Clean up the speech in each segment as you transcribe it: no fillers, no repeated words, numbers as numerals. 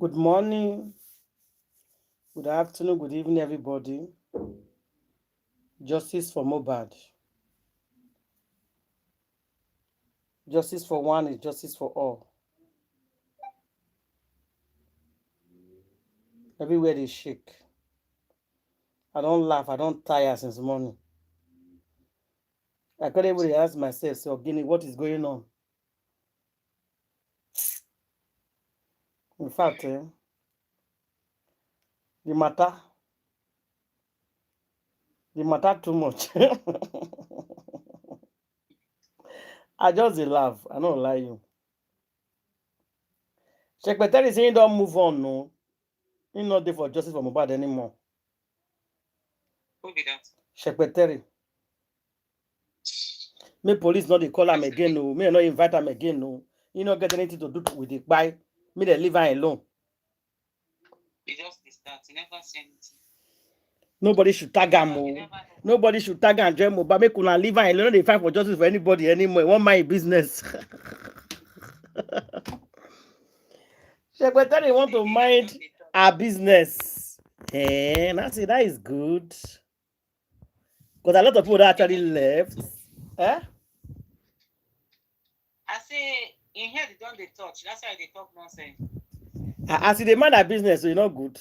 Good morning, good afternoon, good evening, everybody. Justice for Mohbad. Justice for one is justice for all. Everywhere they shake. I don't laugh, I don't tire since morning. I can't even ask myself, so Guinea, what is going on? In fact, the matter too much. I just dey laugh. I don't lie you. Secretary saying don't move on, no. He not there for justice for Mohbad anymore. Who be that? Secretary. May police not dey call him again, no. May not invite him again, no. He not get anything to do with the buy. May they leave him alone. He just start. He never say anything. Nobody should tag him. Nobody should tag and join Mohbad. Make una leave him alone. No dey fight for justice for anybody anymore. One mind business. Secretary want to mind our business. That's it. That is good. Because a lot of people that actually left. I say in here they don't they touch. That's why they talk nonsense. As they mind our business, so you know good.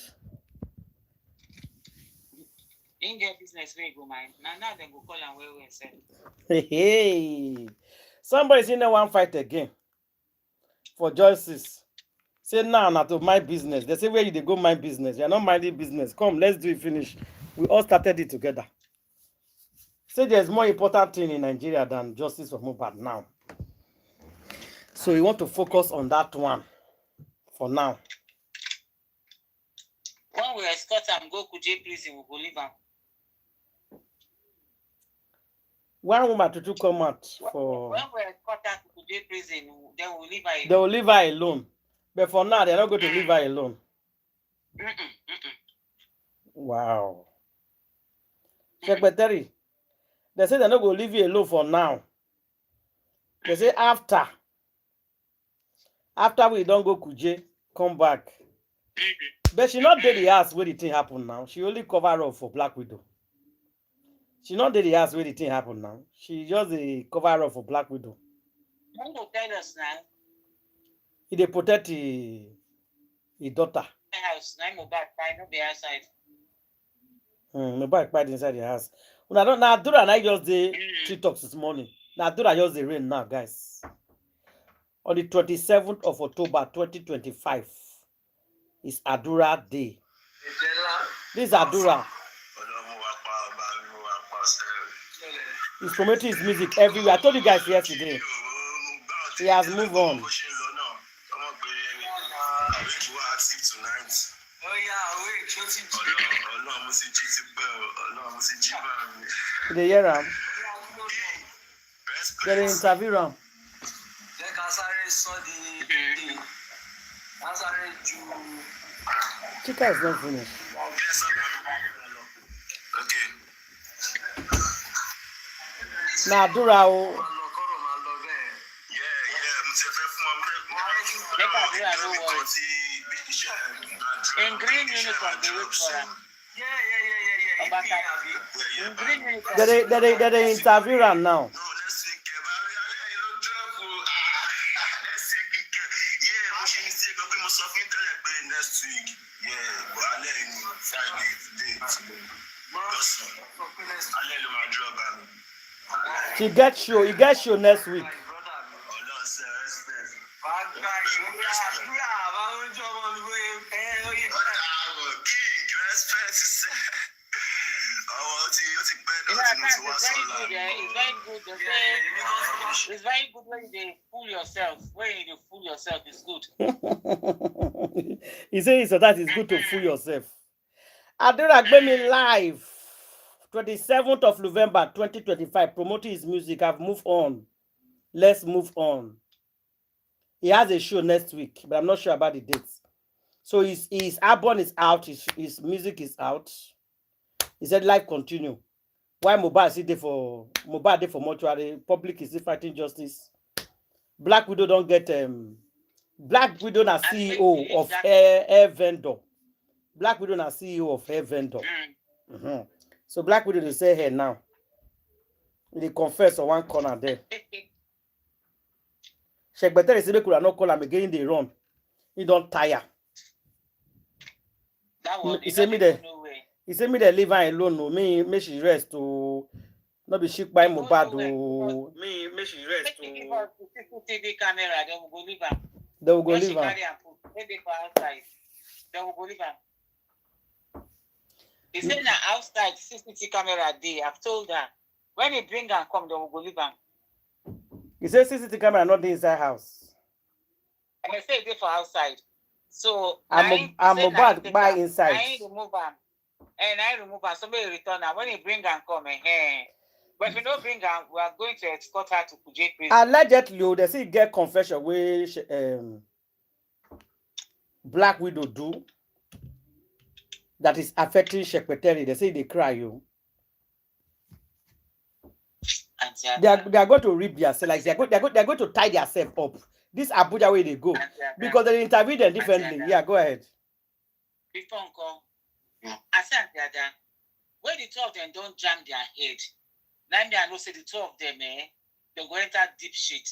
In get business where you go mind. Now they go call and where we say. Hey. Somebody say no one fight again for justice. Say now not to my business. They say where you they go my business. You're not minding business. Come, let's do it finish. We all started it together. Say there's more important thing in Nigeria than justice for Mohbad now. So we want to focus on that one for now. When we escort him go Kuje prison, we go leave him. One woman to come out for. When we escort her to Kuje prison, then we'll leave her alone. They will leave her alone. But for now, they're not going to leave her alone. Wow. Secretary, they say they're not going to leave you alone for now. They say after we don't go Kuje, come back. But she not did the house where the thing happened now. She only cover up for Black Widow. She not did the house where the thing happened now. She just a cover up for Black Widow. Who go tell us now? He protect his daughter. House, now Mohbad by no be outside. Mohbad cried inside the house. Now Adura and I just did 3 talks this morning. Now Adura just the rain now, guys. On the 27th of October 2025 is Adura Day. This is Adura. He's promoting his music everywhere. I told you guys yesterday. He has moved on. They hear him. They interview him. Chica is not finished. Now, Dura. In green uniform, they wait for him. They interview him now. He gets show next week. It's very good when you fool yourself. When you fool yourself, it's good. He says so that it's good to fool yourself. Adura Gbemi live 27th of November 2025 promoting his music. I've moved on. Let's move on. He has a show next week, but I'm not sure about the dates. So his album is out, his music is out. He said life continue. Why Mohbad is there for mortuary? Public is still fighting justice. Black Widow don't get Black Widow na And CEO maybe of that hair vendor. Black Widow na CEO of hair vendor. mm. So Black Widow dey say hair now. They confess on one corner there. Sheikh Better say make una no call am again. They run. He don't tire. That one, He you say don't me even there. know where. He say me there leave her alone. No, me she rest to. Not be sick by You don't Mohbad. know where. Oh, me she rest Make you give to. us the CCTV camera, they will go leave am. They will go When leave she her. carry am put, maybe for outside, they will go leave am. He said na outside CCTV camera dey. I've told her. When he bring am come, they will go leave am. He says CCTV camera not the inside house. And they say they for outside. So I'm Mohbad by inside. I remove am. And I remove am. Somebody return am. When he bring am come, but if you don't bring am, we are going to escort her to Kuje prison. Allegedly, they say get confession where Black Widow do that is affecting Secretary. They say they cry you. They are going to rip themselves, like they're going to tie themselves up. This Abuja way they go because they interview them differently. Yeah, go ahead. Before come, I said that when the two of them don't jam their head, now me I know say the two of them they go enter deep shit.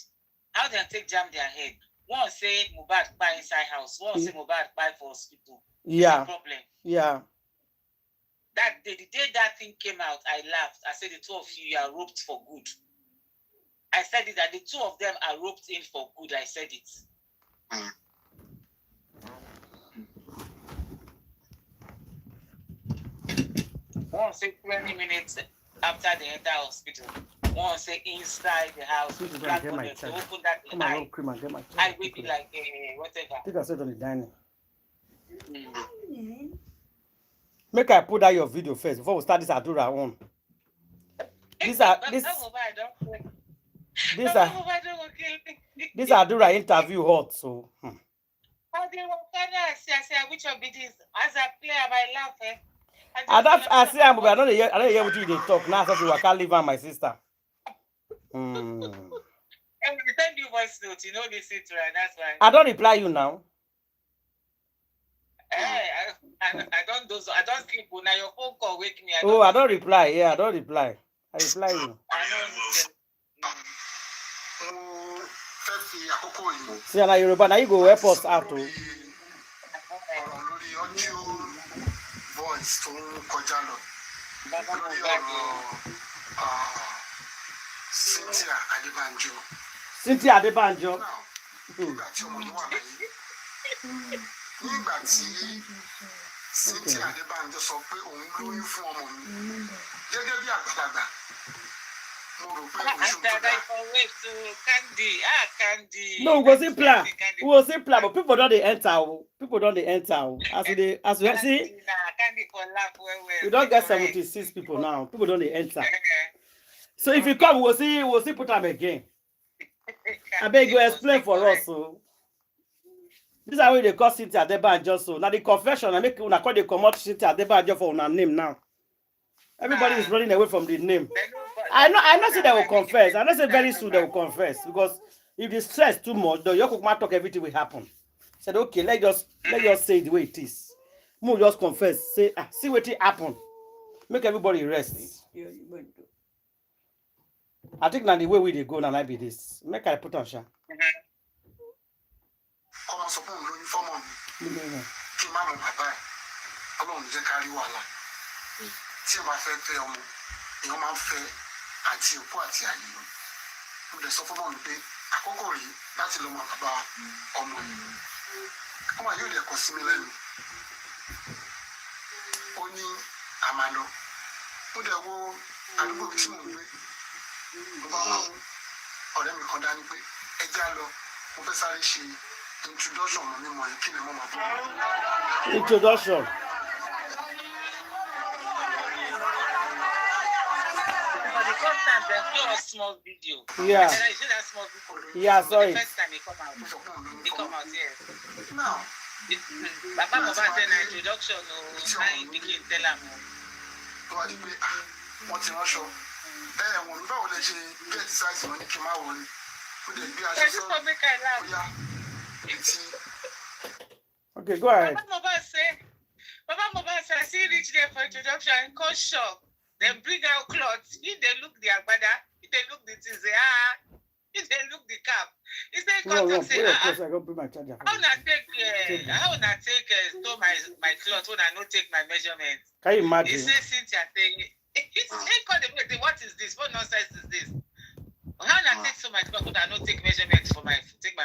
How they take jam their head? One say Mohbad buy inside house, one say Mohbad buy for hospital. Yeah. It's a problem. Yeah. That day, the day that thing came out, I laughed. I said the two of you are roped for good. I said it that the two of them are roped in for good. I said it. One say 20 minutes after they enter hospital. One say inside the house. Open that come on, cream and get my I will be like whatever. I think I said on the dining. Make I put out your video first before we start this Adura on. These Adura interview hot so. Which of it is as a player by laugh. I say I don't hear what you they talk now. So I can't leave on my sister. And we send you voice note, you know this it right. That's why. I don't reply you now. I don't do so. I don't sleep when your phone call wake me. I don't reply. Yeah, I don't reply. I reply you. See, now Yoruba, now you go help us out too. Voice to Kojalo. Cynthia Adebanjo. Nígbà tí Cynthia Adebanjo sọ pé òun lóyún fún ọmọ mi gẹ́gẹ́ bí àgbàlagbà mo rò pé oṣù tó dá. No, we go see plan. We go see plan, but people don't they enter. People don't they enter. As we see, we don't get 76 people now. People don't they enter. So if you come, we'll see put them again. I beg you explain for us. So this is how they call Cynthia Adebanjo. So now the confession I make una call they come out Cynthia Adebanjo for una name now. Everybody is running away from the name. I know say they will confess. I know say very soon they will confess because if they stress too much, the Yoko talk everything will happen. Said okay, let's just say it the way it is. Move just confess. Say see what it happen. Make everybody rest. I think now the way they go now might be this. Make I put on Sha. Ọmọ sọ pé òun lóyún fọ́mọ mi kí n má mọ bàbá ẹ̀ Ọlọ́run jẹ́ ká rí wàhálà tí ẹ máa fẹ́ fẹ́ ọmọ èèyàn máa ń fẹ́ àti òkú àti àyè mo lè sọ fọ́mọ mi pé àkókò rí láti lọ mọ bàbá ọmọ yìí ọmọ yóò dẹ̀ kọ sí mi lẹ́nu ó ní àmàlọ́ mo dẹ̀ wo àdúgbò tí mo ń gbé mo bá wọn ọ̀rẹ́ mi kan dání pé ẹ já lọ mo fẹ́ sáré ṣe introduction mi mọ̀ kí ni mo máa bọ̀. Introduction. For the first time, they show a small video. Yeah. And I see that small video. Yeah, sorry. The first time they come out. They come out, yes. Now, Baba Mohbad did an introduction, I begin tell them. wọ́n ti pé wọ́n ti ránṣọ wọ́n báwo lè ṣe get size wọn ní kí n má wọlé ó dẹ̀ gbé aṣọ sọ́ọ́ bóyá Okay, go ahead. Baba Mohbad say, I see reach there for introduction and cause shock. Then bring out clothes. If they look the agbada, if they look the things, if they look the cap. He say, No, say, I go bring my charger. how not take store my clothes when I not take my measurements? Can you imagine? He say, Cynthia saying, what is this? What nonsense is this? How not take so much clothes when I not take measurements for my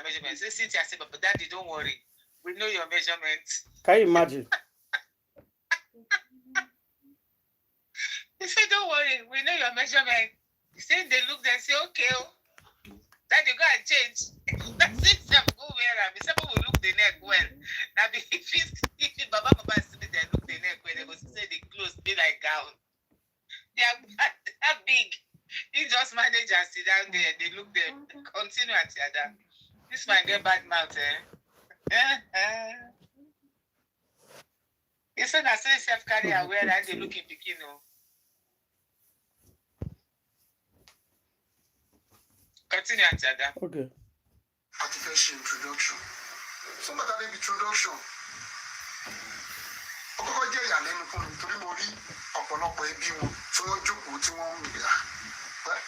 measurements? Say, Cynthia say, but daddy, don't worry. We know your measurements. Can you imagine? He said, don't worry, we know your measurement. He said, they look, they say, okay, that you go and change. That's it, go wear them. He said, we look the neck well. Now, if Baba see they look the neck well, they go say the clothes be like gown. They are that big. He just manage and sit down there. They look them. Continue at the other. This man get bad mouth, He said, I say self-carry aware and they look in Pekino. Continue, Antada. Okay. Artificial introduction. Somebody have an introduction. Ọkọ̀kọ̀ jẹ́ ìyàlẹ́nu fún mi torí mo rí ọ̀pọ̀lọpọ̀ ẹbí wọn tí wọ́n jókòó tí wọ́n ń gbà pẹ́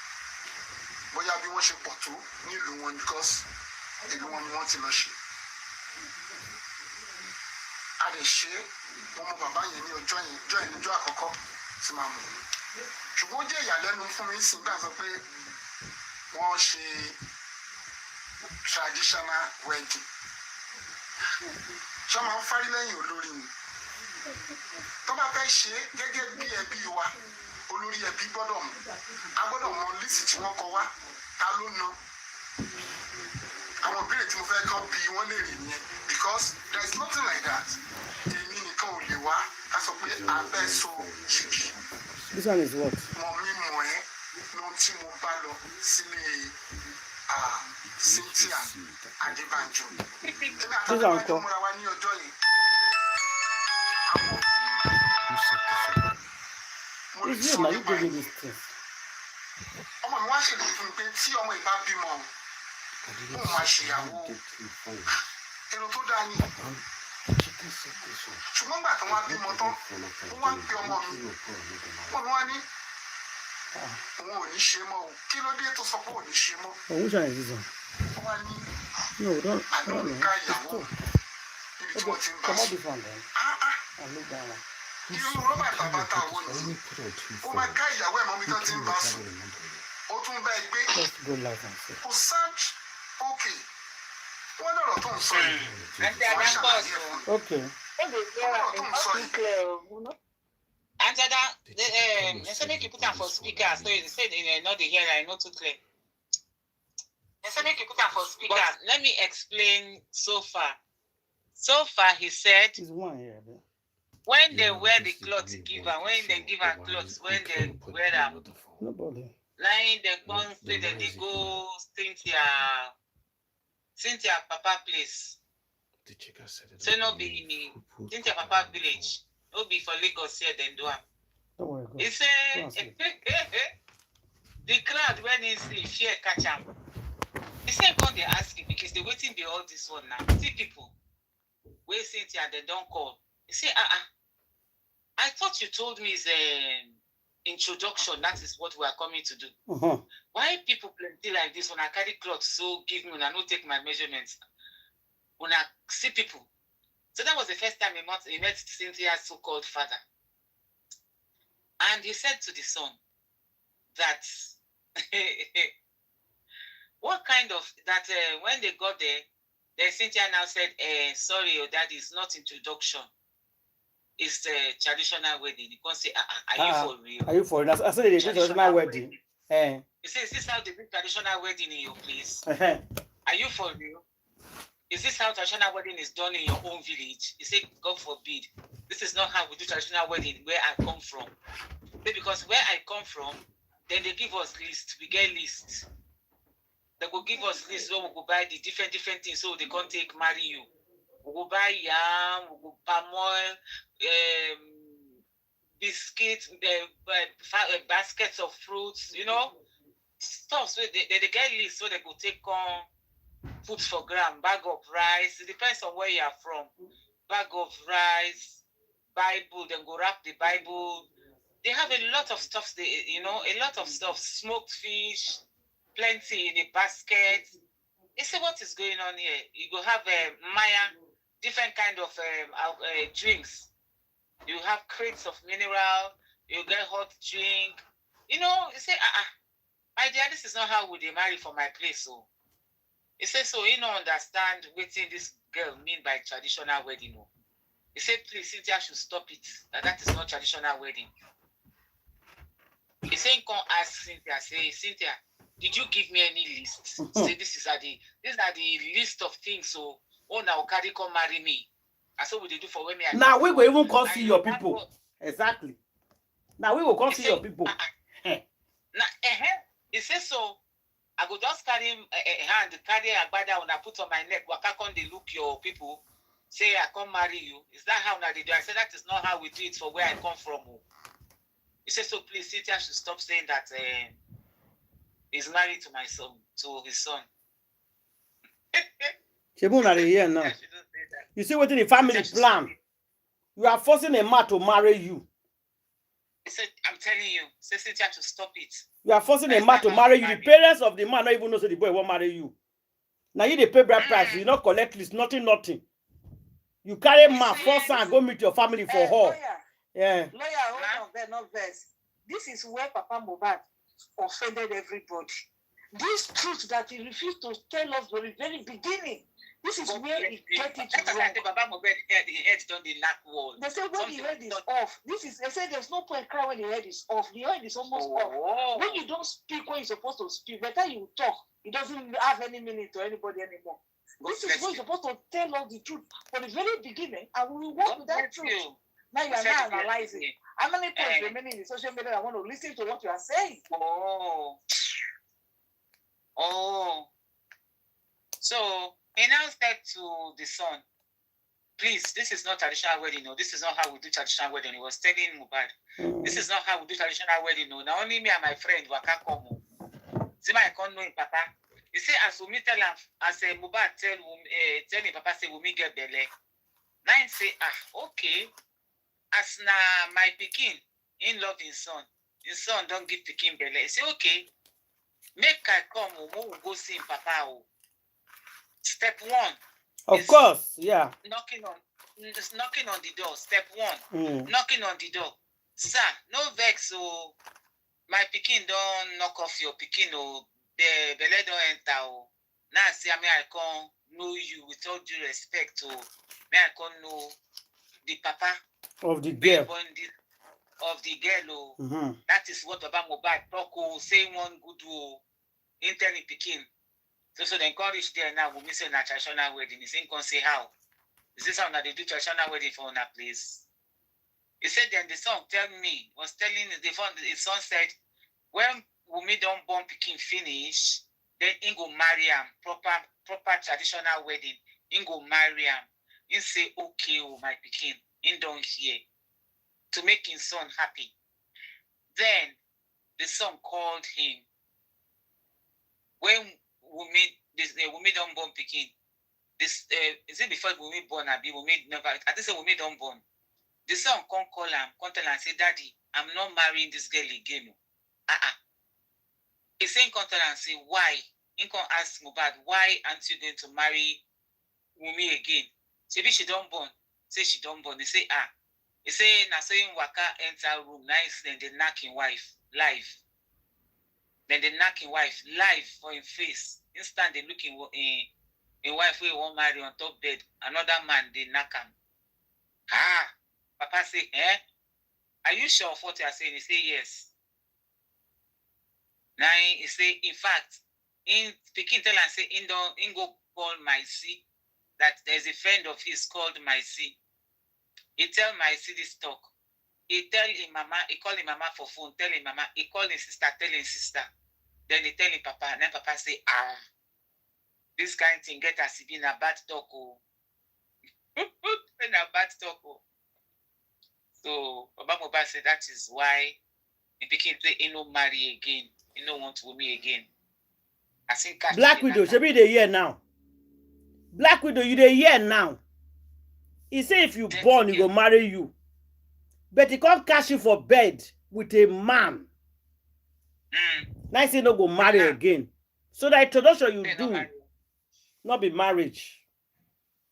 bóyá bí wọ́n ṣe pọ̀ tó nílùú wọn because ìlú wọn ni wọ́n ti lọ ṣe. A lè ṣe wọn mọ bàbá yẹn ní ọjọ́ ìníjọ́ àkọ́kọ́ tí màá mú. Ṣùgbọ́n ó jẹ́ ìyàlẹ́nu fún mi sí gbà sọ pé wọ́n ṣe traditional wedding. Ṣé máa ń fárí lẹ́yìn olórí ni? Tó bá fẹ́ ṣe gẹ́gẹ́ bí ẹbí wa, olórí ẹbí gbọ́dọ̀ mọ̀. A gbọ́dọ̀ mọ lísì tí wọ́n kọ wá, ta ló ná. Àwọn ìbéèrè tí mo fẹ́ kọ́ bí wọ́n lè rí nìyẹn because there is nothing like that. Èmi nìkan ò lè wá, a sọ pé a fẹ́ so yìgì. This one is what? Mọ̀ mi mọ̀ ẹ́ lóhun tí mo bá lọ sílé Cynthia Adébánjọ. Èmi àtàwọn múra wá ní ọjọ́ yìí. It's you, man. You give me this thing. Ọmọ mi wá ṣèlérí fún mi pé tí ọmọ ìbá bímọ òun máa ṣèyàwó èrò tó dáa ni. Ṣùgbọ́n gbà tí wọ́n á bímọ tán, wọ́n wá ń pe ọmọ mi. Wọ́n wá ní òun ò ní ṣe mọ́ o. Kí ló dé tó sọ pé ò ní ṣe mọ́? Which one is this one? Wọ́n wá ní No, don't. àlọ́ọ̀ká ìyàwó níbi tí wọ́n ti ń bá Come on, sùn. this one then. I look down. Irú rọ́bà tàbátà wo ni? Ó máa ká ìyàwó ẹ̀ mọ́ mi tó ti ń bá sùn. Ó tún bá ẹ gbé. Let's go live and see. Kò sáàjì òkè. Wọ́n lọ̀rọ̀ tó ń sọ yìí. Wọ́n ṣàlàyé fún mi. Okay. Lọ̀rọ̀ tó ń sọ yìí. Antada, they say make you put them for speaker. So they said not the hearing, I not too clear. They say make you put them for speaker. But let me explain so far. So far, he said, There's one here. Then. when they wear the clothes, give her. When they give her clothes, when they wear them, Nobody. lying they come straight, then they go Cynthia Papa place. So no be Cynthia Papa village. No be for Lagos here, then do am. Don't worry. Go. He say the crowd when he see fear catch am. He say come they ask him because they waiting be all this one now. See people wey Cynthia they don't call. He say I thought you told me is introduction. That is what we are coming to do. Why people plenty like this when I carry clothes so give me when I no take my measurements? When I see people. So that was the first time he met Cynthia's so-called father. And he said to the son that what kind of that when they got there, then Cynthia now said, sorry, your dad is not introduction. It's a traditional wedding. You can't say, are you for real? Are you for real? I said it's a traditional wedding. He says, is this how they do traditional wedding in your place? Are you for real? Is this how traditional wedding is done in your own village? He said, God forbid. This is not how we do traditional wedding where I come from. Because where I come from, then they give us list. We get lists. They will give us list so we go buy the different things so they can't take marry you. We go buy yam, we go palm oil, biscuits, baskets of fruits, you know, stuff. So they get list so they go take on put for ground, bag of rice. It depends on where you are from. Bag of rice, Bible, then go wrap the Bible. They have a lot of stuff, a lot of stuff, smoked fish, plenty in a basket. You see what is going on here? You go have Maya, different kind of drinks. You have crates of mineral, you get hot drink. You say, my dear, this is not how we marry for my place. So he said, so you don't understand what this girl mean by traditional wedding. He said, please, Cynthia should stop it. That is not traditional wedding. He said, come ask Cynthia, say, Cynthia, did you give me any list? Say, these are the list of things. So, now carry come marry me. That's what we do for women. Now we will even come see your people. Exactly. Now we will come see your people. He says so. I go just carry a hand, carry a bada when I put on my neck. Waka come they look your people. Say I come marry you. Is that how they do? I said that is not how we do it for where I come from. He said so. Please, Cynthia should stop saying that he's married to my son, to his son. Here now. You see what in the family plan? You are forcing a man to marry you. He said, I'm telling you, say Cynthia to stop it. You are forcing a man to marry you. The parents of the man don't even know so the boy won't marry you. Now you they pay bride price, you not collect list, nothing. You carry man, force and go meet your family for her. Lawyer, yeah. Lawyer, hold on, not verse. This is where Papa Mohbad offended everybody. This truth that he refused to tell us from the very beginning. This is where he get it wrong. The head on the lack wall. They say when the head is off. They say there's no point crying when the head is off. The head is almost off. When you don't speak when you're supposed to speak, better you talk. It doesn't have any meaning to anybody anymore. This is when you're supposed to tell us the truth from the very beginning, and we will work with that truth. Now you are not analyzing. How many times remaining in the social media I want to listen to what you are saying? So he now said to the son, please, this is not traditional wedding. No, this is not how we do traditional wedding. He was telling Mohbad, this is not how we do traditional wedding. No, now only me and my friend waka come. See my con knowing Papa. He say as we tell him, as Mohbad tell him Papa say we get belle. Now he say okay. As na my pikin in love his son don't give pikin belle. He say okay. Make I come, we go see Papa. Step one. Of course, yeah. Knocking on the door. Step one. Knocking on the door. Sir, no vex. So my pikin don't knock off your pikin. The belle don't enter. Now see, I can know you with all due respect. May I can know the Papa of the girl. Of the girl. That is what Baba Mohbad talk. Say one good in telling pikin. So they encourage there now. We miss a traditional wedding. He saying, say how? Is this how they do traditional wedding for una place? He said then the son was telling his son said, when Wumi don't born pikin finish, then he go marry him. Proper traditional wedding. He go marry him. He say, okay, my pikin. He don't hear. To make his son happy. Then the son called him. When Wumi don't born pikin. This is it before Wumi born? Wumi never. I think say Wumi don't born. The son come call him, come tell him, say, Daddy, I'm not marrying this girl again. He saying come tell him, say, why? He come ask Mohbad, why aren't you going to marry Wumi again? Say, she don't born. Say she don't born. He say, He say, na saying waka enter room, nice, then they knock him wife live. Then they knock him wife live for him face. Instant they look in wife who won't marry on top bed. Another man they knock him. Papa say, are you sure of what you are saying? He say yes. Now he say, in fact, in speaking tell and say, in go call my C. That there's a friend of his called my C. He tell my C this talk. He tell him mama, he call him mama for phone, tell him mama, he call his sister, tell his sister. Then he tell him Papa, and then Papa say, this kind of thing get us to be in a bad talk. In a bad talk. So Baba Mohbad said that is why he became say he no marry again. He no want to me again. I think Black Widow, she be the year now. Black widow, you dey hear now. He say if you born, he go marry you. But he can't catch you for bed with a man. Now say no go marry again. So the introduction you do, not be marriage.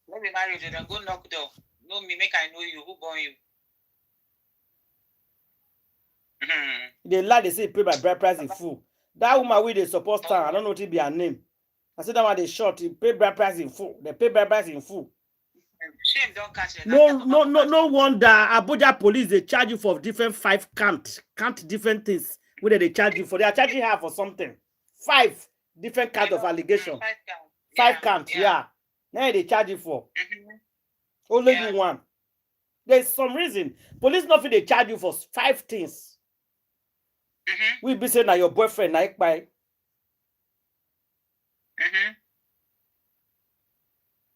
Not be marriage, then go knock door. No me, make I know you. Who born you? They lie, they say pay by bride price in full. That woman with the support stand, I don't know what it be her name. I said that one they short, he pay bride price in full. They pay bride price in full. Shame don't catch it. No wonder Abuja police they charge you for different 5 count different things. Whether they charge you for, they are charging her for something. 5 different kinds of allegation. 5 count, yeah. Now they charge you for. Only you one. There's some reason police nothing they charge you for 5 things. We be saying that your boyfriend like by.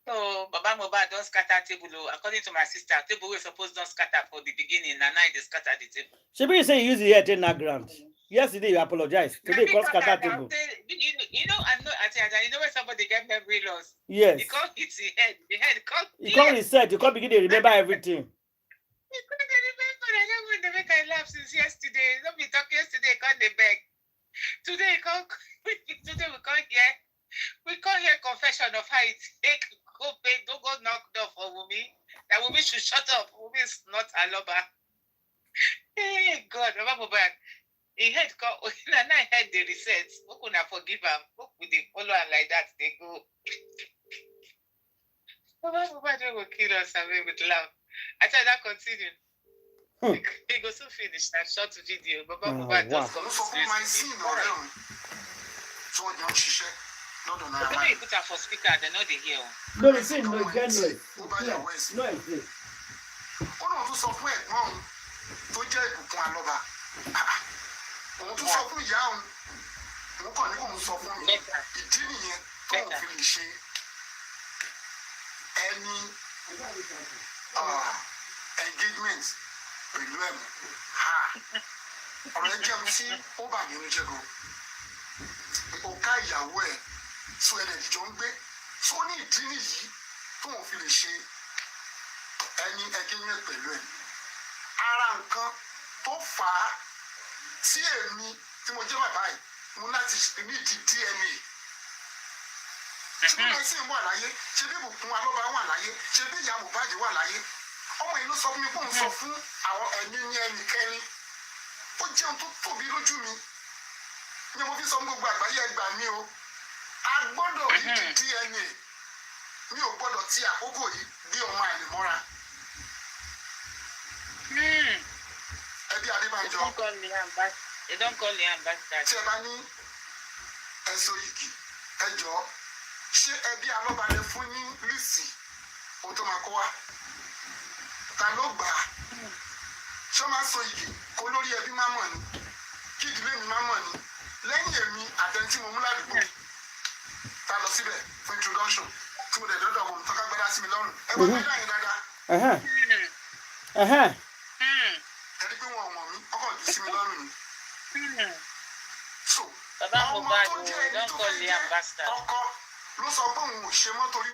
So Baba Mohbad don't scatter table. According to my sister, table we supposed don't scatter for the beginning, and now they scatter the table. She be say you use the head in that ground. Yesterday you apologize. Today you can't scatter table. You know, I'm not. You know when somebody get memory loss. Yes. You can't hit the head. The head can't. You can't reset. You can't begin to remember everything. You can't remember. I don't want to make I laugh since yesterday. Don't be talking yesterday. Can't they beg? Today can't. Today we can't hear. We can't hear confession of how it take. Go pay. Don't go knock door for Wumi. That Wumi should shut up. Wumi is not a lover. Hey God, Baba Mohbad. He head call. And I heard the reset. Who could not forgive him? Who could they follow him like that? They go. Baba Mohbad will kill us away with love. I tell that continue. He goes to finish that short video. Baba Mohbad just come to So don't share. No, when you put her for speaker, they know they hear. No, they say no genuine. No, it's ó lóun tún sọ fún ẹ̀gbọ́n òun tó jẹ́ ìbùkún alọ́ba òun tún sọ fún ìyá òun òun kàn ní òun sọ fún mi ìdí nìyẹn tóun fi lè ṣe ẹni engagement pẹ̀lú ẹ̀mú ọ̀rọ̀ ẹ jẹun tí ó bà nínú jẹ́ gan ó ká ìyàwó ẹ̀ sọ ẹ̀rẹ̀ ìjọ ń gbé tó ní ìdí nìyí tóun fi lè ṣe ẹni engagement pẹ̀lú ẹ̀ ara nǹkan tó fà á tí èmi tí mo jẹ́ bàbá yìí mo láti ní ìdí DNA ṣé bí ẹ̀sìn wà láyé ṣé bí ìbùkún alọ́ba wà láyé ṣé bí ìyá Mohbad wà láyé ọmọ yìí ló sọ fún mi pé òun sọ fún àwọn ẹ̀mí ní ẹnikẹ́ni ó jẹun tó tóbi lójú mi ni mo fi sọ fún gbogbo àgbáyé ẹgbà mi o a gbọ́dọ̀ rí DNA mi ò gbọ́dọ̀ ti àkókò yìí bí ọmọ àìlèmọ́ra. Ẹbí Adébánjọ. They don't call me ambassador. Tí ẹ bá ní ẹ̀sọ́ igi ẹjọ́ ṣé ẹbí alọ́balẹ̀ fún ní lísì ohun tó máa kó wá ta ló gbà á ṣé ó máa sọ igi kó lórí ẹbí má mọ̀ ni kí ìdílé mi má mọ̀ ni lẹ́yìn èmi àtẹ̀ntí mo mú ládùúgbò ta lọ síbẹ̀ fún introduction tí mo dẹ̀ dọ́dọ̀ mo tọ́ka gbẹ́dá sí mi lọ́rùn ẹ wọ́n gbẹ́dá yẹn dáadáa. Ẹni pé wọn wọ̀n mí ọkọ̀ jù sí mi lọ́rùn ni. So ọmọ tó jẹ́ ẹni tó fẹ́ jẹ́ ọkọ ló sọ pé òun ò ṣe mọ́ torí.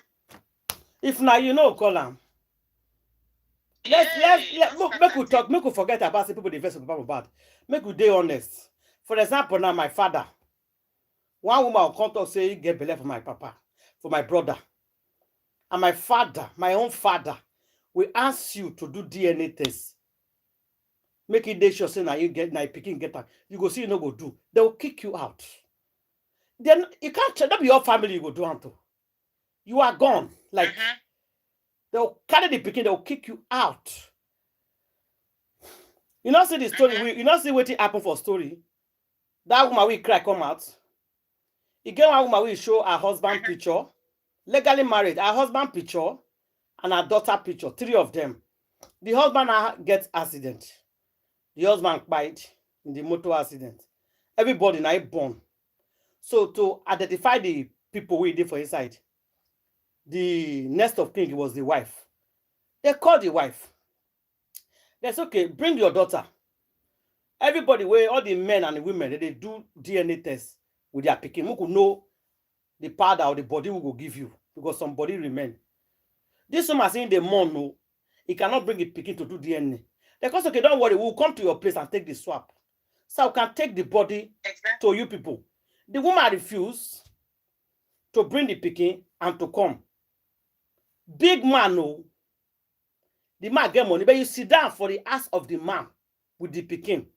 If now you know, call am. Let's make we talk, make we forget about the people they invest in Mohbad. Make we dey honest. For example, now my father, one woman will come talk say he get belle for my papa, for my brother, and my father, my own father, will ask you to do DNA test. Make it dey sure say now you get now picking get am. You go see you no go do. They will kick you out. Then you can't that be your family you go do unto. You are gone. Like they'll carry the picking, they'll kick you out. You know, see the story. You know, see what happened for story. That woman will cry come out. You get one woman will show her husband picture, legally married, her husband picture, and her daughter picture, 3 of them. The husband gets accident. The husband died in the motor accident. Everybody now born. So to identify the people we did for inside, the next of kin was the wife. They called the wife. That's okay. Bring your daughter. Everybody, where all the men and the women, they do DNA tests with their picking. We could know the powder or the body we will give you. because somebody remain. This woman saying the mom no, he cannot bring it picking to do DNA. Because okay, don't worry, we'll come to your place and take the swap. So we can take the body to you people. The woman refused to bring the picking and to come. Big man, no. The man get money, but you sit down for the ass of the man with the picking.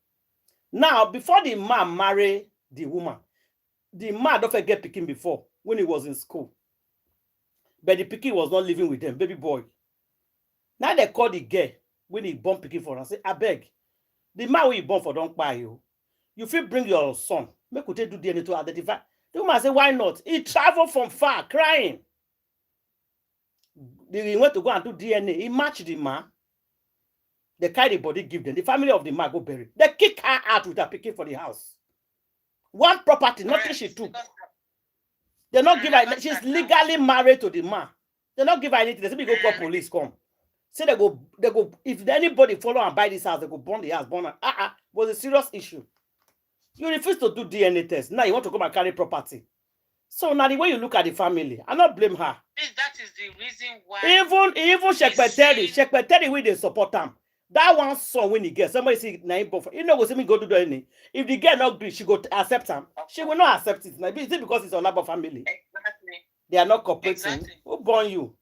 Now, before the man marry the woman, the man don't forget picking before when he was in school. But the picking was not living with them, baby boy. Now they call the girl when he born picking for her. Say, I beg, the man when you born for don't buy you. You feel bring your son. Make we take do DNA to identify. The woman say, why not? He traveled from far, crying. He went to go and do DNA. He matched the man. They carry the body, give them. The family of the man go bury. They kick her out with her picking for the house. One property, nothing she took. They not give her. She's legally married to the man. They not give her anything. They say, go call police, come. Say they go. If anybody follow and buy this house, they go burn the house, burn her. Was a serious issue. You refuse to do DNA test. Now you want to come and carry property. So now the way you look at the family, I not blame her. That is the reason why. Even Shekpeteri, we they support them. That one son when he gets somebody say na him for you know go see me go do any. If the girl not agree, she go accept him. She will not accept it. Now is it because it's a Labo family? Exactly. They are not cooperating. Exactly. Who born you?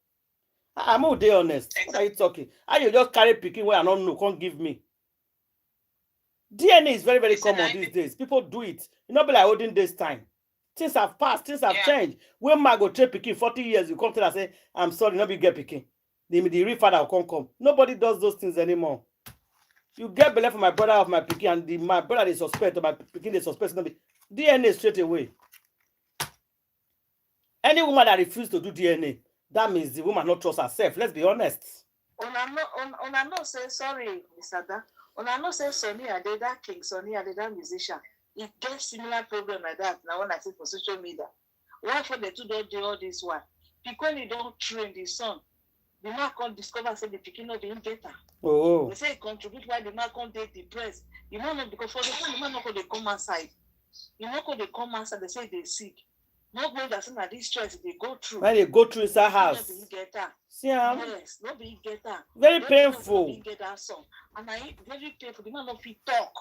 I'm not day honest. Exactly. What are you talking? How you just carry picking where I don't know? Can't give me. DNA is very, very common these days. People do it. You know, be like holding this time. Things have passed, things have changed. When man go trade picking 40 years, you come to and say, I'm sorry, nobody get picking. The real father will come. Nobody does those things anymore. You get belay for my brother of my picking, and my brother is suspect, or my picking they suspect gonna be DNA straight away. Any woman that refuses to do DNA, that means the woman not trust herself. Let's be honest. Ona no say sorry, Mr. Da. Ona no say Sonny Ade, that king, Sonny Ade, that musician. It gets similar problem like that. Now when I see for social media, why for the two don't do all this one? Because they don't train the son, the man can't discover say the picking of the better. Oh. They say it contribute why the man can't get depressed. You know not because for the time the man not going to come outside. You know when they come outside, they say they sick. Not going that at this stress they go through. When they go through inside house. See how? Yes, not being get that. Very painful. Get that song. And I very painful. The man not fit talk.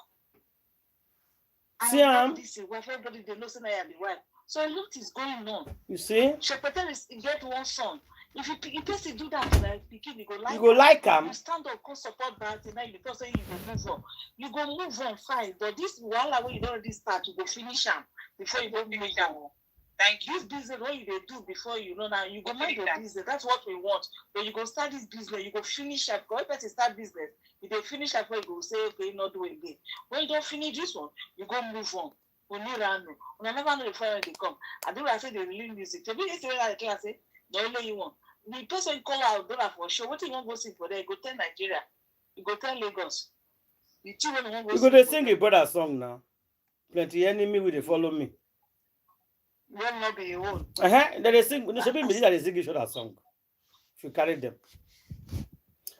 See how? This is why everybody they know say I am the wife. So a lot is going on. You see? Shepherton is get one son. If you person do that like pikin, you go like. You go like him. You stand up, come support that, and now you say you go move on. You go move on fine, but this wahala when you don't already start, you go finish them before you go finish them. Thank you. This business, what you do before you know now, you go mind your business. That's what we want. But you go start this business, you go finish it. Because if you start business, if they finish it, you go say, okay, not do it again. When you don't finish this one, you go move on. We need to know. I never know the fire when they come. I do I say they release music. To me, it's like I say, the only you want. The person call out dollar for sure. What you want to go sing for there? You go tell Nigeria. You go tell Lagos. The children want to go. You go to sing a brother song now. Plenty enemy will they follow me. Will not be your own. Then they sing. There should be music that they sing each other song. If you carry them.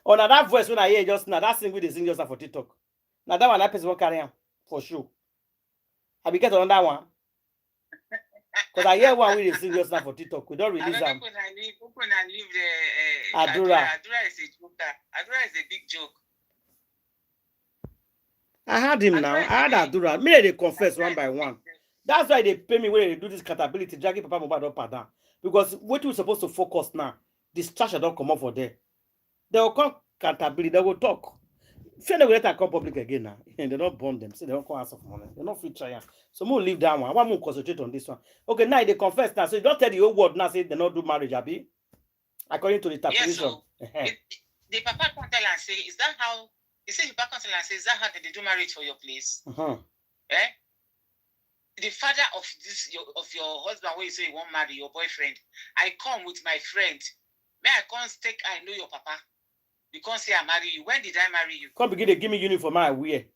Oh, now that voice when I hear just now, that sing with they sing just for TikTok. Now that one, that person will carry him for sure. I be get on that one. Because I hear one with they sing just now for TikTok. We don't release them. Adura. Adura is a joker. Adura is a big joke. I had him now. I had Adura. Me they confess one by one. That's why they pay me when they do this catability, dragging Papa Mohbad up and down. Because what we're supposed to focus now, distraction don't come up for them. They will come accountability, they will talk. Fear they will let them come public again now. And they don't burn them. So they don't come answer for money. They're not free trying. So we'll leave that one. I want to concentrate on this one. Okay, now they confess now. So you don't tell the whole world now say they don't do marriage, Abi. According to the interpretation. Yes, so the Papa can tell and say, is that how he said the Papa can tell and say, is that how they do marriage for your place? Eh? The father of your husband, when you say you won't marry your boyfriend, I come with my friend. May I come take I know your papa. You can't say I marry you. When did I marry you? Come begin to give me uniform I wear.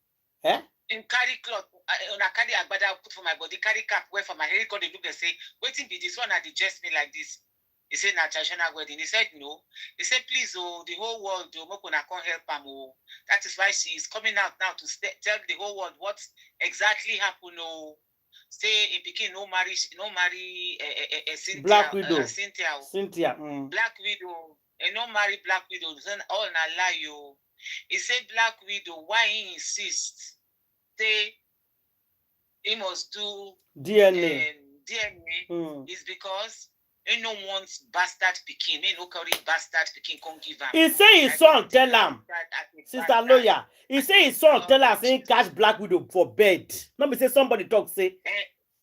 Eh? In carry cloth, on a carry agbada put for my body, carry cap wear for my hair. Because they look and say, waiting be this one that they dress me like this. He said, na traditional wedding. He said, no. He said, please, oh, the whole world, oh, Mokona can't help him. Oh. That is why she is coming out now to tell the whole world what exactly happened. Oh. say a pikin no marry Cynthia, Black Widow. Cynthia. Cynthia. Black Widow, and no marry Black Widow. Then all na lie you. He say Black Widow. Why he insist? Say he must do DNA. DNA is because he no wants bastard pikin. He no carry bastard pikin come give him. He say his son tell him, sister lawyer. He say his son tell her say catch Black Widow for bed. Not be say somebody talk say.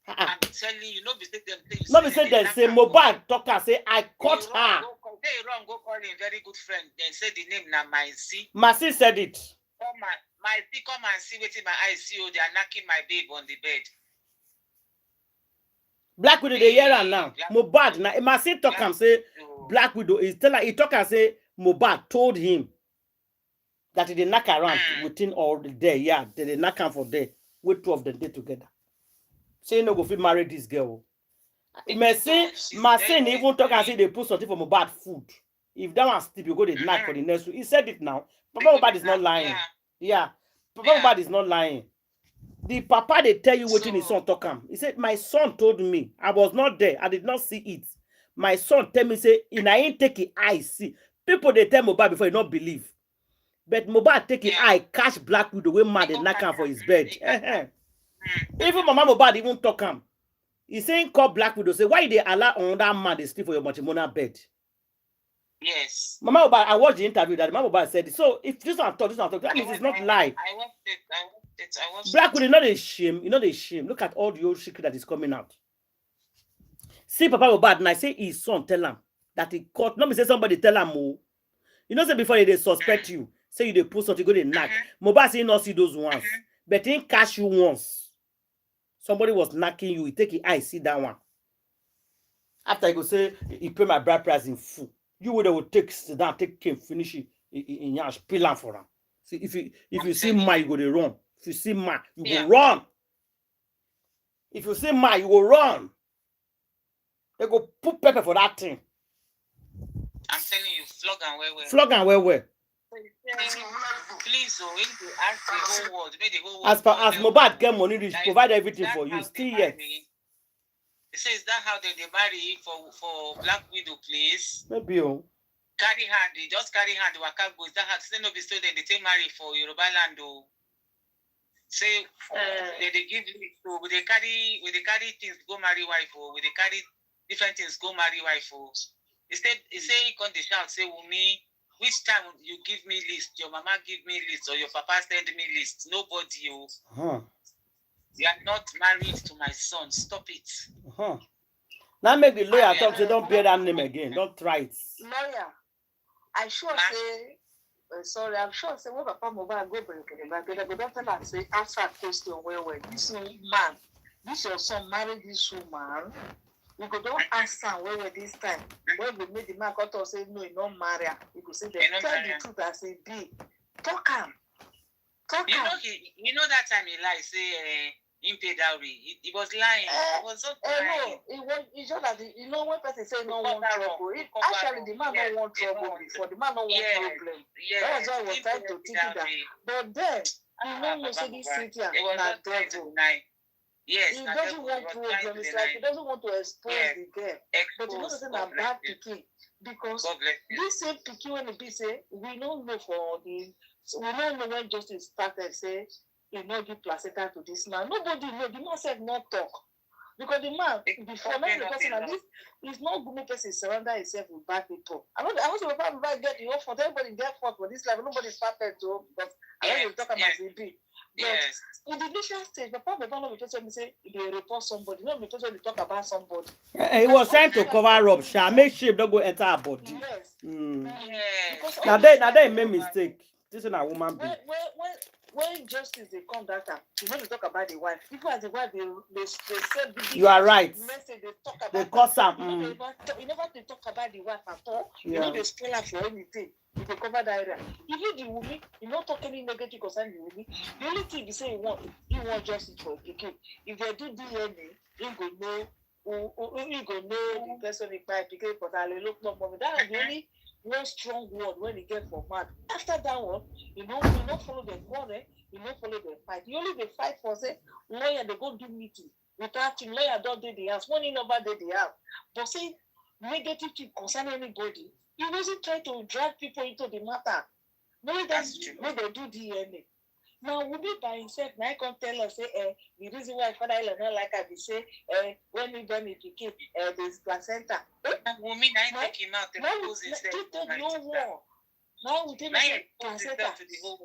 I'm telling you, no be say them. Not be say they say Mohbad talk her say I caught her. They wrong go call him very good friend. Then say the name na my C. Masi said it. Come my C, come and see wetin my eyes see. Oh, they are knocking my babe on the bed. Black Widow they hear her now. Mohbad now. Masi talk am say Black Widow is tell her. He talk her say Mohbad told him that they knock around within all the day. Yeah, they knock am for day. Wait 2 of them day together. Say no go fit marry this girl. Masin even talk and say they put something for Mohbad food. If that one sleep, you go the knock for the next week. He said it now. Papa Mohbad is not lying. Yeah. Papa Mohbad is not lying. The papa they tell you what his son talk him. He said, my son told me. I was not there. I did not see it. My son tell me say, in I ain't take it, I see. People they tell Mohbad before you not believe. But Mohbad take it, I catch Black Widow way mad they knock him for his bed. Even Mama Mohbad even talk him. He saying call Black Widow say why they allow on that man they sleep for your matrimonial bed. Yes. Mama Mohbad, I watched the interview that Mama Mohbad said it. So if this one talk, that means it's not lie. I watched it. Black Widow, not a shame. You know the shame. Look at all the old secret that is coming out. See Papa Mohbad, and I say his son tell him that he caught. Not me say somebody tell him more. You know say before they suspect you, say you they put something go they knock. Mohbad say not see those ones, but he catch you once. Somebody was knocking you, he take your eye, see that one. After he go say, he pay my bride price in full. You would take sit down, take him, finish it in your pillar for him. See, if you see ma, you go to run. If you see ma, you go run. If you see ma, you go run. They go put pepper for that thing. I'm telling you, flog and well. Flog and well. Please, if you ask the whole world, make the whole world. As Mohbad get money, rich, provide everything for you. Still yet. He says that how they marry for Black Widow, please. Maybe carry hand, they just carry hand. Waka go. Is that how say no be so they take marry for Yoruba land? Say they give it so they carry things go marry wife or they carry different things go marry wife. He say he come the shout say Wumi. Which time you give me list, your mama give me list, or your papa send me list? Nobody, you. You are not married to my son. Stop it. Now make the lawyer talk. Say don't bear that name again. Don't try it. Lawyer, I sure say. Sorry, I'm sure say when Papa Mohbad go Brekete, but they go tell her say answer question where this man, this your son married this woman. You go don't answer where this time. When we made the man cut off say no, he not marry. You go say they tell the truth as it be. Talk him. You know that time he lied, say him pay dowry. He was lying. He was so lying. No, it's just that you know when person say no want trouble. Actually, the man don't want trouble before. The man don't want problem. That's why I was trying to teach you that. But then you know say this city na devil. Yes, he doesn't want problem. It's like he doesn't want to expose the girl. But you know the thing about pikin because this same pikin when it be say we don't know for the we don't know when justice started say he not give placenta to this man. Nobody know. The man said not talk because the man before not the person at least it's not good make person surrender himself with bad people. I want to probably get you for everybody get fought for this life. Nobody's perfect though, but I want to talk about it. But in the initial stage, the problem don't know because when say they report somebody, not because when they talk about somebody. He was trying to cover up, Sha. Make sure don't go enter her body. Yes. Now they made mistake. This is a woman being. When justice they come that time, you know they talk about the wife. People as the wife they said you are right. Message, they talk about they cause some. You never they talk about the wife at all. You know they spoil her for anything. You can cover that area. Even the woman, you not talk any negative concerning the woman. The only thing you say you want justice for the kid. If they do DNA, you go know the person in my because I look no more. That is the only one strong word when you get for mad. After that one, you not follow the quarrel, you not follow the fight. You only the fight for say lawyer they go do meeting. without him, lawyer don't do the house, money never did the house. But say negative thing concerning anybody, he wasn't trying to drag people into the matter. No, that's true. No, they do DNA. Now, Wumi by himself, now I can tell us, say, the reason why father-in-law not like her, they say, when we done it, there's placenta. Wumi, now take him out, now we take the whole war. Now we take the placenta.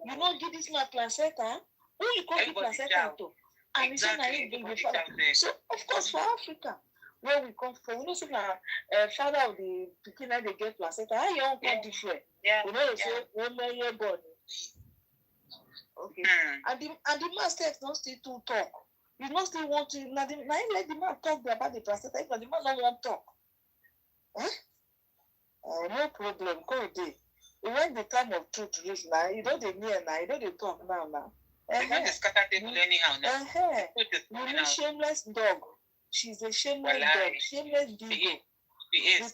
You don't give this man placenta, who you call the placenta to? And it's not even the father. So, of course, for Africa, where we come from, we know say father of the pikin they get placenta. How you all come different? Yeah. You know, you say, one year born. Okay. And the man says not still to talk. You not still want to let the man talk about the placenta, but the man don't want to talk. No problem, go there. When the time of truth reach now, you don't near now, you don't talk now. You don't scatter table anyhow now. You shameless dog. She's a shameless dog, shameless diva. Because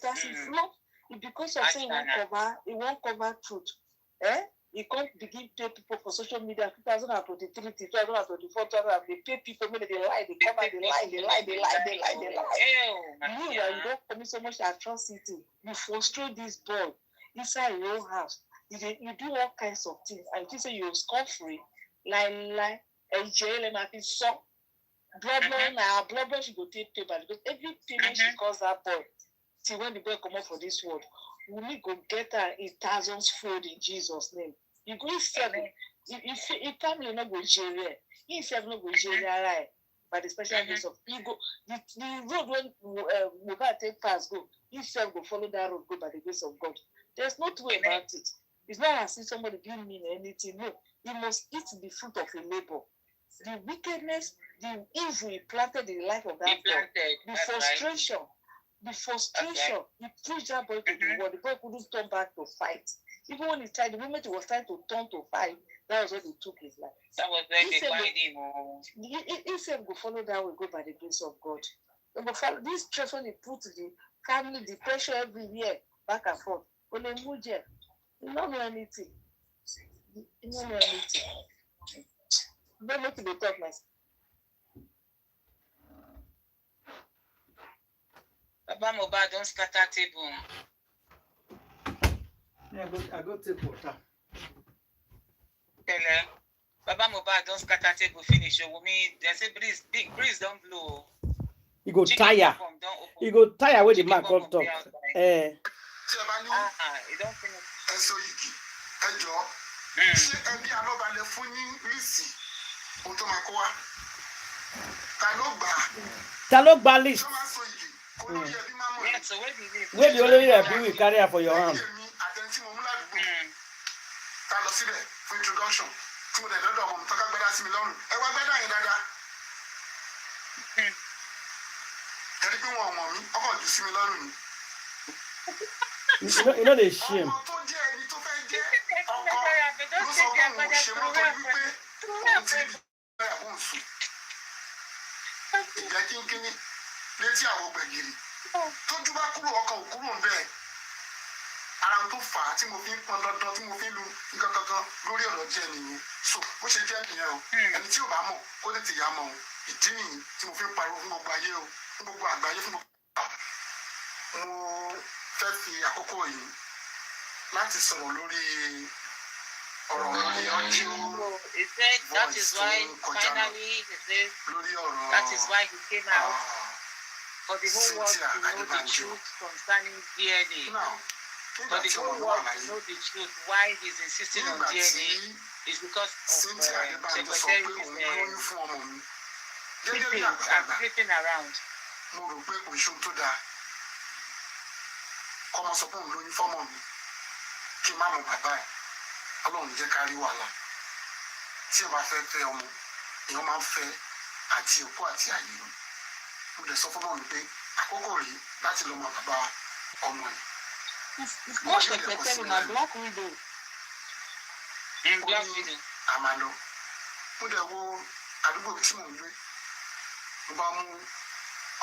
because of saying he won't cover truth. He can't begin pay people for social media 2023, 2024, 2000. They pay people, maybe they lie, they cover, they lie. You don't commit so much atrocity. You frustrate this boy inside your house. You do all kinds of things. And you say you're scot-free, lie, and jail and I think so. Blood, she go take paper because every payment she calls that boy. See, when the boy come up for this world, we need go get her in thousands fold in Jesus' name. You go seven. If family not go jail, he seven not go jail right. By the special grace of you go the road when Mohbad take pass go, he self go follow that road go by the grace of God. There's no way about it. It's not as if somebody didn't mean anything. No, you must eat the fruit of your labor. The wickedness, the evil he planted in the life of that boy, the frustration. The frustration, he pushed that boy to the world. The boy couldn't turn back to fight. Even when he tried, the moment he was trying to turn to fight, that was when he took his life. That was when they find him. He said, go follow that way, go by the grace of God. But this stress when he put the family, the pressure every year, back and forth. When they move here, you don't know anything. You don't know anything. Don't make it talk nice. Baba Mohbad don't scatter table. Yeah, I go take water. Baba Mohbad don't scatter table finish. Wumi, they say big breeze don't blow. You go tire. You go tire when the man come talk. Tí ẹ bá ní ẹ̀sọ́ yìí ẹjọ́ ṣé ẹbí alọ́balẹ̀ fún ní lísì ohun tó máa kó wá ta ló gbà list. ṣé máa sọ yìí kó lórí ẹbí máa mọ̀ ní. Where the only ẹbí we carry her for your hand. Àtẹ̀ntí mo mú ládùúgbò ta lọ síbẹ̀ fún introduction tí mo dẹ̀ dọ́dọ̀ ọmọ mi tọ́ka gbẹ́dá sí mi lọ́rùn ẹ wá gbẹ́dá yẹn dáadáa. Ẹni pé wọn ọmọ mi ọkọ̀ jù sí mi lọ́rùn ni. You know they shame. Ọmọ tó jẹ́ ẹni tó fẹ́ jẹ́ ọkọ ló sọ pé òun ò ṣe mọ́tò wípé òun ti rí bẹ́ẹ̀ òun sùn. Ìjẹ́ kínkínní létí àwọn gbẹ̀gìrì tójú bá kúrò ọkàn ò kúrò ń bẹ́ẹ̀. Ara tó fà á tí mo fi ń pọn dandan tí mo fi ń lu nǹkan kankan lórí ọ̀rọ̀ jẹ́ nìyẹn. So bó ṣe jẹ́ nìyẹn o ẹni tí ò bá mọ̀ kó tètè yá mọ̀ o ìdí nìyí tí mo fi ń pariwo fún gbogbo ayé o fún gbogbo àgbáyé fún gbogbo mo fẹ́ fi àkókò yìí láti sọ̀rọ̀ lórí ọ̀rọ̀ lórí ọjọ́ that is why finally he says that is why he came out for the whole world to know the truth concerning DNA. For the whole world to know the truth why he's insisting on DNA is because of secretary flipping around. Mo rò pé kò ṣe ohun tó dáa kọ́mọ sọ pé òun lóyún fọ́mọ mi kí n má mọ bàbá ẹ̀ Ọlọ́run jẹ́ ká rí wàhálà tí ẹ bá fẹ́ fẹ́ ọmọ èèyàn máa ń fẹ́ àti òkú àti àyè mo lè sọ fọ́mọ mi pé àkókò rí láti lọ mọ bàbá ọmọ ẹ̀. Wọ́n ṣe pẹ̀tẹ́rì na black widow. Black widow. Àmàlọ́ mo dẹ̀ wo àdúgbò tí mò ń gbé mo bá mú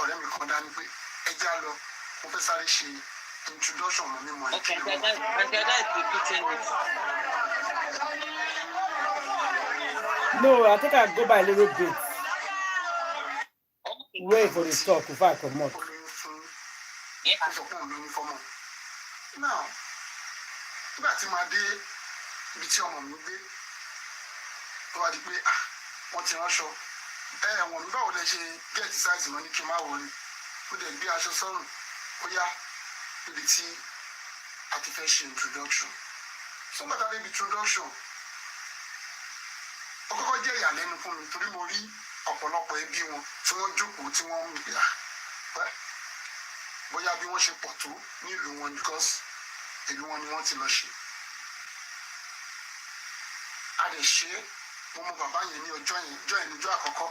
ọ̀rẹ́ mi kan dání pé ẹ já lọ mo fẹ́ sáré ṣe introduction ọmọ mi mọ̀ ẹ́. Okay, and that is repeating it. No, I think I go by a little bit. Wait for the talk. If I come out. Now, nígbà tí màá dé ibi tí ọmọ mi gbé, tó wá di pé wọ́n ti ránṣọ. Wọ́n mi báwo lẹ ṣe get size mọ́ ní kí n má wọlé. Mo dẹ̀ gbé aṣọ sọ́rùn, ó yá níbi tí a ti fẹ́ ṣe introduction. So nígbà tá a dé ibi introduction, ó kọ́kọ́ jẹ́ ìyàlẹ́nu fún mi torí mo rí ọ̀pọ̀lọpọ̀ ẹbí wọn tí wọ́n jókòó tí wọ́n ń gbà bóyá bí wọ́n ṣe pọ̀ tó nílùú wọn because ìlú wọn ni wọ́n ti lọ ṣe. A lè ṣe mo mọ bàbá yẹn ní ọjọ́ yẹn níjọ́ àkọ́kọ́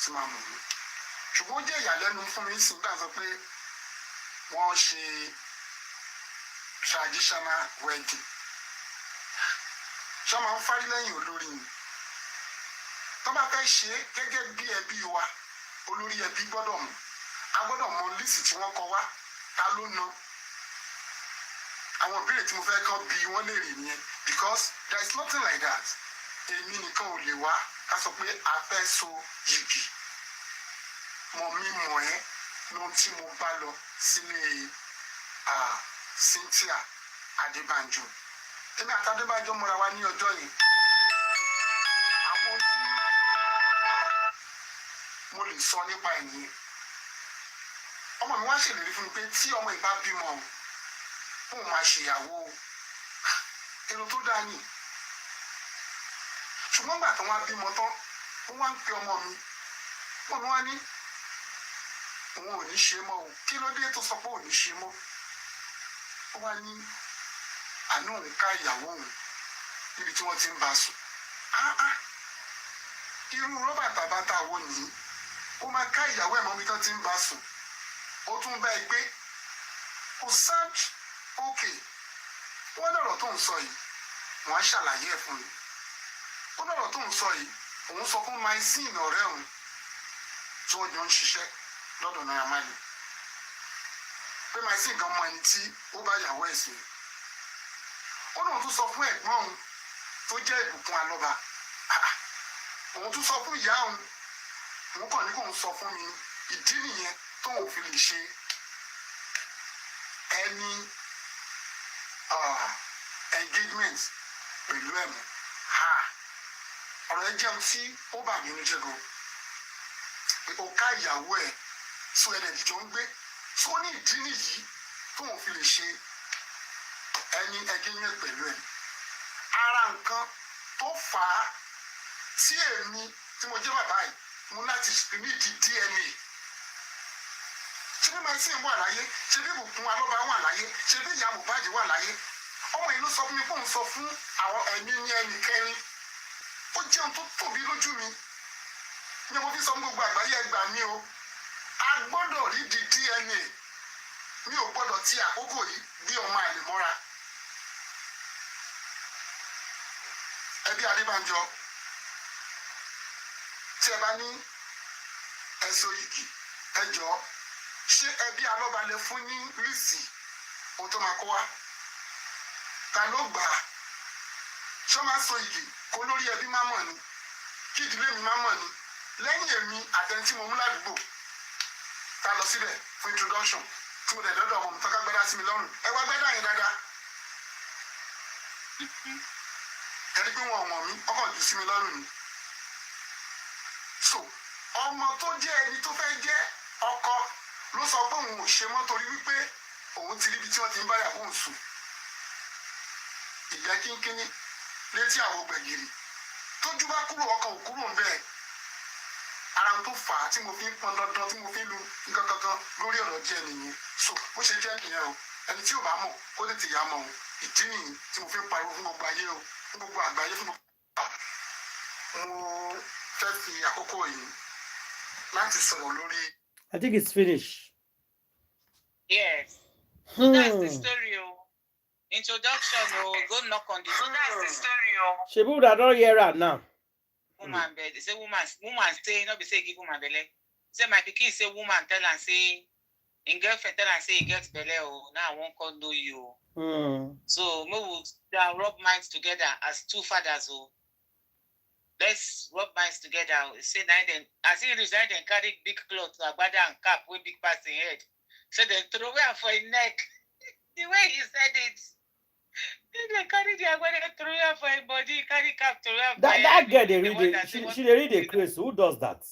tí màá mọ̀ mí. Ṣùgbọ́n ó jẹ́ ìyàlẹ́nu fún mi sí nígbà tó pé wọ́n ṣe traditional wedding. Ṣé máa ń fárí lẹ́yìn olórí ni? Tó bá fẹ́ ṣe gẹ́gẹ́ bí ẹbí wa, olórí ẹbí gbọ́dọ̀ mọ̀. A gbọ́dọ̀ mọ lísì tí wọ́n kọ wá, ta ló ná. Àwọn ìbéèrè tí mo fẹ́ kọ́ bí wọ́n lè rìn yẹn because there is nothing like that. Èmi nìkan ò lè wá ká sọ pé a fẹ́ so yìgì. Mọ̀ mi mọ̀ ẹ́ lóhun tí mo bá lọ sílé Cynthia Adébánjọ. Èmi àti Adébánjọ mọ́ra wa ní ọjọ́ yìí. Àwọn tí mo lè sọ nípa ẹ̀yìn. Ọmọ mi wá ṣèlérí fún mi pé tí ọmọ ìbá bímọ òun máa ṣèyàwó èrò tó dáa ni. Ṣùgbọ́n gbà tó wá bímọ tán ó wá ń pe ọmọ mi wá ní òun ò ní ṣe mọ́ o kí ló dé tó sọ pé ò ní ṣe mọ́. Ó wá ní àánú òun ká ìyàwó òun níbi tí wọ́n ti ń bá a sùn. Irú rọ́bà tàbátà wo nìyí ó máa ká ìyàwó ẹ̀ mọ́ mi tán ti ń bá a sùn. Ó tún bá ẹ gbé kò sound okay. Wọ́n lọ́rọ̀ tó ń sọ yìí wọ́n á ṣàlàyé ẹ̀ fún mi. Wọ́n lọ́rọ̀ tó ń sọ yìí òun sọ fún my sin ọ̀rẹ́ òun tí wọ́n jọ ń ṣiṣẹ́ lọ́dọ̀ Naira Marley pé my sin gan mọ ẹni tí ó bá yàwó ẹ̀ sí. Ó náà tún sọ fún ẹ̀gbọ́n òun tó jẹ́ ìbùkún alọ́ba. Òun tún sọ fún ìyá òun. Òun kàn ní kò ń sọ fún mi ìdí nìyẹn tóun fi lè ṣe ẹni engagement pẹ̀lú ẹ̀mú. Ọ̀rọ̀ ẹ jẹun tí ó bà mí ní jẹ́ gan. Ó ká ìyàwó ẹ̀ sọ ẹ̀dẹ̀dìjọ́ ń gbé. Sọ ní ìdí nìyí tóun fi lè ṣe ẹni engagement pẹ̀lú ẹ̀. Ara nǹkan tó fà á tí èmi tí mo jẹ́ bàbá yìí mú láti nídìí DNA. Ṣé bí máa ń sìn wà láyé? Ṣé bí ìbùkún alọ́ba wà láyé? Ṣé bí ìyá Mohbad wà láyé? Ọmọ ìlú sọ fún mi fóun sọ fún àwọn ẹ̀mí ní ẹnì kẹrin. Ó jẹun tó tóbi lójú mi. Ní mo fi sọ fún gbogbo àgbáyé ẹgbà mi o. A gbọ́dọ̀ rí di DNA. Mi ò gbọ́dọ̀ ti àkókò yìí bí ọmọ àlè mọ́ra. Ẹbí Adébánjọ tí ẹ bá ní ẹ̀sọ́ yìí ẹ jọ̀ọ́. Ṣé ẹbí alọ́ba lè fún ní lísì ohun tó máa kó wá? Ta ló gbà á? Ṣé ó máa so igi kó lórí ẹbí má mọ̀ ni? Kí ìdílé mi má mọ̀ ni? Lẹ́yìn èmi àtẹni tí mo mú ládùúgbò ta lọ síbẹ̀ fún introduction tí mo dẹ̀ dọ́dọ̀ ọmọ mi tọ́ka gbẹ́dá sí mi lọ́rùn. Ẹ wá gbẹ́dá yẹn dáadáa. Ẹni pé wọn ò mọ̀ mí ọkọ̀ jù sí mi lọ́rùn ni. So ọmọ tó jẹ́ ẹni tó fẹ́ jẹ́ ọkọ ló sọ pé òun ò ṣe mọ́ torí wípé òun ti ríbi tí wọ́n ti ń báyàwó òun sùn. Ìjẹ́ kínkínní létí àwọn gbẹ̀gìrì tójú bá kúrò ọkàn ò kúrò ń bẹ́ẹ̀. Ara tó fà á tí mo fi ń pọn dandan tí mo fi ń lu nǹkan kankan lórí ọ̀rọ̀ jẹ́ nìyẹn. So bó ṣe jẹ́ nìyẹn o ẹni tí ò bá mọ̀ kó tètè yá mọ̀ o. Ìdí nìyí tí mo fi ń pariwo fún gbogbo ayé o fún gbogbo àgbáyé fún gbogbo. Mo fẹ́ fi àkókò yìí láti sọ̀rọ̀ lórí. I think it's finished. Yes. So that's the story. Introduction, go knock on the door. So that's the story. She would have not hear her now. Woman bed. Say woman say, not be say give woman belle. Say my pikin say woman tell and say, in girlfriend tell and say he gets belle. Oh, now I won't call know you. So we will rub minds together as two fathers. Oh, let's rub minds together. Say now then, as he resign, then carry big clothes, agbada and cap with big pass in head. So then throw away for his neck. The way he said it. They carry the agbada throw away for his body, carry cap throw away for his That girl, she they read a craze. Who does that?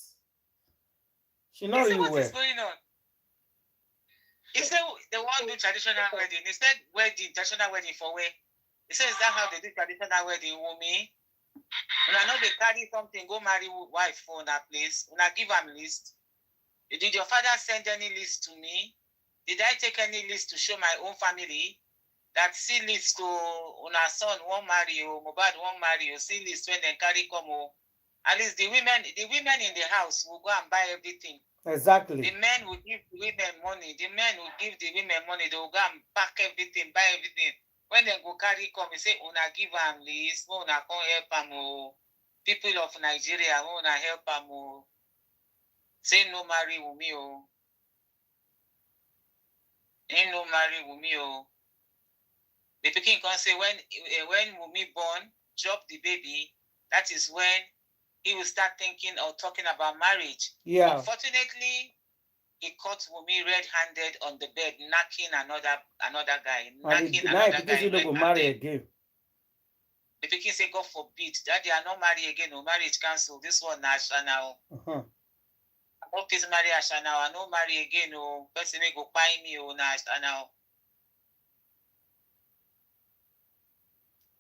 She not really what well. is going on? He said they want to do traditional wedding. He said wedding, traditional wedding for where? He said, is that how they do traditional wedding, Wumi? And I know they carry something, go marry wife for that place. When I give them list. Did your father send any list to me? Did I take any list to show my own family? That see list to una son won't marry you, Mohbad won't marry you, see list when they carry come. At least the women in the house will go and buy everything. Exactly. The men will give the women money. The men will give the women money. They will go and pack everything, buy everything. When they go carry come, they say, una give them list, una come help them. People of Nigeria, una help them. Say no marry Wumi. Ain't no marry Wumi. The pikin can say when Wumi born, drop the baby, that is when he will start thinking or talking about marriage. Yeah. Unfortunately, he caught Wumi red-handed on the bed, knocking another guy. Don't go marry again. The pikin say, God forbid, that they are not married again, no marriage cancel. This one now. I hope this marry Asha now. I no marry again, no person may go buy me now.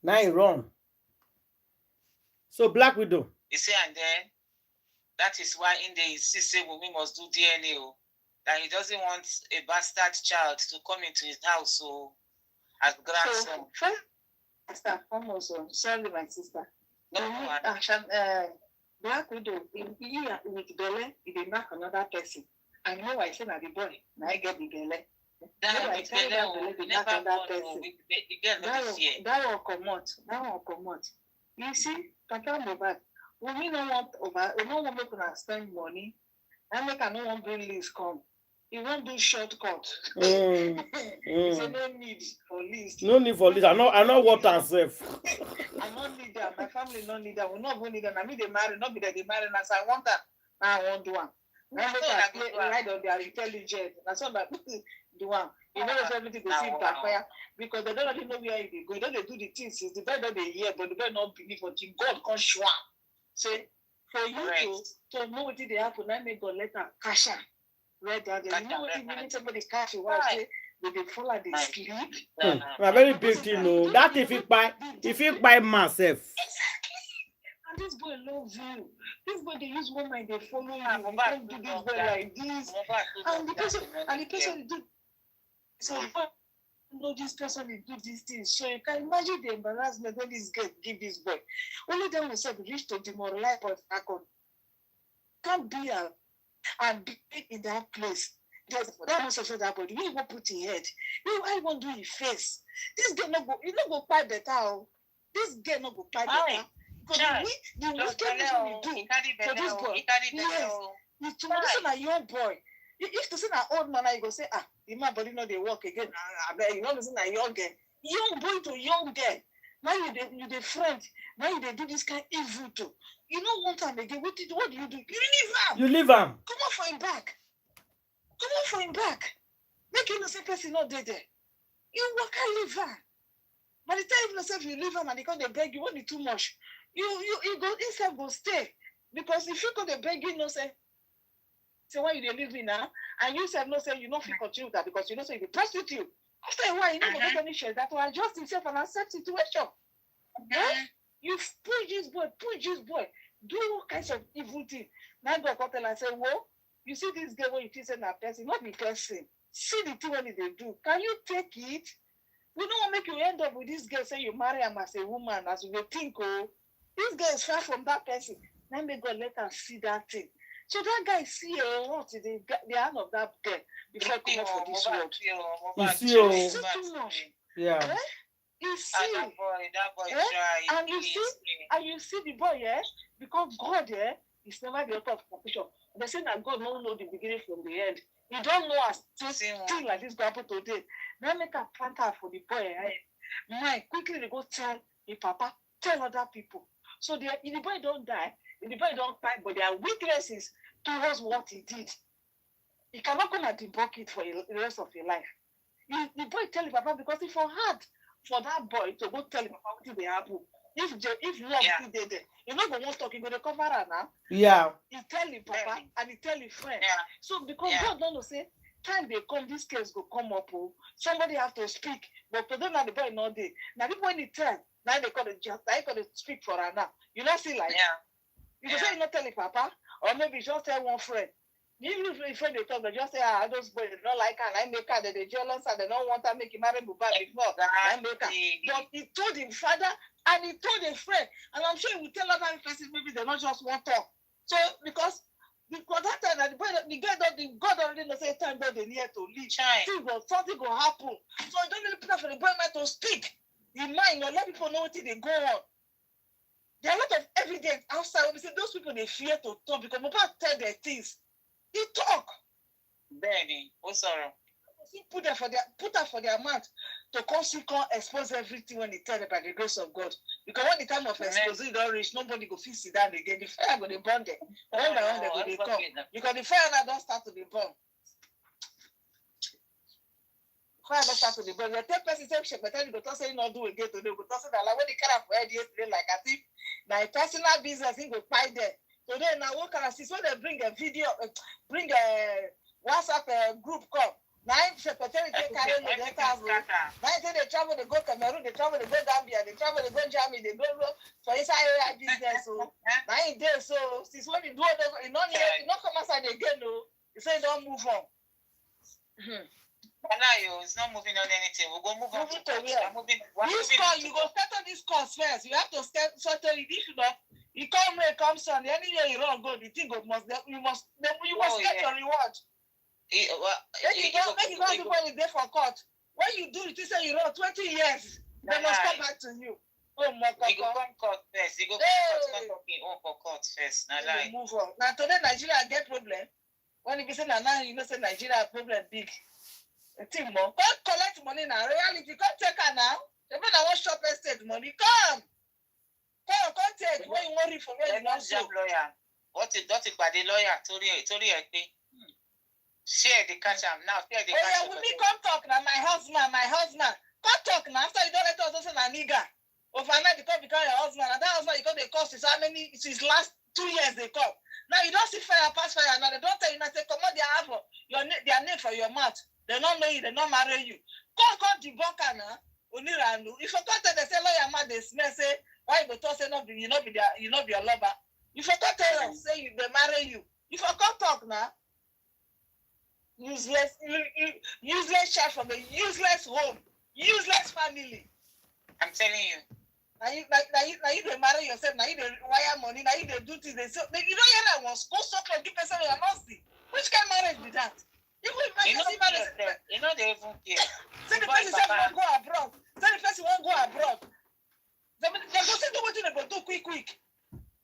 Now he run. So Black Widow. You see, and then that is why in the insist say Wumi must do DNA. That he doesn't want a bastard child to come into his house as grandson. So, sister, almost sorry, my sister. No, Black Widow, with Bele, he did knock another person. I know I said that the boy, now I get the Bele. That will come out. You see, Papa Mohbad, we don't want to spend money. I make no one bring list come. You won't do shortcut. So no need for list. No need for list. I know what I say. I don't need that. My family don't need that. We not going need that. I mean they marry, not be that they marry. As I want that, now I want one. Now they ride on their intelligence. That's all that do one. You know everything they see backfire because they don't really know where they go. They don't do the things. It's the better they hear, but the better not believe until God can show up. So for you to know what they happen, I may go later cash out. Right down there. You know what it means somebody cash you out say they fall and they sleep. A very big thing, no. That if you buy myself. And this boy loves you. This boy they use one mind, they follow you. You don't do this boy like this. And the person do so know this person will do these things. So you can imagine the embarrassment when this girl give this boy. Only them will say reach to demoralize or second. Can't be and be in that place. That was also that body. You won't put in head. I won't do your face. This girl not go quite better. This girl not go quite better. Because the wickedness we do for this boy. Yes. It's a young boy. If to say an old man, you go say, the man body not they work again. You know, listen, a young girl. Young boy to young girl. Now you the friend. Now they do this kind of evil too. You know, one time again, what do you do? You leave him. Come on for him back. Make you know say person not there. You work and leave him. By the time yourself you leave him and they come they beg you, want it too much. You go inside go stay. Because if you come they beg you, no say why you leave me now? And you said no say you don't feel continue with that because you know say you prostitute. After a while, you don't get any share that will adjust himself and accept situation. You push this boy, do all kinds of evil things. Now go tell and say, well, you see this girl when you think that person, not the person. See the thing when they do. Can you take it? We don't want to make you end up with this girl say you marry him as a woman, as you think, this girl is far from that person. Then they go let her see that thing. So that guy see what is the hand of that girl before come out for this world. You see, too much. Yeah. You see, that boy try. And you see the boy, because God, is never the author of confusion. They say that God don't know the beginning from the end. You don't know as thing like this happen today. Now make a plant for the boy. Quickly they go tell the papa, tell other people. So the boy don't die, the boy don't cry, but there are witnesses towards what he did. He cannot come and debunk it for the rest of your life. The boy tell him, Papa, because if hard for that boy to go tell him Papa what they happen. If love still there, you know the one talking, going to cover her now. Yeah. He tell him Papa and he tell his friend. Yeah. So because God don't know say time they come, this case will come up. Oh, somebody have to speak. But today now the boy not there. Now people when he tell, now they call it just they call it speak for her now. You not see like you can say you not tell him Papa, or maybe just tell one friend. Even if friend they talk, they just say, those boys don't like her, and I make her, they jealous, and they don't want to make him marry Mohbad before. I make her. But he told him father, and he told a friend, and I'm sure he will tell other persons maybe they not just want talk. So because that time the God already knows say time God they near to leave. Something will happen. So you don't really put up for the boy man to speak. In mind, you let people know what they go on. There are a lot of evidence outside. We say those people they fear to talk because Mohbad tell their things. He talk. Benny, what's up? Put up for their mouth to come expose everything when they tell them by the grace of God. Because when the time of exposing don't reach, nobody go feel sit down again. The fire go to burn them. One by one they go come. Because the fire now don't start to be burned. Fire don't start to be burned. The 10 person say but then you go to say not do again today. Go to say that like when the car for head yesterday like I think now a personal business he go buy there. Today now what can I see? So they bring a video, bring a WhatsApp group call. Now secretary take carry the letters. Now they travel, they go Cameroon, they travel, they go Gambia, they travel, they go Germany, they go for inside area business. So now in there, so since when you do it, you not come outside again. No, you say don't move on. It's not moving on anything. We'll go move on to this call. You go settle this course first. You have to settle it. If you know. You come here, come son. Anywhere you run, go. The thing you must get your reward. Make you don't people in there for court. When you do it, you say you run 20 years. They must come back to you. Oh my God. You go come court first. You go come for court first. Now move on. Now today Nigeria get problem. When you say now you know say Nigeria problem big. A thing more. Come collect money now. Reality, come take her now. The man that wants shop estate money, come. Come take when you worry for where you not so. Lawyer. What is by the lawyer? Told you, share the cash now. Share the cash. Yeah, we come talk now. My husband. Come talk now. After you don't let us also a nigga. Overnight you come become your husband. And that husband you come they cost is how many? Since last 2 years they come. Now you don't see fire pass fire. Now they don't tell you. Now say come on, they have their name for your mouth. They don't know you. They don't marry you. Come debunk now. If you come tell they say lawyer man they smell say. Why you talk say you not be your lover? You forgot tell them say they marry you. You forgot talk now. Useless child from a useless home, useless family. I'm telling you. Now you they marry yourself. Now you they wire money. Now you they do things. You don't hear that one. Go so for give person you not see. Which kind of marriage be that? You know they even care. Say the person say won't go abroad. Say the person won't go abroad. They go say do what they go do quick.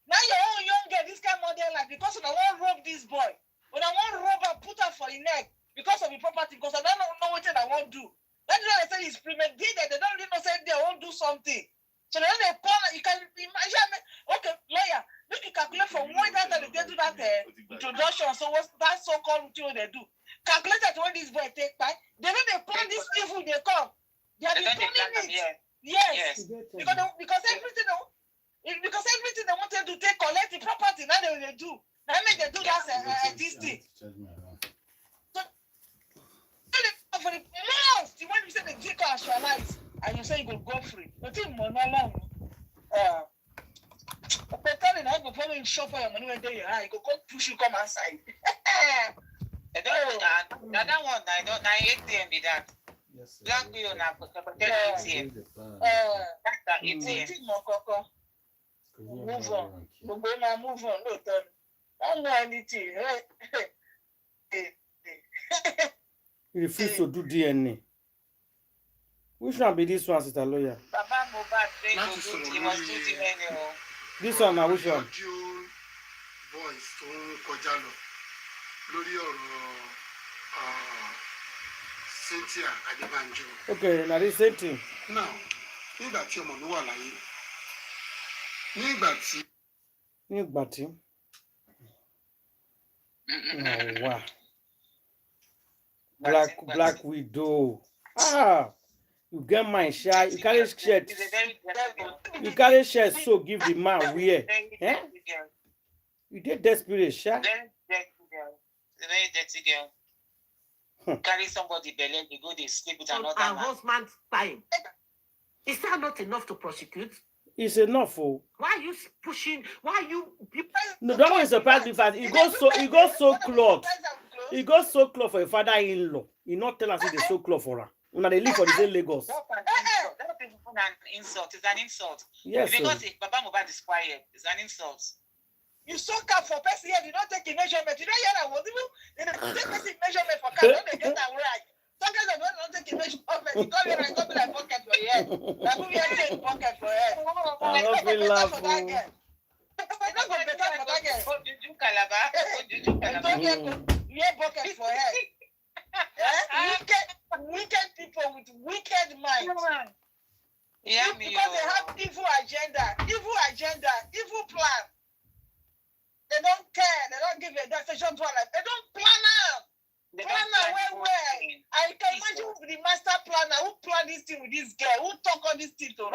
Now your own young girl, this kind of model life because I want to rob this boy. When I want to rob her, put her for the neck because of the property, because I don't know what I want to do. That's why I say it's premeditated. They don't really know say they won't do something. So then they call, you can imagine, okay, lawyer, look, you calculate from one time that they do that introduction. So what's that so-called thing they do? Calculate that when this boy take time, they know they plan this evil they come. They are planning it. Yes. Because everything they wanted to take collect the property, now they do. Now make they do that this thing. So for the most, when you say the Etiko actualize and you say you go free, the thing more not long. But telling I go follow you shop for your money when they are, you go push you come outside. That one I don't 8 be that. Black you now for ATM. That's ATM. Move on. Move on. No turn. I don't know anything. He refused to do DNA. Which one be this one, sister lawyer? Baba Mohbad he must do DNA. This one now, which one? Voice tó kọjá lọ lórí ọ̀rọ̀ Cynthia Adébánjọ. Okay, now this same thing. Now, nígbà tí ọmọ mi wà láyé, Nígbà tí. Oh, wow. Black widow. Ah, you get my share. You carry shirt. She's a very dirty girl. You carry shirt so give the man wear. Very Eh? dirty girl. You did desperate, sha. Very dirty girl. A very dirty girl. Carry somebody belly, they go, they sleep with another man. Husband's time. Is that not enough to prosecute? It's enough, oh. Why are you pushing? Why are you? No, that one is surprised me fast. He goes so cloth. He goes so close for a father-in-law. He not tell us he so close for her. Una they live for the same Lagos. That's an insult. It's an insult. Yes, because if Baba Mohbad is quiet, it's an insult. You suck up for person here, you don't take a measurement. You don't hear that word. You don't take a measurement for car, don't they get that right? Sometimes I don't take a measurement. You come here and come like pocket for your head. Like we are taking pocket for your head. I don't feel laugh. You don't go better for that girl. Oh, Juju Calabar. Oh, Juju Calabar. You have pocket for head. Wicked people with wicked minds. Yeah, because they have evil agenda, evil plan. They don't care. They don't give a decision to life. They don't plan out. I can imagine the master planner who planned this thing with this girl, who talk all this thing to her.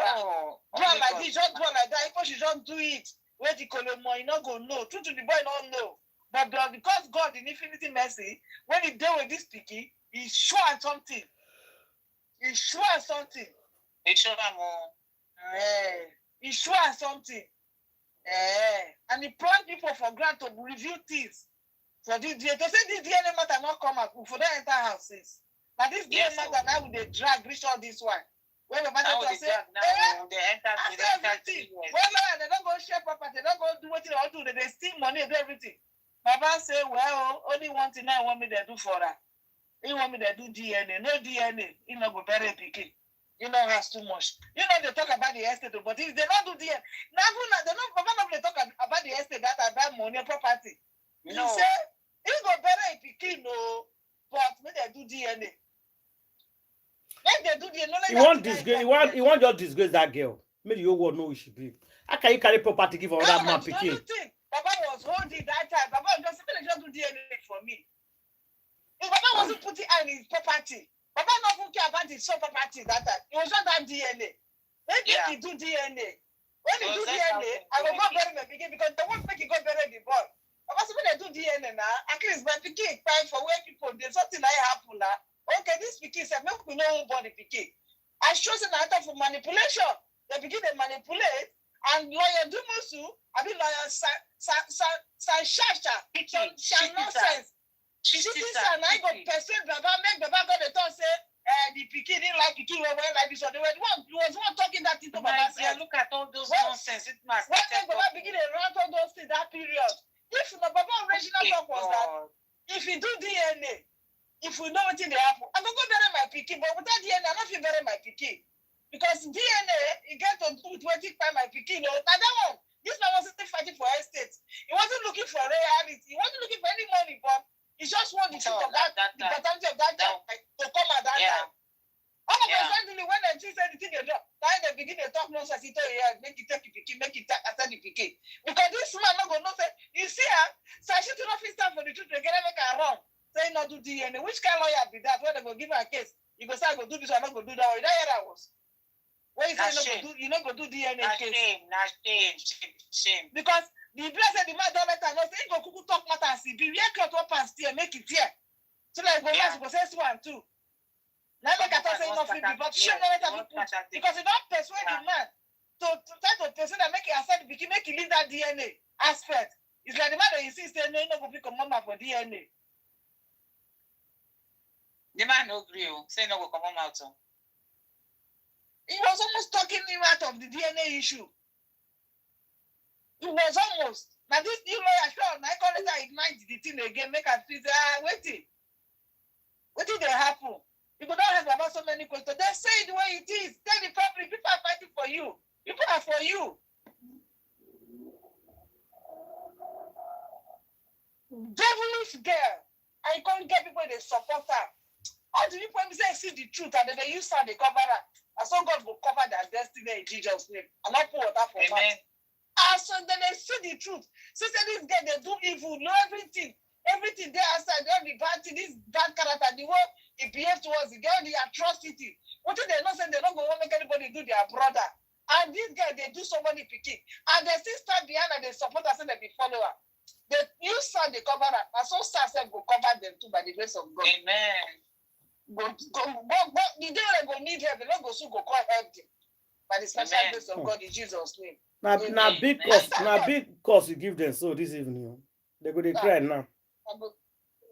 Do it like this, just do it like that. If she don't do it, wait the Colombo, you not go know. True to the boy, don't know. But because God in infinity mercy, when he deal with this picky, he's sure at something. He's sure at something. He's sure more. He's sure at something. And he planned people for grant to review things. So this DNA, to say this DNA matter not come up for that entire houses. But this DNA matter now with the drag reach all this one. When the matter to say, everything. Well, they don't go share property, they don't go do what they want to do, they steal money and everything. Baba say, well, only one thing I want me to do for her. He want me to do DNA. No DNA, he not go bury pikin. You know has too much. You know they talk about the estate, but if they don't do DNA, they don't. Baba not talk about the estate that I buy money property. You know, say he go bury pikin, no, but when they do DNA. When they do DNA, he won't disgrace. He won't just disgrace that girl. Maybe you won't know who she be. How can you carry property give her that man pikin? Baba was holding that time. Baba was just do DNA for me. If Baba wasn't putting on his property, Baba not even care about his son property that time. It was not that DNA. Maybe he do DNA. When he do DNA, I will go bury my pikin because they won't make it go bury the boy. Baba said when they do DNA now, at least my pikin time for where people there's something like happen now. Okay, this pikin said make we know who born the pikin. I chose an item for manipulation. They begin to manipulate. And lawyer Dumusu, I mean lawyer Shasha, nonsense. She and I got persuade Baba, make Baba go the talk say the pikin didn't like pikin when like this. So they were one talking that into Baba said. Look at all those nonsense. It must. When Baba begin to rant all those things that period. If Baba original talk was that if you do DNA, if we know what in the happen, I go bury my pikin, but without DNA, I don't feel bury my pikin. Because DNA, you get to do 25 my pikin. Now that one, this man wasn't fighting for estate. He wasn't looking for reality. He wasn't looking for any money, but he just wanted to talk about the potential of that time to come at that time. All of a sudden, when they said the thing they drop, now they begin to talk nonsense. He told you, make it take the pikin, make it after the pikin. Because this man not going to say, you see her, so she do not feel stand for the truth, they get make her wrong. Say not do DNA. Which kind of lawyer be that? When they go give her a case, you go say, I go do this, I not go do that. You know how that was? When you say you not go do DNA case. Shame. Because the blessed the man don't let her know, say, go kuku talk matter and see, be real close up and steer, make it here. So like, go last, go say one, two. Now make her say, no free, but shame not let her be put. Because you don't persuade the man to try to persuade and make it accept, make it leave that DNA aspect. It's like the man that you see, say, no, you not go pick a mama for DNA. The man no agree, say no go come out. He was almost talking him out of the DNA issue. It was almost. Now this new lawyer, sure, I call it ignite the thing again, make us feel, waiting. What did they happen? People don't have about so many questions. They say it the way it is. Tell the public, people are fighting for you. People are for you. Devilish girl. I can't get people they support her. How do you point me say see the truth and then they use her they cover her? And so God will cover their destiny in Jesus' name. And not pour water for Amen. And so then they see the truth. So say this girl, they do evil, know everything. Everything they outside, all the bad thing, this bad character, the way he behaves towards the girl, the atrocity. What if they not say they don't go make anybody do their brother? And this guy, they do somebody picking. And they still stand behind and they support us and they be follower. They use son, they cover up. And so stars go cover them too by the grace of God. Amen. The day they go need help, they don't go so go call help them. By the special grace of God in Jesus' name. Now big cost you give them so this evening. They go they cry now.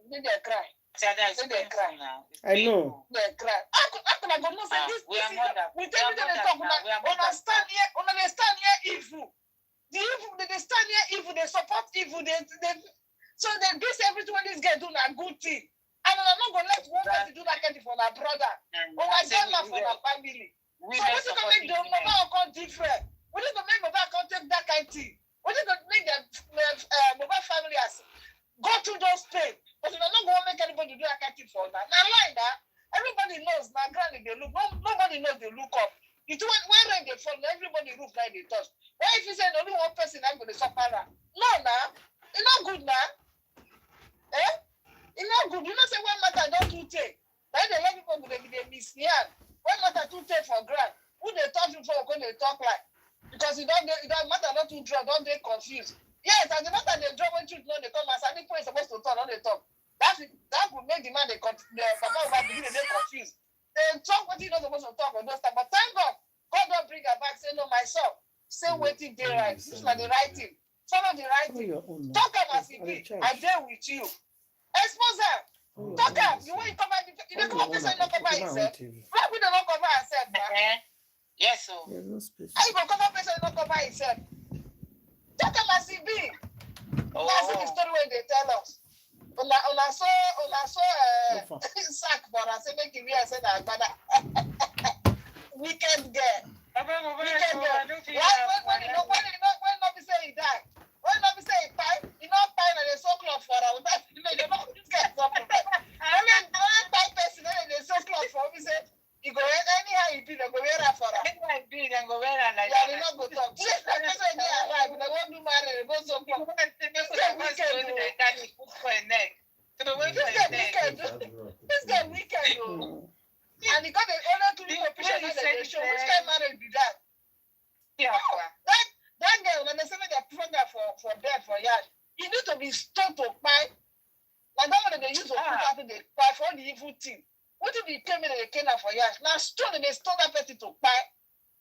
They cry. They cry now. I know. They cry. How can I go no say this? We everything they talk about. Understand here evil. The evil they stand here evil. They support evil. So they base everything when this guy do a good thing. And I'm not gonna let one person do that kind of for my brother or my grandma for my family. So we need to make the mama account different. We need to make mama account take that kind of thing. We need to make the mama family as go through those pain. But we're not going to make anybody do that kind of thing for that. Now, like that, everybody knows. Now, granny, they look. Nobody knows they look up. It's when rain they fall, everybody roof like they touch. Why if you say only one person, I'm going to suffer that? No, now. It's not good now. Eh? It's not good. You know, say one matter don't do take. Then they let people they mislead. One matter to take for grant. Who they talk to for when they talk like? Because it don't matter not to draw, don't they confused. Yes, and the matter they draw when truth no they come as any point supposed to talk, not they talk. That would make the man the papa over begin they confused. They talk what he not supposed to talk on those time. But thank God, God don't bring her back, say no, myself. Say waiting day right. This is like the right thing. Follow the right thing. Talk about it. I deal with you. Expose her. Talk up. You want to cover you don't come up and say no cover yourself. Why would they not cover herself, man? Yes, so. How you gonna cover person not cover himself? Talk about CB. That's the story when they tell us. Una so sack for us. Say make him hear say that wicked girl. Wicked girl. When not be say he died. When not be say he died, he not fine and they so close for her. They not this guy something. Only five person and they so close for me say he go anyhow he be they go wear her for her. Anyhow he be they go wear her like that. Yeah, they not go talk. Yes, that's why they alive. They won't do married. They go so close. This guy wicked. And he got the only two people picture that they show. Which kind of marriage be that? Yeah. That girl, when they say they're pregnant for death for years, you need to be stoned to buy. Like that one they use to put out the buy for all the evil thing. What if he came in and they came out for years? Now stone they stone that person to buy.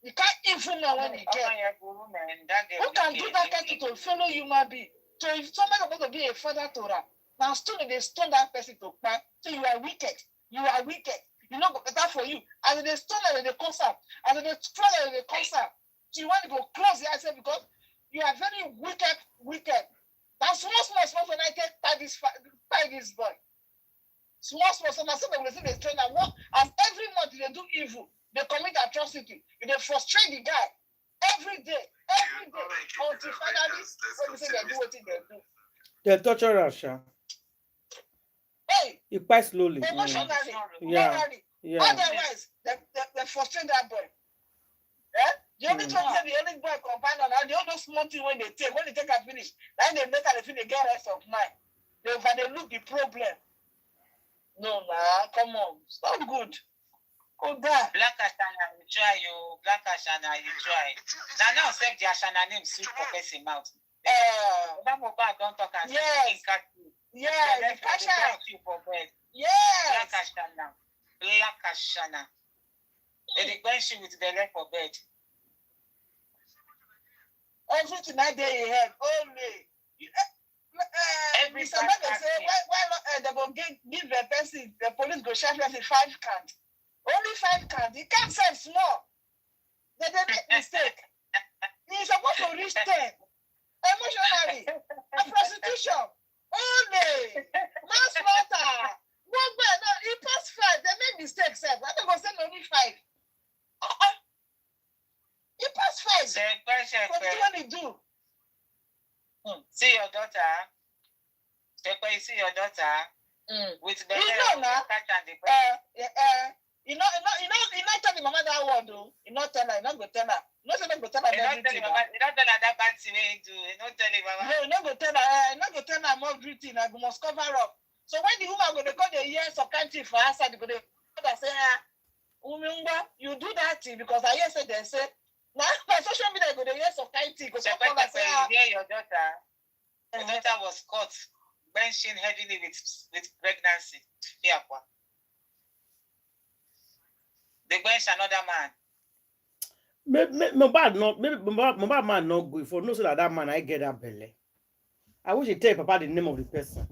You can't even know when he get. Who can do that kind of thing to fellow human being? So if somebody supposed to be a father to her, now stone they stone that person to buy. So you are wicked. You are wicked. You know better for you. And they stone and they concert. And they stone and they concert. So you want to go close the eyes because you are very wicked. Now small when I take by this boy. Small, so now some people say they train and work. As every month they do evil, they commit atrocity. They frustrate the guy every day. Until finally, when we say they do what they do. They torture us, Sha. Hey, you quite slowly. Emotionally, morally. Yeah. Otherwise, they frustrate that boy. Yeah? The only time the only boy companion, and the only small thing when they take a finish, then they make a feel they get rest of mind. They overlook the problem. No, man, come on. It's not good. Go back. Black Ashana, you try, you. Black Ashana, you try. Now, say the Ashana name sweet for person mouth. Mohbad don't talk and yes. Yeah, the Kasha. Yes. Black Ashana. Black Ashana. They quench you with the leg for bed. Everything I did he had only. Every somebody say why they go give the person the police go charge person 5 cards. Only 5 cards. He can't sell small. They make mistake. He's supposed to reach 10. Emotionally. A prostitution. Only. Manslaughter. One man. No, he passed 5. They make mistakes. I don't go send only 5. He passed 5. What do you do? See your daughter. You see your daughter with the You not tell the mama that word, though. You not tell her. You not go tell her. You not tell her everything. You not tell her that bad thing you do. You not tell her, mama. No, you not go tell her. You not go tell her more everything. I must cover up. So when the woman go to call the years of country for her side, they go to say, you do that thing because I hear say they say now my social media go the years of country because you hear your daughter. Your daughter was caught benching heavily with pregnancy. They bench another man. Mohbad man not good for no say that man I get that belly. I wish you tell Papa the name of the person.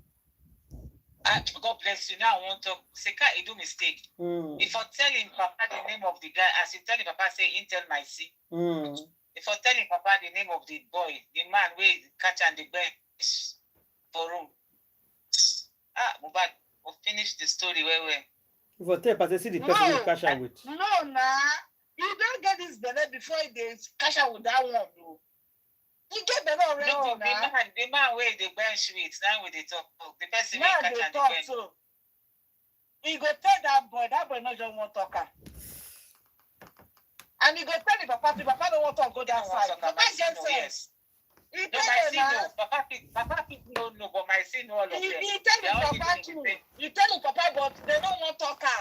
God bless you. Now I want to say, can't do mistake. If I telling Papa the name of the guy, as you telling Papa say, intel my see. If I telling Papa the name of the boy, the man where catch and the bench for room. Mohbad, we'll finish the story where. If I tell Papa see the person you catch out with. No, you don't get this belly before they catch out with that one, bro. You get better already. No, the man where the bench with now with the talk. The person now catch they and talk the bench. so. He go tell that boy not just one talker. And he go tell the Papa don't want to go that side. Papa just says. He No, my sin no. Papa no, but my sin all of them. He tell the Papa too. You tell the Papa, but they don't want talker.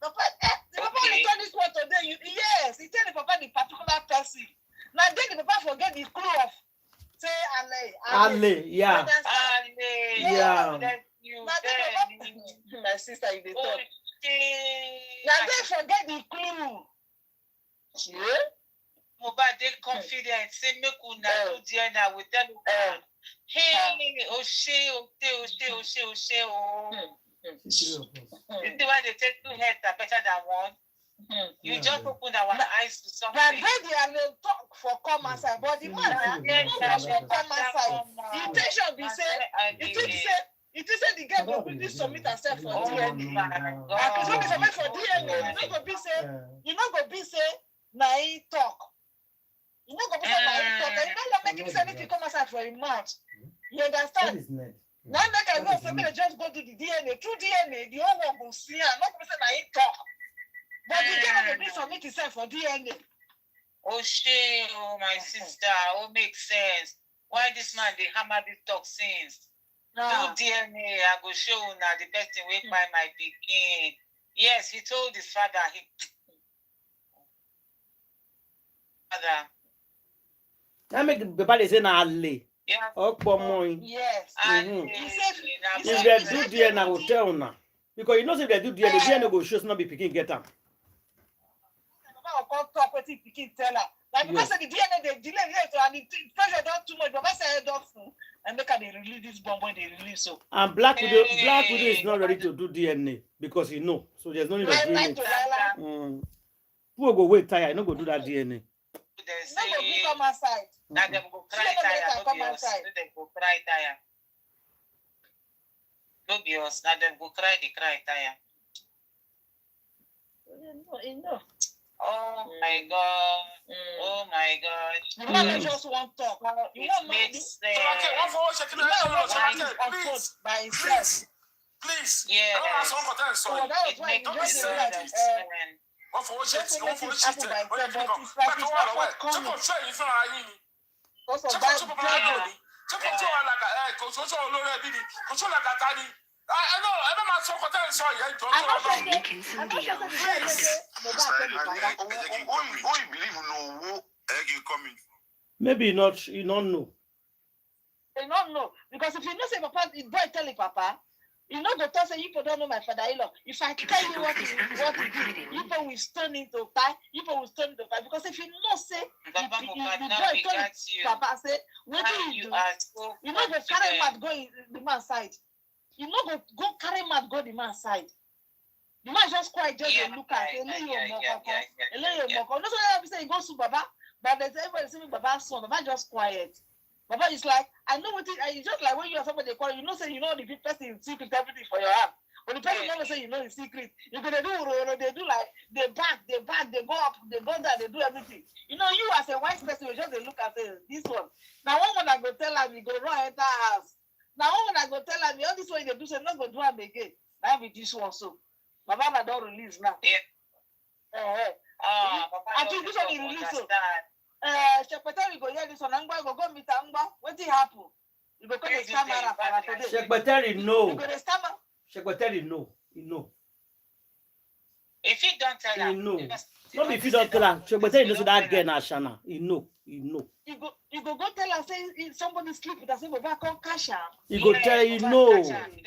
The Papa will tell this one today. Yes, he tell the Papa the particular person. Now then the Papa forget the clue of say Ale. Yeah. Yeah. My sister, you dey talk. Now they forget the clue. Yeah. Mohbad dey confident say make una do DNA with them. Hey, Oshe. You see why they take two heads are better than one? You just open our eyes to something. But they are talk for common side, but the man for common side. The intention be say, it is the girl go quickly submit herself for DNA. Because when they submit for DNA, you not go be say, na he talk. You not go be say na he talk. You not make him say anything come outside for him mouth. You understand? Now make I go say me just go do the DNA. Through DNA, the whole world will see her. Not go say na he talk. But the girl will be submit himself for DNA. Oh, my sister. Oh, makes sense. Why this man they hammer these toxins? Do DNA. I go show now the person will find my pikin. Yes, he told his father. That make the body say na Ale. Yeah. Yes. If they do DNA, I will tell now. Because you know if they do DNA, DNA go show not be picking get them. Talk with pikin tell her. Like because the DNA they delay later and the pressure don't too much, but I say don't fool. And they can release this bomb when they release so. And Black Widow is not ready to do DNA because he know. So there's no need of doing it. Who will go wait tire? You not go do that DNA. No go be come outside. Now they go cry tire. Come outside. They go cry tire. No be us. Now they go cry tire. No. Oh my God. Oh my God. You want just one talk. You want makes sense. Please. Yeah. It makes sense. I know, I don't so what I'm sorry. Maybe you don't know. They don't know. Because if you know say Papa, the boy tell Papa, you know the person you don't know my father-in-law. If I tell you what he did, you will stone into fire, because if you know say the boy told Papa say, what do you do? You know the carry mat go in the man's side. You know go carry mat go the man's side. The man just quiet, just look at it. No, so say he goes to Baba, but there's everybody saying Baba's son. Baba just quiet. Baba is like, I know what it is. Just like when you are somebody call you know, say you know the person in secret everything for your hand. When the person never say you know the secret, you're gonna do they do like they back, they go up, they go down, they do everything. You know, you as a wise person, you just look at this one. Now one when I go tell him, you go run enter house. Now when I go tell him, all this way they do, say not go do him again. That be this one so. Baba don't release now. Yeah. Papa, I think this one he release. Secretary go hear this one. Angba go meet Angba. What did happen? You go come to camera for today. Secretary, no. You go to stammer. Secretary, no. He know. If you don't tell He him, know. Not if you don't tell her. Secretary knows that girl na Shana. He know. He know. You go tell her say somebody sleep with us. You go back on cash out. He go tell you no.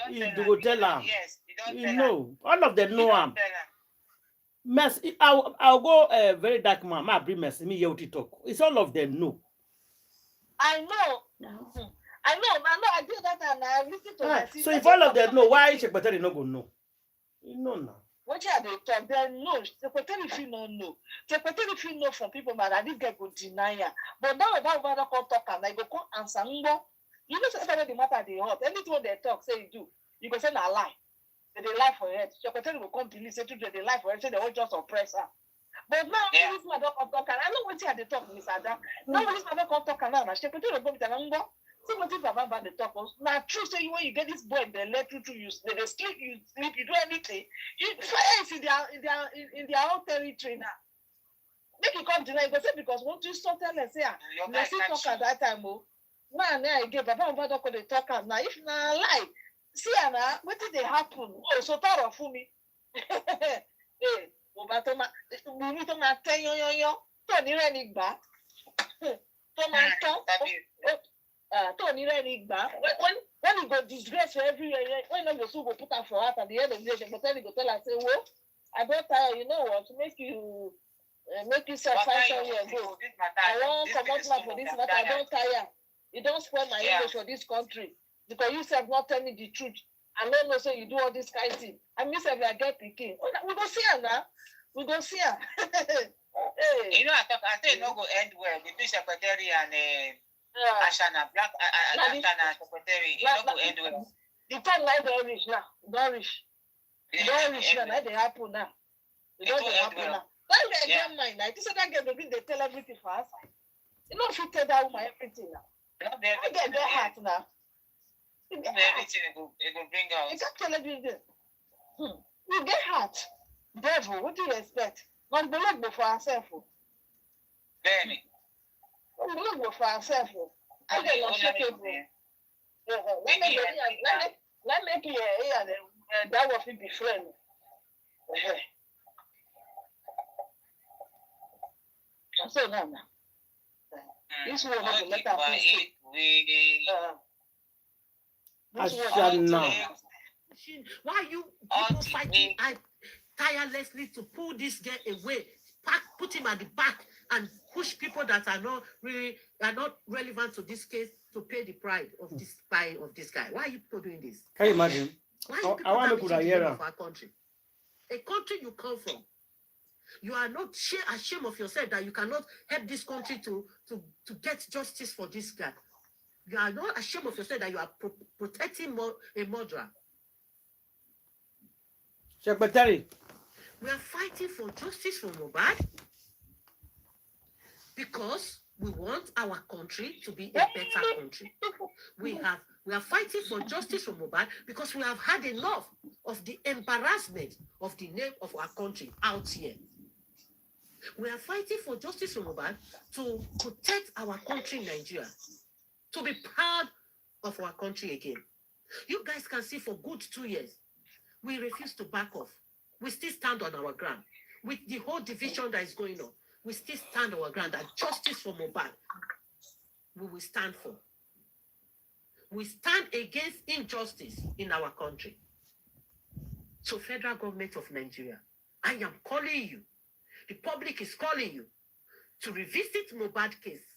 He go tell her. Yes, He know. All of them know him. Mess. I'll go very dark man. My bring mess. Me here to talk. It's all of them know. I know. I did that and I listened to my sister. So if all of them know, why Secretary no go know? You know now. What you are they talk? Then no. Secretary if you don't know. Secretary if you know from people, man, I didn't get go deny ya. But now about what I call talk and I go come answer. You know, say the matter they hot. Anything they talk, say you do. You go say a lie. They lie for it. Secretary will come believe say they lie for it. Say they will just oppress her. But now this man don't come talk and I know what you are they talk, Miss Ada. Now this man don't come talk and now Secretary will come to Ango. See what if about the talk was now true. So when you get this boy, they let you to use they sleep, you do anything. You fire in their own territory now. Make you come tonight, because because once you start telling say let's talk at that time. Oh, man, I give Papa don't call the talk now. If na lie, see now, what did they happen? Oh, so thorough for me. Hey, Obatoma, we need to maintain yo. Don't need any back. Don't need any back. When you go disgrace for everywhere, when you go put her for her at the end of the day, but then you go tell her say, well, I don't tire, you know what, to make you survive somewhere go. I want to come out for this matter, I don't tire. You don't spoil my English for this country. Because you said not tell me the truth. I don't know, so you do all this kind of thing. I miss if I get picking. We go see her now. We go see her. Hey. You know, I say no go end well between Secretary and Ashana, Black Ashana Secretary. You no go end well. The time like don't reach now. Don't reach. Don't reach now. Like they happen now. It don't happen now. Why they get mine now? This other girl they tell everything for us. You know if you tell that woman everything now. I get their heart now. Everything it will bring out. You can't tell everything. You get hurt. Devil, what do you expect? Not believe for ourselves. Very. Believe for ourselves. I get not shakable. Let me be here and that will be friend. So now. This will not let us why you people fighting tirelessly to pull this girl away, put him at the back and push people that are not relevant to this case to pay the price of this guy? Why are you people doing this? Can you imagine? Why are you people damaging the name of our country? A country you come from. You are not ashamed of yourself that you cannot help this country to get justice for this guy. You are not ashamed of yourself that you are protecting a murderer. Secretary. We are fighting for justice for Mohbad because we want our country to be a better country. We are fighting for justice for Mohbad because we have had enough of the embarrassment of the name of our country out here. We are fighting for justice for Mohbad to protect our country, Nigeria, to be proud of our country again. You guys can see for good 2 years, we refuse to back off. We still stand on our ground. With the whole division that is going on, we still stand on our ground that justice for Mohbad, we will stand for. We stand against injustice in our country. So, federal government of Nigeria, I am calling you. The public is calling you to revisit Mohbad case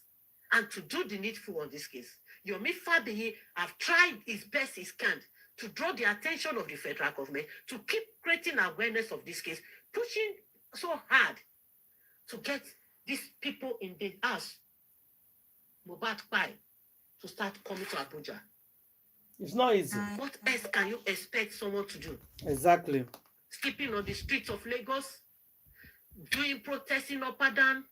and to do the needful on this case. Yomi Fabiyi have tried his best he can to draw the attention of the federal government to keep creating awareness of this case, pushing so hard to get these people in the house, Mohbad Pai, to start coming to Abuja. It's not easy. What else can you expect someone to do? Exactly. Sleeping on the streets of Lagos, doing protesting up and down,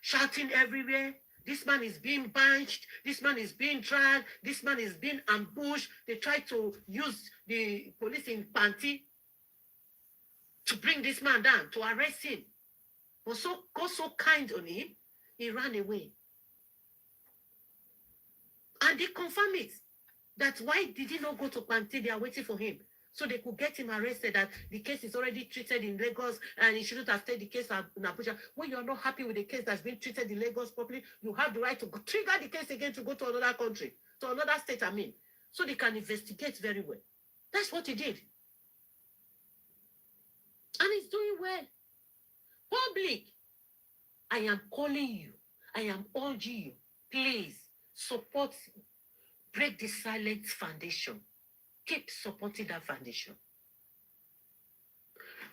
shouting everywhere. This man is being bunched. This man is being dragged. This man is being ambushed. They try to use the police in panty to bring this man down, to arrest him. But God so kind on him, he ran away. And they confirm it. That's why did he not go to Pante? They are waiting for him. So they could get him arrested, that the case is already treated in Lagos and he shouldn't have stayed the case in Abuja. When you're not happy with the case that's been treated in Lagos properly, you have the right to trigger the case again to go to another country, to another state, so they can investigate very well. That's what he did. And he's doing well. Public, I am calling you. I am urging you. Please support Break the Silence Foundation. Keep supporting that foundation.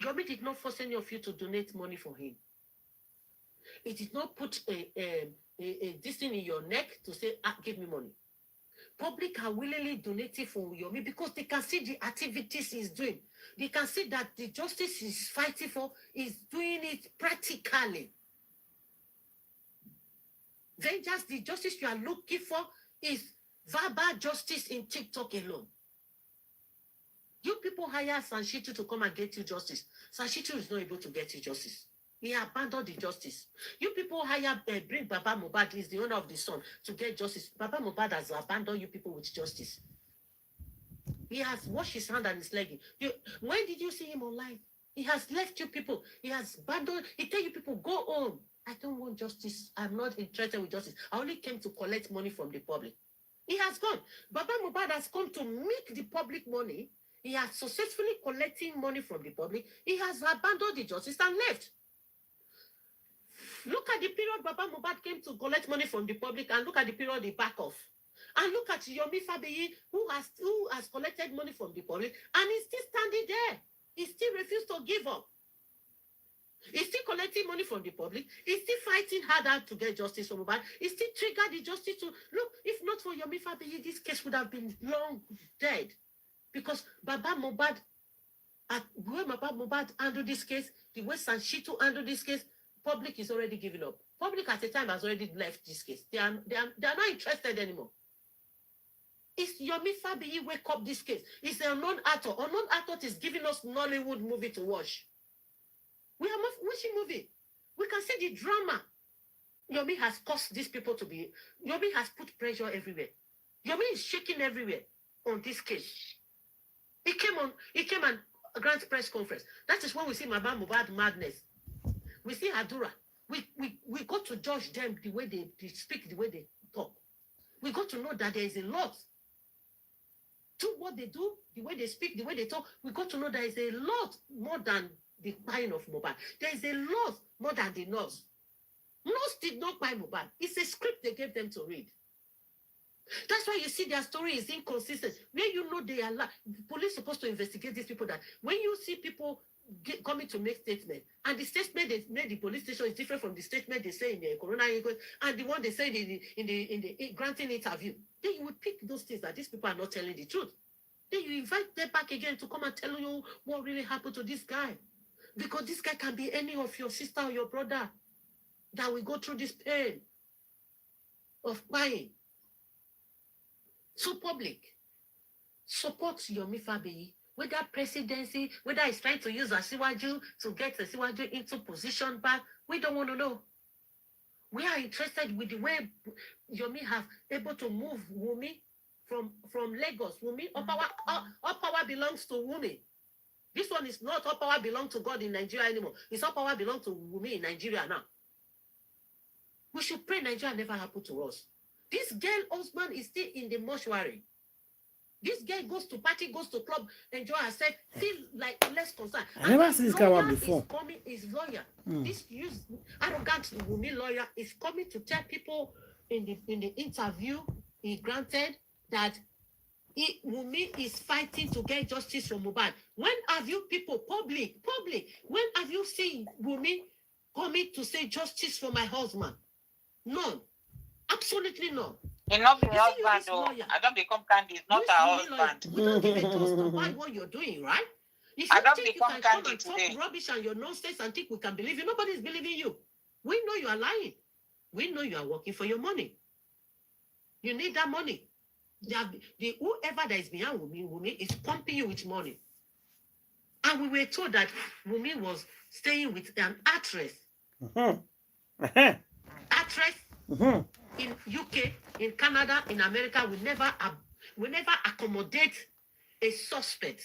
Yomi did not force any of you to donate money for him. He did not put this thing in your neck to say, give me money. Public are willingly donating for Yomi because they can see the activities he's doing. They can see that the justice he's fighting for is doing it practically. Then just the justice you are looking for is verbal justice in TikTok alone. You people hire Sanshitu to come and get you justice. Sanshitu is not able to get you justice. He abandoned the justice. You people hire, bring Baba Mohbad, is the owner of the son, to get justice. Baba Mohbad has abandoned you people with justice. He has washed his hand and his leg. When did you see him online? He has left you people. He has abandoned. He tell you people, go home. I don't want justice. I'm not interested with justice. I only came to collect money from the public. He has gone. Baba Mohbad has come to make the public money. He has successfully collecting money from the public. He has abandoned the justice and left. Look at the period Baba Mohbad came to collect money from the public, and look at the period he back off. And look at Yomi Fabiyi, who has collected money from the public, and he's still standing there. He still refused to give up. He's still collecting money from the public. He's still fighting harder to get justice for Mohbad. He still triggered the justice to look. If not for Yomi Fabiyi, this case would have been long dead. Because Baba Mohbad, the way Baba Mohbad handled this case, the way Sanshitu handled this case, public is already giving up. Public at the time has already left this case. They are not interested anymore. It's Yomi Fabiyi wake up this case. It's an unknown actor. Unknown actor is giving us Nollywood movie to watch. We are watching movie. We can see the drama. Yomi has caused these people to be. Yomi has put pressure everywhere. Yomi is shaking everywhere on this case. He came and grant press conference. That is when we see Baba Mohbad madness. We see Adura. We got to judge them the way they speak, the way they talk. We got to know that there is a lot to what they do, the way they speak, the way they talk. We got to know there is a lot more than the buying of Mohbad. There is a lot more than the nurse. Nurse did not buy Mohbad. It's a script they gave them to read. That's why you see their story is inconsistent. Where you know they are the police supposed to investigate these people. That when you see people coming to make statement, and the statement they made the police station is different from the statement they say in the corona inquest and the one they say in the granting interview, then you would pick those things that these people are not telling the truth. Then you invite them back again to come and tell you what really happened to this guy, because this guy can be any of your sister or your brother that will go through this pain of buying. So public, support Yomi Fabiyi, whether presidency, whether he's trying to use Asiwaju to get Asiwaju into position back, we don't want to know. We are interested with the way Yomi have able to move Wumi from Lagos. Wumi, all power belongs to Wumi. This one is not all power belongs to God in Nigeria anymore. It's all power belongs to Wumi in Nigeria now. We should pray Nigeria never happen to us. This girl husband is still in the mortuary. This girl goes to party, goes to club, enjoy herself, feel like less concerned. I never seen this guy one before. His lawyer, this arrogant Wumi lawyer is coming to tell people in the interview he granted that Wumi is fighting to get justice from Mohbad. When have you people, public, when have you seen Wumi coming to say justice for my husband? None. Absolutely none. He not be husband, though. I don't become candy. It's not our husband. We don't give a toast about what you're doing, right? If you think you can come and talk rubbish and your nonsense and think we can believe you, nobody's believing you. We know you are lying. We know you are working for your money. You need that money. Whoever that is behind Wumi is pumping you with money. And And we were told that Wunmi was staying with an actress. Actress in UK, in Canada, in America, we never accommodate a suspect.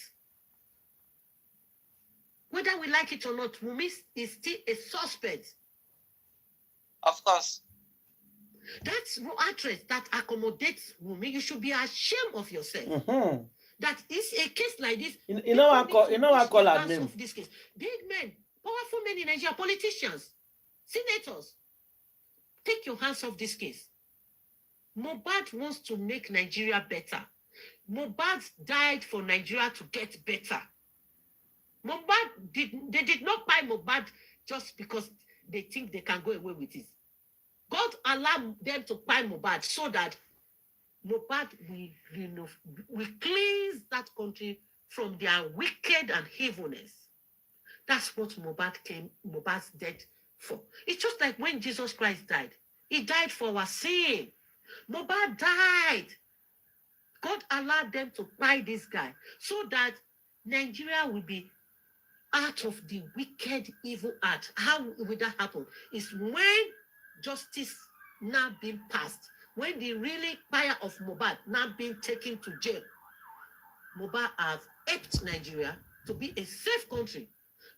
Whether we like it or not, Wunmi is still a suspect. Of course. That's no actress that accommodates Wunmi. You should be ashamed of yourself. That is a case like this. You know what I call her name? Of this case. Big men, powerful men in Nigeria, politicians, senators, take your hands off this case. Mohbad wants to make Nigeria better. Mohbad died for Nigeria to get better. They did not buy Mohbad just because they think they can go away with it. God allowed them to buy Mohbad so that Mohbad will cleanse that country from their wicked and evilness. That's what Mohbad's death for. It's just like when Jesus Christ died. He died for our sin. Mohbad died. God allowed them to buy this guy so that Nigeria will be out of the wicked, evil act. How will that happen? It's when justice now being passed, when the really fire of Mohbad now being taken to jail. Mohbad has helped Nigeria to be a safe country.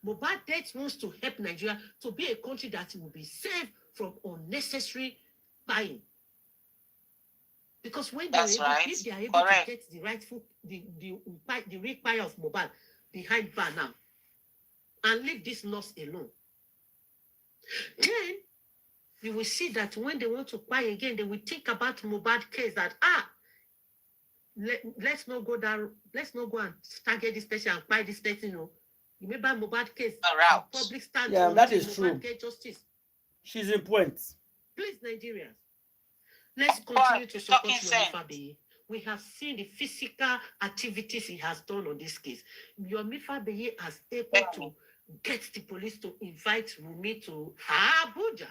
Mohbad death wants to help Nigeria to be a country that will be safe from unnecessary buying. Because when if they are able to get the rightful, the real fire of Mohbad behind bar now, and leave this loss alone, then you will see that when they want to buy again, they will think about Mohbad case that let's not go down, let's not go and target this person and buy this person. You remember Mohbad case, public stand. Yeah, that is true. Get justice. She's in points. Please, Nigerians, let's continue to support Yomi Fabiyi. We have seen the physical activities he has done on this case. Yomi Fabiyi has able to get the police to invite Wunmi to Abuja.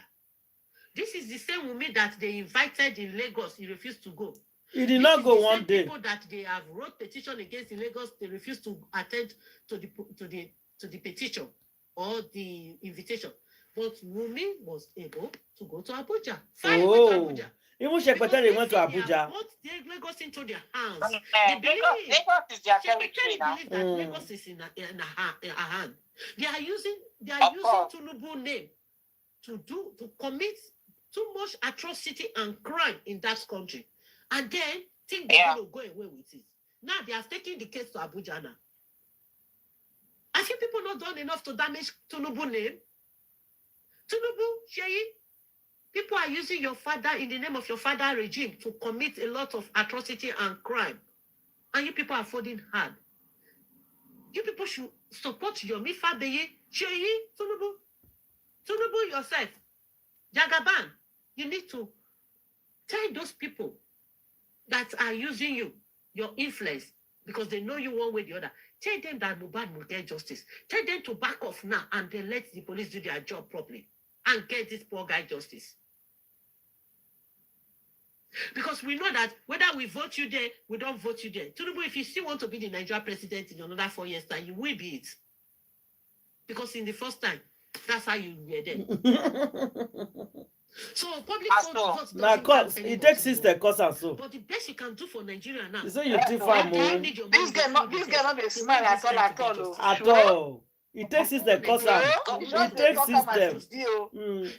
This is the same Wunmi that they invited in Lagos. He refused to go. He did not go one day. People that they have wrote petition against in Lagos, they refused to attend to the petition or the invitation. But Wunmi was able to go to Abuja. Abuja. Even Shekpeteri went to Abuja. Put Lagos into their hands. They believe Lagos is their territory now. Believe that Lagos is in a hand. They are using Tinubu name to commit too much atrocity and crime in that country, and then think they're going to go away with it. Now they have taken the case to Abuja now. I think people not done enough to damage Tinubu name. Tinubu, Sheyi, people are using your father in the name of your father regime to commit a lot of atrocity and crime, and you people are folding hard. You people should support Yomi Fabiyi, Sheyi, Tinubu yourself, Jagaban. You need to tell those people that are using you, your influence, because they know you one way or the other. Tell them that Mohbad will get justice. Tell them to back off now and then let the police do their job properly and get this poor guy justice. Because we know that whether we vote you there, we don't vote you there. Tinubu, if you still want to be the Nigerian president in another 4 years' time, you will be it. Because in the first time, that's how you were there. So public vote it takes sister cause and so. But the best you can do for Nigeria now. You say you differ more. This girl not be smart at all. At all. It takes sister cause and it takes system.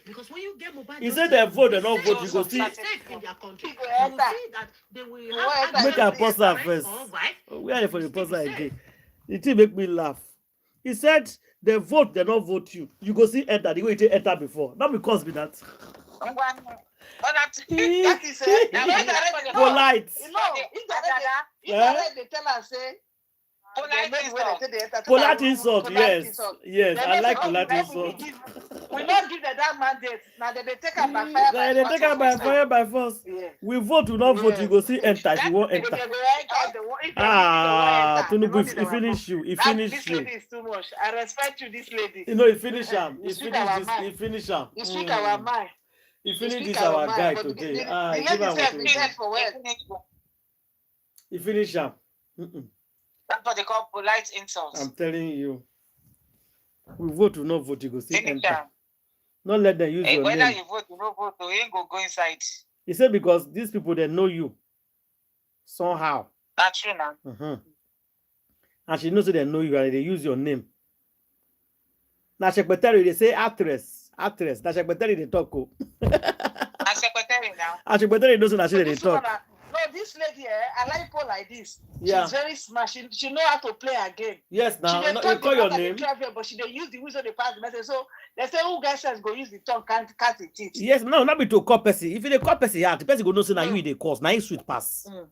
Because when you get Mohbad, he said they vote, they don't vote. You go see. In their country. You see that they will have make a poster first. We are for the poster again. The thing make me laugh. He said they vote, they don't vote you. You go see enter the way you enter before. Not because be that. That is polite. You know, if they tell us say polite insult, yes. I like polite insult. We not give them that mandate. Now they take up by fire. They take up by fire by force. Yeah. We vote, we not vote. You go see enter. You won't enter. Tinubu, he finish you. He finish you. This lady is too much. I respect you, this lady. You know, he finish him. He finish him. You speak our mind. He finished this our guy today. He finished him. That's what they call polite insults. I'm telling you. We vote or not vote, you go still Finish enter. am. Not let them use your Whether name. you vote or no vote, you ain't go inside. He said because these people, they know you somehow. That's true now. And she knows that they know you and they use your name. Now, secretary, they say actress. Actress. Now, secretary, they talk. I'm secretary now. And secretary knows that So they this talk. woman, no, this lady, I like people like this. Yeah. She's very smart. She know how to play a game. Yes, now, She no, dey you talk call the your matter, name. dey travel, but she dey use the wisdom, they pass the message. So they say, who guys says go use the tongue, can't cut the teeth. Yes, no, not be to call person. If they call person, yeah, the person go know say now No. you the cause. Now you sweet pass. Mm.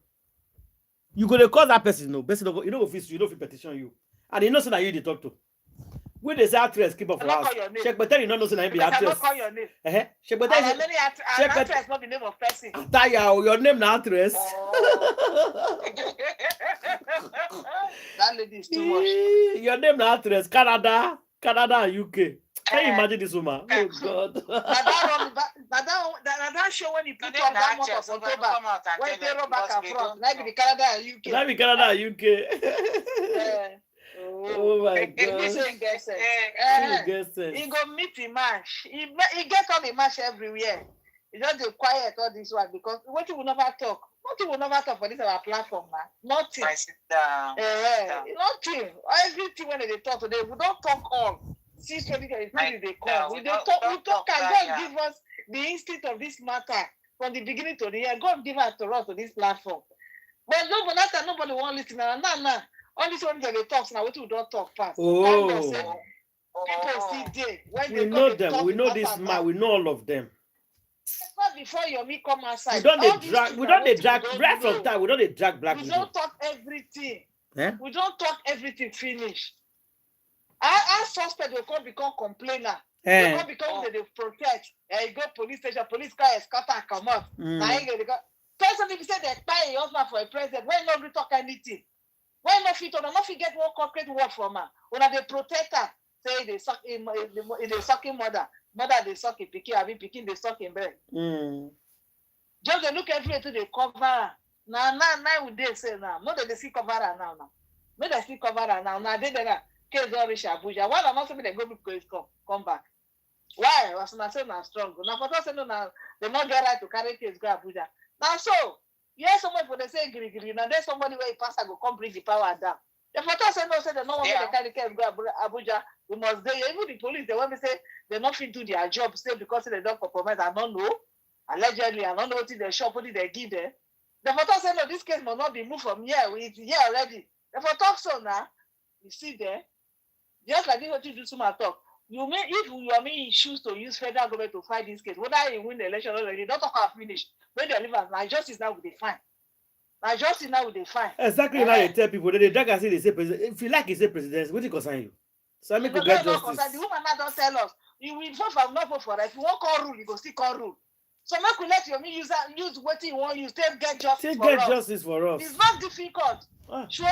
You go to call that person, no. Person don't go, you know if you know if you petition you. And they know say now you they talk to. When they say actress, keep up for I don't us. call your name. Check better, you know say now you be Because I actress. don't call your name. Check better. And many Check actress better. is not the name of person. Taya, your name now actress. Oh. That lady is too much. Your name now actress. Canada and UK. Can you imagine this woman? Oh God. That show when he put up that month of October, when they roll back and front, like the Canada and UK. That be Canada and UK. Oh my God. He go meet the match. He get all the match everywhere. He just dey quiet all this one because what will never talk. Nothing will never talk for this our platform, man. Nothing. I sit down. Nothing. Everything when they talk today, we don't talk all. Since 2023 they come. We talk and God give us the instinct of this matter from the beginning to the end. God give us to us to this platform. But nobody won't listen. Nah. All this one they talk now, what we don't talk fast. Oh. People see there. When We they know come, them. We know this man. We know all of them. Not before Yomi come outside. We don't they drag right from time. We don't they drag black We people. don't talk everything. Eh? We don't talk everything finish. Our suspect will come become complainer. They come become they protect. You go police station, police car escort and come out. Now you go. Person if you say they buy a husband for a president, when nobody talk anything. When no fit on, not get one concrete word from her. When they protect her, say they suck in the sucking mother they suck in pikin, I mean pikin they suck in bed. Just they look everywhere till they cover her. Now would they say now? No, they see cover her now. No, they see cover her now. Now they case don't reach Abuja. Why am I saying they go because come back? Why? Was not saying I'm strong. Now for us say no, now they not get right to carry case go Abuja. Now so. Yes, someone for the say green, and then somebody where pastor go come bring the power down. The photo say no, say they no want to carry case go Abuja. We must there. Even the police, they want me say they not fit do their job, say because they don't compromise. I don't know. Allegedly, I don't know what they shop, what they give them. The photo say no, this case must not be moved from here. It's here already. The photo so now, you see there, just like this what you do to my talk. You mean if you choose to use federal government to fight this case, whether you win the election or you don't talk about finish. When they leave us, now justice now with the fine. Now justice now with the fine. Exactly now they tell people they drag and say they say president. If you like, you say president. What do you concern you? So I make you get justice. The woman now don't tell us. You will vote for not vote for it. If you want call rule, you go still call rule. So make we let your use what you want. You still get justice for us. Justice for us. It's not difficult. Sure.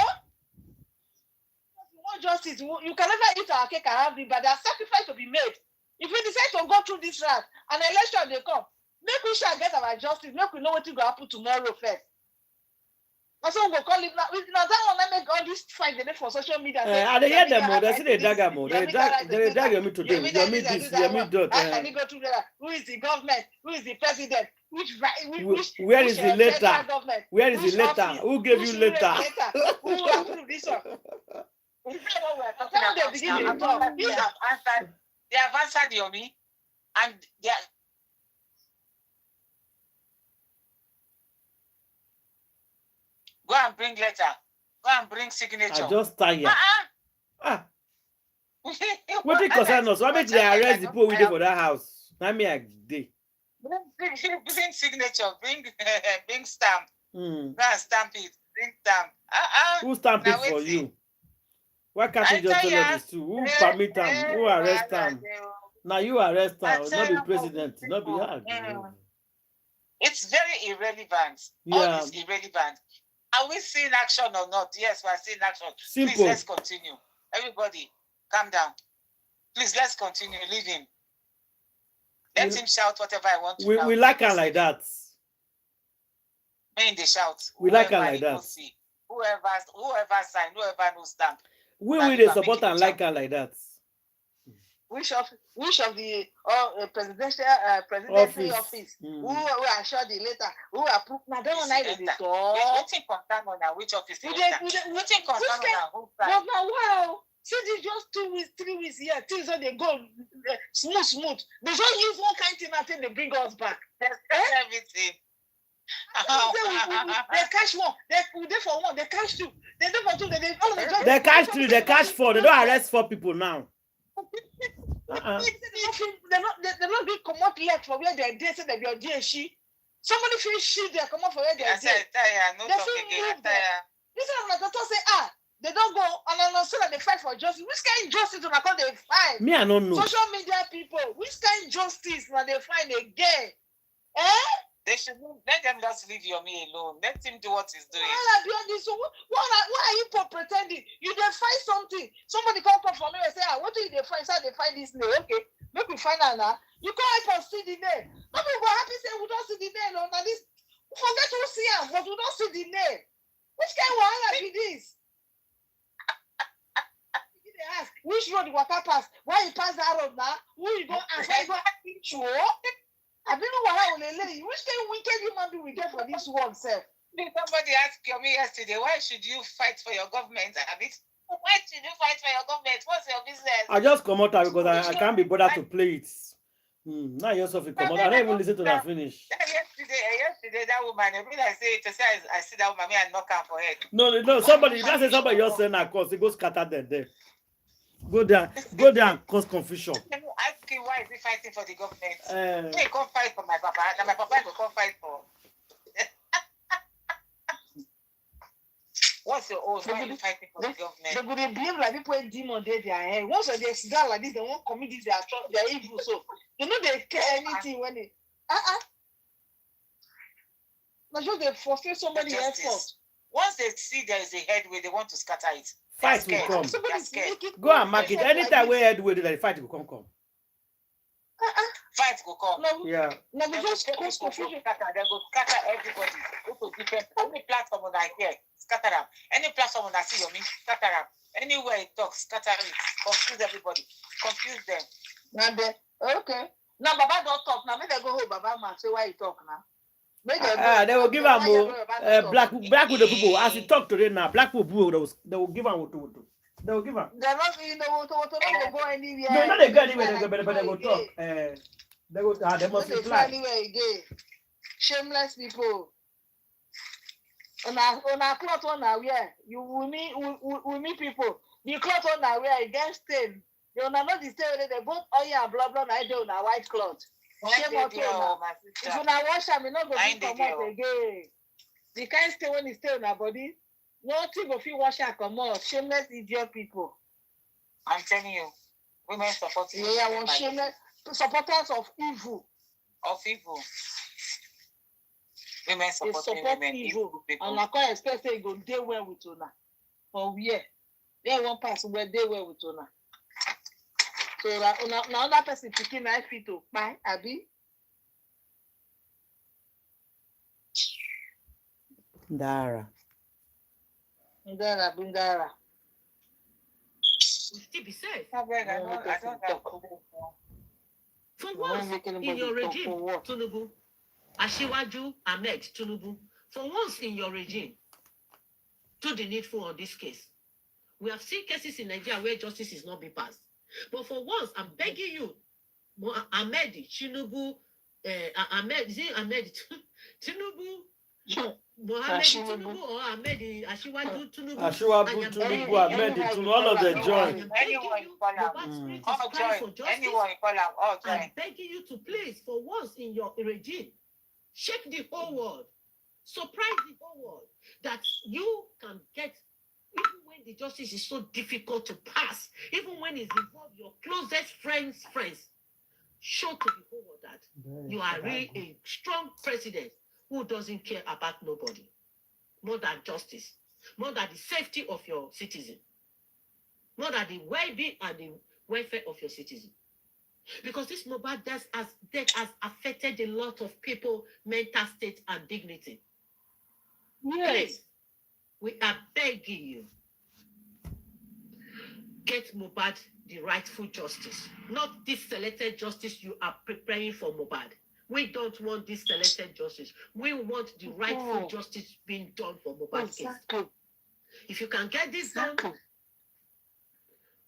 Justice, you can never eat our cake and have it, but there's sacrifice to be made. If we decide to go through this route, an election they come, make we shall get our justice, make we know what will happen tomorrow first. And so we go call it now. That one I make all this fight they make for social media. I hear them more. They see they drag them more. They drag you today. You meet this, you meet that. Can you go through that? Who is the government? Who is the president? Where is the letter? Where is the letter? Who gave you letter? Who approved this one? They have answered Yomi, and they are, go and bring letter, go and bring signature. I just tired. What did concern us? Why make they arrest the people we did for that house? Now me a day. Bring signature, bring stamp. Go and stamp it. Bring stamp. Who stamped it for you? Why can't you just tell us this too? Who permit them? Who arrest them? Now you arrest them, not the president, not be hard. It's very irrelevant. Yeah. All this irrelevant. Are we seeing action or not? Yes, we are seeing action. Simple. Please, let's continue. Everybody, calm down. Please, let's continue. Leave him. Let him shout whatever I want to. We like her like that. Me in the shout. We like her like that. Whoever sign, whoever knows stamp. We will support and like her like that. which of the presidential presidency office who assured the letter who approved na that one I dey talk. Wetin concern una which office you enter? Wetin concern una who but na wow see this just 2 weeks 3 weeks here things don dey go smooth they just use one kind thing and think they bring us back. Everything. They catch one they dey for one they catch two they dey for two they catch three they catch four they don't arrest 4 people now. They're not being come up yet for where they're there, say that they're there. Somebody feels shit, they're come up for where they're there. They feel moved there. This is what my doctor say, they don't go and then say that they fight for justice. Which kind of justice do they call they fight? Me, I don't know. Social media people, which kind of justice when they find again? Eh? They should let them just leave me alone. Let him do what he's doing. Why are you pretending? You dey find something. Somebody come for me and say, what do you dey find? So they find this name. Okay, make we find out now. You go help us see the name. Some people happy say we don't see the name. No, now this forget to see him, but we don't see the name. Which kind of wahala be this? They ask, which road you waka pass? Why you pass that road now? Who you go ask? Why you go ask you? I don't know what I will lay. Which kind of wicked human being we get for this world, sir? Somebody asked me yesterday, why should you fight for your government? Why should you fight for your government? What's your business? I just come out because I can't be bothered to play it. Now yourself come out. I don't even listen to that finish. Yesterday that woman, I see that woman and knock her for head. No, somebody just saying that cause it goes scatter there. Go there and cause confusion. Ask him why is he fighting for the government? He can't fight for my papa. Now my papa will come fight for. What's your oath? Why are you fighting for the government? They would believe like people in demon there their head. Once they sit down like this, they won't commit this their evil. So you know they care anything when they Not just they frustrate somebody else. Once they see there is a headway, they want to scatter it. Fight will come. Go and mark it. Anytime we headway, the fight will come. Fight will come. No, yeah. No, they just cause confusion. They go scatter everybody. Go to different. Any platform that I hear, scatter them. Any platform that see me, scatter them. Anywhere it talks, scatter it. Confuse everybody. Confuse them. Now they okay. Now Baba don't talk. Now maybe they go home. Baba man say why you talk now. They will give him black with the people. As he talk today now, black people they will give him They will give him. They're not go anywhere. No, not they go anywhere. But they will talk. They will. They must reply. Anywhere again. Shameless people. On our cloth on our wear. You will meet people. The cloth on our wear against stain. You know not the stain. They both oil and blah I do on our white cloth. Shame on you. If you not wash them, you not go to come out again. The kind stain when it stay on our body. Nothing go fit wash and come out. Shameless idiot people. I'm telling you, women supporting. Yeah, one shameless supporters of evil. Of evil. Women supporting women, evil people. And I can't expect say go dey well with una. For where? They one person where dey well with una. So that now that person picking my feet to buy, abi. Dara. Bindara. Still be safe. I don't For once in your regime, Tinubu, Asiwaju Ahmed Tinubu, for once in your regime, do the needful on this case. We have seen cases in Nigeria where justice is not being passed. But for once, I'm begging you, Ahmed Tinubu, Ahmed Tinubu, Mohammed Tinubu or Ahmed Asiwaju Tinubu. Asiwaju Tinubu, Ahmed Tinubu, all of them join. Anyone you call them, I'm begging you to please, for once in your regime, shake the whole world, surprise the whole world that you can get, even when the justice is so difficult to pass, even when it's involved your closest friends, show to the whole world that you are really a strong president who doesn't care about nobody, more than justice, more than the safety of your citizen, more than the well-being and the welfare of your citizen. Because this Mohbad death has affected a lot of people, mental state and dignity. Yes. Please, we are begging you, get Mohbad the rightful justice, not this selected justice you are preparing for Mohbad. We don't want this selected justice. We want the rightful justice being done for Mohbad case. If you can get this done,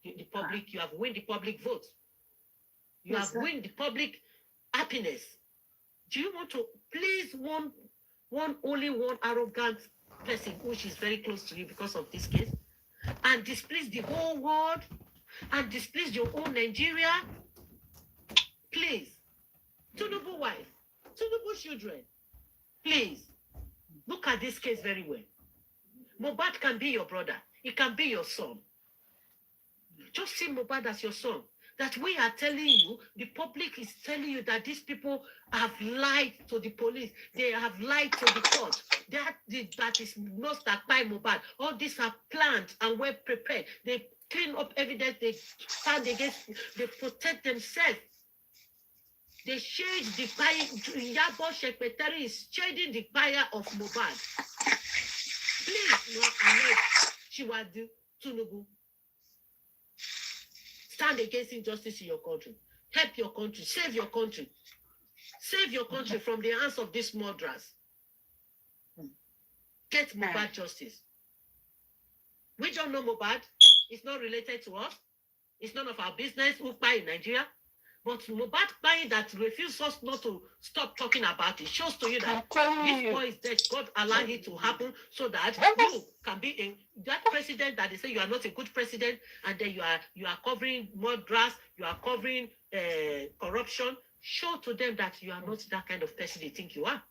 the public, you have won the public vote. You have won the public happiness. Do you want to please only one arrogant person which is very close to you because of this case and displease the whole world and displease your own Nigeria? Please, Tinubu wife, Tinubu children, please look at this case very well. Mohbad can be your brother. It can be your son. Just see Mohbad as your son. That we are telling you, the public is telling you that these people have lied to the police. They have lied to the court. That is not that by Mohbad. All these are planned and well prepared. They clean up evidence. They stand against. They protect themselves. They shade the fire. Iyabo secretary is shading the fire of Mohbad. Please, no, Ahmed, Shiwadu, Tinubu. Stand against injustice in your country. Help your country. Save your country. Save your country from the hands of these murderers. Get Mohbad justice. We don't know Mohbad. It's not related to us. It's none of our business who buy in Nigeria. But Mohbad buying that refuses us not to stop talking about it shows to you that this boy is dead. God allowed it to happen so that you can be that president that they say you are not a good president, and then you are covering murderers, you are covering corruption. Show to them that you are not that kind of person they think you are.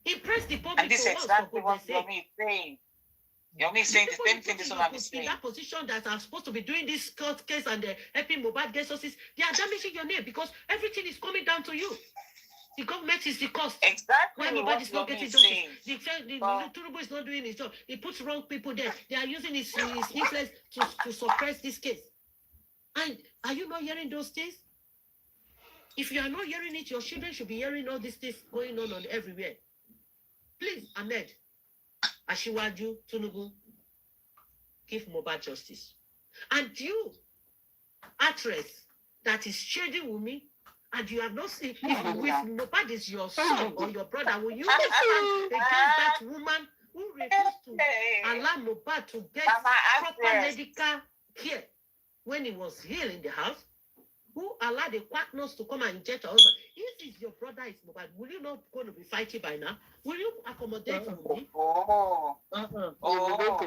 Impress the public. And this is exactly what Yomi is saying. Yomi is saying the same thing this woman is saying. In that position that are supposed to be doing this court case and helping Mohbad get justice, they are damaging your name because everything is coming down to you. The government is the cost. Exactly. When Mohbad is not getting justice, the Tinubu is not doing his job. He puts wrong people there. They are using his influence to suppress this case. And are you not hearing those things? If you are not hearing it, your children should be hearing all these things going on everywhere. Please, Ahmed, Ashiwaju, Tinubu, give Mohbad justice. And you, actress, that is shading Wunmi, and you have not seen, if Mohbad is your son or your brother, will you stand against that woman who refused to allow Mohbad to get proper medical care when he was ill in the house? Who allowed the quack nurse to come and inject her husband? If your brother is Mohbad, will you not going to be fighting by now? Will you accommodate me? To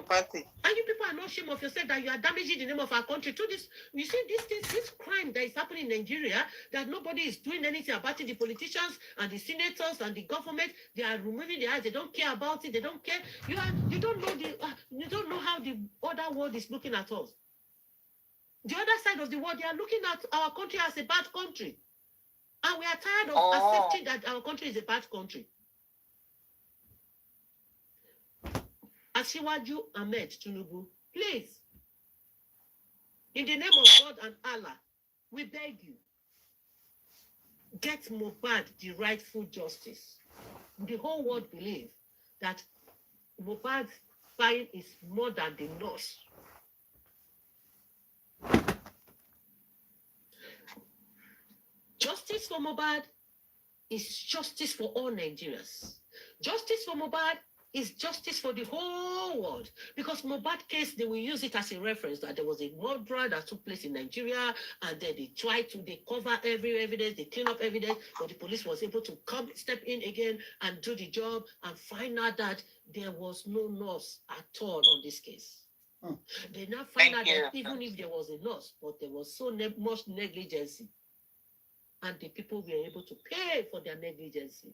party. And you people are not ashamed of yourself that you are damaging the name of our country. To this, you see, this crime that is happening in Nigeria, that nobody is doing anything about it. The politicians and the senators and the government, they are removing their eyes. They don't care about it. They don't care. You don't know how the other world is looking at us. The other side of the world, they are looking at our country as a bad country. And we are tired of accepting that our country is a bad country. Asiwaju Ahmed Tinubu, please, in the name of God and Allah, we beg you, get Mohbad the rightful justice. The whole world believes that Mohbad's fine is more than the nurse. Justice for Mohbad is justice for all Nigerians. Justice for Mohbad is justice for the whole world. Because Mohbad case, they will use it as a reference that there was a murder that took place in Nigeria, and then they cover every evidence, they clean up evidence, but the police was able to step in again and do the job and find out that there was no nurse at all on this case. They now find out that even if there was a nurse, but there was so much negligence. And the people were able to pay for their negligence.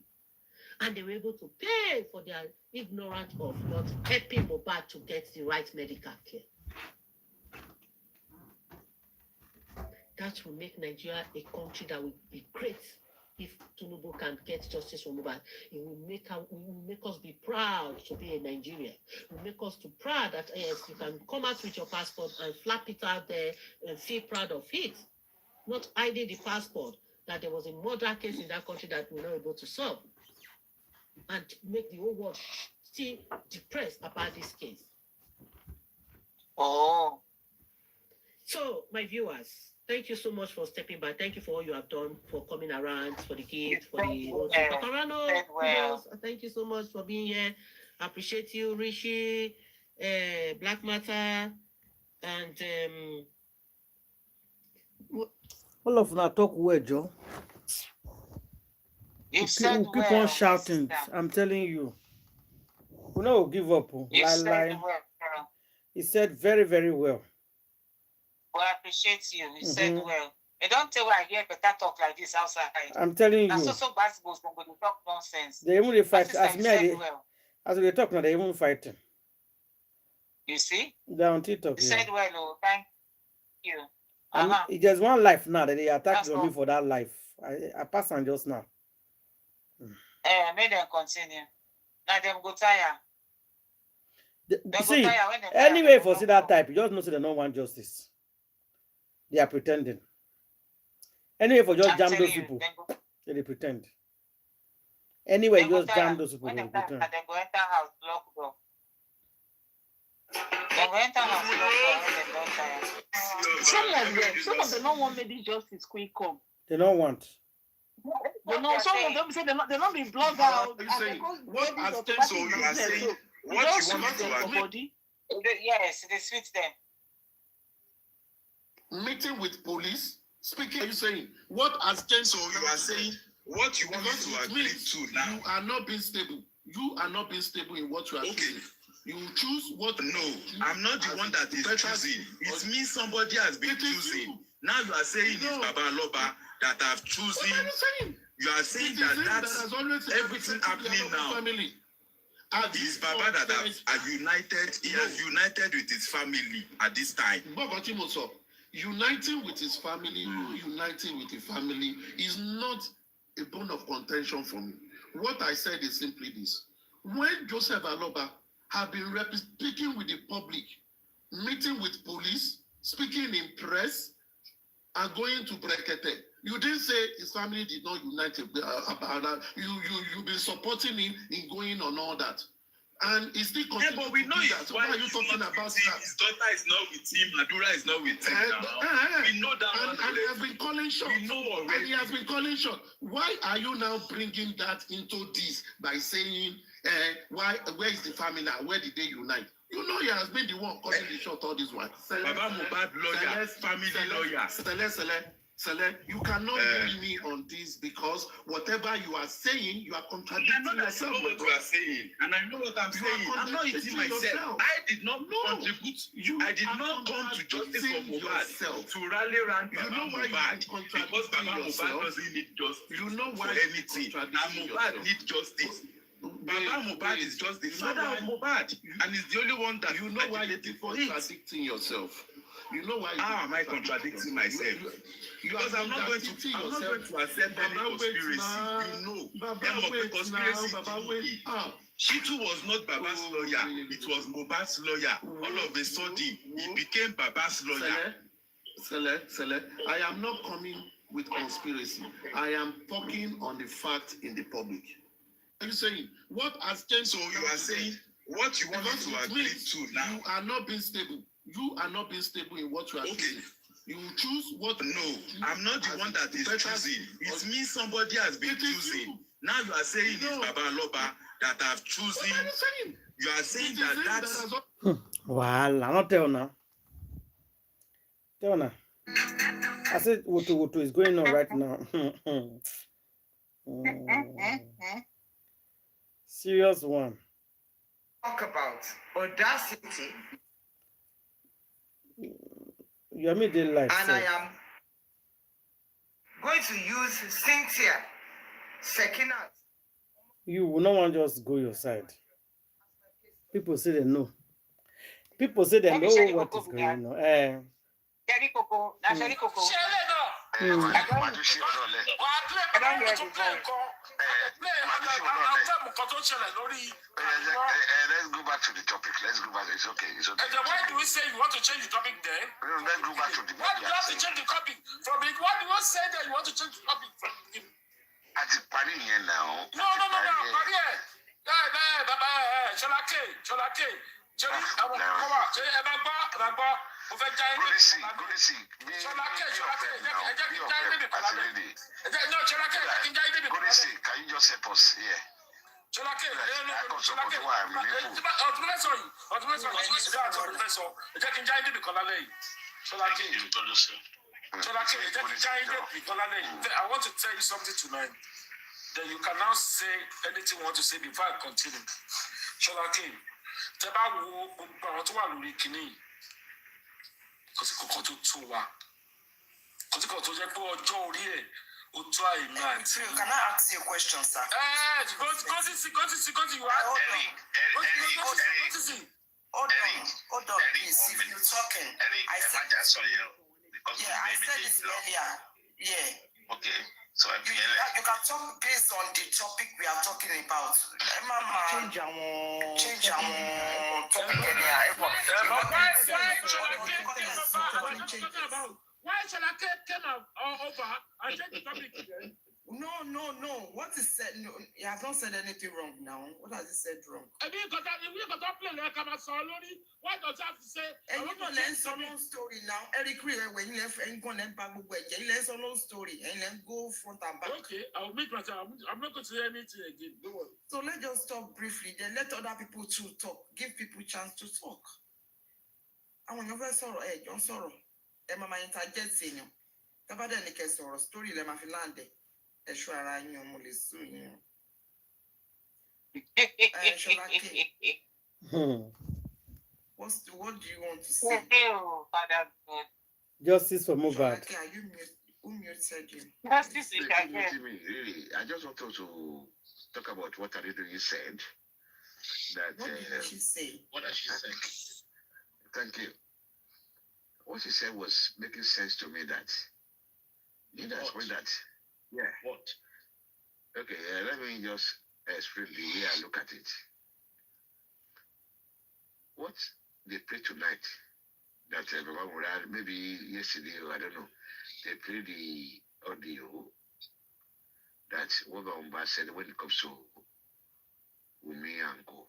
And they were able to pay for their ignorance of not helping Mohbad to get the right medical care. That will make Nigeria a country that will be great if Tinubu can get justice for Mohbad. It will make us be proud to be a Nigerian. It will make us too proud that yes, you can come out with your passport and flap it out there and feel proud of it. Not hiding the passport that there was a murder case in that country that we're not able to solve, and make the whole world still depressed about this case. So, my viewers, thank you so much for stepping by. Thank you for all you have done, for coming around, for the kids, for the Paparano. Thank you so much for being here. I appreciate you, Rishi, Black Matter, and all of them talk well, Joe. You keep on shouting. I'm telling you. We no give up. You said well. He said very, very well. Well, I appreciate you. You said well. They don't tell why I hear better talk like this outside. I'm telling you. That's so basketball when they talk nonsense. They even fight. As they talk now, they even fighting. You see? They're on TikTok. You said well, oh, thank you. There's one life now that they attack me for that life. I pass on just now. Make them continue. Now them go tire. See, anyway, for see that type, you just know they don't want justice. They are pretending. Anyway, for just jam those people, they pretend. Anyway, just jam those people, they pretend. They go enter house, lock door. They go enter house, lock door. Some of them don't want maybe justice quick come. They don't want. You know, some of them say they're not be blogged out. What has changed? So you are saying what you want to agree? Yes, they switch them. Meeting with police. Speaking, are you saying what has changed? So you are saying what you want to agree to now. You are not being stable. You are not being stable in what you are doing. You choose what. No, I'm not the one that is choosing. It means somebody has been choosing. Now you are saying it's Baba Loba that have chosen. You are saying that's everything happening now. Is Baba that are united? He has united with his family at this time. Uniting with his family, uniting with the family is not a bone of contention for me. What I said is simply this. When Joseph Aloba have been speaking with the public, meeting with police, speaking in press, and going to Brekete, you didn't say his family did not unite about that. You've been supporting him in going on all that. And he's still continuing. Yeah, but we know that. So why are you talking about that? His daughter is not with him. Madura is not with him now. We know that. And he has been calling shot. We know already. And he has been calling shot. Why are you now bringing that into this by saying, where is the family now? Where did they unite? You know he has been the one calling the shot all this while. Baba Mohbad lawyer, family lawyer. Sele, you cannot bring me on this because whatever you are saying, you are contradicting yourself. I know what you are saying, and I know what I'm saying. I'm not eating myself. I did not contribute. I did not come to justice for Mohbad to rally around Mohbad because Baba Mohbad doesn't need justice. You know why anything? Now Mohbad needs justice. Baba Mohbad is just the father of Mohbad, and he's the only one that you know why you're contradicting yourself. You know why? How am I contradicting myself? Because I'm not going to accept any conspiracy. You know, conspiracy. She too was not Baba's lawyer. It was Mohbad's lawyer. All of a sudden, he became Baba's lawyer. Sele, I am not coming with conspiracy. I am talking on the fact in the public. Are you saying what has changed? So you are saying what you want to agree to now. You are not being stable. You are not being stable in what you are doing. You choose what. No, I'm not the one that is choosing. It means somebody has been choosing. Now you are saying it's Baba Loba that have chosen. You are saying that that's. Well, I'm not telling now. Tell now. I said Woto is going on right now. Serious one. Talk about audacity. You made the life. And I am going to use Cynthia Sekinat. You will not want to just go your side. People say they know. People say they know what is going on. Let's go back to the topic. It's okay. Why do we say you want to change the topic then? Let's go back to the topic. Why do you have to change the topic from it? Why do you say that you want to change the topic from it? At the party here now. No. Party here. Can you just help us here? I want to tell you something tonight. Then you can now say anything you want to say before I continue. Sholake, teba wo gbogbo tó wà lórí kíní. Kò sí kankan tó tó wa. Kò sí kankan tó jẹ́ pé ọjọ́ orí ẹ̀ ó tó àìmọ̀ àti. Can I ask you a question, sir? Go to you are. Hold on, please. If you're talking, I said this earlier. Yeah. Okay. So You can talk based on the topic we are talking about. Change our topic earlier. Why shall I came over and take the topic again? No. What is said? No, you have not said anything wrong now. What has he said wrong? I mean, because we got to play like I'm a soldier. Why does he have to say? And you know, learn some story now. Eric, when you left and go and back, you learn some story and then go front and back. Okay, I'll make myself. I'm not going to say anything again. Don't worry. So let's just talk briefly. Then let other people to talk. Give people chance to talk. And when you're sorrow, you're sorrow. And my interject saying, "Taba den ke sorrow story le ma fi lande." Eshwara nyo mo le su yin. What do you want to say? Justice for Mohbad. Who muted you? Justice is Really, I just want to talk about what you said. That What did she say? What does she say? Thank you. What she said was making sense to me that leaders with that. Yeah. What? Okay, let me just explain the way I look at it. What they played tonight, that maybe yesterday or I don't know, they played the audio that Mohbad said when it comes to Umi and Go.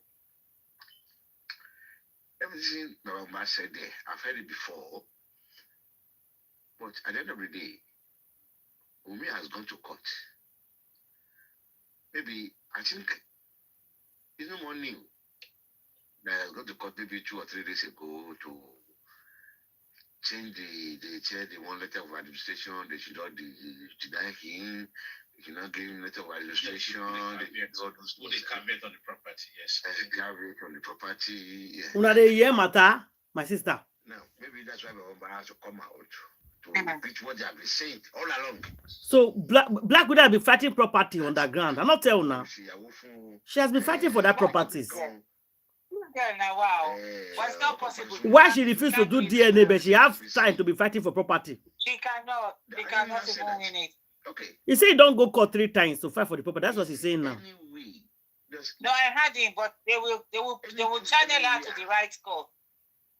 Everything Mohbad said there, I've heard it before, but at the end of the day, Umi has gone to court. Maybe, I think, it's no more new that has gone to court maybe 2 or 3 days ago to change the one letter of administration. They should not deny him. They should not give him letter of administration. They caveat on the property, yes. Caveat on the property, yeah. Una de ye matter, my sister. Now, maybe that's why Mohbad has to come out to repeat what they have been saying all along. So Black Widow has been fighting property on the ground. I'm not telling now. She has been fighting for that properties. Wow. What's not possible? Why she refused to do DNA, but she has time to be fighting for property? She cannot. They cannot even win it. Okay. He said don't go court 3 times to fight for the property. That's what he's saying now. Anyway, No, I had him, but they will channel her to the right court.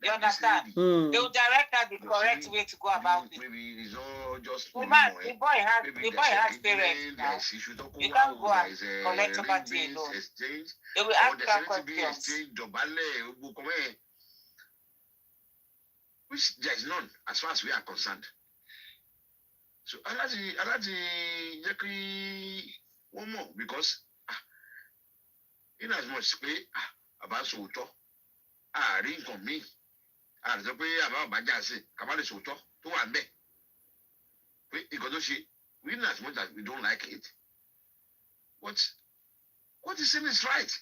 You understand? They will direct her the correct way to go about it. Maybe it's all just The boy has parents now. You can't go and collect property alone. They will ask her questions. Which there is none as far as we are concerned. So Alaji one more because in as much about Soto, ring from me. As the way about Bajasi, Kamali Soto, to one day. We in as much as we don't like it. What is saying is right.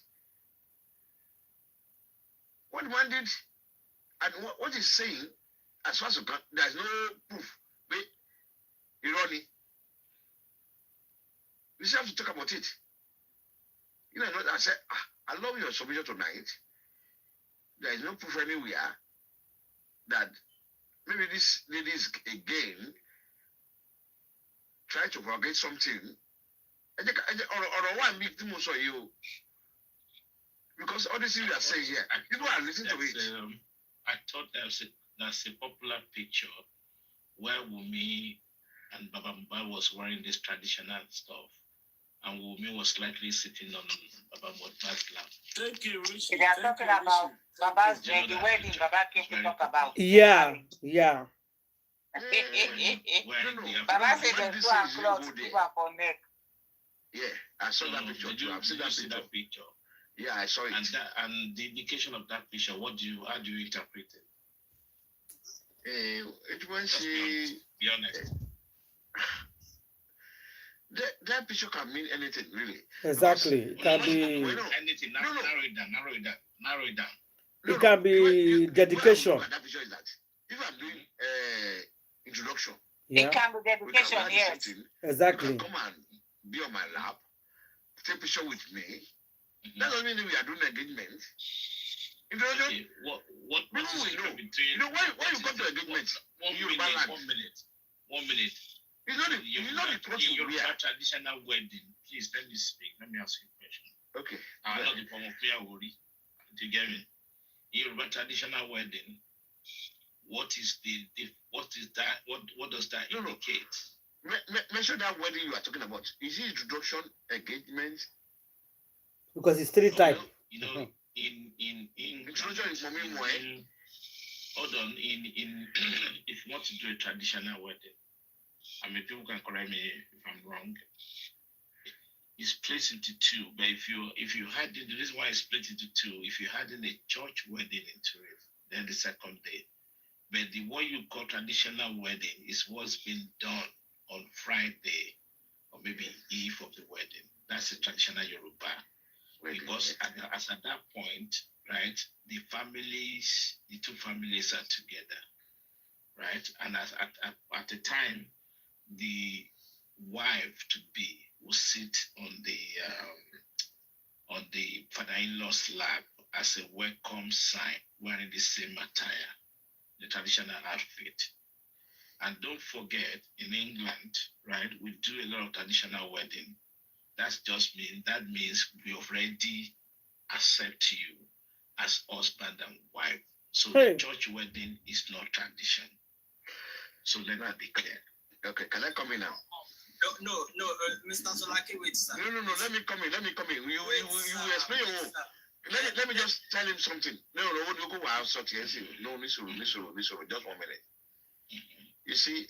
What man did and what is saying, as far as there's no proof. Irony. We still have to talk about it. You know, I said, I love your submission tonight. There is no proof anywhere that maybe these ladies again try to forget something. Or one big thing also you. Because all these things you are saying here, people are listening to it. I thought that's a popular picture where Wumi and Baba Mohbad was wearing this traditional stuff, and Wumi was slightly sitting on Baba Mohbad's lap. Thank you, Rishi. They are talking about Baba's the wedding Baba came to talk about. Yeah. Baba said the two and clothes people are for neck. Yeah, I saw that picture too. I've seen that picture. Yeah, I saw it. And the indication of that picture, how do you interpret it? It was be honest. That picture can mean anything, really. Exactly. It can be anything. Narrow it down. It can be dedication. That picture is that. If I'm doing introduction, it can be dedication, yes. Exactly. You can come and be on my lap, take a picture with me. That doesn't mean we are doing engagement. Introduction. What people will know. You know why you come to engagement? 1 minute. 1 minute. It's not the clothes you wear. Traditional wedding. Please let me speak. Let me ask you a question. Okay. I'm not the form of prayer worry. Do you get me? In your traditional wedding, what does that indicate? Mention that wedding you are talking about. Is it introduction, engagement? Because it's 3 types. You know, in introduction is hold on. In if you want to do a traditional wedding, I mean, people can correct me if I'm wrong. It's split into 2, but if you had the reason why it's split into 2, if you had in a church wedding into it, then the second day. But what you call traditional wedding is what's been done on Friday or maybe eve of the wedding. That's a traditional Yoruba. Because at that point, right, the 2 families are together, right? And at the time, the wife to be will sit on the father-in-law's lap as a welcome sign, wearing the same attire, the traditional outfit. And don't forget, in England, right, we do a lot of traditional wedding. That means we already accept you as husband and wife. So the church wedding is not tradition. So let that be clear. Okay, can I come in now? No, Mr. Solaki, wait, sir. No, let me come in. You explain. Let me just tell him something. No, just 1 minute. You see,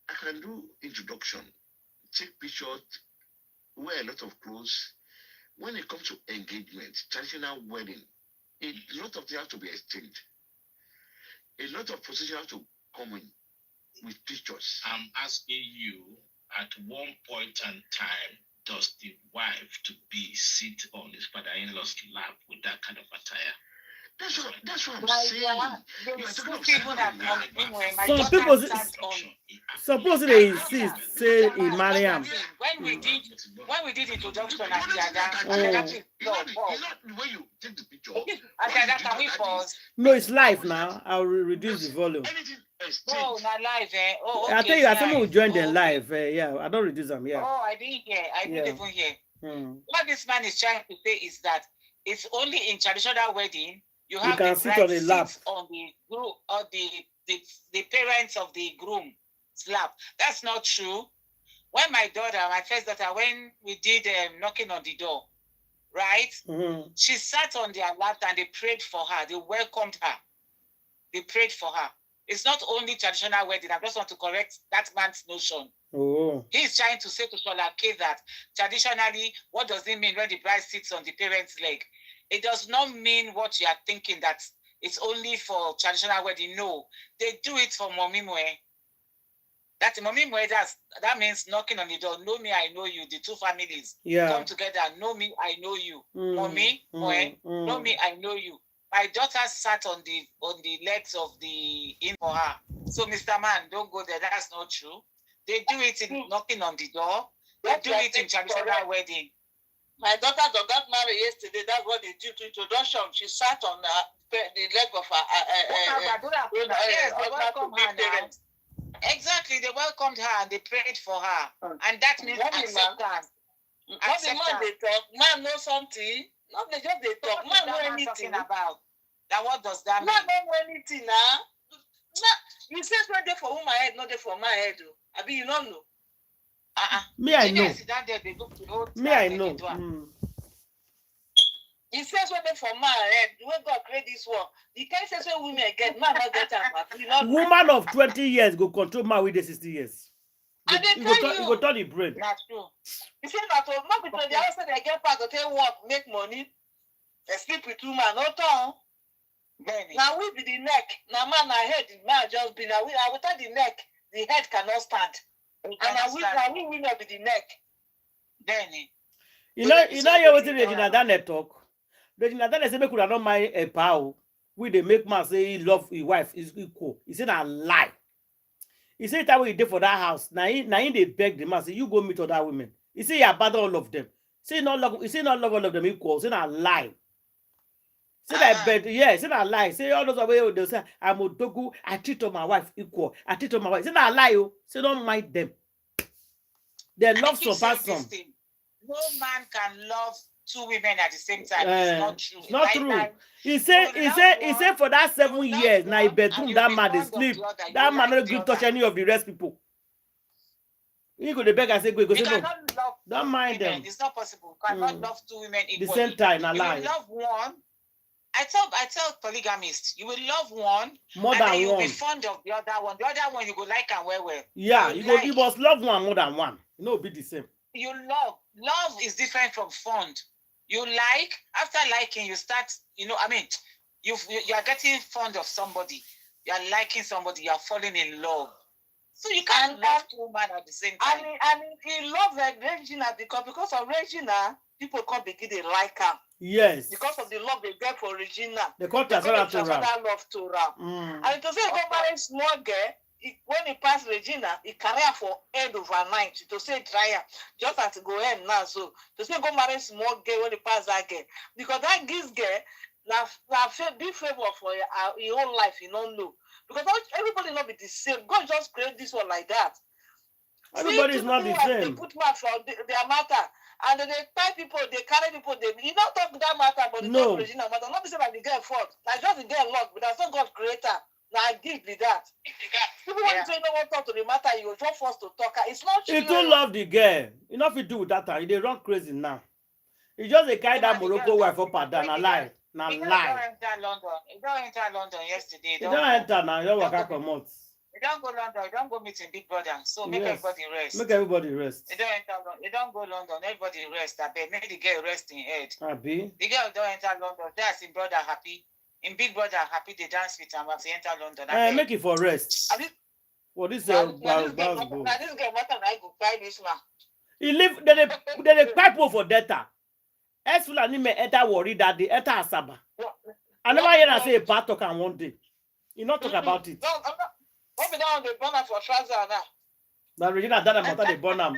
I can do introduction, take pictures, wear a lot of clothes. When it comes to engagement, traditional wedding, a lot of things have to be exchanged. A lot of positions have to come in with pictures. I'm asking you, at one point in time, does the wife to be sit on his father-in-law's lap with that kind of attire? That's what I'm saying. Suppose they insist, say he marry him. When we did introduction at not the way you take the picture. can we pause? No, it's live now. I'll reduce the volume. Oh, not live, eh? Oh, okay, I tell you, someone will join them live. Yeah, I don't reduce them. Yeah. Oh, I didn't hear. I didn't even hear. What this man is trying to say is that it's only in traditional wedding you can sit on the lap on the group or the parents of the groom's lap. That's not true. When my first daughter, when we did knocking on the door, right? She sat on their lap and they prayed for her. They welcomed her. They prayed for her. It's not only traditional wedding. I just want to correct that man's notion. He's trying to say to Solake that traditionally, what does it mean when the bride sits on the parent's leg? It does not mean what you are thinking, that it's only for traditional wedding. No, they do it for Mommy Mwe. That Mommy Mwe, that means knocking on the door. Know me, I know you. The 2 families come together. Know me, I know you. Mommy Mwe, know me, I know you. My daughter sat on the legs of the in for her. So, Mr. Man, don't go there. That's not true. They do it in knocking on the door. They do it in traditional wedding. My daughter got married yesterday. That's what they do to introduction. She sat on the leg of her. Yes, they welcomed her now. Exactly, they welcomed her and they prayed for her. And that means acceptance. What the man they talk? Man know something. Not they just they talk. Man know anything about. Now what does that mean? Man don't know anything now. You say it's not there for my head, not there for my head. I mean, you don't know. Me, I know. Me, I know. He says women for man, the way God create this world. The kind says when women get, man not get am. Woman of 20 years go control man with the 60 years. And they tell You go turn the brain. That's true. You see that not because the other side they get part to take work, make money. They sleep with two man, no tongue. Now we be the neck. Now man, I head, the man just be now. Without the neck, the head cannot stand. And now we will not be the neck. Then you know what Regina Dane talk. Regina Dane say make una not mind a pow. We they make man say he love his wife is equal. He said a lie. He said that way he did for that house. Now he they beg the man say you go meet other women. He say he abandon all of them. Say not love. He say not love all of them equal. Say a lie. Say that bed. Yeah. Say a lie. Say all those way they say I'm a dogu. I treat my wife equal. I treat my wife. Say that a lie. Oh. Say don't mind them. They love surpass some. No man can love two women at the same time. It's not true. It's not true. He said for that 7 years, now he bedroom that man they sleep. That man not going to touch any of the rest people. You go to beg and say, go say no. Don't mind them. It's not possible. You cannot love two women equally. The same time, you will love one. I tell polygamists, you will love one more and than then you'll one. be fond of the other one. The other one you go like and well. Yeah, you must love one more than one. You know, be the same. You love is different from fond. You like, after liking, you start, you are getting fond of somebody. You are liking somebody. You are falling in love. So you can't love two women at the same time. And he loves Regina because of Regina, people can't begin to like her. Yes. Because of the love they get for Regina. They can't transfer love to her. And to say go marry small girl, when he passed Regina, he carry her for head overnight. To say try her, just as to go end now. So to say go marry small girl when he pass that girl. Because that gives girl now big favor for your whole life, you don't know. Because everybody not be the same. God just create this one like that. Everybody is not the same. They put mouth for their matter. And they tie people, they carry people, you don't talk that matter, but they talk Regina matter. Not be say like the girl fault. Like just the girl luck, but that's not God creator. Now I give me that. People want to say no one talk to the matter, you just forced to talk. It's not true. He don't love the girl. You know if you do with that time, they run crazy now. He just a guy that Morocco wife up and down. A lie. Now lie. He don't enter London yesterday. He don't enter now. He don't work out for months. You don't go London, you don't go meet in Big Brother. So make everybody rest. Make everybody rest. You don't enter London, you don't go London, everybody rest. I bet make the girl rest in head. Happy. The girl don't enter London. That's in brother happy. In Big Brother happy, they dance with him as he enter London. Make it for rest. For this now this girl matter I go buy this man. He live they pipe for data. Fulani may enter worry that they enter Asaba. I never hear her say a part talk and one day. You not talk about it. No, I'm not. What be down the burner for trouser now? Now Regina done matter the burner.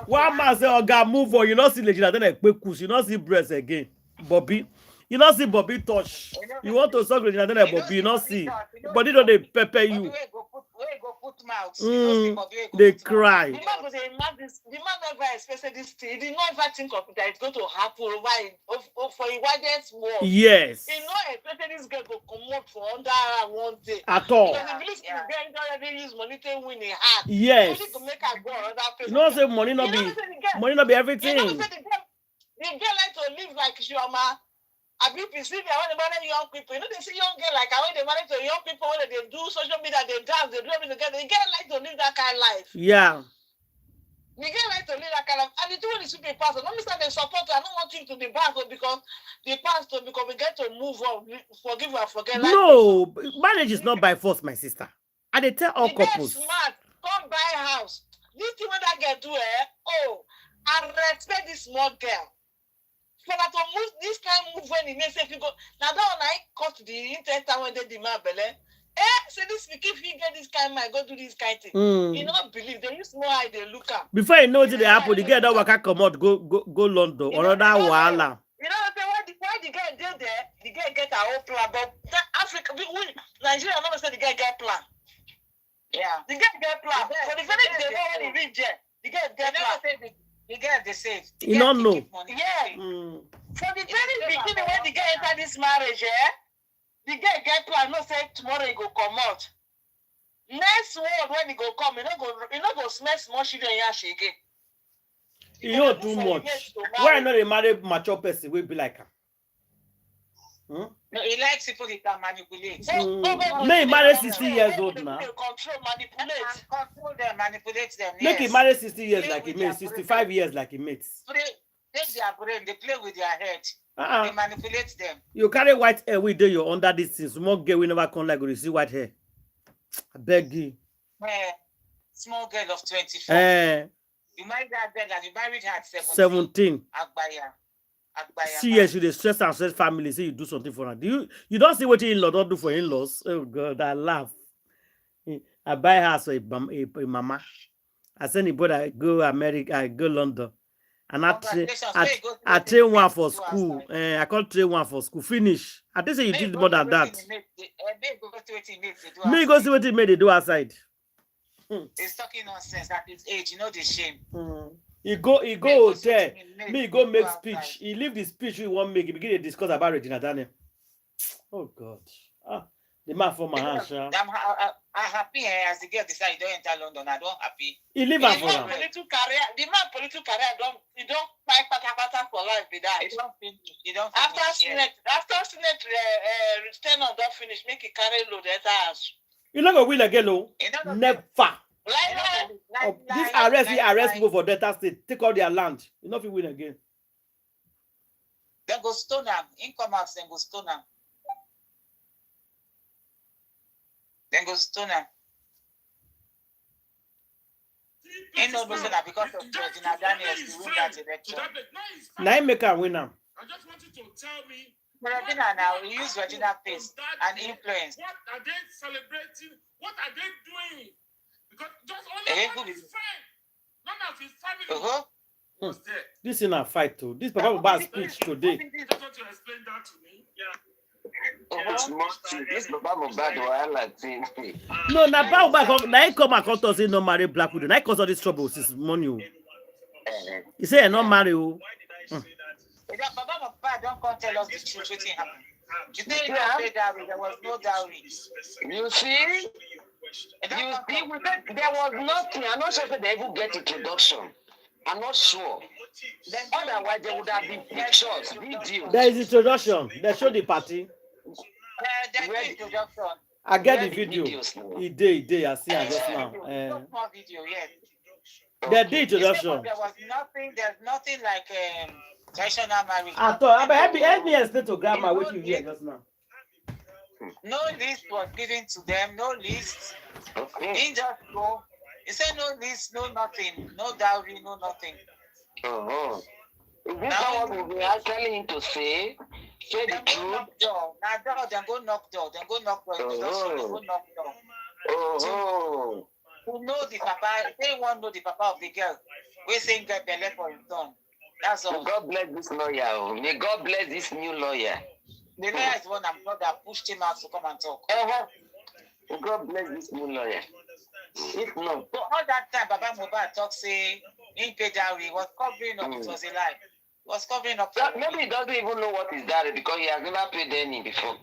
One man say, "Oh God, move on." You not see Regina then a quick you not see breast again. Bobby, you not see Bobby touch. You want to suck Regina then a Bobby, you not see. Body don't they pepper you. They cry. The man never expected this thing. He did not ever think of it that it's going to happen for a widest war. Yes. He not expected this girl to come out for under one day. At all. Because he believes the girl already use money to win a heart. Yes. To make her go another place. You know say money not be everything. You know say the girl like to live like chioma. I be perceiving when they marry young people. You know, they see young girl like when they marry to young people, when they do social media, they dance, they do everything together. The girl like to live that kind of life. Yeah. The girl like to live that kind of life. And the two one is super pastor. Not understand they support her. I don't want you to be pastor because the pastor, because we get to move on, forgive and forget. No, marriage is not by force, my sister. And they tell all couples. Smart. Come buy a house. This thing when that girl do I respect this small girl. For that to move this kind of move when he makes if you go now that one I cut the internet when they demand belle. Say this if you get this kind of man, go do this kind of thing. You don't believe they use more eye they look at. Before you know it they happen, the girl that work come out, go London or another wahala. You know why the girl did there, the girl get her own plan, but that Africa Nigeria never said the girl get plan. Yeah. The girl get plan. For the very day when he reach there, the girl get plan. The girl they save. You don't know. Yeah. For the very beginning when the girl enter this marriage, the girl get plan. No say tomorrow he go come out. Next word when he go come, you know go smell small children yash again. You too much. Why not a married mature person will be like her? No, he likes people he can manipulate. May marry 60 years old now. Control, manipulate. Control them, manipulate them. Make Yes. him marry 60 years Play like he with makes, their 65 years like he makes. Take their brain, they play with their head. They Uh-uh. manipulate them. You carry white hair we do you under this thing. Small girl we never come like you see white hair. I beg you. Small girl of 24. You married that girl and you married her at 17. Agbaya. See, yes, you dey stress and stress family. Say you do something for her. You don't see what in-law don't do for in-laws. Oh God, I laugh. I buy her so a mama. I send the brother go America, I go London. And I train one for school. I can't train one for school. Finish. I think say you did more than that. Me go see what he made they do outside. He's talking nonsense at his age. You know the shame. He go hotel. Me go make speech. He leave the speech we won't make. He begin to discuss about Regina Daniel. Oh God. The man for my hands. I'm happy as the girl decide don't enter London. I don't happy. He leave her for The man political career don't fight pata for life with that. He don't After finish. Senate return on don't finish, make it carry load enter house. You not gonna win again, no? Never. This arrest people for Delta State. Take all their land. You know if you win again. Then go stone them. Income tax, then go stone them. Then go stone them. Ain't no reason that because of Georgina Daniels to win that election. Now he make her win now. I just want you to tell me. Regina now, we use Regina face and influence. What are they celebrating? What are they doing? Because just only one is friend. None of his family was there. This is not a fight too. This Papa Mohbad speech today. Just want to explain that to me. This Papa Mohbad was like No, now Papa Mohbad now he come and come to say no marry black widow. Now he cause all this trouble since morning. He say not marry. Baba Mohbad don't come tell us the truth. What happened? You say you don't pay dowry. There was no dowry. You see? There was nothing. I'm not sure if they even get introduction. I'm not sure. Otherwise, there would have been pictures, videos. There is introduction. They show the party. Introduction. I get the video. He did. I see it just now. No video yet. They did introduction. There was nothing. There's nothing like traditional marriage. I thought. Help me explain to grandma what you hear just now. No list was given to them. No list. He just go. He said no list, no nothing, no dowry, no nothing. Is this not what we are telling him to say? Say the truth. Now then go knock door. Then go knock door. Go knock door. Who know the papa? They won't know the papa of the girl. We saying get belly for his son. That's all. May God bless this lawyer. May God bless this new lawyer. The lawyer is one that pushed him out to come and talk. May God bless this new lawyer. If not, so all that time, Baba Mohbad talk say in pay dowry, he was covering up. It was a lie. He was covering up. Maybe he doesn't even know what is dowry because he has never paid any before.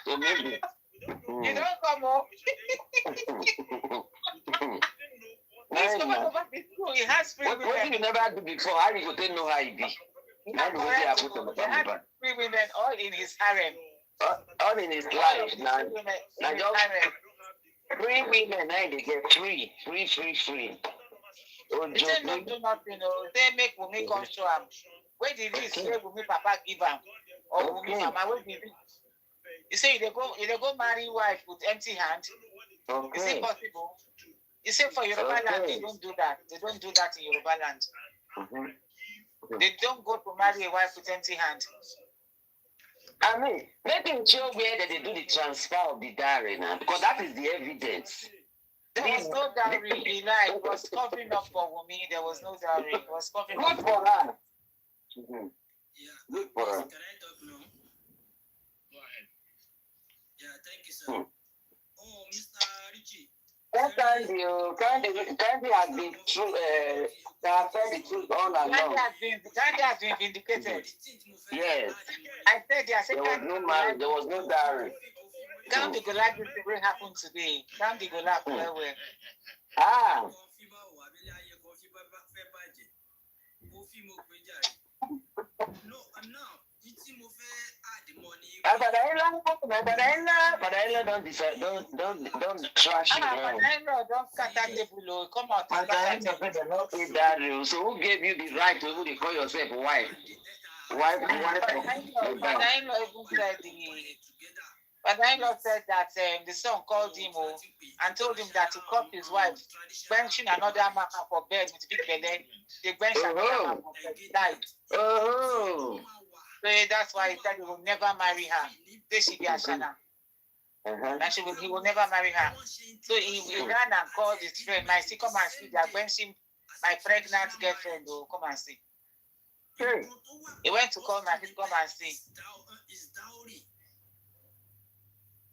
So maybe. You don't come up. He has free women. What did you never do before? How you go know how he be? He had free women all in his harem. All in his life. Now just free women, now they get free. Oh, they say no do nothing. They make Wumi come show him. Where the list say Wumi Papa give him? Or Wumi Mama, where the list? You say they go marry wife with empty hand. Is it possible? You say for Yoruba land, they don't do that. They don't do that in Yoruba land. They don't go to marry a wife with empty hand. I mean, maybe in show where they do the transfer of the dowry now, because that is the evidence. There was no dowry. He lied. It was covering up for Wumi. There was no dowry. It was covering up for her. Good for her. Can I talk now? Go ahead. Yeah, thank you, sir. Oh, Mr. Richie. Candy has been true. They have said the truth all along. Candy has been vindicated. Yes. I said there was no marriage. There was no dowry. Come to Golab, this will happen today. Come to Golab, where? No, I'm now. It's mo fẹ́ add money. Father-in-law, don't trash it. Don't cut that table. Come out. Father-in-law does not pay that rule. So who gave you the right to even call yourself wife? Wife. Father-in-law even said Father-in-law said that the son called him and told him that he caught his wife benching another man for bed with big belly. They benched another man for bed, died. Oh. So that's why he said he will never marry her. This should be Ashana. And he will never marry her. So he ran and called his friend. My see, come and see. They are benching my pregnant girlfriend. Oh, come and see. He went to call my sister, come and see.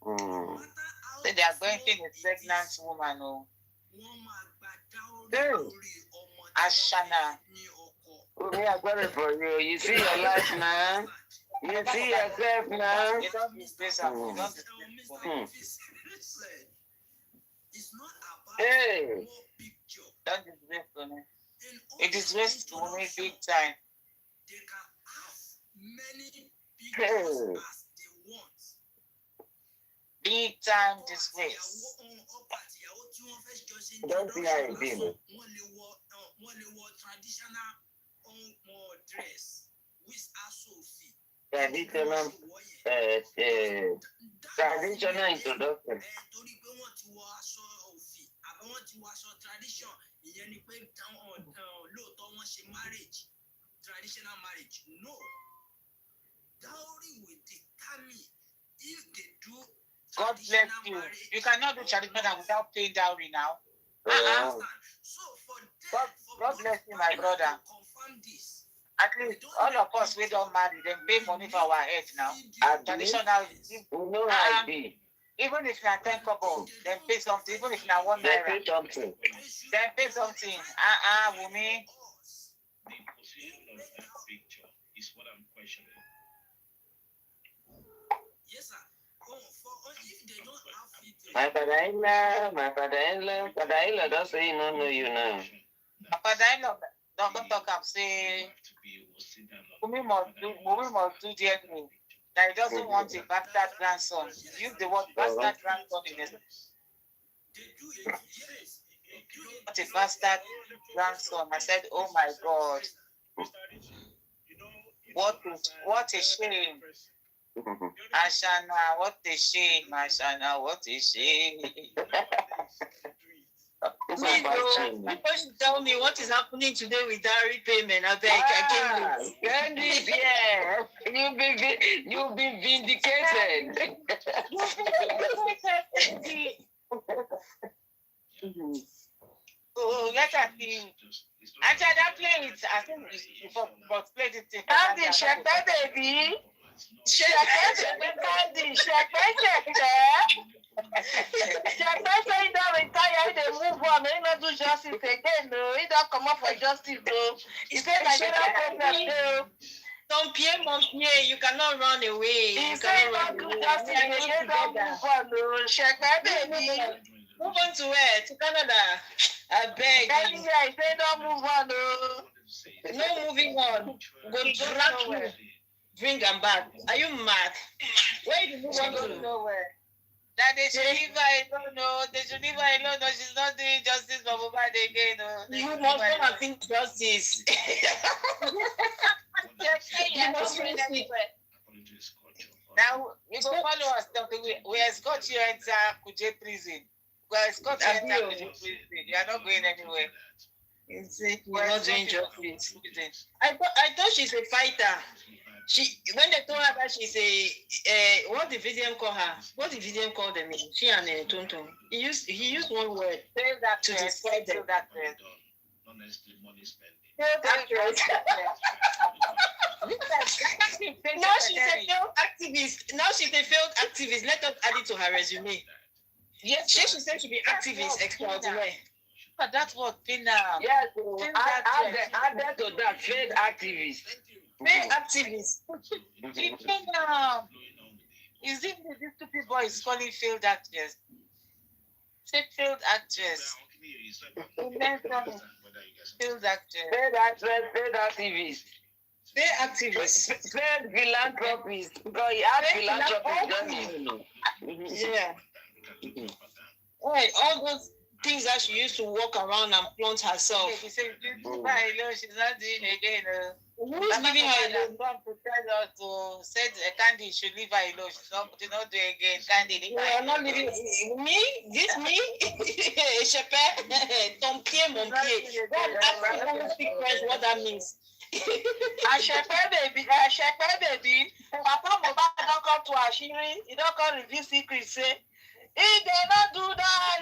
So they are benching a pregnant woman. Oh. Ashana. Okay, I got it for you. You see your life now. You see yourself now. You don't miss this. Hey. Don't disgrace women. It disgraces the women big time. They can have many Hey. pictures as they want. Big time disgrace. Don't see how it is. One traditional dress with Asofi. Traditional introduction. Tradition. Traditional marriage. No. Dowry will determine if they do. God bless you. You cannot do traditional without paying dowry now. So for God bless you, my brother. At least all of us we don't marry, then pay money for our head now. Traditional. We know how it be. Even if you are 10 kobo, then pay something. Even if you are 1 naira, Pay something. then pay something. Woman. The position of that picture is what I'm questioning. Yes, sir. If they don't have it, My father-in-law don't say he don't know you now. My father-in-law don't talk and say, women must do DNA. That he doesn't want a bastard grandson. Use the word bastard grandson in his. Not a bastard grandson. I said, oh my God. What a shame. Ashana, what a shame. Ashana, what a shame. Please, before you tell me what is happening today with dowry payment, I beg, I can't wait. Candy, you'll be vindicated. Oh, let us see. Actually, that play it. I think but play it. Candy, check that baby. Check Candy, check. Check say don't retire, they move on. He not do justice again, no. He don't come up for justice, though. He said Nigerian problem, though. Don't pay, you cannot run away. He said don't do justice again, don't move on, no. Check that baby. Move on to where? To Canada. I beg. Candy, I say don't move on, no. No moving on. Go drag you. Bring them back. Are you mad? Where did you move on to? Nowhere. That they should leave her alone. No, they should leave her alone. No, she's not doing justice for Mohbad again. No. You must come and think justice. You must bring anywhere. Now, you go follow us. We escort you enter Kuje prison. We escort you enter Kuje prison. You are not going anywhere. We're not doing justice. I thought she's a fighter. When they told her that she's a what did Vivian call her? What did Vivian call them? She and Tonton. He used one word to describe them. Not necessarily money spending. Now she's a failed activist. Let us add it to her resume. Yes, she said she'll be activist extraordinaire. But that's what Pina. Yes, add that to that, failed activist. Failed activist. Pina. Is it this stupid boy is calling failed actress? Say failed actress. whether you guys. Feel that. Paid actress, paid activist. Stay activist. Paid philanthropist. Because he has philanthropist. Yeah. Right, all those things that she used to walk around and flaunt herself. She said, she's not doing it again. Who's giving her alone? Come to tell her to say Candy should leave her alone. She's not do it again. Candy, leave We her are not living. Me? This me? Shepe? Ton pied, mon pied. Don't ask me who speak French what that means. Shepe baby. Papa Mohbad don't come to Ashiri. He don't come reveal secrets. Say, he did not do that.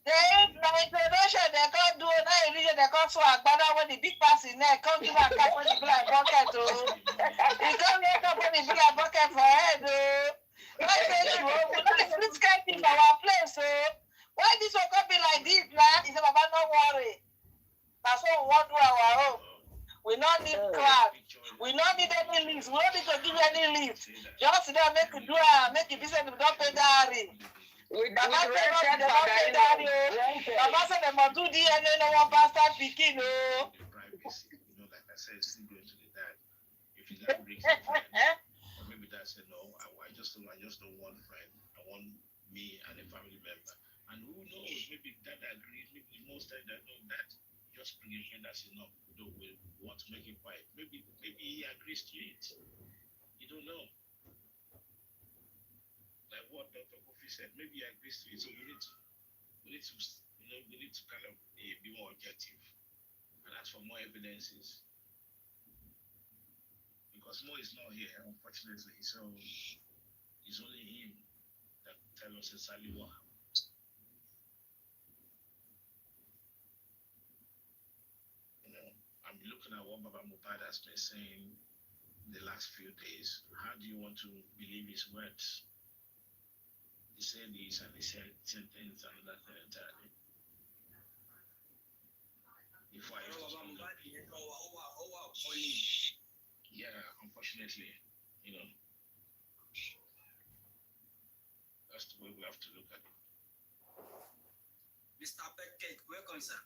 They introduction they can't do now. Religion they can't so agbada when the big pass in there. Come give a cup when the black bucket. Oh, he come here cup when the black bucket for head. Oh, why say you? This kind of thing our place. Oh, why this will come be like this now? He said, Baba, no worry. That's what we want to do our own. We don't need crowd. We don't need any leads. We don't need to give you any leads. Just there, make it do make it business. We don't pay that. Baba said they don't pay that. Baba said they must do DNA. No one bastard picking. No. Privacy, like I said, still going to the dad. If you got breaks it, or maybe dad said no. I just don't want a friend. I want me and a family member. And who knows? Maybe dad agrees. Maybe most times I know that. Just bring a friend that's enough. We want to make it quiet. Maybe he agrees to it. You don't know. Like what Dr. Kofi said, maybe he agrees to it. So we need to kind of be more objective and ask for more evidences. Because Mo is not here, unfortunately. So it's only him that tell us exactly what happened. I'm looking at what Baba Mohbad has been saying the last few days. How do you want to believe his words? He said this and he said things and that entirely. Yeah, unfortunately, that's the way we have to look at it. Mr. Brekete, welcome, sir.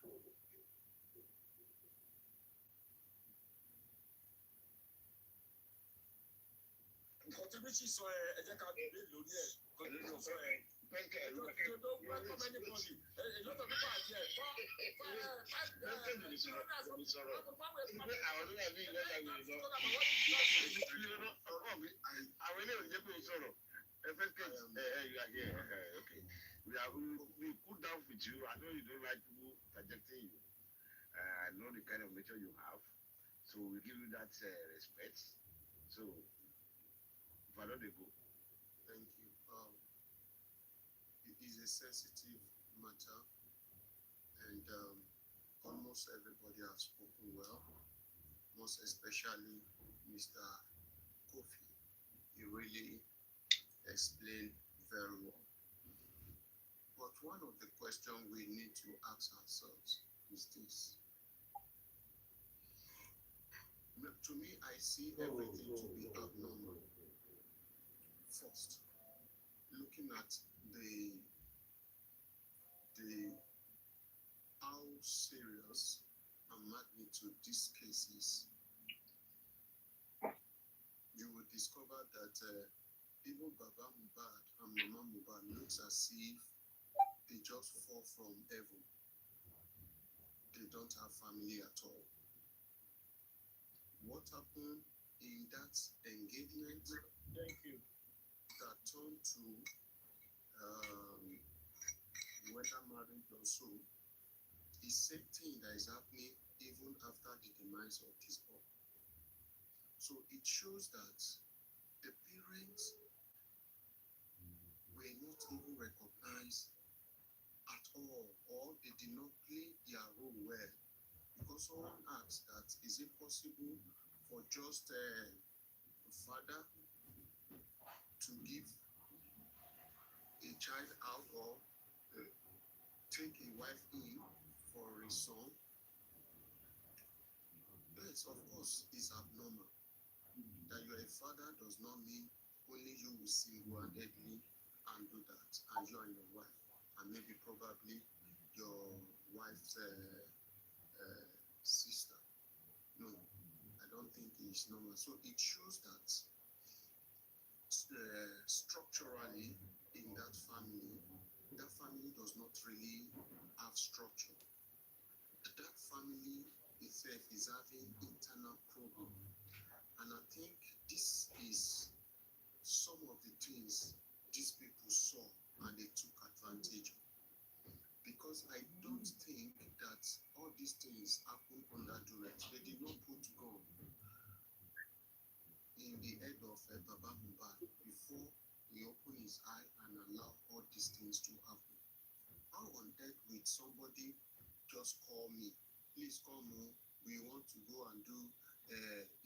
Contribution sọ ẹ jẹ́ ká bèèrè lórí ẹ̀ contribution sọ ẹ welcome anybody a lot of people are there àwọn ilé òní jẹ́ pé o sọ̀rọ̀ we put down with you. I know you don't like people projecting you. I know the kind of nature you have, so we give you that respect. So why don't they go? Thank you. It is a sensitive matter, and almost everybody has spoken well, most especially Mr. Kofi. He really explained very well. But one of the questions we need to ask ourselves is this. To me, I see everything to be abnormal. First, looking at the how serious and magnitude these cases, you will discover that even Baba Mohbad and Mama Mohbad looks as if they just fall from heaven. They don't have family at all. What happened in that engagement? Thank you. That turned to whether marriage also the same thing that is happening even after the demise of this boy. So it shows that the parents were not even recognized at all, or they did not play their role well. Because someone asked that, is it possible for just a father to give a child out or take a wife in for a son? Yes, of course, it's abnormal. That you're a father does not mean only you will single-handedly and do that, and you and your wife, and maybe probably your wife's sister. No, I don't think it's normal. So it shows that structurally in that family does not really have structure. That family itself is having internal problem. And I think this is some of the things these people saw and they took advantage of. Because I don't think that all these things happen under duress. They did not put gun in the head of Baba Mohbad before he opened his eye and allow all these things to happen. How on earth will somebody just call me, please come home, we want to go and do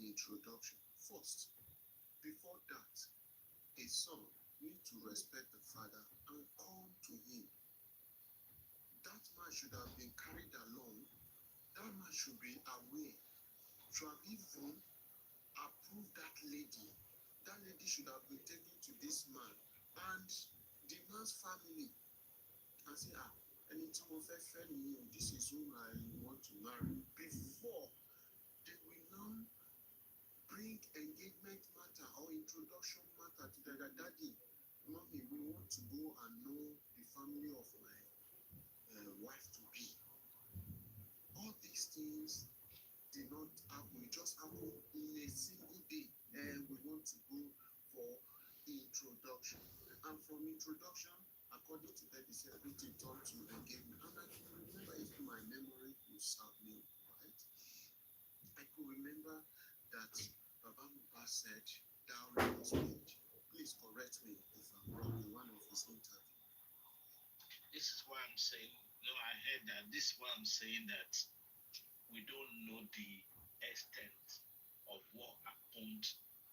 introduction? First, before that, a son need to respect the father and come to him. That man should have been carried along. That man should be aware, should have even approved that lady. That lady should have been taken to this man and the man's family and say, anything of family, this is who I want to marry. Before they will now bring engagement matter or introduction matter to the daddy. Mommy, we want to go and know the family of my wife to be. All these things did not happen. It just happened in a single day. And we want to go for introduction. And from introduction, according to that, this everything turned to engagement. And I can remember, if my memory will serve me right, I could remember that Baba Mohbad said dowry was paid. Please correct me if I'm wrong in one of his interviews. This is why I'm saying, no, I heard that. This is why I'm saying that we don't know the extent of what happened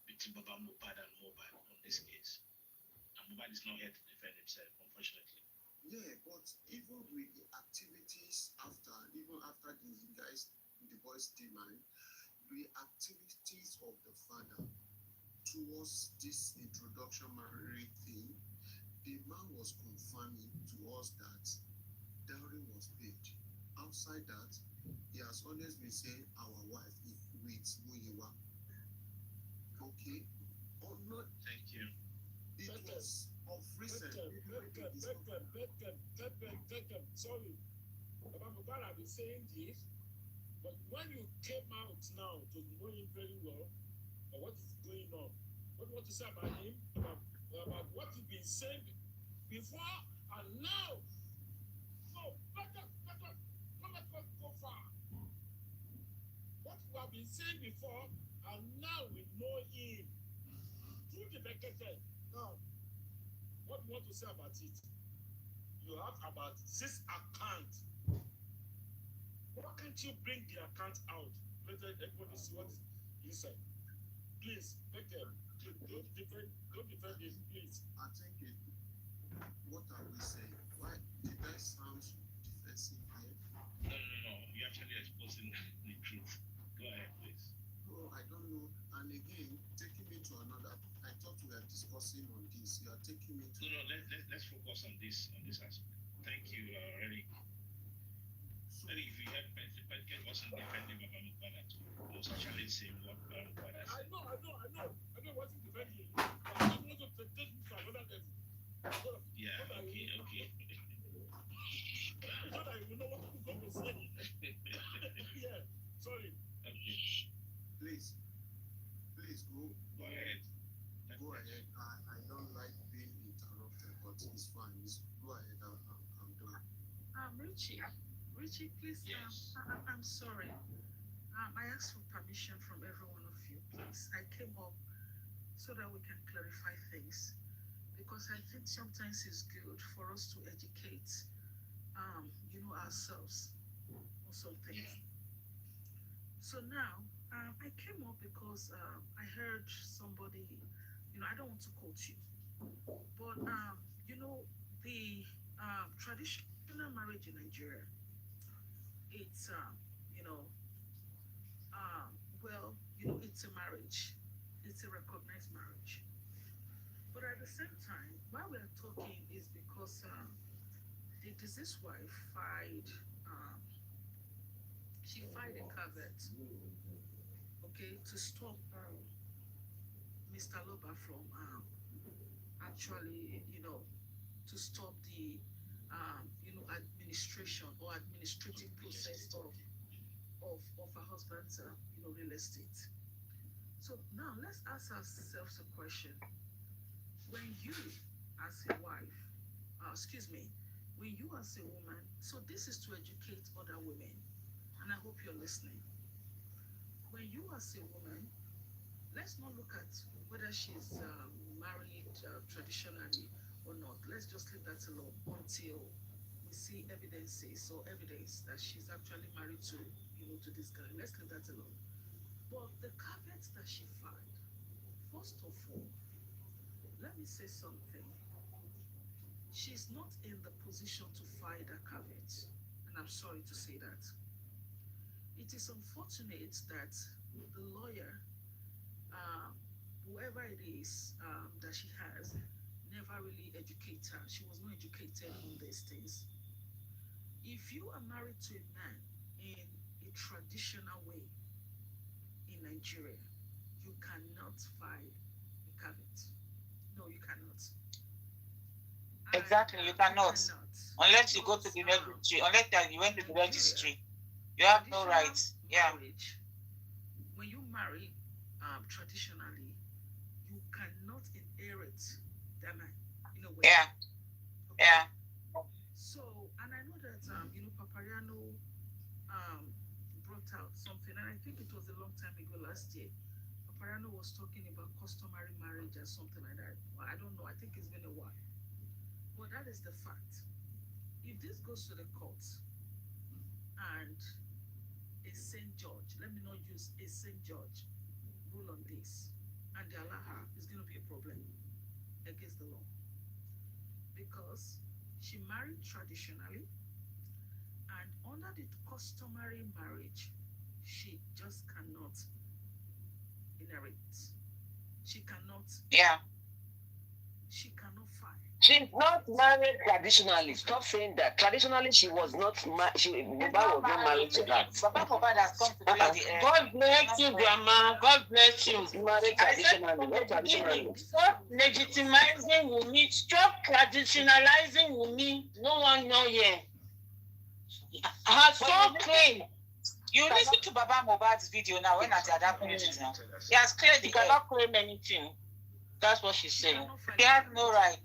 between Baba Mohbad and Mohbad on this case. And Mohbad is not here to defend himself, unfortunately. Yeah, but even with the activities even after the boys' demand, the activities of the father towards this introduction marriage thing, the man was confirming to us that dowry was paid. Outside that, he has always been saying our wife is with Muyiwa. Okay? Or not. Thank you. It was of recent. Sorry. Baba Mohbad have been saying this, but when you came out now to know him very well, or what is going on, what you want to say about him, about what you've been saying before and now. No, let us go far. What you have been saying before and now we know him. Through the Brekete. Now, what you want to say about it? You have about 6 accounts. Why can't you bring the account out? Let everybody see what is inside. Please, make them. Don't defend this, please. I think what are we saying? Why did I sound defensive here? No. You're actually exposing the truth. Go ahead, please. No, I don't know. And again, taking me to another. I thought we were discussing on this. You are taking me to. No. Let's focus on this aspect. Thank you, Eric. So, Eric, if you had Petke wasn't defending Baba Mohbad at all. He was actually saying what Baba Mohbad has I said. know what is defending. I don't want to take me to another level. Yeah, okay. So that you know what I'm going to say. Yeah, sorry. Okay. please go ahead. Go ahead. I don't like being interrupted, but it's fine. Go ahead. I'm done. Richie, please. Yes. I'm sorry. I asked for permission from every one of you, please. I came up so that we can clarify things, because I think sometimes it's good for us to educate, ourselves on some things. So now, I came up because I heard somebody, I don't want to quote you, but the traditional marriage in Nigeria, it's it's a marriage, it's a recognized marriage. But at the same time, why we are talking is because the deceased wife filed she filed a caveat, okay, to stop Mr. Loba from actually, to stop the administration or administrative process of her husband's real estate. So now let's ask ourselves a question. When you as a wife, when you as a woman, so this is to educate other women, and I hope you're listening. When you as a woman, let's not look at whether she's married traditionally or not. Let's just leave that alone until we see evidence that she's actually married to this guy. Let's leave that alone. But the caveat that she filed, first of all, let me say something. She's not in the position to file that caveat, and I'm sorry to say that. It is unfortunate that the lawyer, whoever it is that she has, never really educated her. She was not educated in these things. If you are married to a man in a traditional way in Nigeria, you cannot file a caveat. No, you cannot. Exactly, you cannot. Unless you go to the registry, unless you went to the registry, you have no rights. Yeah. Marriage, when you marry traditionally, you cannot inherit that man in a way. Yeah. Okay? Yeah. So, and I know that Papariano brought out something, and I think it was a long time ago last year. Papariano was talking about customary marriage or something like that. Well, I don't know. I think it's been a while. But that is the fact. If this goes to the courts and a Saint George, let me not use a Saint George, rule on this, and they allow her, it's going to be a problem against the law. Because she married traditionally, and under the customary marriage, she just cannot inherit. She cannot. Yeah. She cannot file. She's not married traditionally. Stop saying that. Traditionally, she was not Mohbad was not married to her. Mohbad has come to play the end. God bless you, Grandma. God bless you. Married traditionally, not traditionally. Stop legitimizing Wunmi. Stop traditionalizing Wunmi. No one know here. Her soul claim. You listen to Baba Mohbad's video now when at that point now. He has cleared the You cannot claim anything. That's what she's saying. He has no right.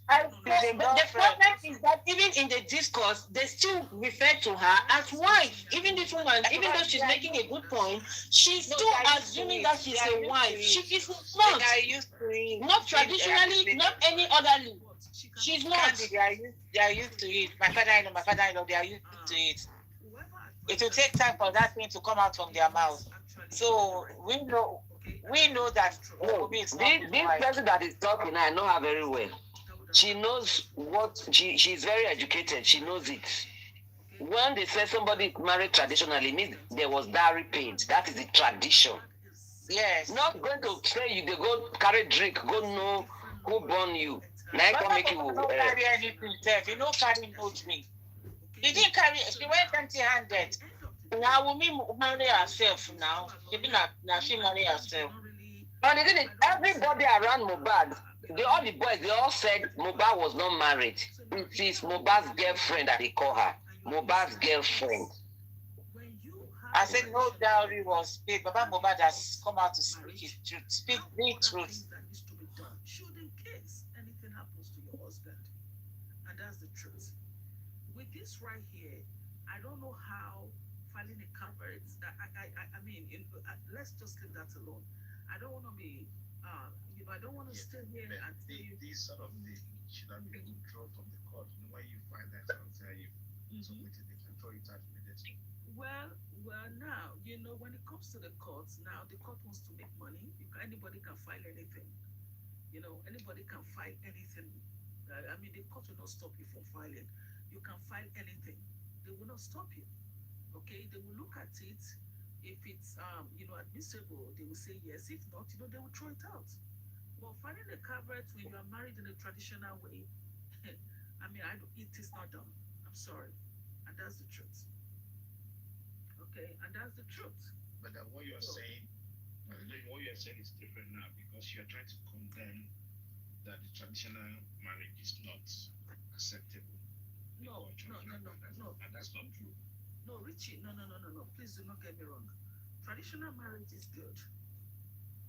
The problem is that even in the discourse, they still refer to her as wife. Even this woman, even though she's making a good point, she's still assuming that she's a wife. She is not. Not traditionally, not any other. She's not. They are used to it. My father-in-law, they are used to it. It will take time for that thing to come out from their mouth. So we know that this person that is talking, I know her very well. She knows what she's very educated. She knows it. When they say somebody is married traditionally, it means there was dowry paid. That is the tradition. Yes. Not going to say they go carry drink, go know who born you. Now I can make you. Don't carry anything, Steph. You don't carry no drink. He didn't carry. She went empty-handed. Now Wunmi marry herself now. Now she marry herself. And the thing is, everybody around Mohbad, all the boys, they all said Mohbad was not married. It is Mohbad's girlfriend that they call her. Mohbad's girlfriend. I said no dowry was paid. Baba Mohbad has come out to speak his truth. Speak the truth. Should in case anything happens to your husband. And that's the truth. With this right here, I don't know how filing a caveat. I mean, let's just leave that alone. I don't want to be, I don't want to stay here and these sort of things should have been withdrawn from the court. You know, when you find that something you submitted, they can throw it out immediately. Well, now, when it comes to the courts, now the court wants to make money. Anybody can file anything. Anybody can file anything. I mean, the court will not stop you from filing. You can file anything. They will not stop you. Okay? They will look at it. If it's admissible, they will say yes. If not, they will throw it out. But filing a caveat when you are married in a traditional way, I mean, it is not done. I'm sorry, and that's the truth. Okay, and that's the truth. But what you're saying, is different now because you're trying to condemn that the traditional marriage is not acceptable. No, And that's not true. No, Richie, no. Please do not get me wrong. Traditional marriage is good.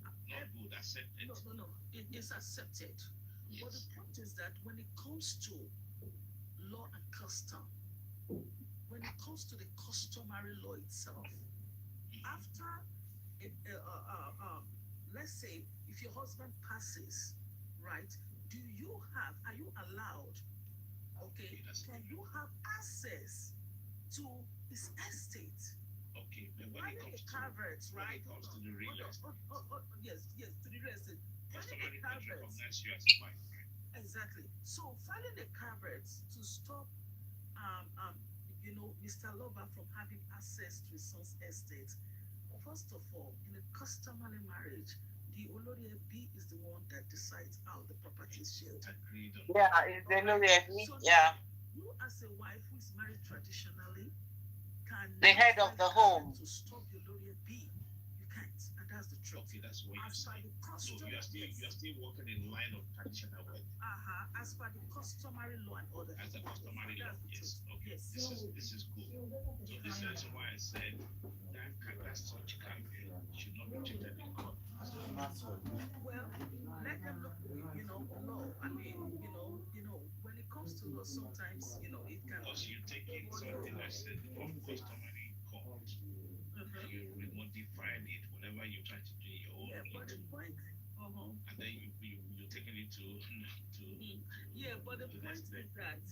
Not good, accepted. No. It is accepted. Yes. But the point is that when it comes to law and custom, when it comes to the customary law itself, after let's say if your husband passes, right, are you allowed, okay, can you have access to his estate? Okay, but when it comes to the real estate. Yes, to the real estate. Customary recognize you as a wife, right? Exactly. So filing a caveat to stop Mr. Lover from having access to his son's estate. First of all, in a customary marriage, the Olori Ebi is the one that decides how the property is shared. Yeah, it's the Olori Ebi. Yeah. You as a wife who is married traditionally can the head of the home to stop the Olori Ebi. You can't, and that's the truth. Okay, that's what you're saying. So you are still working in line of traditional wedding. As per the customary law and order. As a customary law, yes. Okay. Yes. This is cool. So this is why I said that such campaign should not be treated in court. Well, let them look, law. I mean, when it comes to law, sometimes, it can. Because you take in something that's from customary court, you remodify it whenever you try to do your own. Yeah, but the point, and then you're taking it to. Yeah, but the point is that.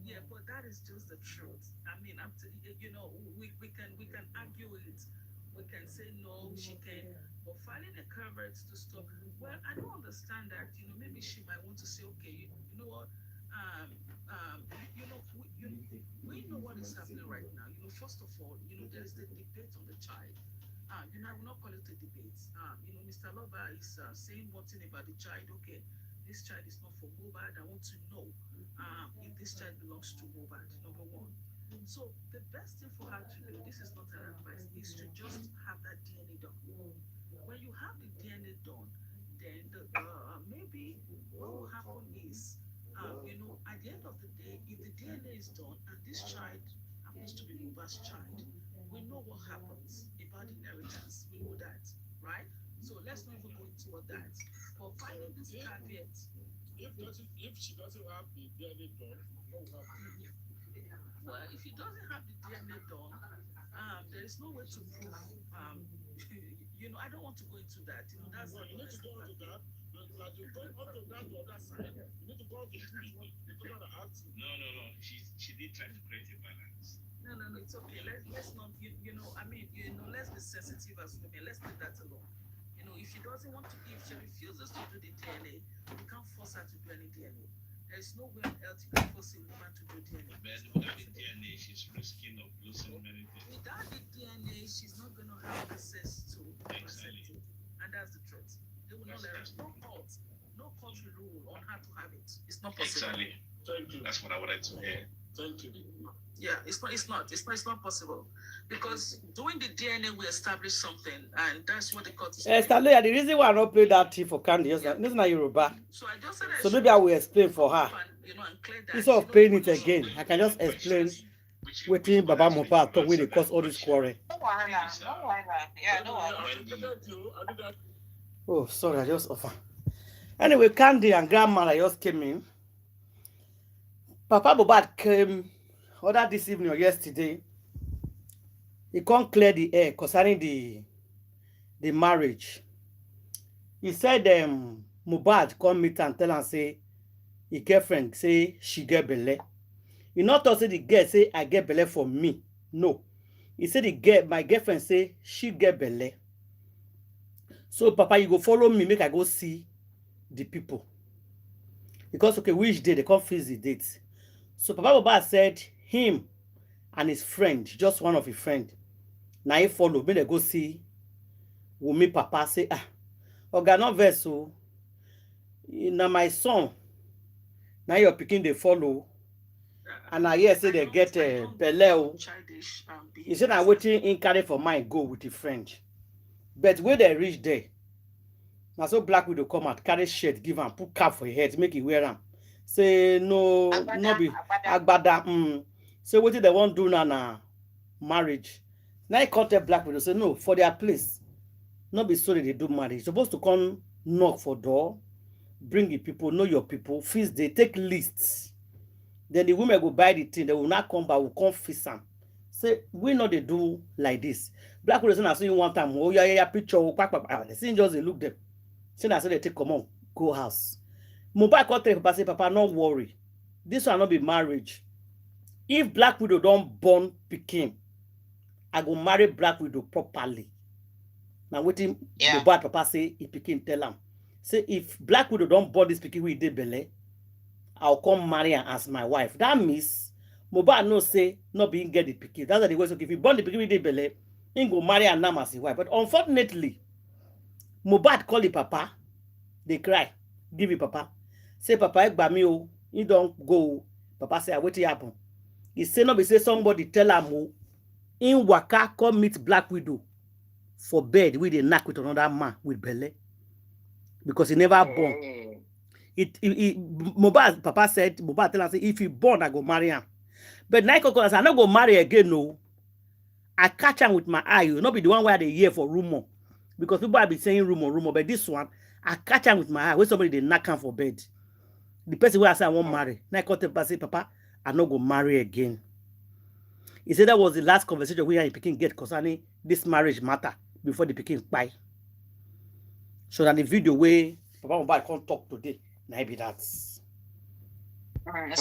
Yeah, but that is just the truth. I mean, we can argue it. We can say no, she can. But filing a caveat to stop. Well, I don't understand that. Maybe she might want to say, okay, you know what? We know what is happening right now. First of all, there is the debate on the child. I will not call it a debate. Mr. Lover is saying one thing about the child. Okay, this child is not for Mohbad. I want to know if this child belongs to Mohbad, number one. So the best thing for her to do, this is not an advice, is to just have that DNA done. When you have the DNA done, then maybe what will happen is, at the end of the day, if the DNA is done and this child happens to be Mohbad's child, we know what happens about inheritance. We know that, right? So let's not even go into all that. But finding this caveat. If she doesn't have the DNA done, what will happen? Well, if he doesn't have the DNA done, there is no way to prove. I don't want to go into that. That's you need to go into that. Like you're going up to that to other side. You need to go to No. She did try to create a balance. No, it's okay. Let's not. Let's be sensitive as women. Let's leave that alone. If she doesn't want to, if she refuses to do the DNA, we can't force her to do any DNA. There is no way on earth you can force a woman to do DNA. But without the DNA, she's risking of losing many things. Without the DNA, she's not going to have access to exactly. And that's the truth. They will not let her. No court will rule on how to have it. It's not possible. Exactly. Thank you. That's what I wanted to hear. Thank you. Yeah, it's not possible. Because doing the DNA will establish something, and that's what the court is saying. The reason why I not play that tea for Candy is that this is not Yoruba. So I just said so maybe I will explain for her. Instead of playing it again, I can just explain waiting Baba Mohbad talk when they cause all this quarrel. Oh, sorry, I just offer. Anyway, Candy and Grandma I just came in. Papa Mohbad came other this evening or yesterday. He can't clear the air concerning the marriage. He said Mohbad come meet and tell and say his girlfriend say she get belle. He not also the girl say I get belle for me. No. He said my girlfriend say she get belle. So Papa, you go follow me, make I go see the people. Because okay, which day they can't fix the date. So Papa Mohbad said him and his friend, just one of his friend. Now he follow me, they go see Wumi Papa say, Oga no vex o. Na my son. Now your pikin they follow. And I hear say they get a belle. childish He said I'm waiting in carry for mine go with the friend. But when they reach there, now so Black Widow come out, carry shirt, give him, put cap for your head, make it wear him. Say no, no be agbada. Say what they want do now marriage. Now he contact Black Widow, say no, for their place. Not be sorry they do marriage. Supposed to come knock for door, bring the people, know your people, feast they take lists. Then the women go buy the thing, they will not come back, will come feast them. Say we know they do like this. Black Widow say I see you one time, oh yeah, picture, they see just they look them. Say I say they take come on, go house. Mohbad call tell Papa say, Papa, not worry. This will not be marriage. If Black Widow don't born pikin, I go marry Black Widow properly. Now waiting, Mohbad Papa say, if pikin tell him. Say if Black Widow don't born this pikin with the belle, I'll come marry her as my wife. That means Mohbad no say not being get the pikin. That's the way. So if he born the pikin with the belle, he go marry her now as his wife. But unfortunately, Mohbad call the papa, they cry, give it papa. Say papa, Ekbami, he don't go. Papa say, what happen? He say no, be say somebody tell him in waka come meet Black Widow for bed with a knack with another man with belle because he never born. Mohbad papa said, Mohbad tell him say if he born, I go marry him. But Nike said, I not go marry again. No, I catch him with my eye. You not be the one where they hear for rumor because people have been saying rumor. But this one, I catch him with my eye. When somebody they knock him for bed, the person where I say I won't marry. Nike say, Papa, I not go marry again. He said that was the last conversation we had Peking get concerning this marriage matter before the Peking buy. So that the video where Papa Mohbad can't talk today, maybe that's. He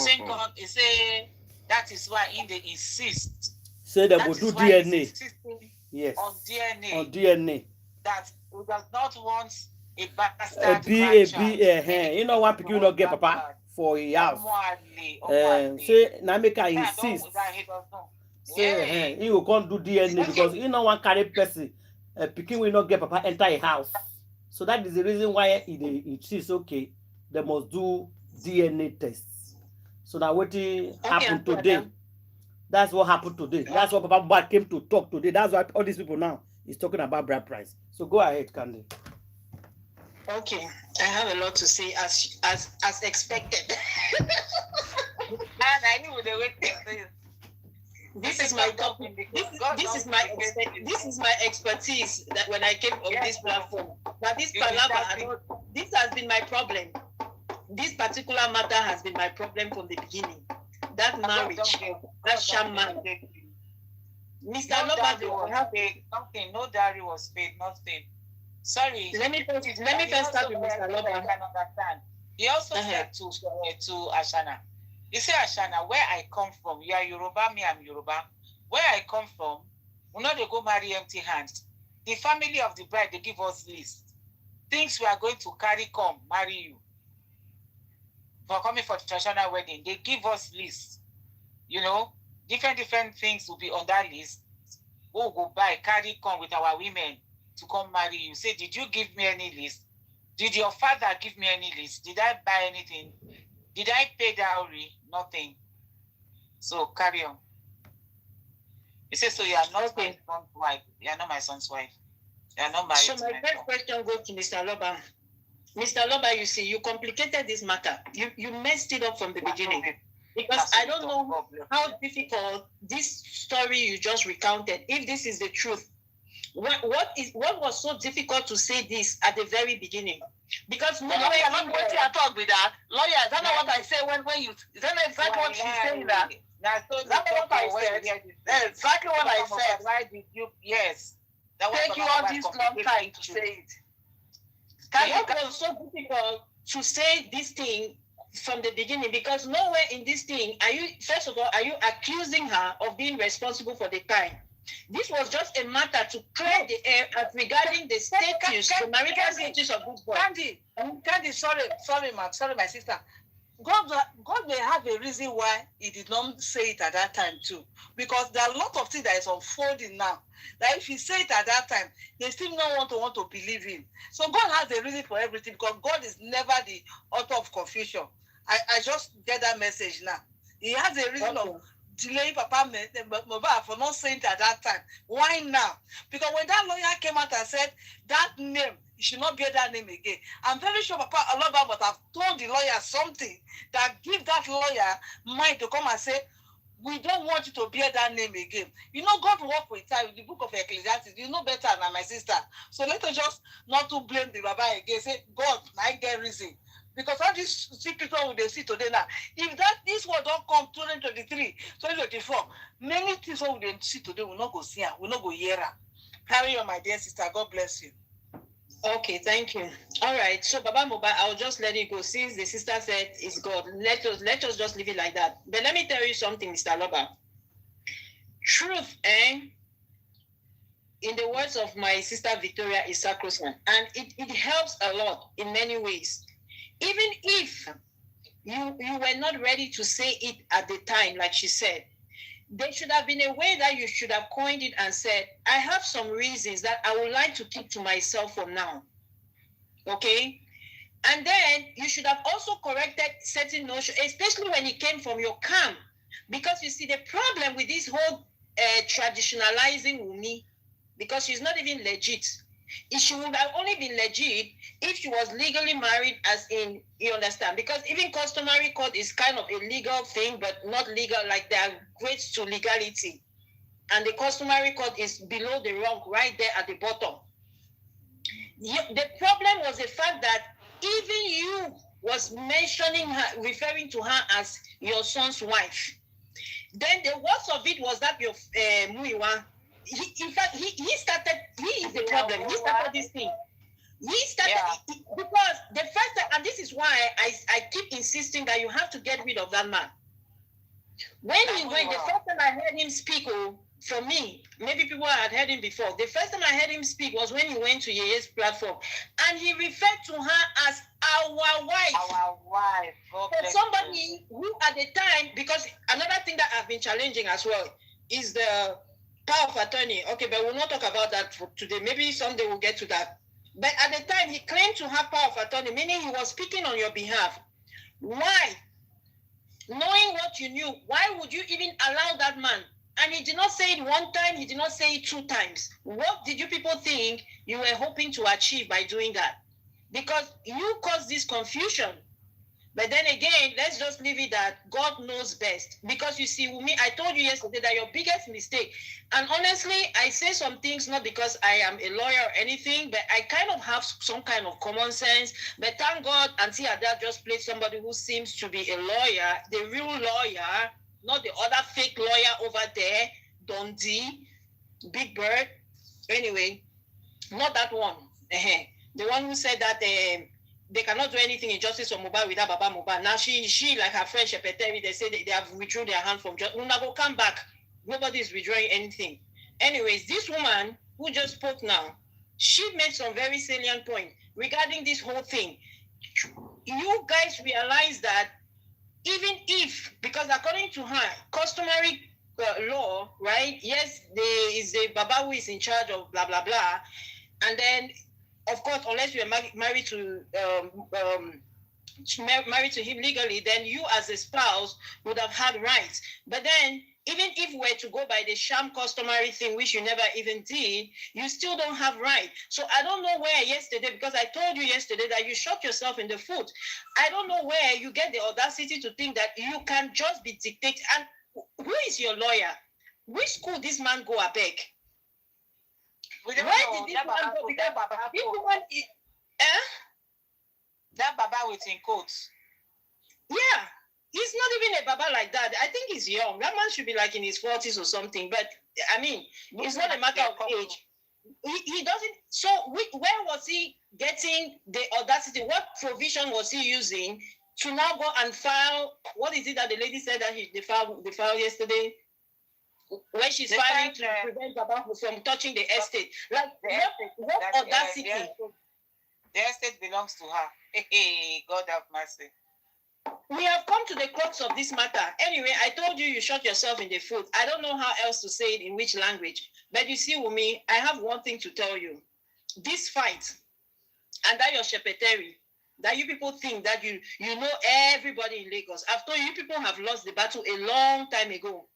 say that is why they insist. Say they will do DNA. Yes. On DNA. On DNA. That we does not want a bastard grandchild. You know what Peking will not get Papa for a house. Say now make her insist. Say he will come do DNA because he no one carry person. Peking will not get Papa enter a house. So that is the reason why he insists. Okay, they must do DNA tests. So now what happened today? That's what happened today. That's what Papa Mohbad came to talk today. That's why all these people now is talking about bride price. So go ahead, Candy. Okay, I have a lot to say as expected. And I knew they wait this. This is my topic. This is my expertise that when I came on this platform. Now this palaver, this has been my problem. This particular matter has been my problem from the beginning. That marriage, that sham marriage. Mr. Nobody, nothing. No dowry was paid. Nothing. Sorry. Let me first start with Mr. Nobody. I can understand. He also said to Ashana. He said, Ashana, where I come from, you are Yoruba, me, I'm Yoruba. Where I come from, we know they go marry empty hands. The family of the bride, they give us list. Things we are going to carry come, marry you. For coming for the traditional wedding, they give us list. You know, different things will be on that list. We'll go buy, carry come with our women to come marry you. Say, did you give me any list? Did your father give me any list? Did I buy anything? Did I pay dowry? Nothing. So carry on. He says, so you are not my son's wife. You are not my son's wife. You are not married. So my first question goes to Mr. Loba. Mr. Loba, you see, you complicated this matter. You messed it up from the beginning. Because I don't know how difficult this story you just recounted, if this is the truth. What was so difficult to say this at the very beginning? Because no way I'm not going to talk with that. Lawyer, is that not what I say when you is that not exactly what she's saying that? Is that not what I said? That's exactly what I said. Why did you take you all this long time to say it? What was so difficult to say this thing from the beginning? Because nowhere in this thing are you accusing her of being responsible for the crime. This was just a matter to clear the air regarding the status, the marital status of this boy. Candy, sorry, my sister. God may have a reason why he did not say it at that time too, because there are a lot of things that is unfolding now. That if he say it at that time, they still not want to believe him. So God has a reason for everything, because God is never the author of confusion. I just get that message now. He has a reason of delaying Papa Mohbad for not saying it at that time. Why now? Because when that lawyer came out and said that name, you should not bear that name again. I'm very sure Papa Aloba must have told the lawyer something that give that lawyer mind to come and say, we don't want you to bear that name again. You know, God work with time. The book of Ecclesiastes, you know better than my sister. So let us just not to blame the Baba again. Say, God, I get reason. Because all these secret one they see today now, if this word don't come 2023, 2024, many things what we see today will not go see her, will not go hear her. Carry on, my dear sister. God bless you. Okay, thank you. All right. So Baba Mohbad, I'll just let it go since the sister said it's God. Let us just leave it like that. But let me tell you something, Mr. Loba. Truth, in the words of my sister Victoria, is sacrosanct, and it helps a lot in many ways. Even if you were not ready to say it at the time, like she said, there should have been a way that you should have coined it and said, I have some reasons that I would like to keep to myself for now. Okay? And then you should have also corrected certain notions, especially when it came from your camp. Because you see, the problem with this whole traditionalizing Wunmi, because she's not even legit. She would have only been legit if she was legally married, as in, you understand? Because even customary court is kind of a legal thing, but not legal, like there are grades to legality. And the customary court is below the rung, right there at the bottom. The problem was the fact that even you was mentioning her, referring to her as your son's wife. Then the worst of it was that your Muiwa, in fact, he started, he is the problem. He started this thing. He started, because the first time, and this is why I keep insisting that you have to get rid of that man. When the first time I heard him speak, for me, maybe people had heard him before. The first time I heard him speak was when he went to Yeye's platform, and he referred to her as our wife. Our wife. For somebody who at the time, because another thing that I've been challenging as well is the power of attorney. Okay, but we'll not talk about that for today. Maybe someday we'll get to that. But at the time, he claimed to have power of attorney, meaning he was speaking on your behalf. Why? Knowing what you knew, why would you even allow that man? And he did not say it one time, he did not say it 2 times. What did you people think you were hoping to achieve by doing that? Because you caused this confusion. But then again, let's just leave it that God knows best. Because you see, Wunmi, I told you yesterday that your biggest mistake, and honestly, I say some things not because I am a lawyer or anything, but I kind of have some kind of common sense. But thank God, Auntie Ada just played somebody who seems to be a lawyer, the real lawyer, not the other fake lawyer over there, Dundee, Big Bird. Anyway, not that one. The one who said that they cannot do anything in justice for Mohbad without Baba Mohbad. Now she like her friend Shepeteri, they say they have withdrawn their hand from justice. Una go come back. Nobody is withdrawing anything. Anyways, this woman who just spoke now, she made some very salient point regarding this whole thing. You guys realize that even if, because according to her, customary law, right? Yes, there is a Baba who is in charge of blah, blah, blah. And then, of course, unless you are married to him legally, then you as a spouse would have had rights. But then, even if we were to go by the sham customary thing, which you never even did, you still don't have right. So I don't know where yesterday, because I told you yesterday that you shot yourself in the foot. I don't know where you get the audacity to think that you can just be dictated. And who is your lawyer? Which school this man go, I beg? Where did this man go? Because this woman is... That Baba with in coats. Yeah. He's not even a Baba like that. I think he's young. That man should be like in his 40s or something. But, I mean, it's not a matter of age. He doesn't... So, where was he getting the audacity? What provision was he using to now go and file... What is it that the lady said that they filed yesterday? Where she's filing to prevent Baba from touching the estate. Like, what audacity? The estate belongs to her. Hey, God have mercy. We have come to the crux of this matter. Anyway, I told you shot yourself in the foot. I don't know how else to say it, in which language. But you see, I have one thing to tell you. This fight, and that your Shepeteri, that you people think that you know everybody in Lagos. I've told you people have lost the battle a long time ago.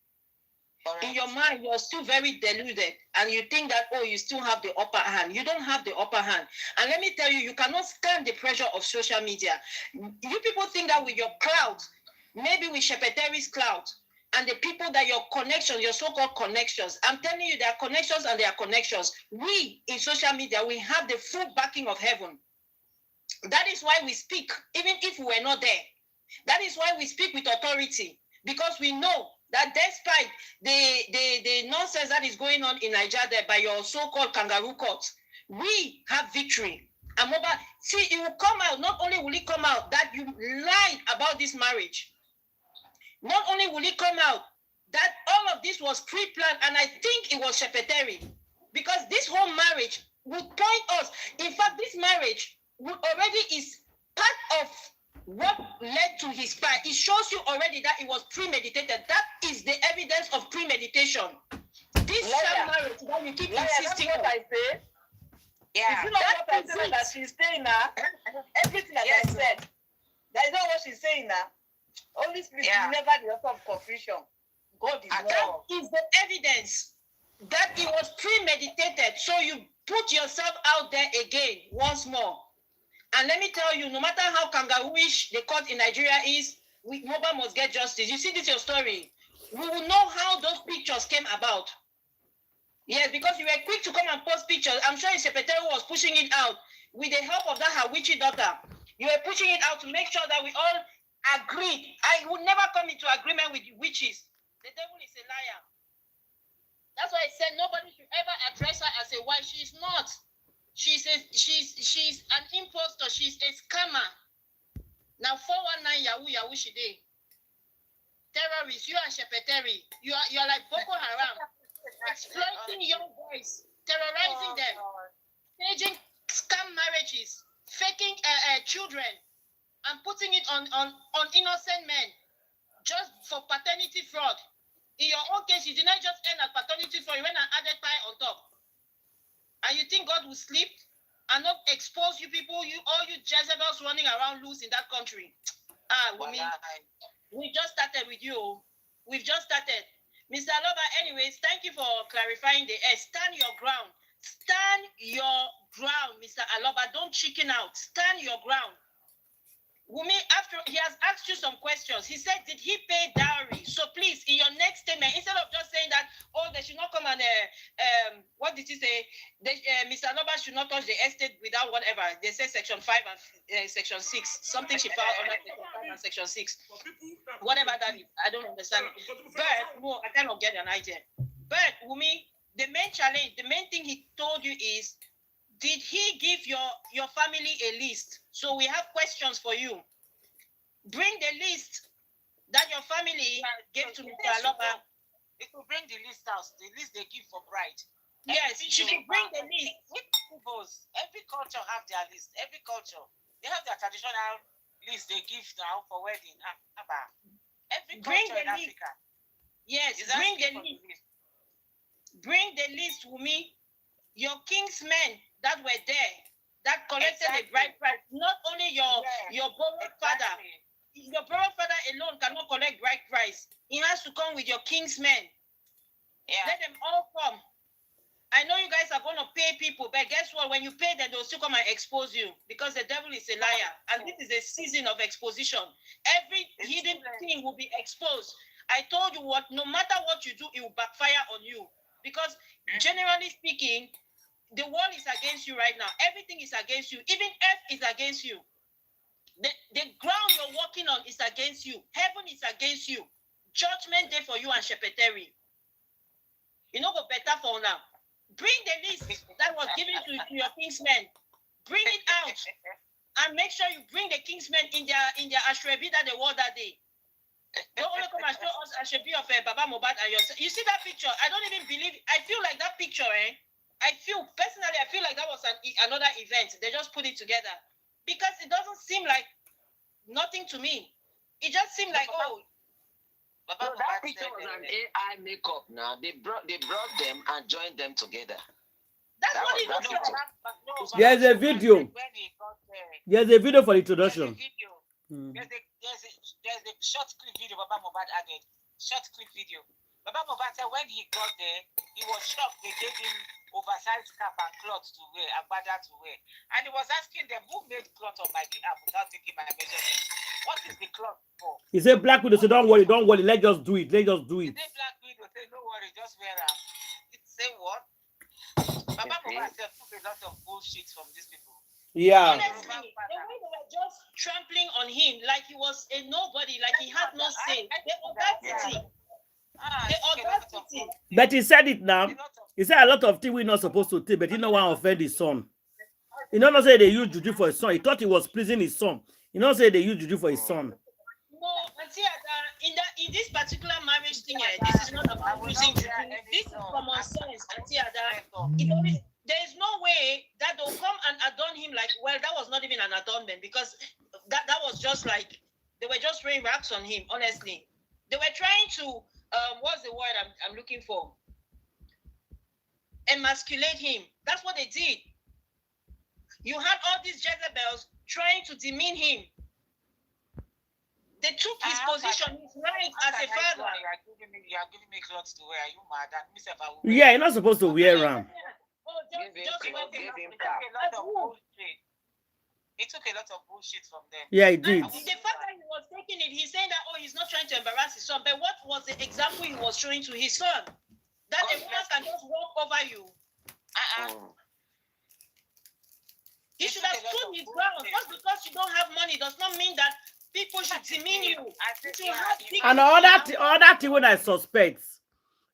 Correct. In your mind, you're still very deluded, and you think that, oh, you still have the upper hand. You don't have the upper hand. And let me tell you, you cannot stand the pressure of social media. You people think that with your clout, maybe with Shepeteri's clout, and the people that your connections, your so-called connections, I'm telling you, there are connections and there are connections. We, in social media, we have the full backing of heaven. That is why we speak, even if we were not there. That is why we speak with authority, because we know that despite the nonsense that is going on in Nigeria there by your so-called kangaroo courts, we have victory. And Mohbad, see, it will come out, not only will it come out that you lied about this marriage, not only will it come out that all of this was pre-planned, and I think it was Shepeteri, because this whole marriage would point us, in fact, this marriage would already is part of what led to his part. It shows you already that it was premeditated. That is the evidence of premeditation. This marriage that you keep insisting on. I say. Yeah, you know what I said that she's saying now? Everything that I said. That is not what she's saying now. Holy Spirit is never the author of confusion. God is that is the evidence that it was premeditated. So you put yourself out there again once more. And let me tell you, no matter how kangarooish the court in Nigeria is, Mohbad must get justice. You see, this is your story. We will know how those pictures came about. Yes, because you were quick to come and post pictures. I'm sure Secretary was pushing it out with the help of that her witchy daughter. You were pushing it out to make sure that we all agreed. I would never come into agreement with witches. The devil is a liar. That's why I said nobody should ever address her as a wife. She's not. She's an imposter. She's a scammer. Now 419 Yahoo she did. Terrorists, you and Shepeteri, you're like Boko Haram, exploiting young boys, terrorizing them, staging scam marriages, faking children, and putting it on innocent men just for paternity fraud. In your own case, you did not just end at paternity fraud, you went and added pie on top. And you think God will sleep and not expose you people, all you Jezebels running around loose in that country? We just started with you. We've just started. Mr. Aloba, anyways, thank you for clarifying the S. Stand your ground. Stand your ground, Mr. Aloba. Don't chicken out. Stand your ground. Wumi, after he has asked you some questions, he said, did he pay dowry? So please, in your next statement, instead of just saying that, oh, they should not come and, what did he say? Mr. Aloba should not touch the estate without whatever. They say section 5 and section 6. Something she filed under section 5 and section 6. Whatever that is, I don't understand. But, no, I cannot get an idea. But, Wumi, the main challenge, the main thing he told you is, did he give your family a list? So we have questions for you. Bring the list that your family gave to Mr. Aloba. They could bring the list out, the list they give for bride. Yes, she should bring the list. Every culture have their list. Every culture. They have their traditional list they give now for wedding. Every culture in Africa. Yes, bring the list. Bring the list, Wumi. Your kingsmen that were there, that collected the bride price, not only your borrowed father. Your borrowed father alone cannot collect bride price. He has to come with your kingsmen. Yeah. Let them all come. I know you guys are going to pay people, but guess what? When you pay them, they'll still come and expose you because the devil is a liar. And this is a season of exposition. Every hidden thing will be exposed. I told you what, no matter what you do, it will backfire on you. Because generally speaking, the world is against you right now. Everything is against you. Even earth is against you. The ground you're walking on is against you. Heaven is against you. Judgment day for you and Shepeteri. You know, go better for now. Bring the list that was given to your kingsmen. Bring it out. And make sure you bring the kingsmen in their ashrebi that they wore that day. Don't only come and show us ashrebi of Baba Mohbad and yourself. You see that picture? I don't even believe it. I feel like that picture, I feel like that was another event. They just put it together because it doesn't seem like nothing to me. It just seemed like, No, that picture was an AI makeup now. They brought them and joined them together. That's what it looks like. There's a video. When he got there, There's a video for There's a introduction. video. Mm. There's a short clip video Baba Mohbad added. Short clip video. Baba Mohbad said when he got there, he was shocked. They gave him oversized cap and cloth to wear, agbada to wear. And he was asking them, who made cloth on my behalf without taking my measurements? What is the cloth for? He said Black Widow, so don't worry, let's just do it. Let's just do He it. said Black Widow, say no worry, just wear them. Say what? Baba Mohbad said took a lot of bullshit from these people. Yeah. Honestly, the way they were just trampling on him like he was a nobody, like he had no say. The audacity. The audacity. But he said it now. He said a lot of things we're not supposed to take, but he don't want to offend his son. He don't say they use juju for his son. He thought he was pleasing his son. He don't say they use juju for his son. No, Auntie Ada, in this particular marriage thing, this is not about using juju. This is common sense, Auntie Ada. There is no way that they'll come and adorn him like, well, that was not even an adornment because that was just like, they were just throwing racks on him, honestly. They were trying to, what's the word I'm looking for? Emasculate him. That's what they did. You had all these Jezebels trying to demean him. They took his position, his right as a father. You are giving me clothes to wear. Are you mad? Yeah, you're not supposed to wear around. He took a lot of bullshit from them. Yeah, he did. And the fact that he was taking it, he's saying that, oh, he's not trying to embarrass his son. But what was the example he was showing to his son? That a woman can just walk over you. He should have stood his ground. Just because you don't have money does not mean that people should demean you. And other thing when I suspect,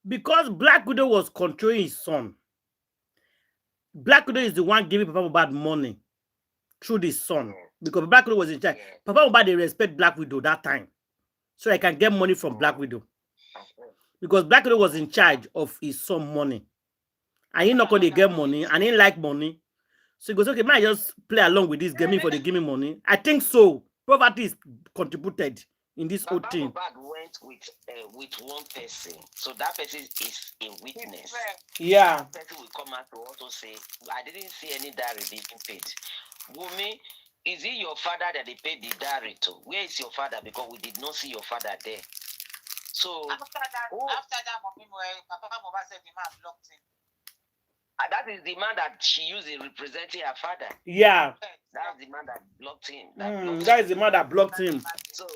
because Black Widow was controlling his son, Black Widow is the one giving Papa Mohbad money through the son. Because Black Widow was in charge. Papa Mohbad, they respect Black Widow that time. So I can get money from Black Widow. Because Black Widow was in charge of his son money. And he not going to get money. And he like money. So he goes, okay, might just play along with this game for the give me money. I think so. Poverty is contributed in this whole thing. Mohbad went with one person, so that person is a witness. Yeah. That person will come out to also say, I didn't see any diary being paid. Wumi, is it your father that they paid the diary to? Where is your father? Because we did not see your father there. So after that, Papa Mohbad said the man blocked him. That is the man that she used in representing her father. Yeah. That's the man that blocked him. That is the man that blocked him. So,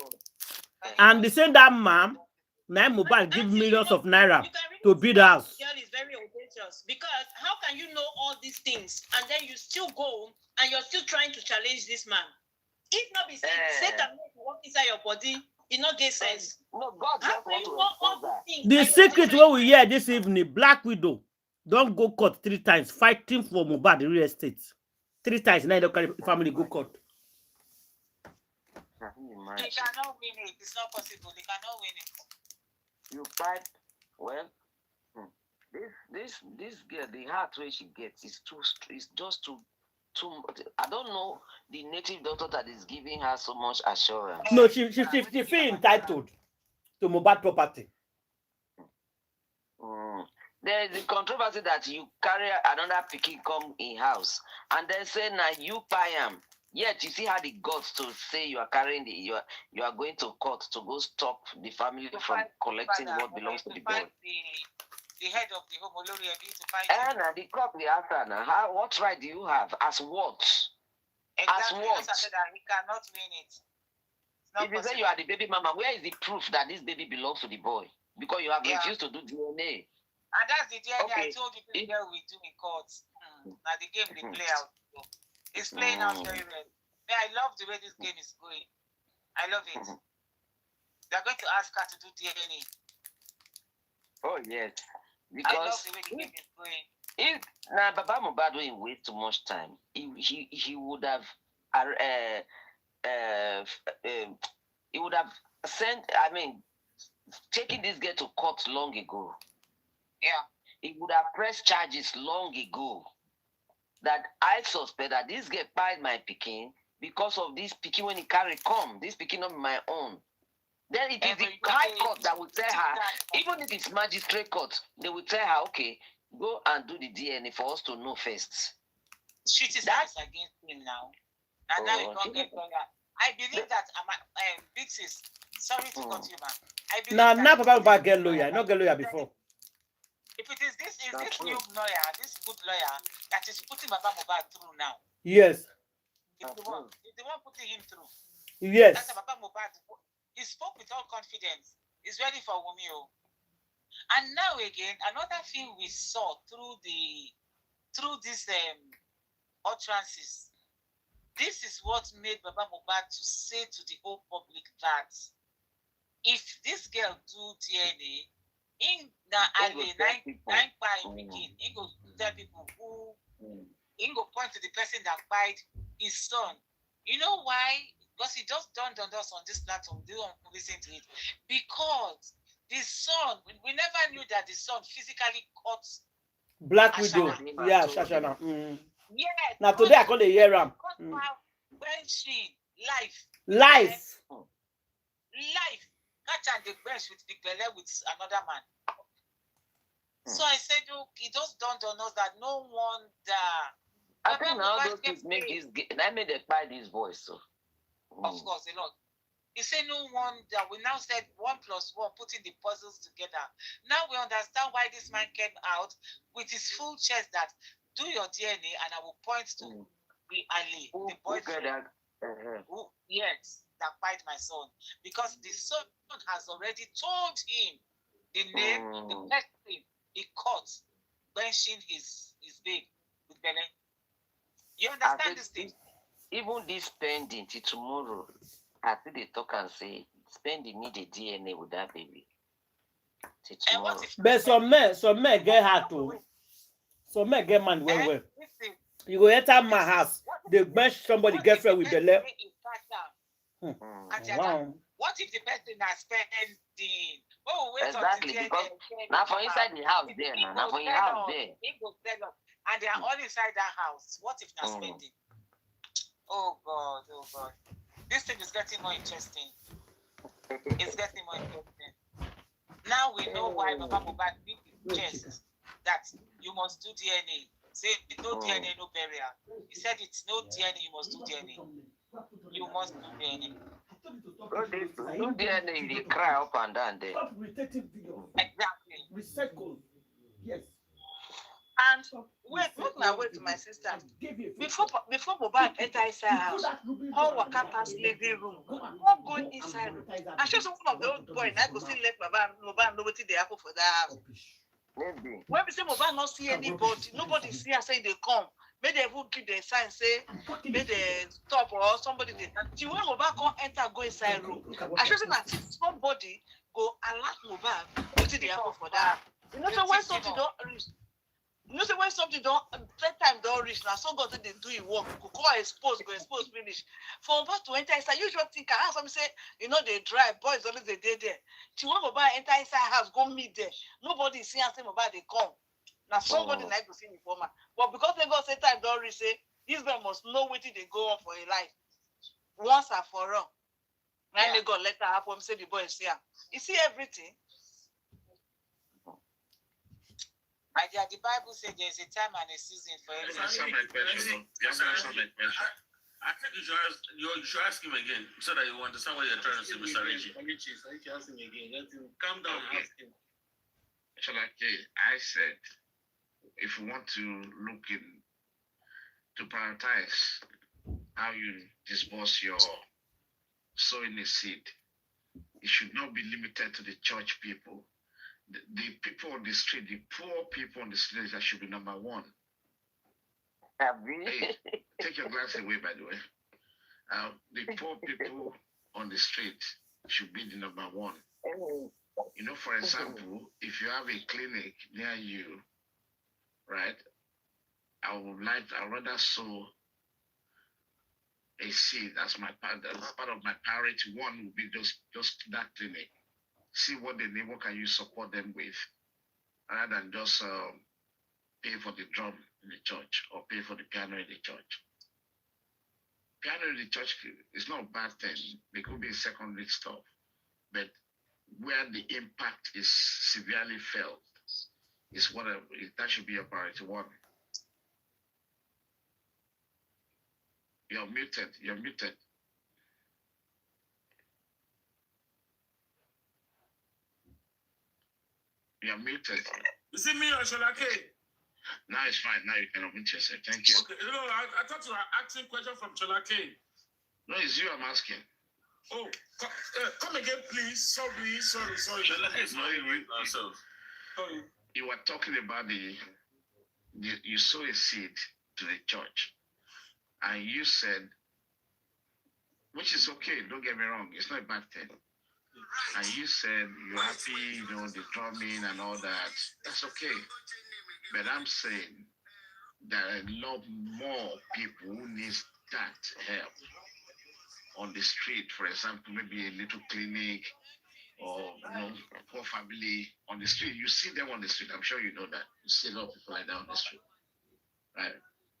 and they say that man, Mohbad give millions of naira to build house. Girl is very audacious because how can you know all these things and then you still go and you're still trying to challenge this man? If not be Satan walk inside your body, it not get sense. No, God just want to all these things. The secret what we hear this evening, Black Widow don't go court 3 times fighting for Mohbad real estate. 3 times now the family go court. They cannot win it. It's not possible. They cannot win it. You fight well. This girl, the heart where she gets is too. It's just too. I don't know the native doctor that is giving her so much assurance. No, she feel entitled to Mohbad property. There is the controversy that you carry another pikin come in house and then say now you buy him. Yet you see how the gods to say you are carrying you are going to court to go stop the family from collecting what belongs to the boy. The head of the home, Olori, to fight. And the court the answer now. What right do you have? As what? Exactly. As what? I said that he cannot win it. If you say you are the baby mama, where is the proof that this baby belongs to the boy? Because you have refused to do DNA. And that's the DNA Okay. I told you the girl we do in court. Now the game they play out. So it's playing out very well. Yeah, I love the way this game is going. I love it. They're going to ask her to do DNA. Oh yes. I Because love the way the game is going. if now Baba Mohbad wouldn't waste too much time, he would have he would have sent taken this girl to court long ago. Yeah. He would have pressed charges long ago. That I suspect that this girl pied my picking because of this picking when he carry come. This picking not my own. Then it is the high court that will tell her, even if it's magistrate court, they will tell her, okay, go and do the DNA for us to know first. Shooting that's against him now. And now you don't get lawyer. I believe that big sis, sorry to cut you, man. I believe Now, that now, Papa Mohbad get lawyer. Not get lawyer before. if it is this new lawyer, this good lawyer that is putting Papa Mohbad through now. Yes. It's the one putting him through. Yes. That's Papa Mohbad. He spoke with all confidence. He's ready for Wumio. And now again, another thing we saw through these utterances. This is what made Baba Mohbad to say to the whole public that if this girl do DNA, in the alley, nine begin, he go tell people who, he go point to the person that fight his son. You know why? Because it just dawned on us on this platform. They don't listen to it. Because the son, we never knew that the son physically cut Black Widow. Yeah, Shashana. Yes. Now today I call the year ram. When she life. Life. Catch and the bench with the belly with another man. So I said, oh, it just dawned on us that no wonder. I think now those kids make this. That made them buy this voice. So. Of course, a lot. He said, no wonder. We now said 1 + 1, putting the puzzles together. Now we understand why this man came out with his full chest that do your DNA and I will point to the Ali, the boyfriend. Who, yes, that fight my son. Because the son has already told him the name, the person he caught benching his babe with Belen. You understand this thing? Even this pending till tomorrow, I think they talk and say spending need a DNA with that baby. Till tomorrow. But some men get hard to. Some men get man well. You go enter my house, they bench somebody girlfriend with the left. Wow. What if the person is spending? Oh, wait exactly, because now for inside the house there, now for your house there. And they are all inside that house. What if they're spending? Oh God. This thing is getting more interesting. It's getting more interesting. Now we know why Baba Mohbad beat his chest that you must do DNA. Say no DNA, no burial. He said it's no DNA, you must do DNA. You must do DNA. Do DNA, they cry up and down there. Exactly. Recycle. Yes. And wait, my sister. Before Mohbad enter inside house, how waka pass living room, how go inside room. I'm sure some of the old boy now go still let Mohbad know what they happen for that house. Maybe. When we say Mohbad not see anybody, nobody see us say they come. Maybe they will give the sign say maybe they stop or somebody they. See when Mohbad come enter go inside room, I sure that somebody go alert Mohbad what they happen for that. You know, so when something don't reach. You know, so when something don't time don't reach now, so God they do it work. Go expose finish. For Mohbad to enter inside, usual thing can have some say, you know, they drive, boys always they there. Till when Mohbad enter inside house, go meet there. Nobody see and say Mohbad they come. Now somebody like to see the former. But because they go say time don't reach, say this man must know what they go on for a life. Once and for all. Now they go let her happen, say the boy see her. You see everything. My dear, the Bible says there's a time and a season for everything. I think you should ask him again so that you understand what you're trying to say, Mr. Reggie. If you ask him again, let him calm down and ask him. I said, if you want to look in, to prioritize how you dispose your sowing a seed, it should not be limited to the church people. The people on the street, the poor people on the street, that should be number one. Hey, take your glass away, by the way. The poor people on the street should be the number one. You know, for example, if you have a clinic near you, right, I'd rather sow a seed as part of my priority. One would be just that clinic. See what the neighbor can you support them with, rather than just pay for the drum in the church or pay for the piano in the church. Piano in the church is not a bad thing. They could be secondary stuff, but where the impact is severely felt is that should be a priority one. You're muted. You're muted. You're muted. Is it me or Sholake? Now it's fine. Now you can unmute yourself. Thank you. Okay, no, I thought you were asking question from Sholake. No, it's you I'm asking. Oh, come again, please. Sorry. Sorry. You were talking about you sow a seed to the church, and you said, which is okay, don't get me wrong, it's not a bad thing. And you said you're happy, the drumming and all that. That's okay. But I'm saying there are a lot more people who need that help on the street. For example, maybe a little clinic or poor family on the street. You see them on the street. I'm sure you know that. You see a lot of people like that on the street. Right?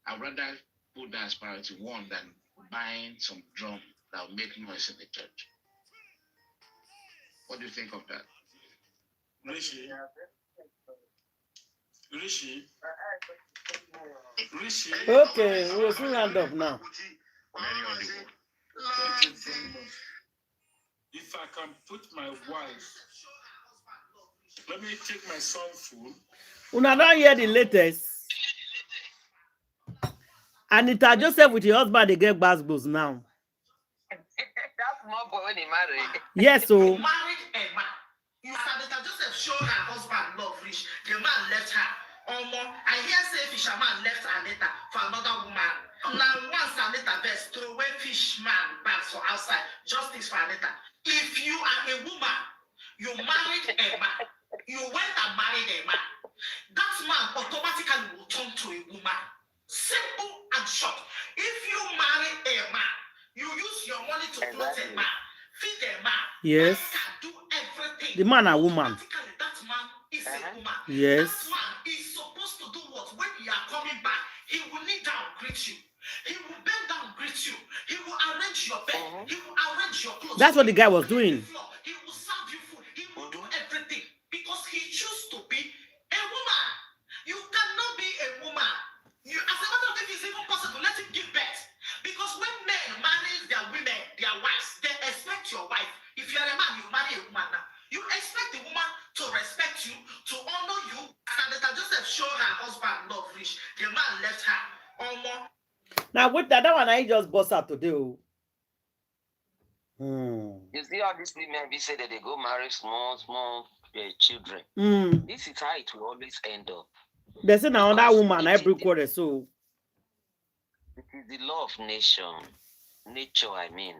I'd rather put that as priority one than buying some drum that will make noise in the church. What do you think of that? Rishi? Okay, we'll soon round up now. Thank you very much. If I can put my wife, let me take my son's phone. Una don't hear the latest. Anita Joseph with your husband, they get basketballs now. That's more boy when he married. Yes, so. Married a man. You Anita Joseph showed her husband love rich. The man left her. I hear say fisherman left Anita for another woman. Now once Anita best throw away fishman back for outside. Justice for Anita. If you are a woman, you married a man. You went and married a man. That man automatically will turn to a woman. Simple and short. If you marry a man, you use your money to clothe a man, feed a man. Yes. Can do everything. The man a woman. That man is a woman. Yes. That man is supposed to do what? When you are coming back, he will kneel down, greet you. He will bend down, greet you. He will arrange your bed. He will arrange your clothes. That's what the guy was doing. He will serve you food. He will do everything because he chose to be a woman. You cannot be a woman. As a matter of fact, it's even possible. Let him give birth. Because when men marry their women, their wives, they expect your wife. If you're a man, you marry a woman now. You expect the woman to respect you, to honor you. Anita Joseph showed her husband love rich. The man left her. Now with that one, I just bust out today. You see all these women, we say that they go marry small children. This is how it will always end up. There's another woman every quarter, so it is the law of nature. I mean,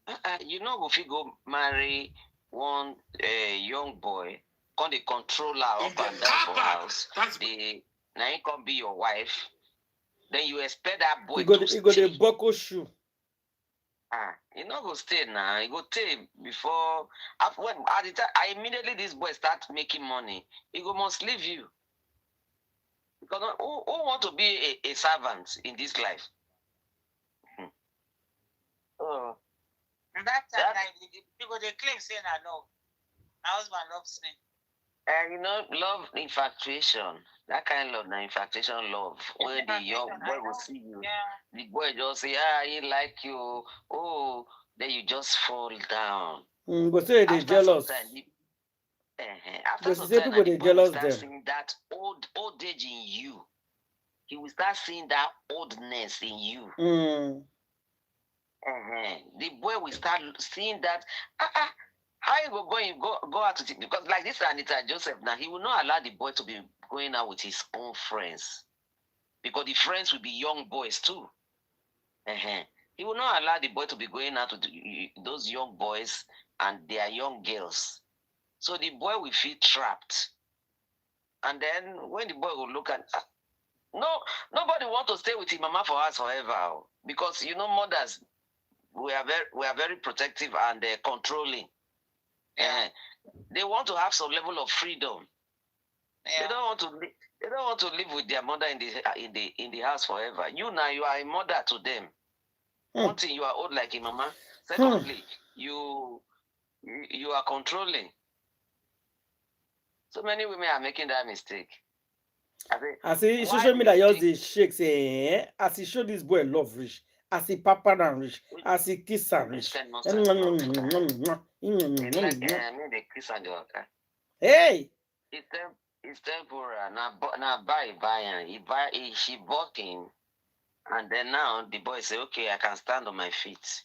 if you go marry one young boy, can the controller up and down for house, now he can be your wife. Then you expect that boy to stay. He got a buckle shoe. He not go stay now. He go stay before. I immediately this boy start making money. He go must leave you. Because who want to be a servant in this life? And that time, people they claim saying I know. My husband loves me. And love infatuation. That kind of infatuation love. When the young boy will see you, the boy just say, he like you. Oh, then you just fall down. But say they jealous. After some time, people they jealous them. Seeing that old age in you. He will start seeing that oldness in you. The boy will start seeing that. How you go out to because like this Anita Joseph now, he will not allow the boy to be going out with his own friends because the friends will be young boys too. He will not allow the boy to be going out with those young boys and their young girls. So the boy will feel trapped. And then when the boy will look at nobody want to stay with his mama for us forever because mothers we are very protective and controlling. They want to have some level of freedom. They don't want to live with their mother in the house forever. You are a mother to them. One thing, you are old like a mama. Secondly, you are controlling. So many women are making that mistake. I see social media just the shake say, as he showed this boy love rich. As he papa and rich, as he kiss and Which rich. kind of nonsense? They like the kiss and the water. Hey, It's temporary. Now buy and she bought him, and then now the boy say, okay, I can stand on my feet.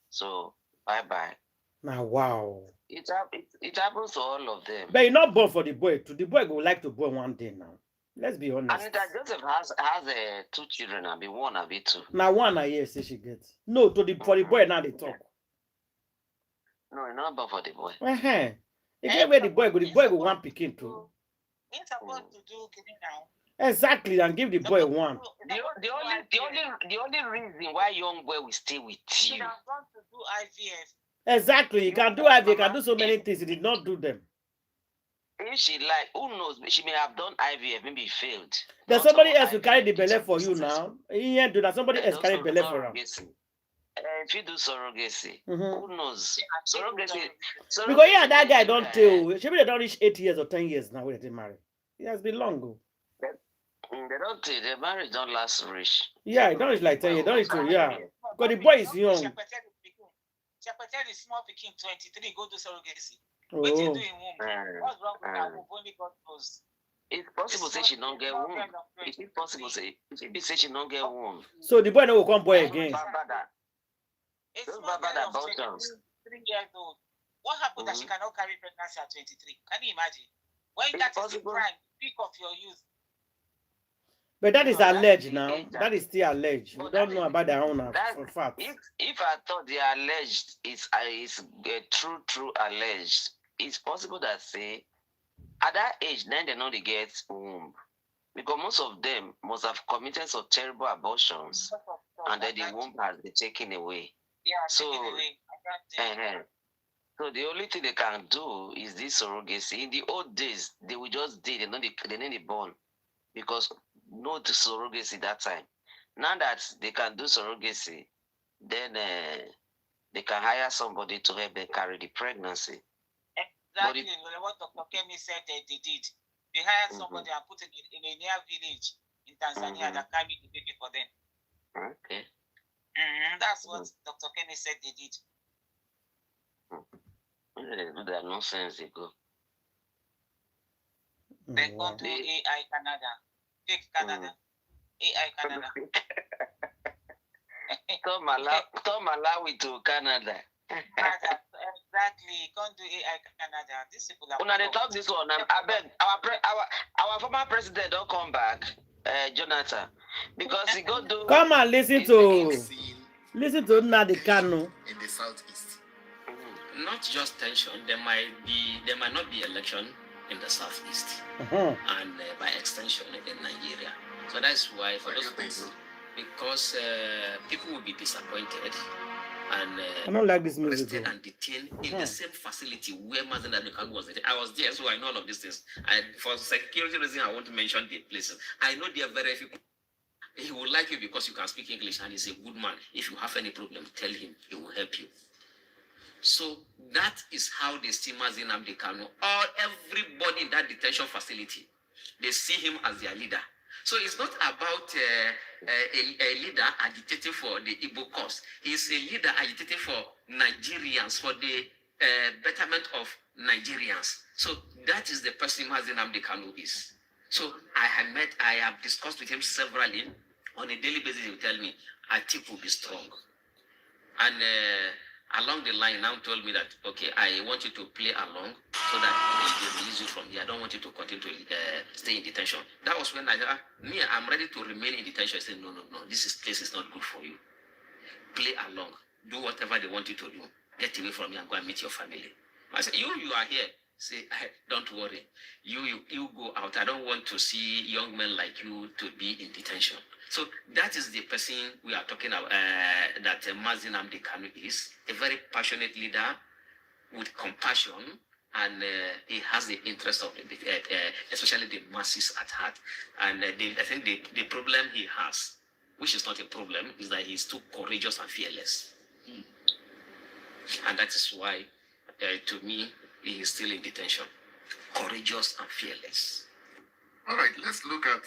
So bye. now wow. It happens to all of them. But you're not born for the boy too. The boy would like to born one day now. Let's be honest. Anita Joseph has 2 children, and be 1 and be 2. Now one a year say she gets. No, for the boy now they talk. No, not born for the boy. Again where the boy go one picking too. It's supposed to do now. Exactly, and give the boy one. The only reason why young boy will stay with She you. has gone to do IVF. Exactly, you can do IVF, you can do so many things. He did not do them. If she like, who knows? She may have done IVF, maybe it failed. There's somebody else who carry the belly for you now. Yeah, do that. Somebody else carry belly for him. If you do surrogacy, who knows? Surrogacy. Because yeah, that guy don't tell. Maybe they don't reach 8 years or 10 years now when they marry. It has been long ago. They don't tell. The marriage don't last rich. Yeah, it don't reach like 10 years. Don't reach to, yeah. Because the boy is young. Chapateri is small picking 23, go do surrogacy. Oh. What you do in womb? What's wrong with that? Only God knows. It's possible say she don't get womb. It's possible say she don't get womb. So the boy no will come boy again. It's not that 3 years old. What happened that she cannot carry pregnancy at 23? Can you imagine? When that is the prime, peak of your youth. But that is alleged now. That is still alleged. We don't know about their own for fact. If I thought the alleged is true alleged, it's possible that say at that age then they know they get womb. Because most of them must have committed some terrible abortions and then the womb has been taken away. Yeah, so so the only thing they can do is this surrogacy. In the old days, they would just did they need born because no surrogacy that time. Now that they can do surrogacy, then they can hire somebody to help them carry the pregnancy. Exactly what Dr. Kemi said they did. They hired somebody and put it in a near village in Tanzania that carried the baby for them. Okay. That's what Dr. Kemi said they did. That nonsense they go. They come to AI Canada. Take Canada. AI Canada. Come Malawi to Canada. Exactly. Come to AI Canada. These people are. When they talk this one, I beg our former president don't come back, Jonathan, because he go do. Come and listen to Nnamdi Kanu in the southeast. Not just tension. There might not be election in the southeast, and by extension in Nigeria. So that's why for those people, because people will be disappointed. And I don't like this music. Arrested and detained in the same facility where Mazen Kanu was. I was there, so I know all of these things. And for security reasons, I want to mention the places. I know they are very few. He will like you because you can speak English and he's a good man. If you have any problem, tell him. He will help you. So that is how they see Mazen Kanu. Everybody in that detention facility, they see him as their leader. So it's not about a leader agitating for the Igbo cause. He's a leader agitating for Nigerians, for the betterment of Nigerians. So that is the person Mazen Kanu is. So I have discussed with him severally. On a daily basis, he will tell me, Etiko will be strong. And along the line, now told me that, okay, I want you to play along so that they release you from here. I don't want you to continue to stay in detention. That was when I'm ready to remain in detention. I said, no, this place is not good for you. Play along. Do whatever they want you to do. Get away from here and go and meet your family. I said, you are here. Say, don't worry. You go out. I don't want to see young men like you to be in detention. So that is the person we are talking about, that Mazen Kanu is, a very passionate leader with compassion, and he has the interest of especially the masses at heart. And I think the problem he has, which is not a problem, is that he's too courageous and fearless. And that is why, to me, he is still in detention. Courageous and fearless. All right, let's look at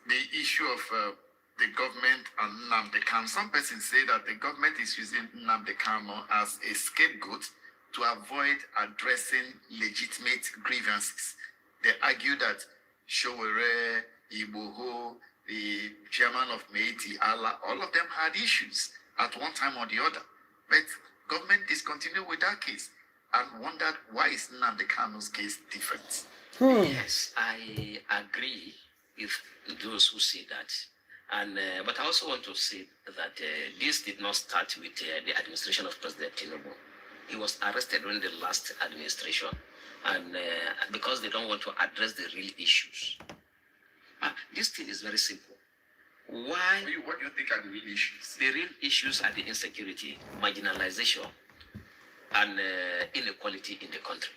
the issue of the government and Nnamdi Kanu. Some persons say that the government is using Nnamdi Kanu as a scapegoat to avoid addressing legitimate grievances. They argue that Showore, Iboho, the chairman of Meiti Allah, all of them had issues at one time or the other. But government discontinued with that case and wondered why is Nnamdi Kanu's case different? Yes, I agree with those who say that. And but I also want to say that this did not start with the administration of President Tinubu. He was arrested during the last administration, and because they don't want to address the real issues. This thing is very simple. Why? What do you think are the real issues? The real issues are the insecurity, marginalization, and inequality in the country.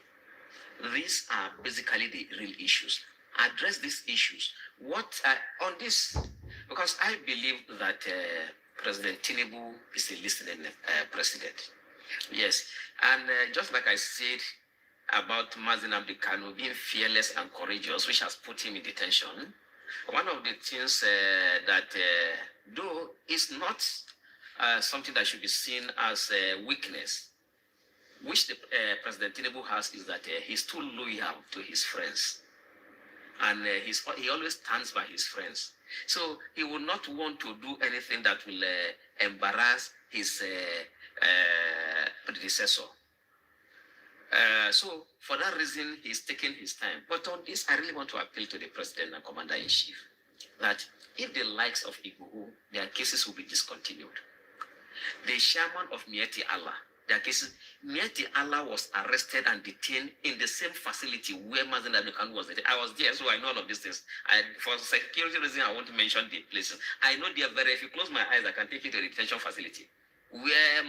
These are basically the real issues. Address these issues. What on this? Because I believe that President Tinubu is a listening president. Yes, and just like I said about Mazi Nnamdi Kanu being fearless and courageous, which has put him in detention, one of the things that, though is not something that should be seen as a weakness, which the President Tinubu has, is that he's too loyal to his friends. And he always stands by his friends. So he will not want to do anything that will embarrass his predecessor. So for that reason, he's taking his time. But on this, I really want to appeal to the President and Commander-in-Chief that if the likes of Igboho, their cases will be discontinued. The chairman of Mieti Allah, their cases, Mieti Allah was arrested and detained in the same facility where Mazi Nnamdi Kanu was detained. I was there, so I know all of these things. For security reasons, I want to mention the places. I know they are very, if you close my eyes, I can take you to the detention facility where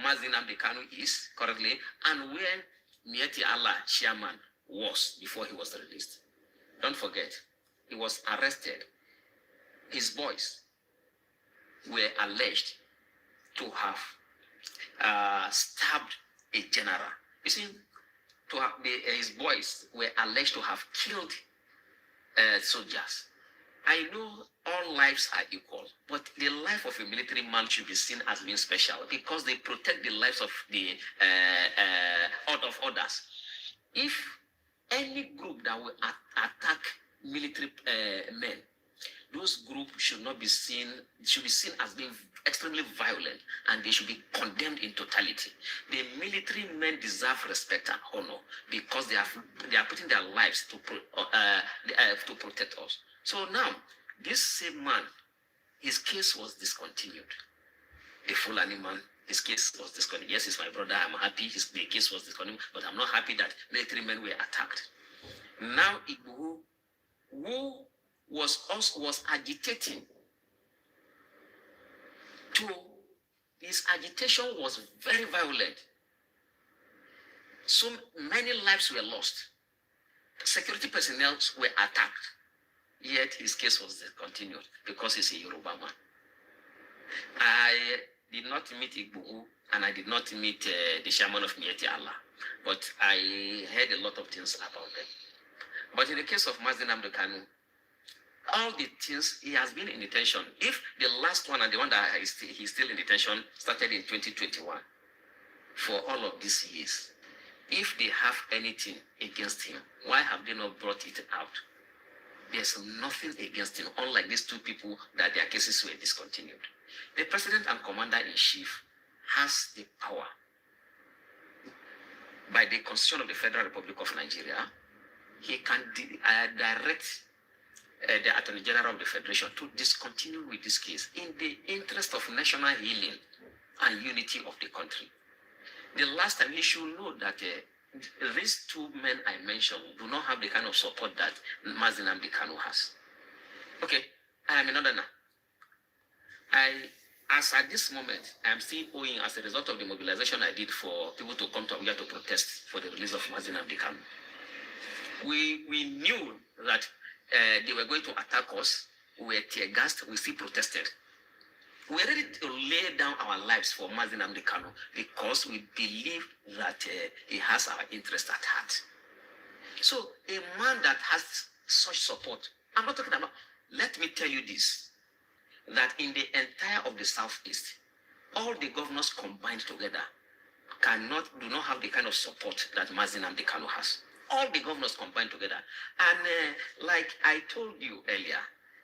Mazi Nnamdi Kanu is currently and where Mieti Allah chairman was before he was released. Don't forget, he was arrested. His boys were alleged to have stabbed a general. You see, to have his boys were alleged to have killed soldiers. I know all lives are equal, but the life of a military man should be seen as being special because they protect the lives of the of others. If any group that will attack military men, those groups should be seen as being extremely violent, and they should be condemned in totality. The military men deserve respect and honor because they are putting their lives to protect us. So now, this same man, his case was discontinued. The Fulani man, his case was discontinued. Yes, he's my brother. I'm happy the case was discontinued, but I'm not happy that military men were attacked. Now, Igboho, who was agitating his agitation was very violent. So many lives were lost. Security personnel were attacked. Yet his case was discontinued because he's a Yoruba man. I did not meet Igboho and I did not meet the chairman of Mieti Allah, but I heard a lot of things about them. But in the case of Mazi Nnamdi Kanu, all the things, he has been in detention. If the last one and the one that he's still in detention started in 2021, for all of these years, if they have anything against him, why have they not brought it out? There's nothing against him, unlike these two people that their cases were discontinued. The President and Commander-in-Chief has the power by the Constitution of the Federal Republic of Nigeria. He can direct the Attorney General of the Federation to discontinue with this case in the interest of national healing and unity of the country. The last time, he should know that these two men I mentioned do not have the kind of support that Mazi Nnamdi Kanu has. Okay, I am another now. As at this moment, I am still owing as a result of the mobilization I did for people to come to Abuja to protest for the release of Mazi Nnamdi Kanu. We knew that they were going to attack us. We were tear-gassed. We still protested. We were ready to lay down our lives for Mazi Nnamdi Kanu because we believe that he has our interest at heart. So a man that has such support, I'm not talking about, let me tell you this. that in the entire of the Southeast, all the governors combined together do not have the kind of support that Mazi Nnamdi Kanu has. All the governors combined together. And like I told you earlier,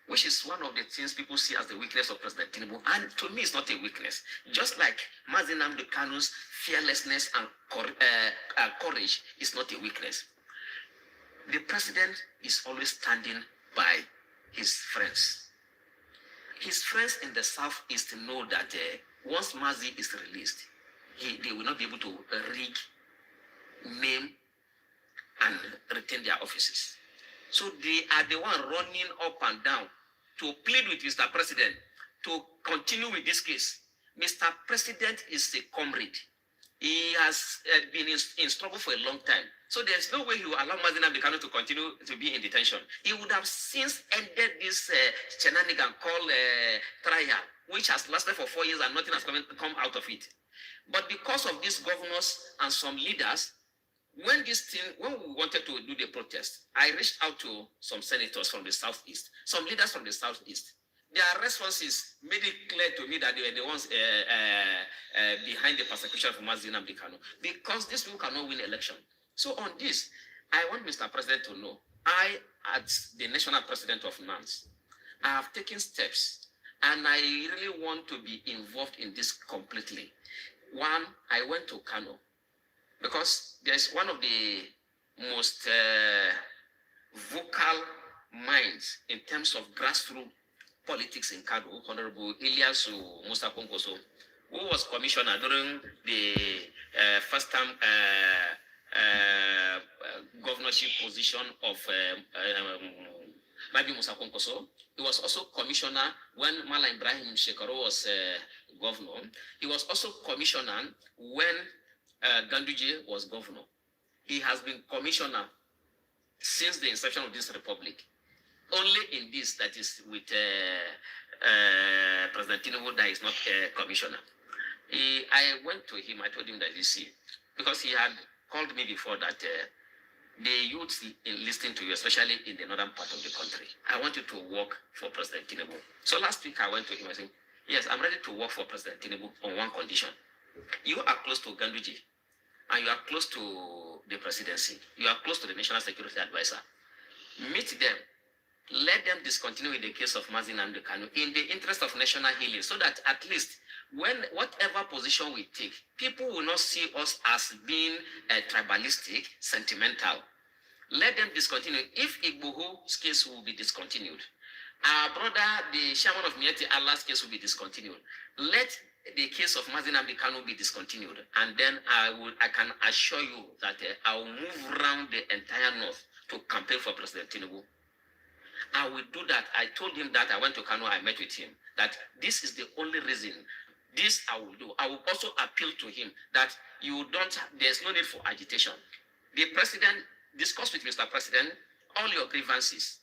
which is one of the things people see as the weakness of President Tinubu, and to me it's not a weakness. Just like Mazi Nnamdi Kanu's fearlessness and courage is not a weakness. The president is always standing by his friends. His friends in the Southeast know that once Mazi is released, they will not be able to rig, name, and retain their offices. So they are the one running up and down to plead with Mr. President to continue with this case. Mr. President is a comrade. He has been in struggle for a long time. So there's no way he will allow Mazi Nnamdi Kanu to continue to be in detention. He would have since ended this shenanigan called trial, which has lasted for 4 years and nothing has come out of it. But because of these governors and some leaders, when we wanted to do the protest, I reached out to some senators from the Southeast, some leaders from the Southeast. Their responses made it clear to me that they were the ones behind the persecution for Mazi Nnamdi Kanu, because these people cannot win election. So on this, I want Mr. President to know, I, as the national president of NANS, I have taken steps, and I really want to be involved in this completely. One, I went to Kano, because there's one of the most vocal minds in terms of grassroots politics in Kano, Honorable Ilyasu Musa Konkoso, who was commissioner during the first time governorship position of Mabi Musa Konkoso. He was also commissioner when Mala Ibrahim Shekaro was governor. He was also commissioner when Ganduje was governor. He has been commissioner since the inception of this republic. Only in this, that is with President Tinubu, that is not commissioner. I went to him, I told him that, you see, because he had called me before that the youth listening to you, especially in the northern part of the country, I want you to work for President Tinubu. So last week I went to him and said, yes, I'm ready to work for President Tinubu on one condition. You are close to Ganduje, and you are close to the presidency. You are close to the National Security Advisor. Meet them. Let them discontinue with the case of Mazi Nnamdi Kanu in the interest of national healing, so that at least when whatever position we take, people will not see us as being tribalistic, sentimental. Let them discontinue. If Igboho's case will be discontinued, our brother, the chairman of Mieti Allah's case will be discontinued. Let the case of Mazi Nnamdi Kanu be discontinued, and then I can assure you that I will move around the entire north to campaign for President Tinubu. I will do that. I told him that. I went to Kano, I met with him, that this is the only reason. This I will do. I will also appeal to him that there's no need for agitation. The president, discuss with Mr. President all your grievances,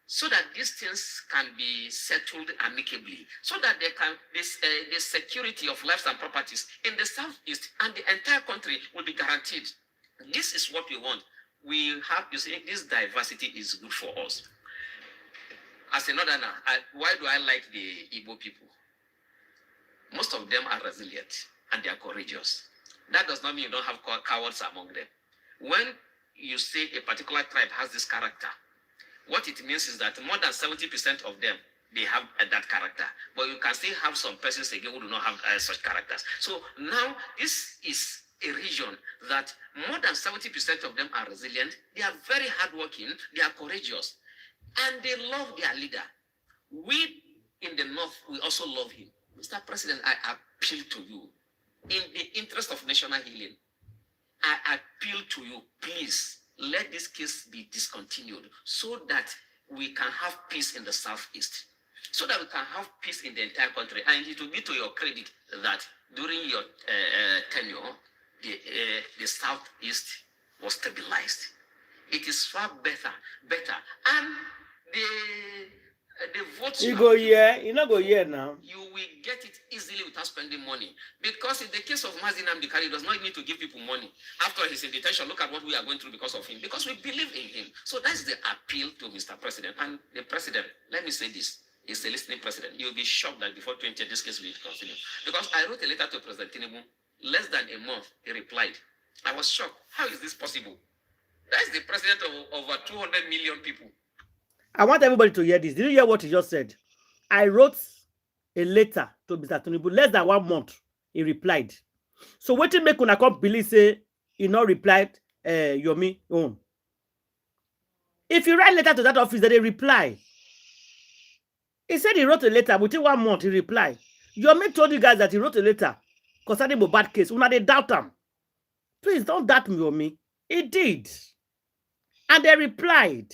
so that these things can be settled amicably, so that the security of lives and properties in the Southeast and the entire country will be guaranteed. This is what we want. We have, you see, this diversity is good for us. As a northerner, why do I like the Igbo people? Most of them are resilient and they are courageous. That does not mean you don't have cowards among them. When you say a particular tribe has this character, what it means is that more than 70% of them, they have that character. But you can still have some persons again who do not have such characters. So now this is a region that more than 70% of them are resilient. They are very hardworking. They are courageous. And they love their leader. We in the north, we also love him. Mr. President, I appeal to you, in the interest of national healing, I appeal to you, please, let this case be discontinued so that we can have peace in the Southeast, so that we can have peace in the entire country. And it will be to your credit that during your tenure, the Southeast was stabilized. It is far better. And the votes you go here, you not go here now. You will get it easily without spending money. Because in the case of Mazi Nnamdi Kanu, he does not need to give people money. After his invitation, look at what we are going through because of him. Because we believe in him. So that's the appeal to Mr. President. And the President, let me say this. is a listening president, you'll be shocked that before 20 this case will continue. Because I wrote a letter to President Tinubu, less than a month, he replied. I was shocked. How is this possible? That is the president of over 200 million people. I want everybody to hear this. Did you hear what he just said? I wrote a letter to Mr. Tinubu, less than 1 month, he replied. So what make una come believe say he not replied Yomi own? If you write letter to that office, they reply. He said he wrote a letter within 1 month. He replied. Yomi told you guys that he wrote a letter concerning Mohbad case. Una they doubt him. Please don't doubt me, Yomi. He did, and they replied.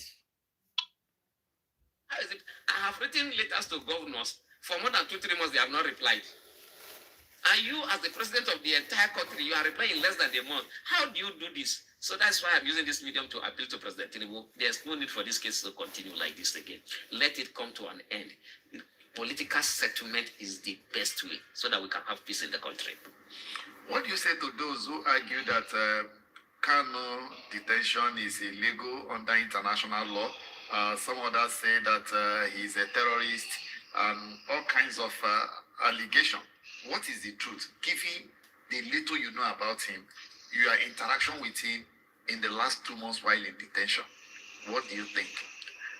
How is it? I have written letters to governors for more than 2-3 months. They have not replied. And you, as the president of the entire country, you are replying in less than a month. How do you do this? So that's why I'm using this medium to appeal to President Tinubu. There's no need for this case to continue like this again. Let it come to an end. Political settlement is the best way so that we can have peace in the country. What do you say to those who argue that Kano detention is illegal under international law? Some others say that he's a terrorist and all kinds of allegations. What is the truth? Given the little you know about him, your interaction with him in the last 2 months while in detention, what do you think?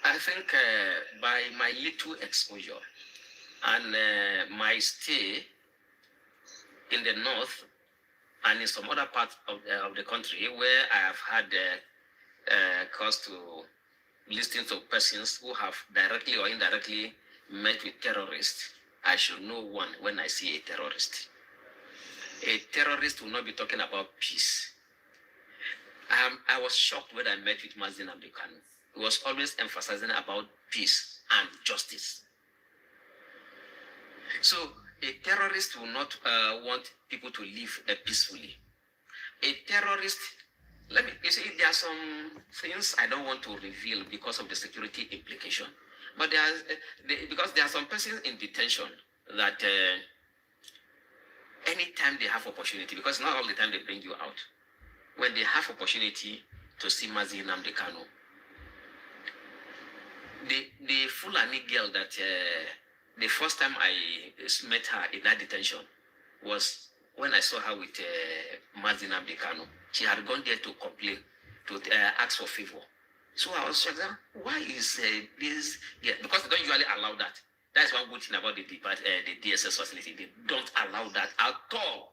I think by my little exposure and my stay in the north and in some other parts of the country where I have had cause to listen to persons who have directly or indirectly met with terrorists, I should know one when I see a terrorist. A terrorist will not be talking about peace. I was shocked when I met with Mazi Nnamdi Kanu. He was always emphasizing about peace and justice. So a terrorist will not want people to live peacefully. A terrorist, you see, there are some things I don't want to reveal because of the security implication. But because there are some persons in detention that anytime they have opportunity, because not all the time they bring you out, when they have opportunity to see Mazi Nnamdi Kanu, the Fulani girl that the first time I met her in that detention was when I saw her with Mazi Nnamdi Kanu. She had gone there to complain, to ask for favor. So I was shocked, why is this? Yeah, because they don't usually allow that. That's one good thing about the DSS facility. They don't allow that at all.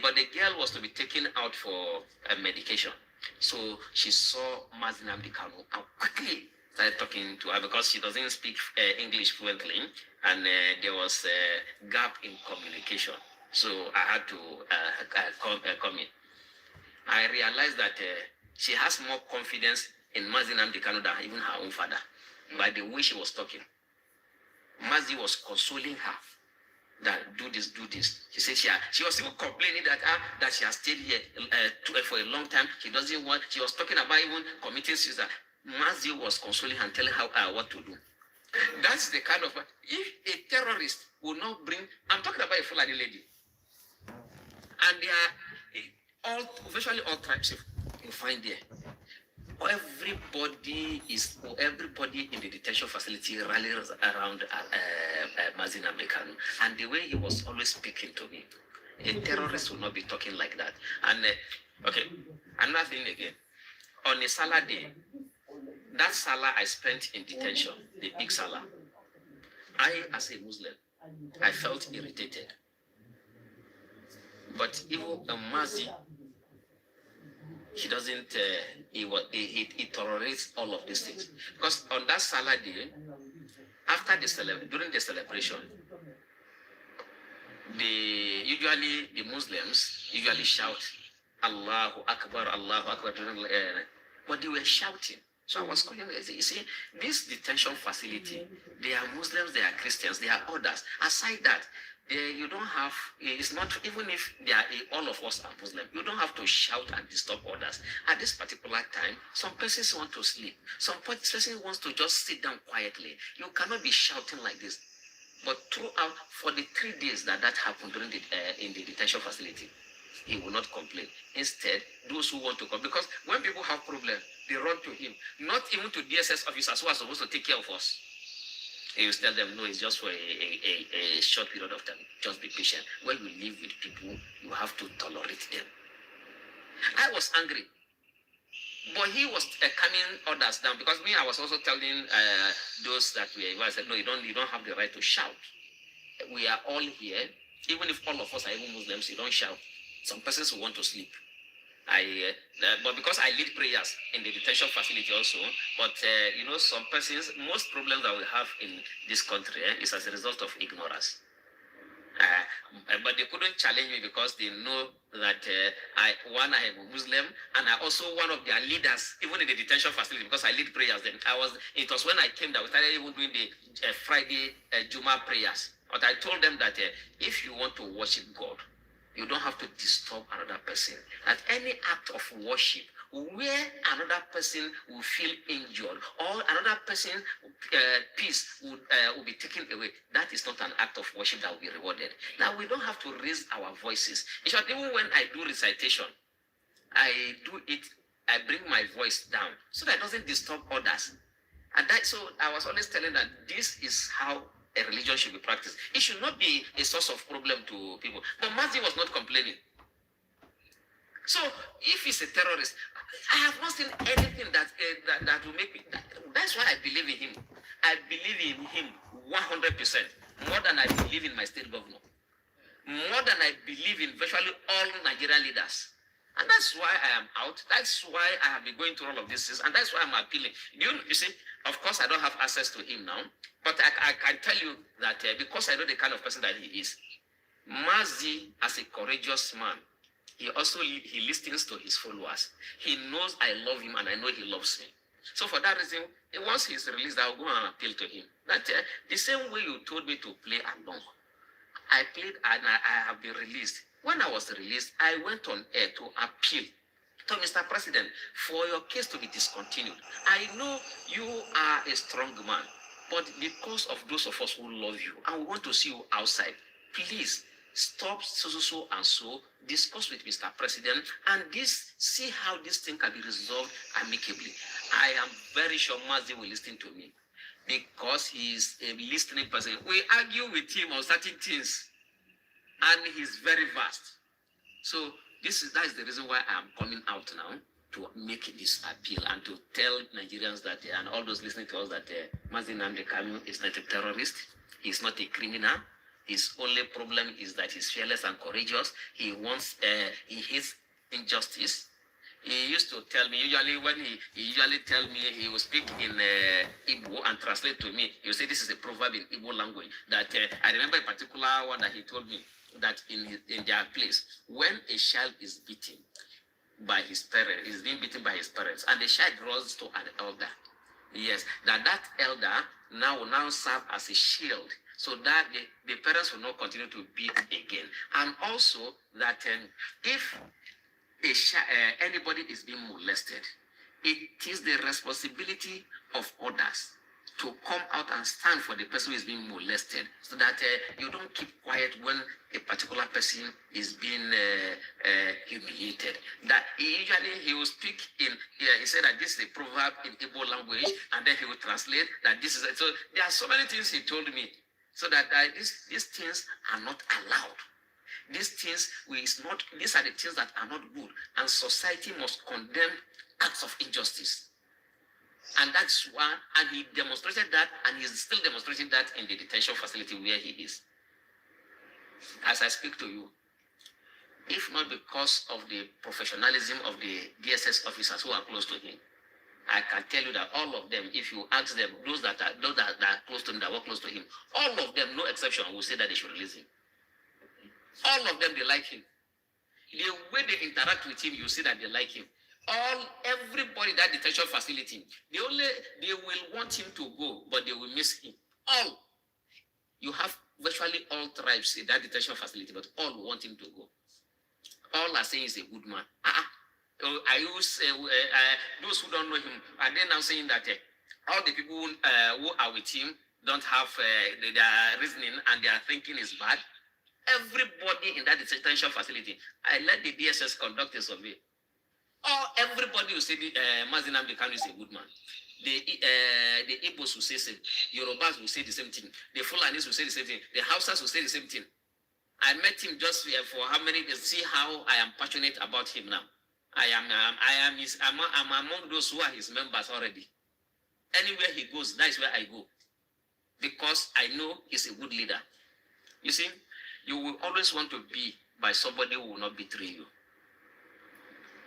But the girl was to be taken out for medication. So she saw Mazi Nnamdi Kanu and quickly started talking to her because she doesn't speak English fluently, and there was a gap in communication. So I had to come in. I realized that she has more confidence in Mazi Nnamdi Kanu than even her own father, by the way she was talking. Mazi was consoling her that do this. She said she was even complaining that she has stayed here for a long time. She doesn't want. She was talking about even committing suicide. Mazi was consoling her and telling her what to do. That's the kind of, if a terrorist will not bring, I'm talking about a Fulani lady, and they are virtually all tribes you find there. Everybody in the detention facility rallies around Mazi Nnamdi Kanu, and the way he was always speaking to me, a terrorist will not be talking like that. And okay, another thing again, on a Salah day, that Salah I spent in detention, the big Salah, I, as a Muslim, I felt irritated. But even Mazi, he doesn't, he tolerates all of these things. Because on that Salah day, during the celebration, the Muslims usually shout, Allahu Akbar, but they were shouting. So I was calling, you see, this detention facility, they are Muslims, they are Christians, they are others. Aside that, you don't have, it's not, even if they are, all of us are Muslim, you don't have to shout and disturb others. At this particular time, some persons want to sleep. Some person wants to just sit down quietly. You cannot be shouting like this. But throughout, for the 3 days that happened during in the detention facility, he will not complain. Instead, those who want to come, because when people have problems, they run to him, not even to DSS officers who are supposed to take care of us. He will tell them, no, it's just for a short period of time. Just be patient. When you live with people, you have to tolerate them. I was angry. But he was calming others down, because me, I was also telling those that were, I said, no, you don't have the right to shout. We are all here. Even if all of us are even Muslims, you don't shout. Some persons who want to sleep. But because I lead prayers in the detention facility also, but some persons, most problems that we have in this country is as a result of ignorance. But they couldn't challenge me because they know that I am a Muslim, and I also one of their leaders, even in the detention facility, because I lead prayers. Then it was when I came that we started even doing the Friday Juma prayers. But I told them that if you want to worship God, you don't have to disturb another person. That any act of worship where another person will feel injured or another person's peace will be taken away, that is not an act of worship that will be rewarded. Now, we don't have to raise our voices. In fact, even when I do recitation, I bring my voice down so that it doesn't disturb others. And so I was always telling that this is how a religion should be practiced. It should not be a source of problem to people. But Mazi was not complaining. So if he's a terrorist, I have not seen anything that will make me. That's why I believe in him. I believe in him 100%, more than I believe in my state governor, more than I believe in virtually all Nigerian leaders. And that's why I am out. That's why I have been going through all of this, and that's why I'm appealing. You see, of course, I don't have access to him now, but I can tell you that because I know the kind of person that he is, Mazi, as a courageous man, he listens to his followers. He knows I love him, and I know he loves me. So for that reason, once he's released, I'll go and appeal to him. That the same way you told me to play along, I played and I have been released. When I was released, I went on air to appeal to Mr. President for your case to be discontinued. I know you are a strong man, but because of those of us who love you and we want to see you outside, please stop so and so, discuss with Mr. President, and see how this thing can be resolved amicably. I am very sure Mazi will listen to me because he is a listening person. We argue with him on certain things, and he's very vast. So that is the reason why I am coming out now to make this appeal and to tell Nigerians that, and all those listening to us, that Mazi Nnamdi Kanu is not a terrorist. He's not a criminal. His only problem is that he's fearless and courageous. He hates injustice. He used to tell me, he will speak in Igbo and translate to me. He will say, this is a proverb in Igbo language. That I remember a particular one that he told me, that in their place, when a child is beaten by his parents, is being beaten by his parents, and the child runs to an elder, yes, that elder will now serve as a shield, so that the parents will not continue to beat again. And also that if anybody is being molested, it is the responsibility of others to come out and stand for the person who is being molested, so that you don't keep quiet when a particular person is being humiliated. That he will speak in, he said that this is a proverb in Igbo language, and then he will translate that this is, so there are so many things he told me, so that these things are not allowed. These things, these are the things that are not good, and society must condemn acts of injustice. And that's why, and he demonstrated that, and he's still demonstrating that in the detention facility where he is. As I speak to you, if not because of the professionalism of the DSS officers who are close to him, I can tell you that all of them, if you ask them, those that are close to him, that work close to him, all of them, no exception, will say that they should release him. All of them, they like him. The way they interact with him, you see that they like him. Everybody in that detention facility, they will want him to go, but they will miss him. All. You have virtually all tribes in that detention facility, but all want him to go. All are saying he's a good man. Those who don't know him, are they now saying that all the people who are with him don't have their reasoning and their thinking is bad? Everybody in that detention facility, I let the DSS conduct a survey. Everybody will say Mazi Nnamdi Kanu is a good man. The Igbos will say the same. Yorubas will say the same thing. The Fulanis will say the same thing. The Hausas will say the same thing. I met him just for how many days. See how I am passionate about him now. I'm among those who are his members already. Anywhere he goes, that is where I go. Because I know he's a good leader. You see, you will always want to be by somebody who will not betray you.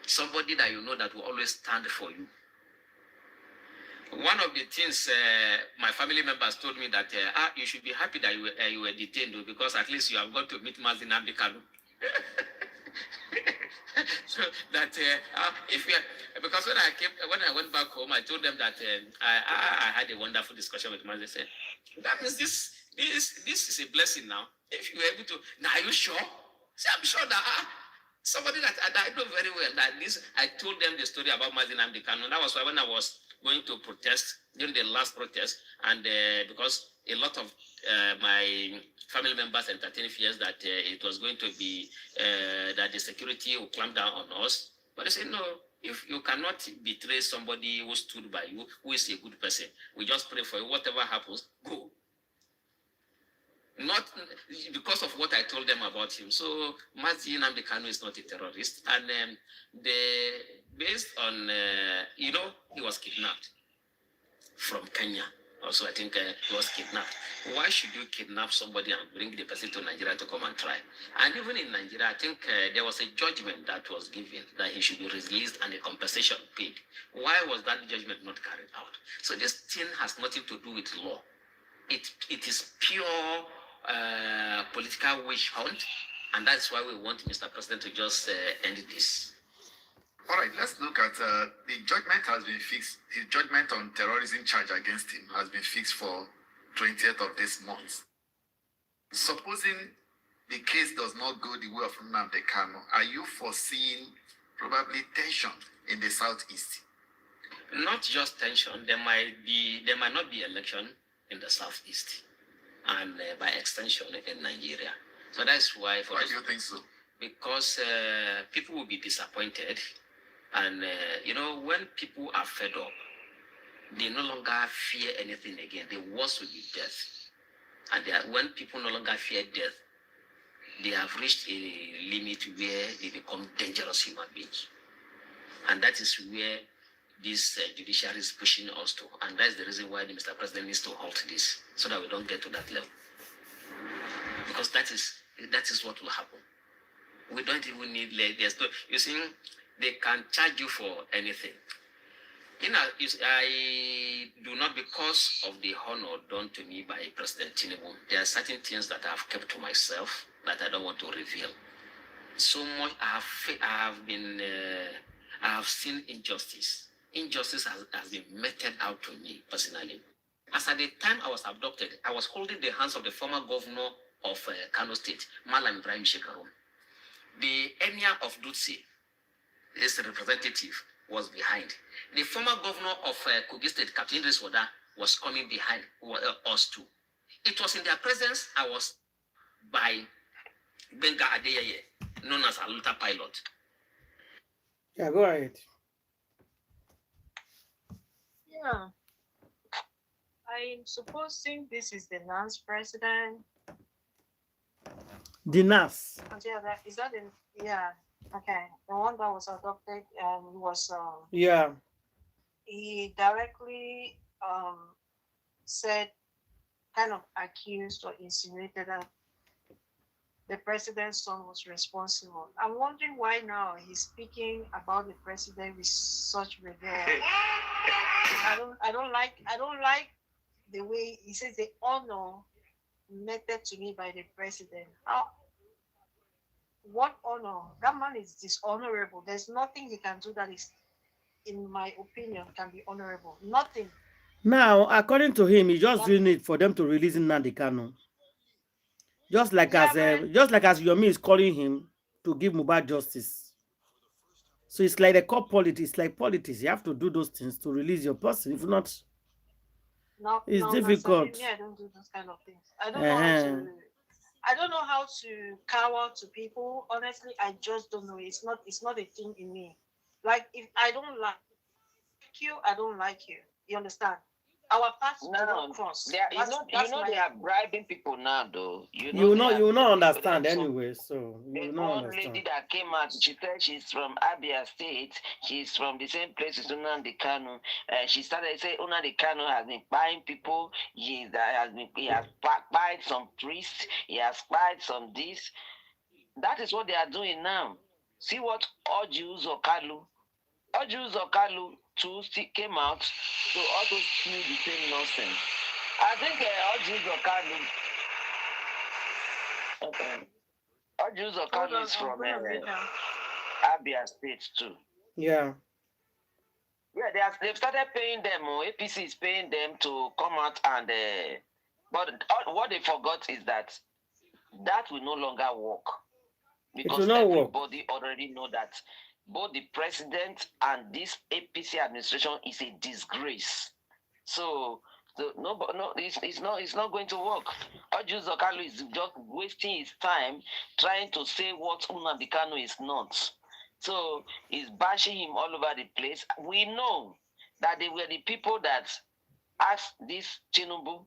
Somebody that you know that will always stand for you. One of the things my family members told me that you should be happy that you were detained because at least you have got to meet Mazin Abdikanu. So that if you because when I went back home, I told them that I had a wonderful discussion with Mazin. Said that means this is a blessing now. If you were able to, now are you sure? Say I'm sure that somebody that I know very well that this I told them the story about Mazin Abdikanu. That was why when I was going to protest during the last protest, and because a lot of my family members entertained fears that it was going to be that the security will clamp down on us, but they said no. If you cannot betray somebody who stood by you, who is a good person, we just pray for you. Whatever happens, go. Not because of what I told them about him. So Mazin Abdikanu is not a terrorist, and based on he was kidnapped from Kenya. Also, I think he was kidnapped. Why should you kidnap somebody and bring the person to Nigeria to come and try? And even in Nigeria, I think there was a judgment that was given that he should be released and a compensation paid. Why was that judgment not carried out? So this thing has nothing to do with law. It is pure political witch hunt, and that's why we want Mr. President to just end this. All right, let's look at the judgment has been fixed. His judgment on terrorism charge against him has been fixed for 20th of this month. Supposing the case does not go the way of Nnamdi Kanu, are you foreseeing probably tension in the southeast? Not just tension. There might not be election in the southeast, and by extension in Nigeria. So that's why. Why do you think so? Because people will be disappointed. And, when people are fed up, they no longer fear anything again. The worst will be death. And when people no longer fear death, they have reached a limit where they become dangerous human beings. And that is where this judiciary is pushing us to. And that's the reason why the Mr. President needs to halt this, so that we don't get to that level. Because that is what will happen. We don't even need you see, they can charge you for anything. I do not, because of the honor done to me by President Tinubu, there are certain things that I have kept to myself that I don't want to reveal. So much I have seen injustice. Injustice has been meted out to me personally. As at the time I was abducted, I was holding the hands of the former governor of Kano State, Malam Ibrahim Shekaru. The emir of Dutse, his representative, was behind. The former governor of Kogi State, Captain Idris Wada, was coming behind us too. It was in their presence I was by Benga Adeyeye, known as Aluta Pilot. Yeah, go ahead. Yeah. I'm supposing this is the NAS president. The NAS. Yeah, is that the okay. The one that was adopted and was yeah. He directly said, kind of accused or insinuated that the president's son was responsible. I'm wondering why now he's speaking about the president with such regard. I don't like the way he says the honor meted to me by the president. What honor? That man is dishonorable. There's nothing he can do that is, in my opinion, can be honorable. Nothing. Now, according to him, he's just doing it for them to release Nnamdi Kanu. Just like as Yomi is calling him to give Mohbad justice. So it's like the court politics, it's like politics. You have to do those things to release your person. If not, it's difficult. I don't do those kind of things. I don't know how to. I don't know how to cower to people. Honestly, I just don't know. It's not a thing in me. Like if I don't like you, I don't like you. You understand? Our paths do No, not cross. they are, you know they are bribing people now, though. You will not understand so, anyway. So you will not one understand. lady that came out, she said she's from Abia State. She's from the same place as Unandi Kanu. She started saying Unandi Kanu has been buying people. He has buyed some priests. He has buyed some this. That is what they are doing now. See what Ojus Okalu too came out to also spew the same nonsense. I think Ojus Okalu is from Abia State too. Yeah. Yeah, they've started paying them. APC is paying them to come out and. But what they forgot is that will no longer work because everybody already know that both the president and this APC administration is a disgrace. So it's not going to work. Ojus Okalu is just wasting his time trying to say what Nnamdi Kanu is not. So he's bashing him all over the place. We know that they were the people that asked this Tinubu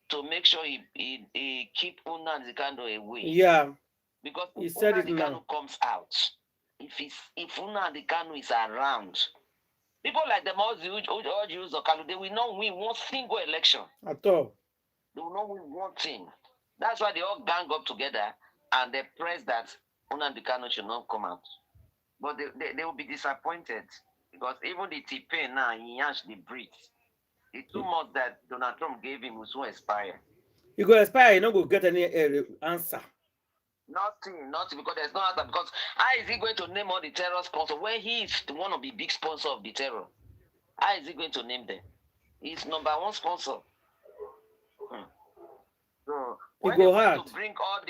to make sure he keep Nnamdi Kanu away. Yeah. Because he said it now. Kanu comes out, if Nnamdi Kanu is around, people like them all Ojus Okalu, they will not win one single election. At all. They will not win one thing. That's why they all gang up together and they press that Nnamdi Kanu should not come out. But they will be disappointed because even the T-Pain now, he has the breed. The 2 months that Donald Trump gave him will soon expire. You go expire, you don't go get any answer. Nothing, because there's no answer. Because how is he going to name all the terror sponsors when he is one of the big sponsors of the terror? How is he going to name them? He's #1 sponsor. So when they want to bring all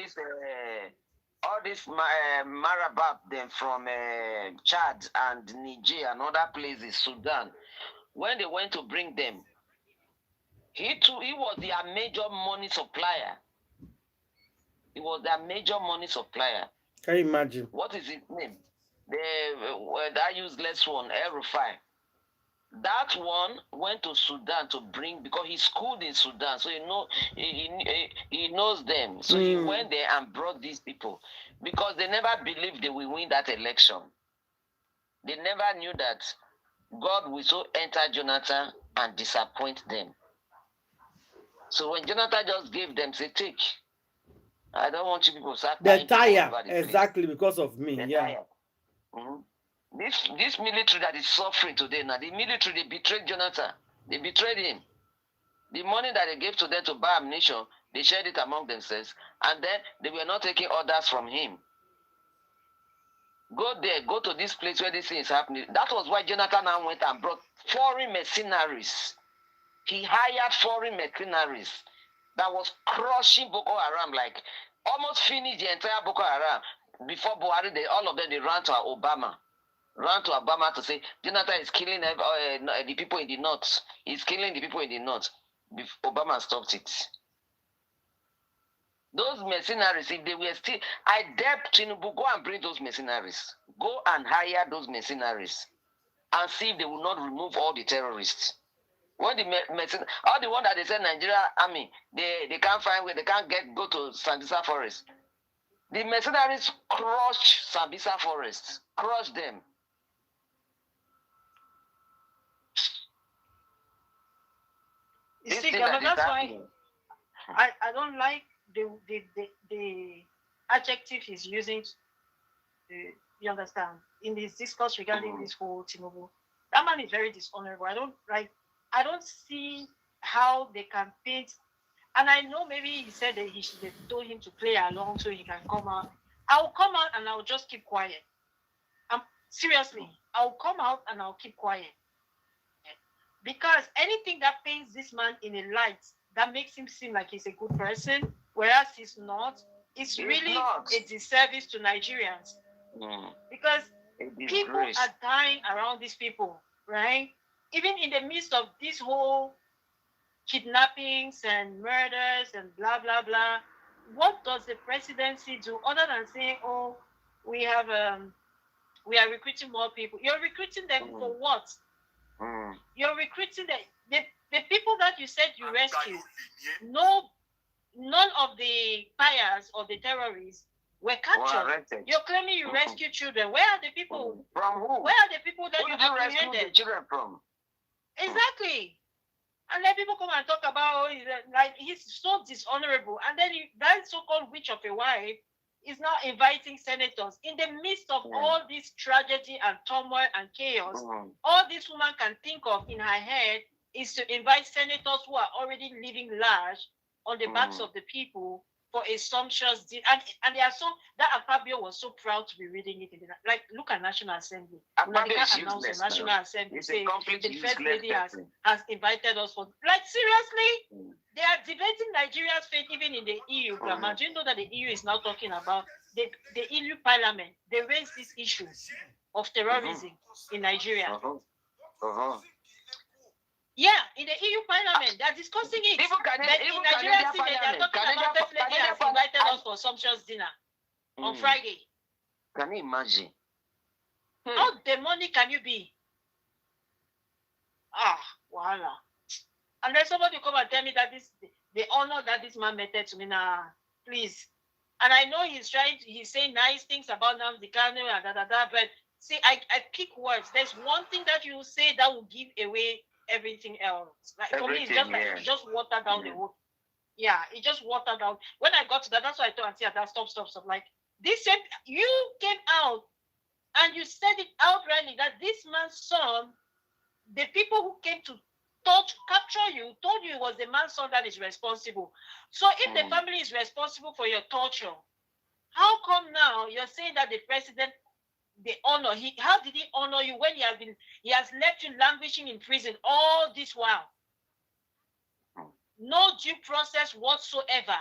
this marabab them from Chad and Niger and other places, Sudan, when they went to bring them, he was their major money supplier. He was their major money supplier. Can you imagine? What is his name? That useless one, El-Rufai. That one went to Sudan to bring, because he schooled in Sudan, so he knows them. So he went there and brought these people because they never believed they will win that election. They never knew that God will so enter Jonathan and disappoint them. So when Jonathan just gave them, say, take. I don't want you people to start. They're tired, exactly because of me. They're yeah. Tired. Mm-hmm. This military that is suffering today now, the military, they betrayed Jonathan. They betrayed him. The money that they gave to them to buy ammunition, they shared it among themselves, and then they were not taking orders from him. Go there, go to this place where this thing is happening. That was why Jonathan now went and brought foreign mercenaries. He hired foreign mercenaries that was crushing Boko Haram, like almost finished the entire Boko Haram. Before Buhari, all of them, they ran to Obama. Ran to Obama to say, Jonathan is killing the people in the north. He's killing the people in the north. Obama stopped it. Those mercenaries, if they were still, I dare Tinubu, go and bring those mercenaries. Go and hire those mercenaries and see if they will not remove all the terrorists. When all the one that they said Nigeria army, they can't find where they can't go to Sambisa forest. The mercenaries crushed Sambisa forest, crushed them. You see, Gama, that's why I don't like the adjective he's using. You understand? In this discourse regarding this whole Tinubu, that man is very dishonorable. I don't see how they can paint. And I know maybe he said that they told him to play along so he can come out. I'll come out and I'll just keep quiet. Seriously, I'll come out and I'll keep quiet. Because anything that paints this man in a light that makes him seem like he's a good person, whereas he's not, it's really a disservice to Nigerians. Because people are dying around these people, right? Even in the midst of this whole kidnappings and murders and blah, blah, blah, what does the presidency do other than saying, oh, we are recruiting more people? You're recruiting them for what? You're recruiting them. the people that you said you rescued, none of the fires or the terrorists were captured. You're claiming you rescued children. Where are the people? From who? Where are the people that Who you did you rescue apprehended? the children from? Exactly. And then people come and talk about, like, he's so dishonorable. And then that so-called witch of a wife is now inviting senators. In the midst of all this tragedy and turmoil and chaos, all this woman can think of in her head is to invite senators who are already living large on the backs of the people for a sumptuous deal. And they are so, that Akpabio was so proud to be reading it. Like, look at National Assembly. They announced on National Assembly, say the first lady has invited us for, like, seriously? They are debating Nigeria's fate even in the EU. Grandma. Do you know that the EU is now talking about the EU Parliament? They raised this issue of terrorism in Nigeria. Yeah, in the EU Parliament, they're discussing it. But in Nigeria, they're talking about first lady has invited us for sumptuous dinner on Friday. Can you imagine? How demonic can you be? Voila. And then somebody come and tell me that the honor that this man meted to me now, please. And I know he's saying nice things about Nnamdi Kanu and but see, I pick words. There's one thing that you say that will give away everything else. Like for me, it's just like it just watered down the whole. Yeah, it just watered down. When I got to that, that's why I told Auntie that stop. Like this said, you came out and you said it outrightly that this man's son, the people who came to capture you, told you it was the man's son that is responsible. So if the family is responsible for your torture, how come now you're saying that the president, how did he honor you when he has left you languishing in prison all this while? No due process whatsoever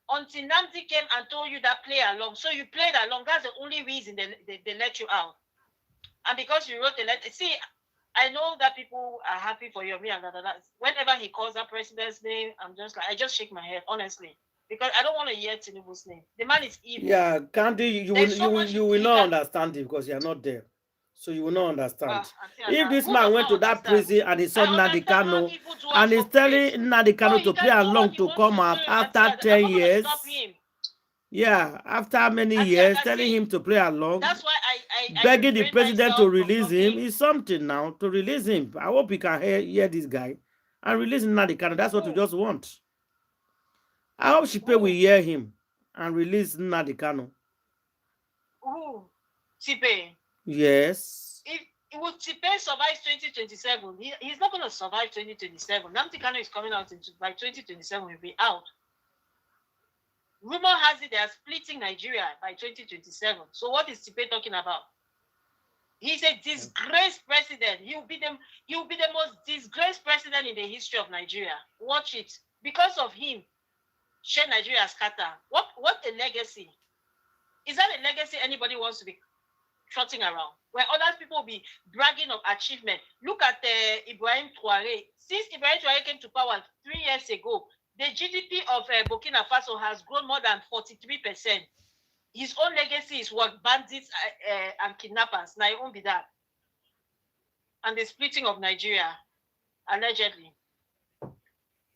until Nnamdi came and told you that play along. So you played along. That's the only reason they let you out. And because you wrote a letter, see, I know that people are happy for you, me and that. Whenever he calls that president's name, I just shake my head, honestly. Because I don't want to hear Tinubu's name. The man is evil. Yeah, Candy, you will not understand it because you are not there. So you will not understand. If this man went to that prison and he saw Nnamdi Kanu and he's telling Nnamdi Kanu to play along to come out after 10 years. Yeah, after many years, telling him to play along, that's why I begging the president to release him is something now, to release him. I hope he can hear this guy and release Nnamdi Kanu. That's what we just want. I hope Shipe will hear him and release Nnamdi Kanu. Who? Shipe? Yes. If Shipe survives 2027, he's not going to survive 2027. Nnamdi Kanu is coming out by 2027, he'll be out. Rumor has it they are splitting Nigeria by 2027. So what is Shipe talking about? He's a disgraced president. He will be the most disgraced president in the history of Nigeria. Watch it. Because of him, share Nigeria scatter. What a legacy. Is that a legacy anybody wants to be trotting around? Where other people will be bragging of achievement. Look at Ibrahim Traoré. Since Ibrahim Traoré came to power 3 years ago, the GDP of Burkina Faso has grown more than 43%. His own legacy is what bandits and kidnappers. Now, it won't be that. And the splitting of Nigeria, allegedly.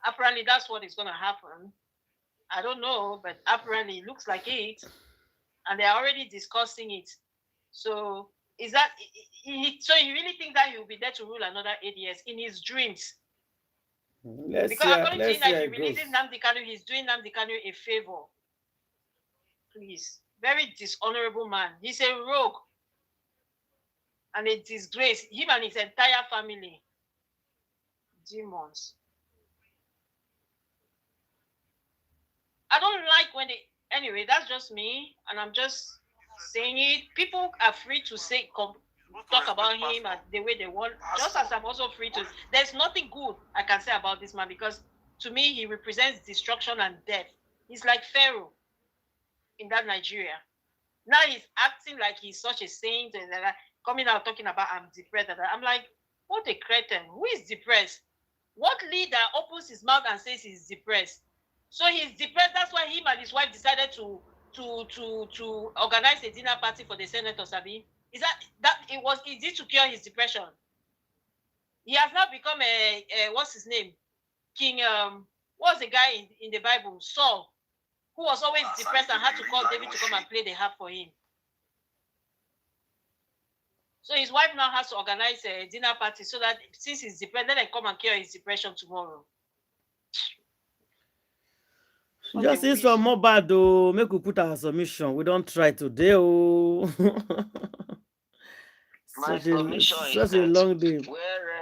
Apparently, that's what is going to happen. I don't know, but apparently it looks like it. And they're already discussing it. So, so you really think that he will be there to rule another 8 years in his dreams? Because according to him, like he releases Nnamdi Kanu, he's doing Nnamdi Kanu a favor. Please. Very dishonorable man. He's a rogue. And a disgrace. Him and his entire family. Demons. I don't like when anyway, that's just me. And I'm just saying it. People are free to say, talk about him and the way they want, just as I'm also free to. There's nothing good I can say about this man because to me he represents destruction and death. He's like Pharaoh in that Nigeria. Now he's acting like he's such a saint and coming out talking about I'm depressed. I'm like, what a cretin. Who is depressed? What leader opens his mouth and says he's depressed? So he's depressed. That's why him and his wife decided to organize a dinner party for the senators, Abi. Is that it was easy to cure his depression? He has now become a what's his name? King, what's the guy in the Bible? Saul, who was always depressed and had to call David to come and play the harp for him. So his wife now has to organize a dinner party so that since he's depressed, then they come and cure his depression tomorrow. Just is from Mohbad though. Make we put our submission. We don't try today. Oh. such a long day.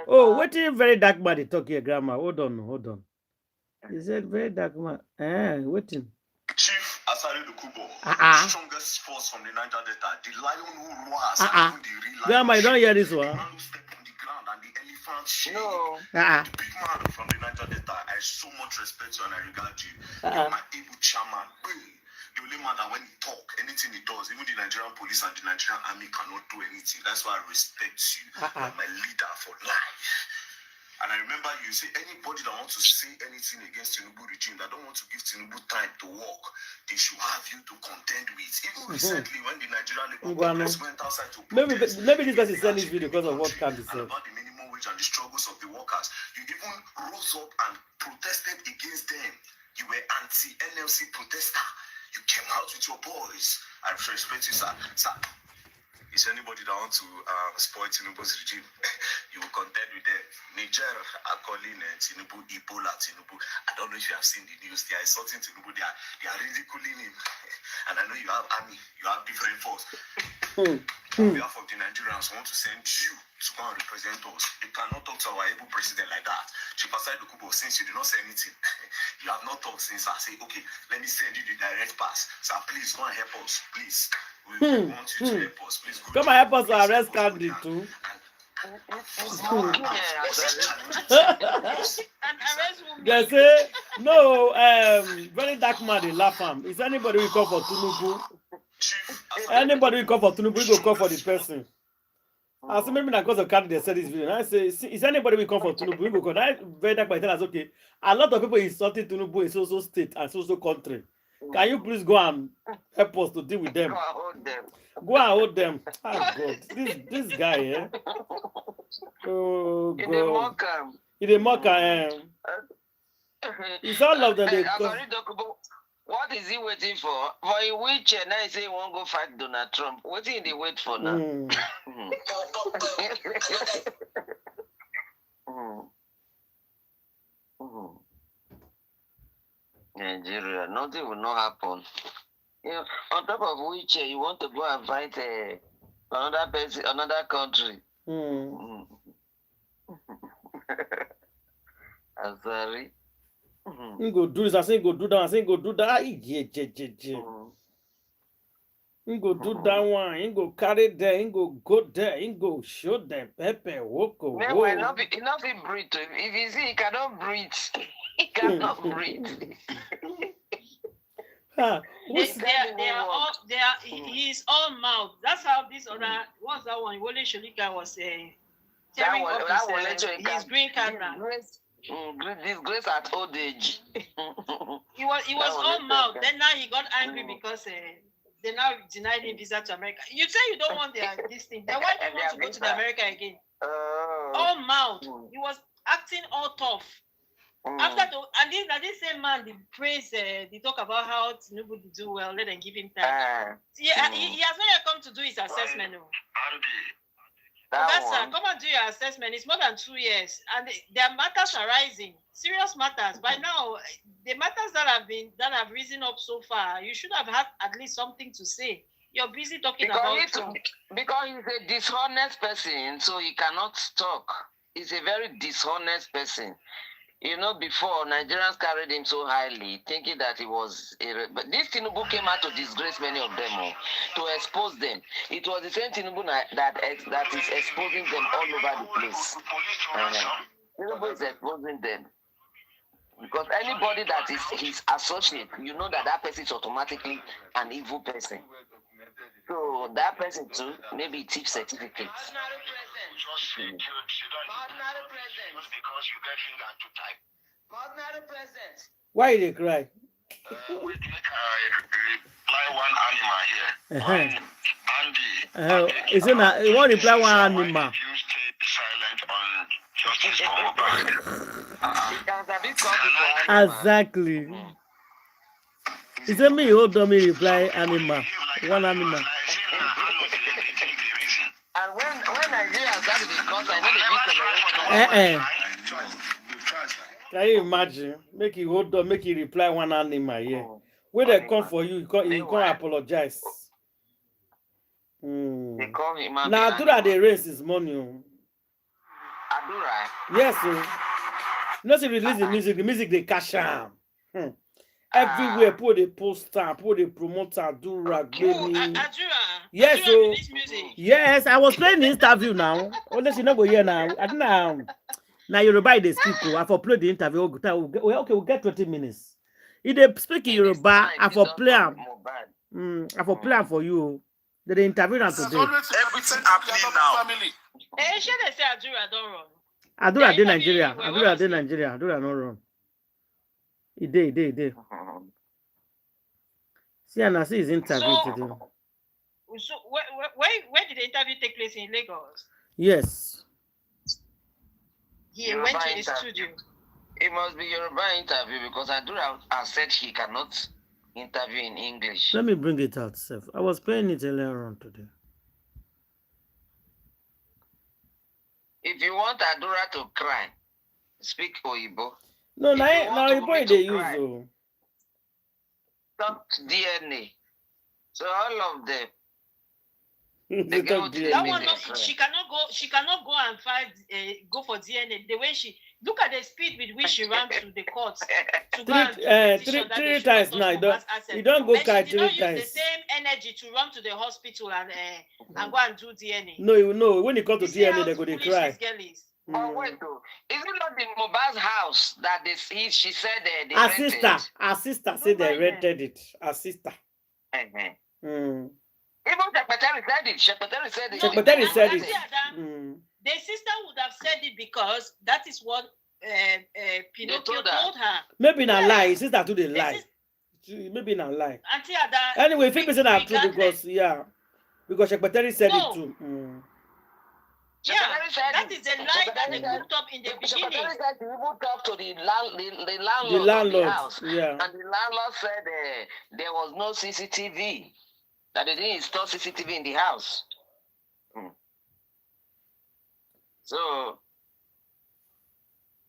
Oh, what is very dark man they talk here, grandma? Hold on. Is it very dark man? Waiting. Chief Asari Dukubo, the strongest force from the Niger Delta, the lion who roars, and even the real lion. Grandma, you don't hear this one? The man who step on the ground and the elephant shake. No. The big man from the Niger Delta, I so much respect you and I regard you. You're my able chairman. The only man that when he talk, anything he does, even the Nigerian police and the Nigerian army cannot do anything. That's why I respect you. You're my leader for life. And I remember you say anybody that wants to say anything against Tinubu regime, that don't want to give Tinubu time to work, they should have you to contend with. Even recently, when the Nigerian Labour Congress went outside to protest, maybe this person sent this video because of what can be said about the minimum wage and the struggles of the workers. You even rose up and protested against them. You were anti-NLC protester. You came out with your boys. I respect you, sir. Is anybody that wants to spoil Tinubu's regime, you will contend with them. Niger are calling Tinubu Ebola Tinubu. I don't know if you have seen the news. They are insulting Tinubu. They are ridiculing him. And I know you have army. You have different force. On behalf of the Nigerians, I want to send you to go and represent us. You cannot talk to our able president like that. Chief Asari Dukubo, since you did not say anything, you have not talked since I say, okay, let me send you the direct pass. So please go and help us, please. We want you to help us, please. Come and help us to arrest Candy too. They say no. Very dark man. They laugh him. Is anybody will call for Tinubu? Anybody will call for Tinubu? We go call for the person. I say maybe not because of Candy they said this video. And I say, is anybody will call for Tinubu? We go call. That very dark man tell us okay. A lot of people insulting Tinubu in so state and so country. Can you please go and help us to deal with them? Go and hold them. Oh God, this guy, eh? Oh God. He mock him. It's all of them. What is he waiting for? For a witch, and I say he won't go fight Donald Trump. What is he wait for now? Nigeria, nothing will not happen. You know, on top of which you want to go and fight another person, another country. I'm sorry. He go do this, I say he go do that, I say he go do that. He go do that one, he go carry there, he go there, he go show them pepper, woko. No, enough breathe. If you see, he cannot breathe. He cannot breathe. He's all mouth. That's how this other, what's that one? Wole Sholika was tearing up his green card now. Disgrace at old age. He was all mouth. Then now he got angry because they now denied him visa to America. You say you don't want this thing. Then why do you want to go to the America again? All mouth. He was acting all tough. After this same man, the praise, they talk about how Tinubu did do well, let them give him time. He has not yet come to do his assessment. Come and do your assessment. It's more than 2 years, and their matters are rising, serious matters. By now, the matters that have risen up so far, you should have had at least something to say. You're busy talking about it. Because he's a dishonest person, so he cannot talk. He's a very dishonest person. You know, before, Nigerians carried him so highly, thinking that he was... But this Tinubu came out to disgrace many of them, to expose them. It was the same Tinubu that is exposing them all over the place. Tinubu is exposing them. Because anybody that is his associate, you know that person is automatically an evil person. So that person too, maybe thief certificates. Why they cry? Andy. Is it not? You want to reply one animal? You stay silent on Exactly. He said me hold on me reply animal. One animal. And when Nigeria started to discuss, I know Eh. Can you imagine? Make you hold on, make you reply one animal, yeah. When they come for you, you can't apologize. they call him Now, Adura the race is money. Adura. Yes, sir. Not to release the music they cash out. Everywhere, put the poster, put the promoter, Adura, yes, so yes, I was playing the interview now. Unless you not go here now. I don't know. Now Yoruba they speak. I for play the interview. Okay, we'll get 20 minutes. If they speak in Yoruba, I for play. I for play for you. The interview now today. Everything happening now. Should they say Adura don't run? Adura de Nigeria. Adura de Nigeria. Adura no run. It did. See, and I see his interview today. So where did the interview take place in Lagos? Yes. He went to the studio. It must be Yoruba interview because Adura has said he cannot interview in English. Let me bring it out, Seth. I was playing it earlier on today. If you want Adura to cry, speak Oyibo. No, now Oyibo they use though. Talk DNA. So all of them. They talk DNA. That one, she cannot go and go for DNA. The way she look at the speed with which she ran to the court to go three times now. You don't go carry 3 times. Use the same energy to run to the hospital and go and do DNA. No. When you come to DNA, they go to cry. Oh wait, though. Is it not the Mohbad's house that she said they her rented? Her sister said they rented it. Her sister. Even Secretary said it. Secretary said it. Secretary said it. The sister would have said it because that is what Pinocchio told her. Maybe not lie. Sister to the lie. Maybe not lie. Anyway, if people say that true because Secretary said it too. Yeah, that is the lie that they cooked up in the beginning. Secretary said he even talked to the landlord of the house. Yeah. And the landlord said there was no CCTV. That they didn't install CCTV in the house. So,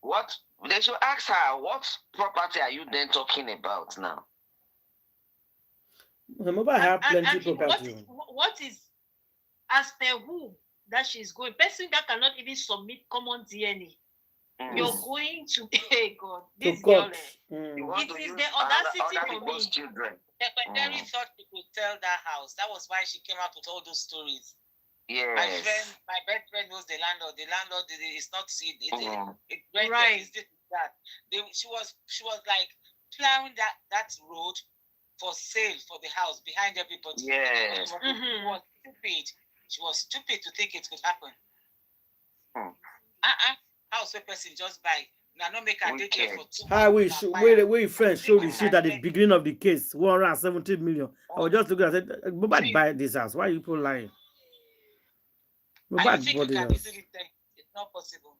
what they should ask her, what property are you then talking about now? Remember, I have plenty property. What is as per who that she's going? Person that cannot even submit common DNA. You're going to God. This girl. It is the audacity for me. Secretary thought she could tell that house. That was why she came out with all those stories. Yes. My best friend knows the landlord. The landlord is not seen. Right. She was like plowing that road for sale for the house behind everybody. Yes. She was stupid. She was stupid to think it could happen. House where person just buy. Now not make her take care for 2 months. We friends show the shit at the beginning of the case, 170 million. I was just looking at it. Mohbad buy this house. Why are you people lying? Mohbad bought the house. It's not possible.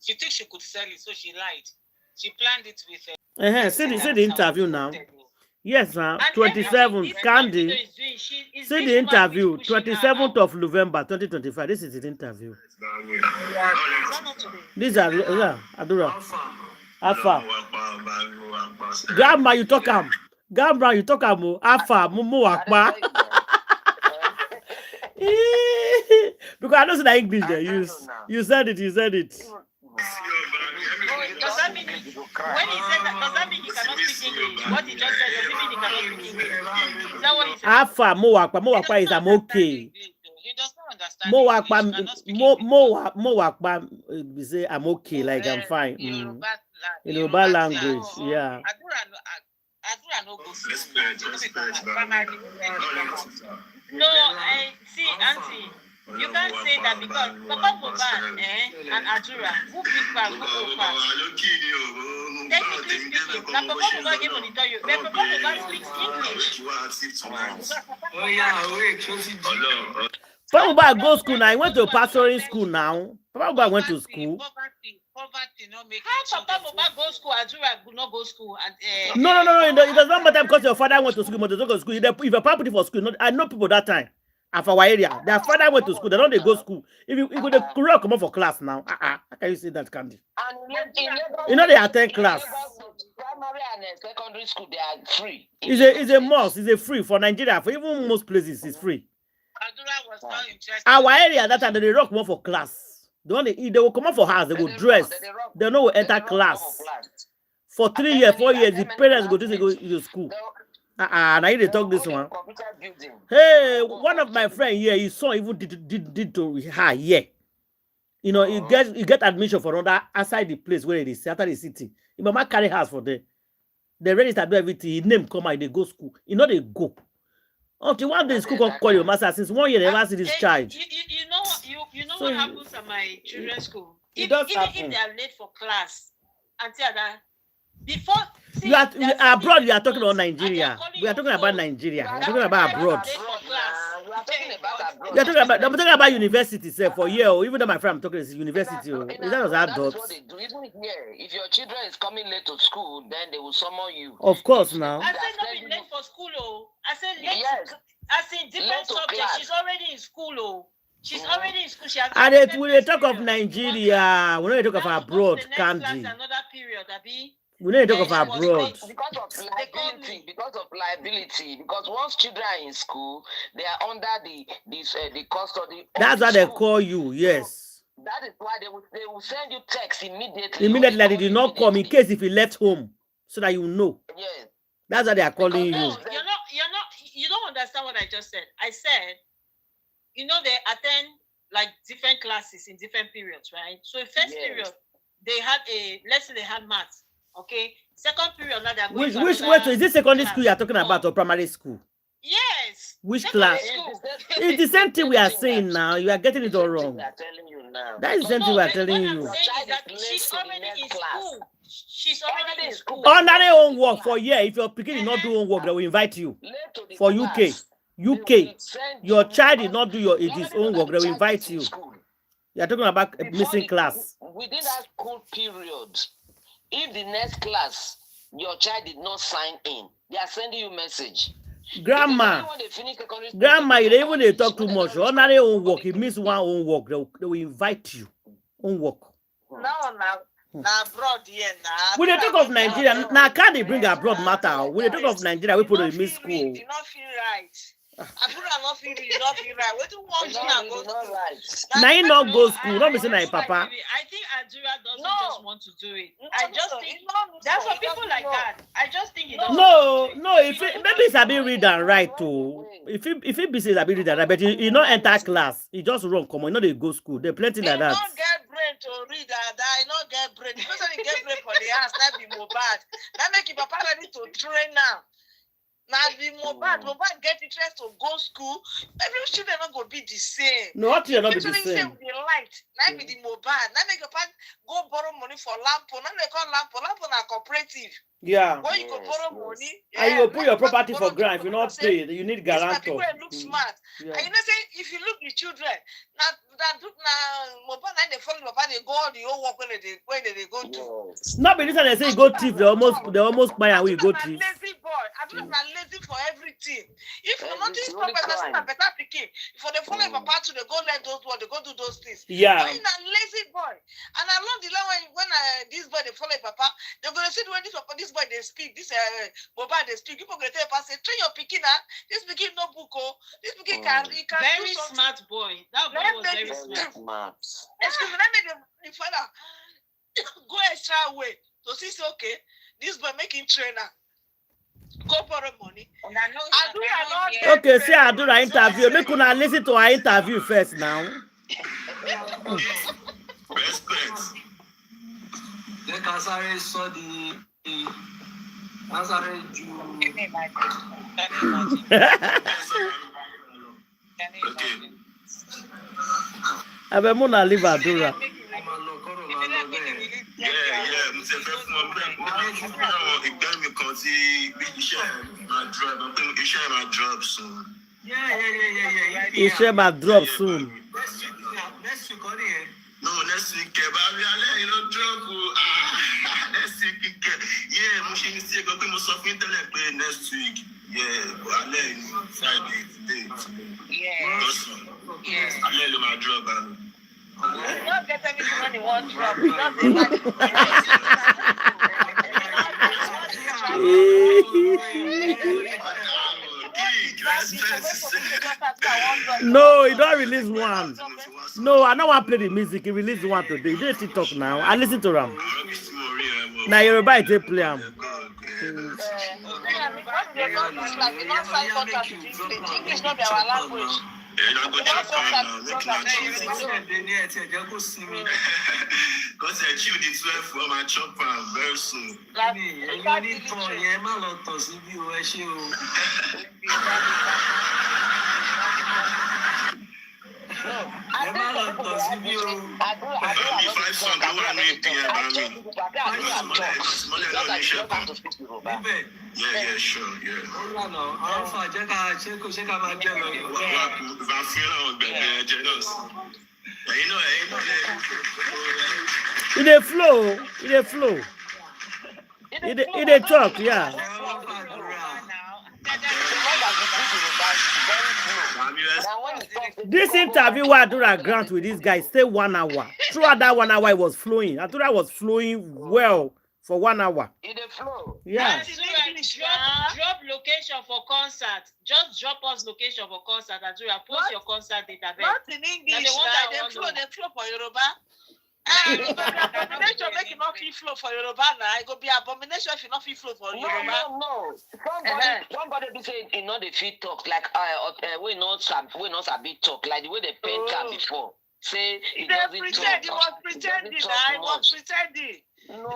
She thinks she could sell it, so she lied. She planned it with her. See the interview now. Yes, 27th, Candy. See the interview, 27th of November, 2025. This is the interview. These are Adura. Alpha. Grandma, you talk am. Grandma, you talk am. Alpha, Mumu Akpa. Because I don't say the English they use. You said it. Does that mean when he said that, does that mean he cannot speak English? What he just said, does it mean he cannot speak English? Is that what he said? Alpha, Moakpa is I'm okay. He does not understand. Moakpa say I'm okay, like I'm fine. In Yoruba language, yeah. Adura no go No, see, Auntie. You can't say that because Papa Mohbad and Adura, who big fast, who go fast. Technically speaking, that Papa Mohbad gave on the tell you, but Papa Mohbad speaks English. Papa Mohbad go school now. He went to pastoring school now. Papa Mohbad went to school. poverty no make how Papa Mohbad go school, Adura no go school. And, No. It does not matter because your father went to school, but they don't go to school. If your father put it for school, I know people that time. And for our area, their father went to school. They don't they go school. If you go to career come up for class now, how can you say that, Candy? You know they attend class. Primary and secondary school, they are free. It's a must. It's a free for Nigeria. For even most places, it's free. Adura was not interested. Our area that time they rock more for class. They will come up for house. They will dress. They know will enter class. For 3 years, 4 years, the parents go to school. Now they talk this one. Hey, one of my friends here, his son even did to her here. You know, he get admission for another outside the place where it is, after the city. He mama carry house for them. They register do everything. His name come out, they go school. You know they go. Until one day school can call your master since 1 year they never see this child. You know what happens at my children's school? It Even does if happen. they are late for class, until that before You are abroad. You are talking about Nigeria. We are talking about Nigeria. We are talking about abroad. You are talking about. I'm talking about university, say for year. Or even though my friend I'm talking is university. Is that as adults? That's what they do. Even here, if your children is coming late to school, then they will summon you. Of course, now. I said not be late for school, oh. I said late. Yes. I said different subjects. She's already in school, oh. She's already in school. She has. And we talk of Nigeria. We don't talk of abroad, Candy. Another period, Abi. We need to talk of abroad. Because of liability. Because once children are in school, they are under the custody. That's how they call you. Yes. That is why they will send you text immediately. Immediately, they did not come in case if you left home, so that you know. Yes. That's how they are calling you. You don't understand what I just said. I said, you know, they attend like different classes in different periods, right? So first period, they had let's say they had maths. Okay, second period now they are going which is this secondary school you are talking about or primary school? Yes. Which class? It's the same thing we are saying now. You are getting it all wrong. That is the same thing we are telling you. She's already in school. She's already in school. Under their own work for a year. If your picking did not do homework, they will invite you. For UK, your child did not do his own work, they will invite you. You are talking about a missing class. Within that school period, if the next class your child did not sign in, they are sending you a message. Grandma, you don't even talk too much. Under their own work, if miss one own work, they will invite you. Own work. Now abroad here now. When they talk of Nigeria, now can't they bring abroad matter? When they talk of Nigeria, we put in miss school. You not feel right. I put not feel right. What do you want to go school? Now you not go school. Not missing my papa. I think Adura doesn't just want to do it. I just think that's for people like that. I just think no. If maybe it's a bit read and write too. If it be says a bit read and write, but you not enter class. You just run come on. You know they go school. They plenty like that. You don't get brain to read that. I not get brain. Because when you get brain for the house, that be Mohbad. That make your papa ready to train now. Now the Mohbad get interest to go school. Every children not go be the same. No, what you're not be the same. The light. Now be the Mohbad. Now make your papa go borrow money for lampo. Now they call lampo. Lampo na cooperative. Yeah. Where you go borrow money. And you go put your property for grant. If you not pay, you need guarantor. People look smart. And you know say if you look the children, now Mohbad now they follow Mohbad, they go all the whole work when they go to. Not be this one they say you go thief. They almost buy and we go thief. Lazy boy. I don't know lazy for everything. If you're not doing proper, that's not better picking. If they follow Papa to they go let those work, they go do those things. Yeah. But you're a lazy boy. And along the line when this boy they follow Papa, they're gonna see when this boy they speak, this Mohbad they speak. People gonna tell Papa say, train your picking out. This picking no book, this picking can very smart boy. That boy was very smart. Excuse me, let me the father go extra way to see say okay, this boy making trainer. Go borrow money. Okay, see Adura interview. Make una listen to our interview first now. Respect. The Kasare saw the Kasare Okay. I be muna leave Adura. Yeah. Mo ṣe fẹ́ fún ọ bẹ́ẹ̀ mo àwọn ìgbẹ́ mi kan tí bí iṣẹ́ máa drop. I'm thinking iṣẹ́ máa drop soon. Yeah. Iṣẹ́ máa drop soon. Next week, honey. No, next week, but you know, drop ṣe pé mo sọ fún tẹ́lẹ̀ pé next week, alẹ́ ni Friday date. Alẹ́ ló máa drop àná. You don't get everything when you want drop. No, he don't release one. No, I don't want to play the music. He released one today. He did TikTok now. I listen to him. Now Yoruba they play him. English not be our language. Because I chewed it 12 for my chopper very soon. Yeah, sure, yeah. In the flow, in the flow. In the talk, yeah. This interview where Adura grant with this guy stay 1 hour. Throughout that 1 hour, it was flowing. Adura was flowing well for 1 hour. In the flow. Yeah. Drop location for concert. Just drop us location for concert. Adura, post your concert data there. Not in English. They flow for Yoruba. Abomination make it not feel flow for Yoruba now. It go be abomination if you not feel flow for Yoruba. No. Somebody be saying you know the feet talk like we not sabi talk like the way they paint her before. Say he doesn't pretend. He was pretending. He was pretending. No.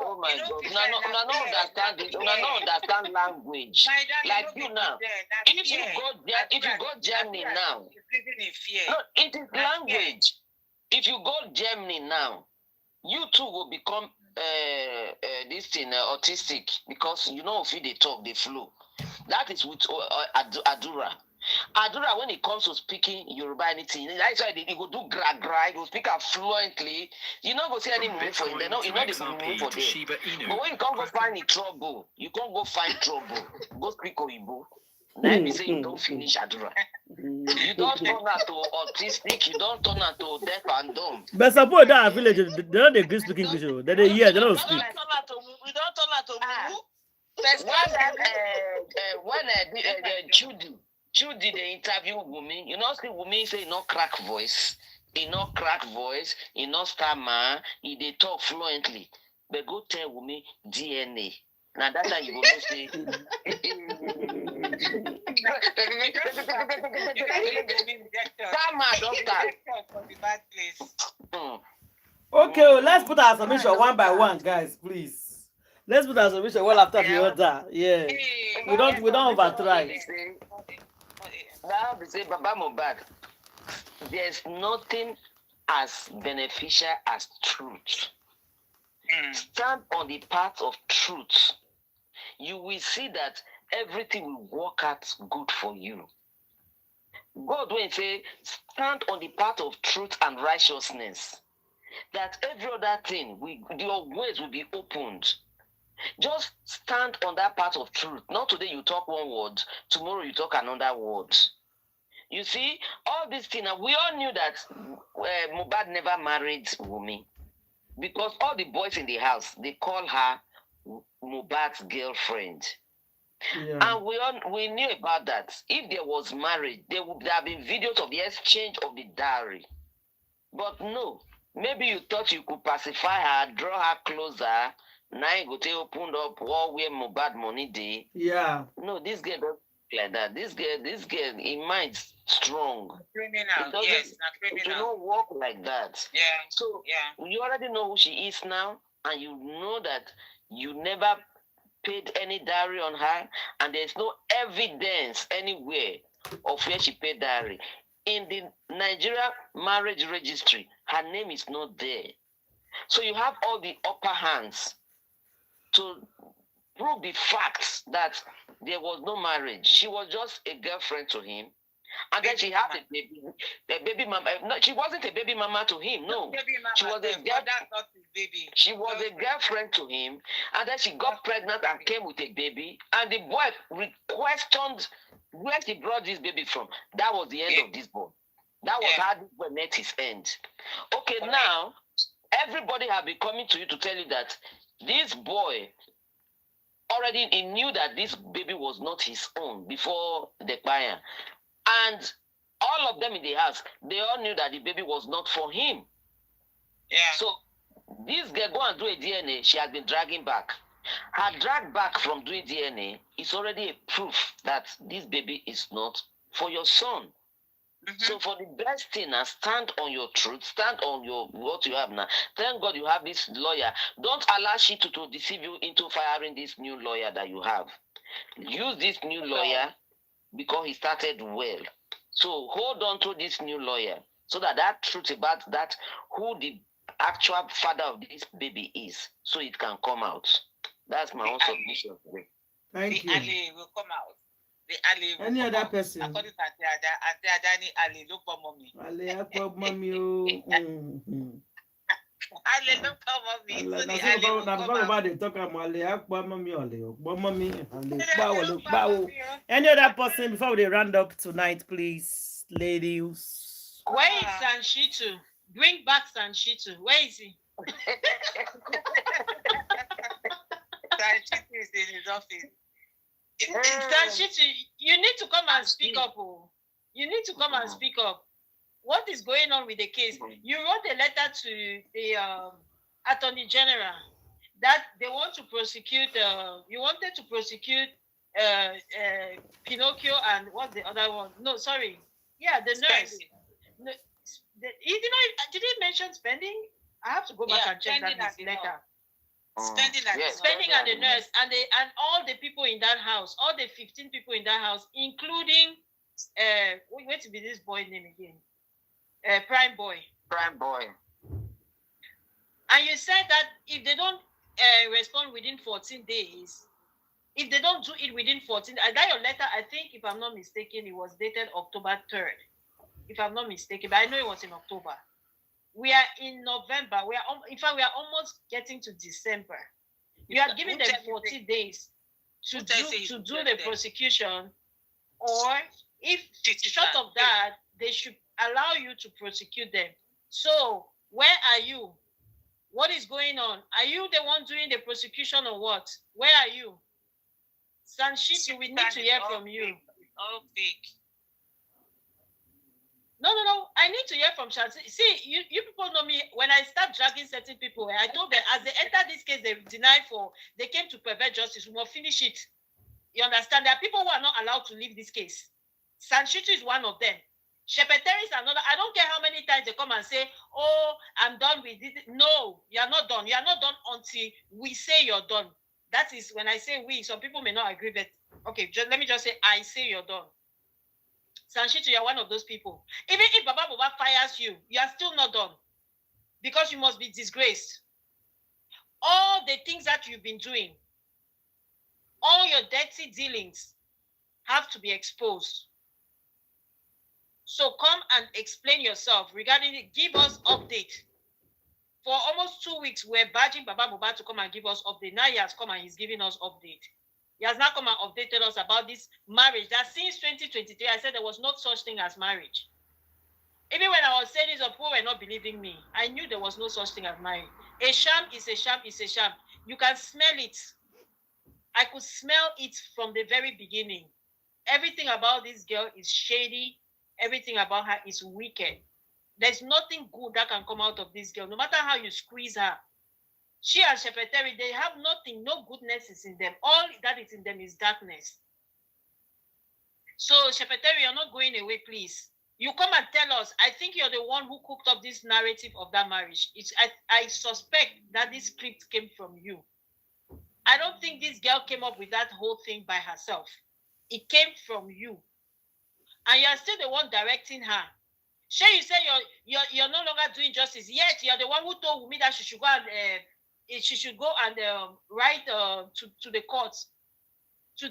Oh my God. No understand language. Like you now. If you go Germany now. No, it is language. If you go Germany now, you too will become this thing autistic because you know if they talk, they flow. That is with Adura. Adura, when it comes to speaking Yoruba anything, that's why he go do gra, he will speak fluently. You not go see any move for him. They know, you know the move for them. But when you can't go find trouble, you can't go find trouble. Go speak Oyibo. Now you say you don't finish Adura. You don't turn out to autistic. You don't turn out to deaf and dumb. But suppose that village, they don't agree speak English. They hear, they don't speak. We don't turn out to When Judy the interview woman, you know, see woman say no crack voice, he no stammer, he they talk fluently. But go tell woman DNA. Now that time you will say. Okay, let's put our submission one by one, guys, please. Let's put our submission one after the other. Yeah, we don't overtry. Now they say Baba Mohbad. There's nothing as beneficial as truth. Stand on the path of truth. You will see that everything will work out good for you. God will say, stand on the path of truth and righteousness. That every other thing, your ways will be opened. Just stand on that path of truth. Not today you talk one word, tomorrow you talk another word. You see, all these things, we all knew that Mohbad never married Wunmi. Because all the boys in the house, they call her Mohbad's girlfriend. Yeah. And we knew about that. If there was marriage, there would have been videos of the exchange of the dowry. But no, maybe you thought you could pacify her, draw her closer. Now you go to open up all where Mohbad money day. Yeah. No, this girl doesn't like that. This girl, in mind strong. Criminal, yes, not criminal. It don't work like that. Yeah. So you already know who she is now, and you know that you never paid any dowry on her, and there's no evidence anywhere of where she paid dowry. In the Nigeria marriage registry, her name is not there. So you have all the upper hands to prove the facts that there was no marriage. She was just a girlfriend to him. And then she had a baby mama. No, she wasn't a baby mama to him. No, baby mama, she was a girl. that's not his baby. She was a girlfriend to him, and then she got pregnant and came with a baby. And the boy questioned where she brought this baby from. That was the end of this boy. That was how this boy met his end. Okay, now everybody have been coming to you to tell you that this boy already he knew that this baby was not his own before the buyer. And all of them in the house, they all knew that the baby was not for him. Yeah. So this girl go and do a DNA, she has been dragging back. Her drag back from doing DNA is already a proof that this baby is not for your son. So for the best thing, now stand on your truth, stand on your what you have now. Thank God you have this lawyer. Don't allow she to deceive you into firing this new lawyer that you have. Use this new lawyer because he started well. So hold on to this new lawyer so that that truth about that who the actual father of this baby is, so it can come out. That's my own submission today. Thank you. The alley will come out. The alley will Any come other out. person? According to Auntie Adani, alley look for mommy. Ale akwa mami o. Alley look for mommy. So the alley will come out. About the talk about ale akwa mami ole akwa mami ale bawo. Any other person before we round up tonight, please, ladies? Where is Sanshitu? Bring back Sanshitu. Where is he? Sanshitu is in his office. Sanshitu, you need to come and speak up. Oh. You need to come and speak up. What is going on with the case? You wrote a letter to the Attorney General that they want to prosecute, you wanted to prosecute Pinocchio and what's the other one? No, sorry. Yeah, the nurse. No, did he mention spending? I have to go back and check that letter. Spending And the nurse and all the people in that house, all the 15 people in that house, including wait to be this boy name again, Prime Boy. And you said that if they don't respond within 14 days, if they don't do it within 14, that your letter, I think, if I'm not mistaken, it was dated October 3rd. If I'm not mistaken, but I know it was in October. We are in November. In fact, we are almost getting to December. You are giving them 40 days to do the prosecution, or if short of that, they should allow you to prosecute them. So where are you? What is going on? Are you the one doing the prosecution or what? Where are you? Sanshitu, we need to hear from you. All fake. No. I need to hear from Shansi. See, you people know me. When I start dragging certain people, I told them as they enter this case, they came to pervert justice. We must finish it. You understand? There are people who are not allowed to leave this case. Sanshitu is one of them. Shepeteri is another. I don't care how many times they come and say, "Oh, I'm done with it." No, you are not done. You are not done until we say you're done. That is when I say we. Some people may not agree, but okay, let me just say I say you're done. Sanshitu, you are one of those people. Even if Baba fires you, you are still not done. Because you must be disgraced. All the things that you've been doing, all your dirty dealings have to be exposed. So come and explain yourself regarding it. Give us update. For almost 2 weeks, we're badging Baba Mohbad to come and give us update. Now he has come and he's giving us update. He has now come and updated us about this marriage. That since 2023, I said there was no such thing as marriage. Even when I was saying this, people were not believing me. I knew there was no such thing as marriage. A sham is a sham is a sham. You can smell it. I could smell it from the very beginning. Everything about this girl is shady. Everything about her is wicked. There's nothing good that can come out of this girl, no matter how you squeeze her. She and Shepeteri, they have nothing, no goodness is in them. All that is in them is darkness. So, Shepeteri, you're not going away, please. You come and tell us. I think you're the one who cooked up this narrative of that marriage. I suspect that this script came from you. I don't think this girl came up with that whole thing by herself. It came from you. And you're still the one directing her. Sure, you say you're no longer doing justice. Yet, you're the one who told me that she should go and write to the courts to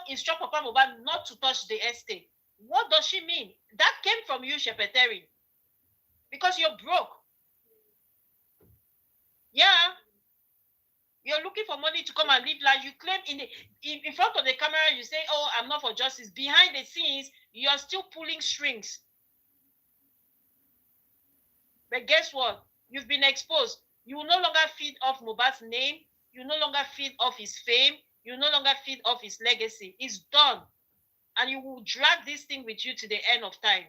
instruct Papa Mohbad not to touch the estate. What does she mean? That came from you, Shepeteri. Because you're broke. Yeah. You're looking for money to come and live life. You claim in front of the camera, you say, oh, I'm not for justice. Behind the scenes, you're still pulling strings. But guess what? You've been exposed. You will no longer feed off Mohbad's name. You no longer feed off his fame. You no longer feed off his legacy. It's done. And you will drag this thing with you to the end of time.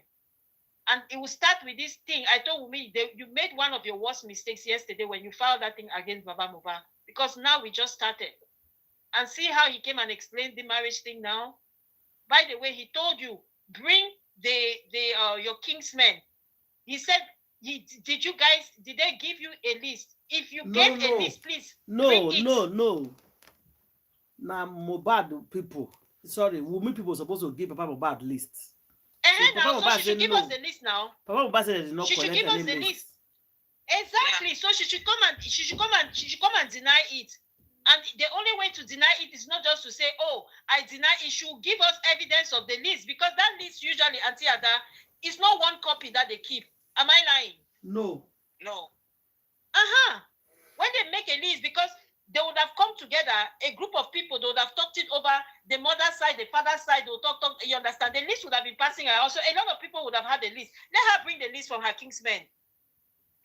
And it will start with this thing. I told me you made one of your worst mistakes yesterday when you filed that thing against Baba Mohbad. Because now we just started. And see how he came and explained the marriage thing now? By the way, he told you, bring your kingsmen. He said, did they give you a list? If you get a list, please bring it. No. Now, Mohbad people, sorry, Wumi people supposed to give Papa Mohbad lists. So she should give us the list now. Papa Mohbad said not she should give us the list. Exactly. Yeah. So she should come and deny it. And the only way to deny it is not just to say, oh, I deny it. She should give us evidence of the list, because that list usually, Auntie Ada, is not one copy that they keep. Am I lying? No. When they make a list, because they would have come together, a group of people, they would have talked it over, the mother's side, the father's side, they would talk, you understand? The list would have been passing around. So a lot of people would have had the list. Let her bring the list from her kingsmen.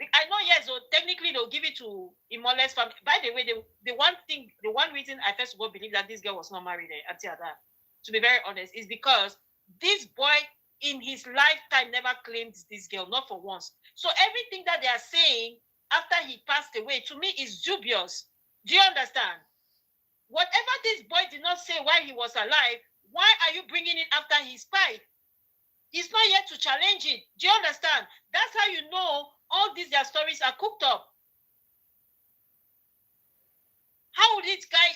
I know, yes, so technically they'll give it to Imole's family. By the way, the one reason I first of all believe that this girl was not married, to be very honest, is because this boy in his lifetime never claimed this girl, not for once. So everything that they are saying after he passed away, to me, is dubious. Do you understand? Whatever this boy did not say while he was alive, why are you bringing it after his pipe? He's not yet to challenge it. Do you understand? That's how you know all these their stories are cooked up. How would this guy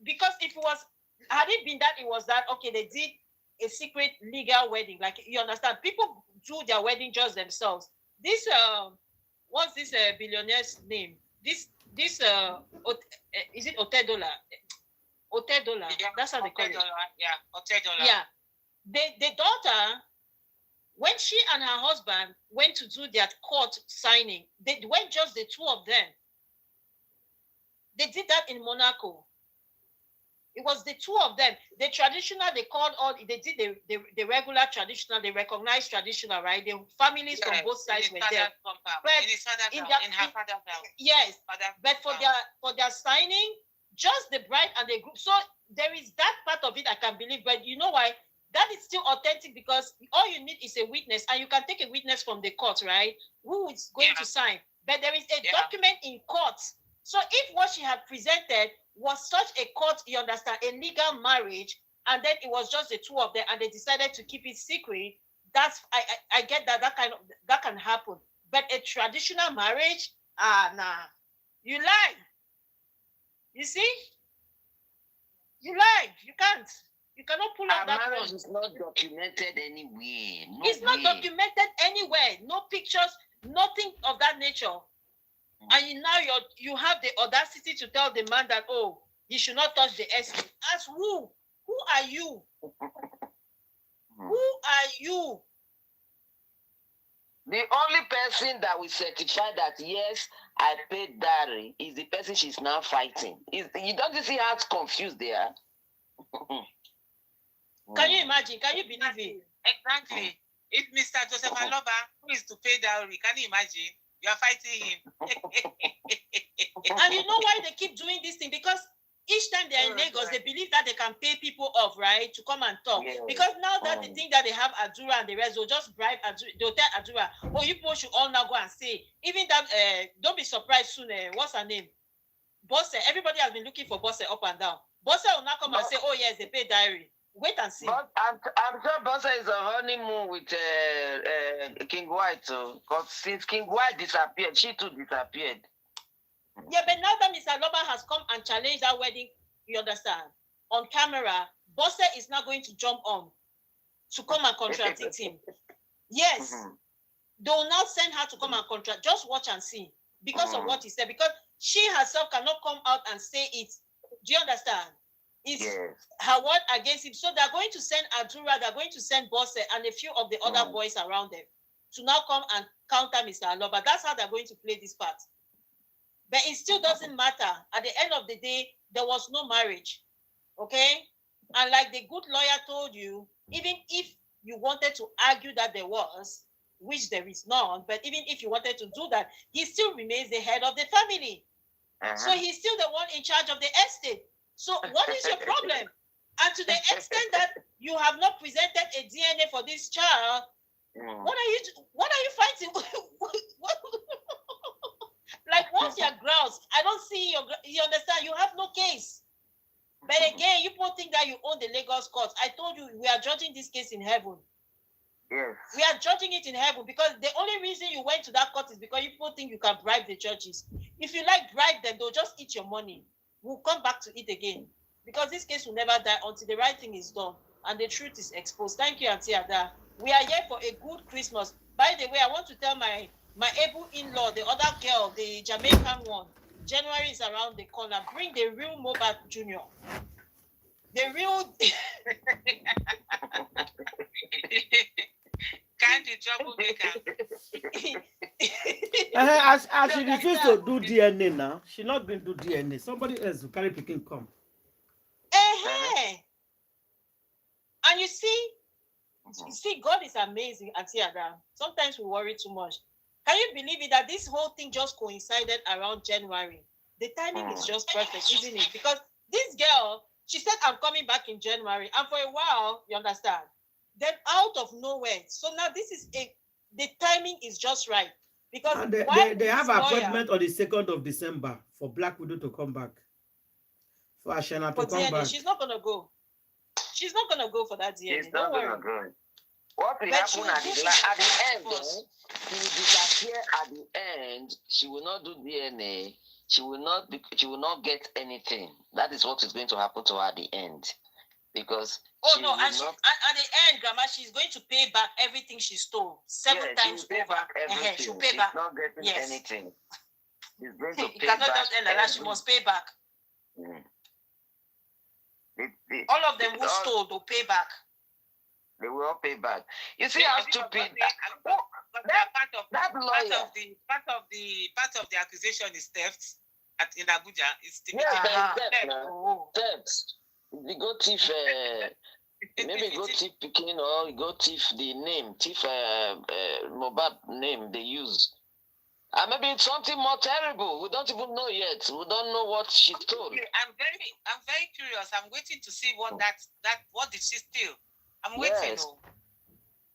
because if it was, had it been that it was that, okay, they did a secret legal wedding, like, you understand, people do their wedding just themselves. This what's this billionaire's name? This is it Otedola? Otedola. Yeah, that's how they call it. Yeah, Otedola. Yeah. The daughter, when she and her husband went to do their court signing, they went just the two of them. They did that in Monaco. It was the two of them. The traditional, they called all, they did the regular traditional, the recognized traditional, right? The families from both sides were there. But in her father's house. Yes, but for their signing, just the bride and the group. So there is that part of it I can believe, but you know why? That is still authentic, because all you need is a witness, and you can take a witness from the court, right? Who is going to sign? But there is a document in court. So if what she had presented was such a court, you understand, a legal marriage, and then it was just the two of them, and they decided to keep it secret, that's I get that can happen. But a traditional marriage, nah, you lie. You see, you lie. You can't. You cannot pull out that marriage one. is not documented anywhere. It's not documented anywhere. No pictures, nothing of that nature. And now you have the audacity to tell the man that, oh, he should not touch the esin. As who? Who are you? Who are you? The only person that will certify that, yes, I paid dowry, is the person she's now fighting. You don't see how confused they are? Can you imagine? Can you believe it? Exactly. If Mr. Joseph Aloba, who is to pay dowry, can you imagine? You are fighting him. And you know why they keep doing this thing? Because each time they're in Lagos, they believe that they can pay people off, right, to come and talk. Yeah. Because now that they think that they have Adura and the rest, they'll just bribe Adura. They'll tell Adura, oh, you people should all now go and say. Even that, don't be surprised soon. What's her name? Bosse. Everybody has been looking for Bosse up and down. Bosse will now come and say, oh, yes, they pay diary. Wait and see. But I'm sure Bossa is on honeymoon with King White, because since King White disappeared, she too disappeared. Yeah, but now that Mr. Loba has come and challenged that wedding, you understand, on camera, Bossa is not going to jump on to come and contradict him. Yes. They will now send her to come and contradict. Just watch and see. Because of what he said. Because she herself cannot come out and say it. Do you understand? is her word against him. So they're going to send Adura, they're going to send Bosse and a few of the other boys around them to now come and counter Mr. Aloba. That's how they're going to play this part. But it still doesn't matter. At the end of the day, there was no marriage. Okay? And like the good lawyer told you, even if you wanted to argue that there was, which there is none, but even if you wanted to do that, he still remains the head of the family. So he's still the one in charge of the estate. So what is your problem? And to the extent that you have not presented a DNA for this child, what are you fighting? Like, what's your grounds? I don't see you understand, you have no case. But again, you people think that you own the Lagos court. I told you, we are judging this case in heaven. Yes. We are judging it in heaven because the only reason you went to that court is because you people think you can bribe the judges. If you like bribe them, they'll just eat your money. We'll come back to it again. Because this case will never die until the right thing is done and the truth is exposed. Thank you, Auntie Ada. We are here for a good Christmas. By the way, I want to tell my able in-law, the other girl, the Jamaican one, January is around the corner. Bring the real Mohbad Jr. The real... Can't you troublemaker? As she refused to do DNA now, she's not going to do DNA. Somebody else will carry picking come. And you see, God is amazing, Auntie Ada. Sometimes we worry too much. Can you believe it that this whole thing just coincided around January? The timing is just perfect, isn't it? Because this girl, she said, I'm coming back in January. And for a while, you understand? Then out of nowhere. So now the timing is just right. Because and they have an appointment on the 2nd of December for Black Widow to come back. For Ashana to come DNA. back. She's not going to go. She's not going to go for that DNA. Don't worry. What will happen at the end, she will disappear at the end. She will not do DNA. She will not get anything. That is what is going to happen to her at the end. Because at the end, Grandma, she's going to pay back everything she stole 7 times pay over. Back everything. She'll pay back. Not getting anything. She's going to pay cannot back just end like that. She must pay back. All of them who stole, they'll pay back. They will all pay back. You see how stupid that lawyer. Part of the accusation is theft in Abuja. It's theft. You go thief, maybe go thief Pekin or you go thief the name, thief Mohbad name they use. And maybe it's something more terrible. We don't even know yet. We don't know what she stole. I'm very curious. I'm waiting to see what did she steal. I'm waiting.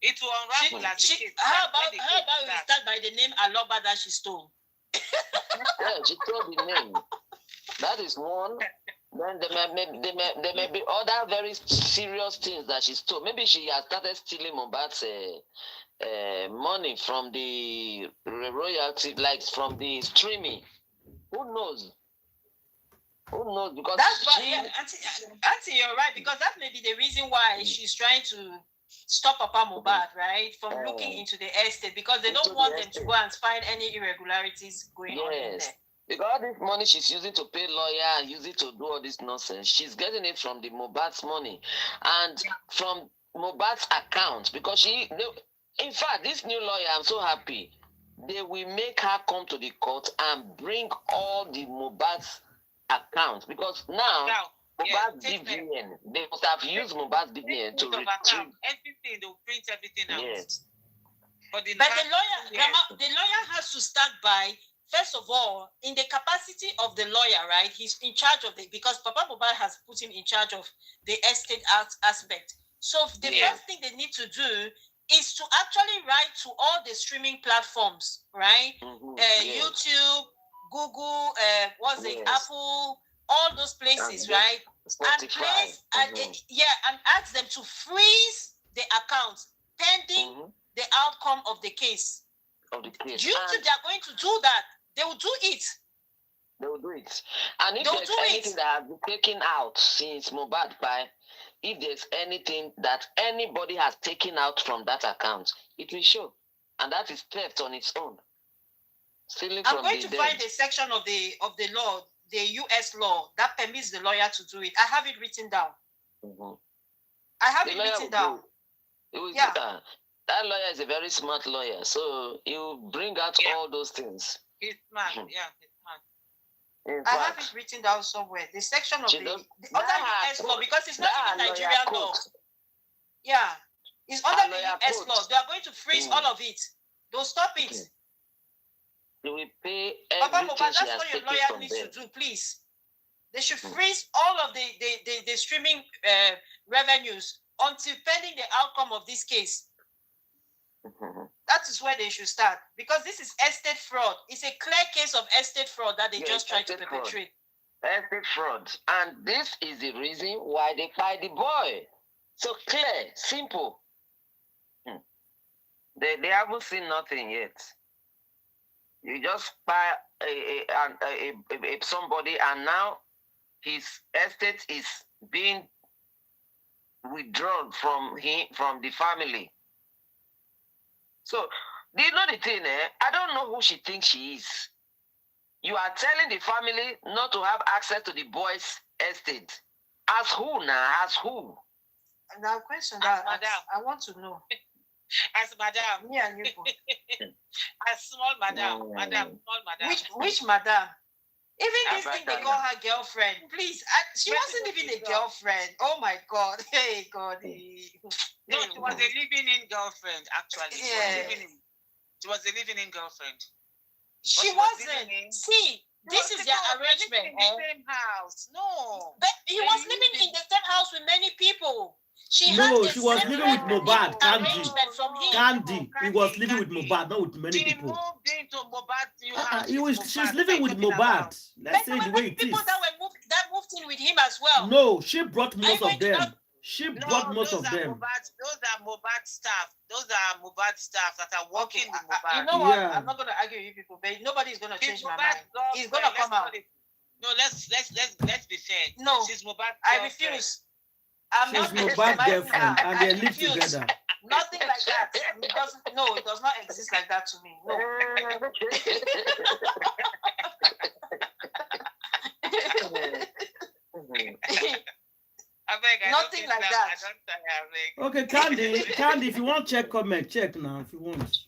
It will unravel as the case. How about we start by the name Aloba that she stole? Yeah, she stole the name. That is one. Then there may be other very serious things that she stole. Maybe she has started stealing Mohbad's money from the royalty, like from the streaming. Who knows? Who knows? Because Auntie, you're right, because that may be the reason why she's trying to stop Papa Mohbad, right, from looking into the estate, because they don't want them to go and find any irregularities going on in there. Because all this money she's using to pay lawyer and use it to do all this nonsense, she's getting it from the Mohbad's money and from Mohbad's account. Because in fact, this new lawyer, I'm so happy, they will make her come to the court and bring all the Mohbad's accounts. Because now Mohbad's BVN, they must have used Mohbad's BVN to retrieve everything. They'll print everything out. Yes. But the lawyer has to start by, first of all, in the capacity of the lawyer, right? He's in charge of because Papa Mohbad has put him in charge of the estate aspect. So the first thing they need to do is to actually write to all the streaming platforms, right? YouTube, Google, Apple, all those places, right? Spotify. And ask them to freeze the accounts pending the outcome of the case. YouTube, they're going to do that. They will do it. They will do it. And if there's anything that has been taken out since Mohbad, if there's anything that anybody has taken out from that account, it will show. And that is theft on its own. I'm going to find a section of the law the US law that permits the lawyer to do it. I have it written down. I have it written down. Yeah. That lawyer is a very smart lawyer, so he will bring out all those things. He's smart. Yeah, he's smart. I have it written down somewhere. The section of the under US law, because it's not even Nigerian law. Yeah, it's under the US law. They are going to freeze all of it. Don't stop it. They will pay Papa Mohbad, that's what your lawyer needs to do, please. They should freeze all of the streaming revenues until pending the outcome of this case. That is where they should start, because this is estate fraud. It's a clear case of estate fraud that they just try to perpetrate. Estate fraud, and this is the reason why they fired the boy. So clear, simple. They haven't seen nothing yet. You just buy somebody, and now his estate is being withdrawn from the family. So, do you know the thing, I don't know who she thinks she is. You are telling the family not to have access to the boy's estate. As who now? As who? Now, question that I want to know. As madam. Me and you. As small madam. Small madam. Which madam? Even this thing they call her girlfriend. Please, she wasn't even a girlfriend. Oh my God. Hey, God. No, she was a living-in girlfriend, actually. Yeah. She was a living-in girlfriend. She wasn't. See, this is their arrangement. In the same house. No. But he was living in the same house with many people. She was living with Mohbad, Candy. He was living with Mohbad, not with many people. Moved into Mohbad. She's living with Mohbad. Let's say the way it is. People that moved in with him as well. No, she brought most of them. She brought most of them. Those are Mohbad staff. Those are Mohbad staff that are working with Mohbad. You know what? I'm not going to argue with you people, but nobody's going to change my mind. He's going to come out. No, let's be fair. No, she's Mohbad. I refuse. She's Mohbad's girlfriend, and they live together. Nothing like that. It does not exist like that to me. No. Nothing like that. Okay, Candy, if you want check comment, check now. If you want,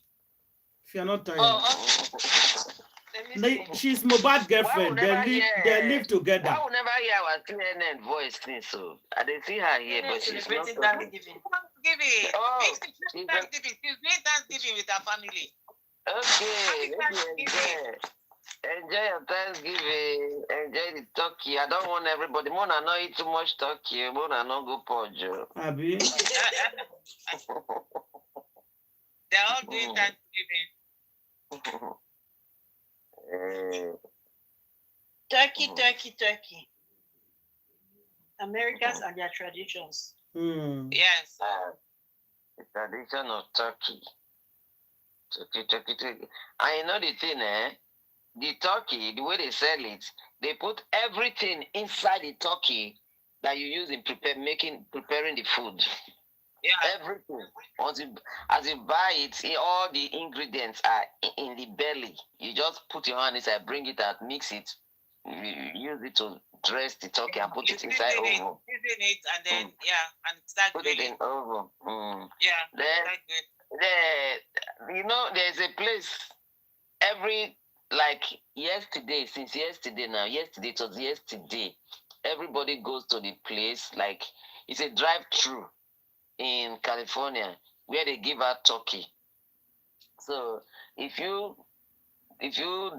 if you're not tired. She's Mohbad's girlfriend. They live together. I will never hear our CNN voice, so I didn't see her here, but she's not. Thanksgiving. Oh, she's doing Thanksgiving with her family. Okay, enjoy your Thanksgiving. Enjoy the turkey. I don't want everybody. Mona not eat too much turkey. Mona not go purge. Abi. They're all doing Thanksgiving. Turkey. Americans and their traditions. Yes. The tradition of turkey. Turkey. And you know the thing, the turkey, the way they sell it, they put everything inside the turkey that you use in preparing the food. Yeah. Everything. As you buy it, all the ingredients are in the belly. You just put your hand inside, bring it out, mix it. You use it to dress the turkey and put it inside oven. Season it and then and start put it in oven. Yeah. Then you know, there's a place since yesterday it was yesterday. Everybody goes to the place, like it's a drive-through in California where they give out turkey. So if you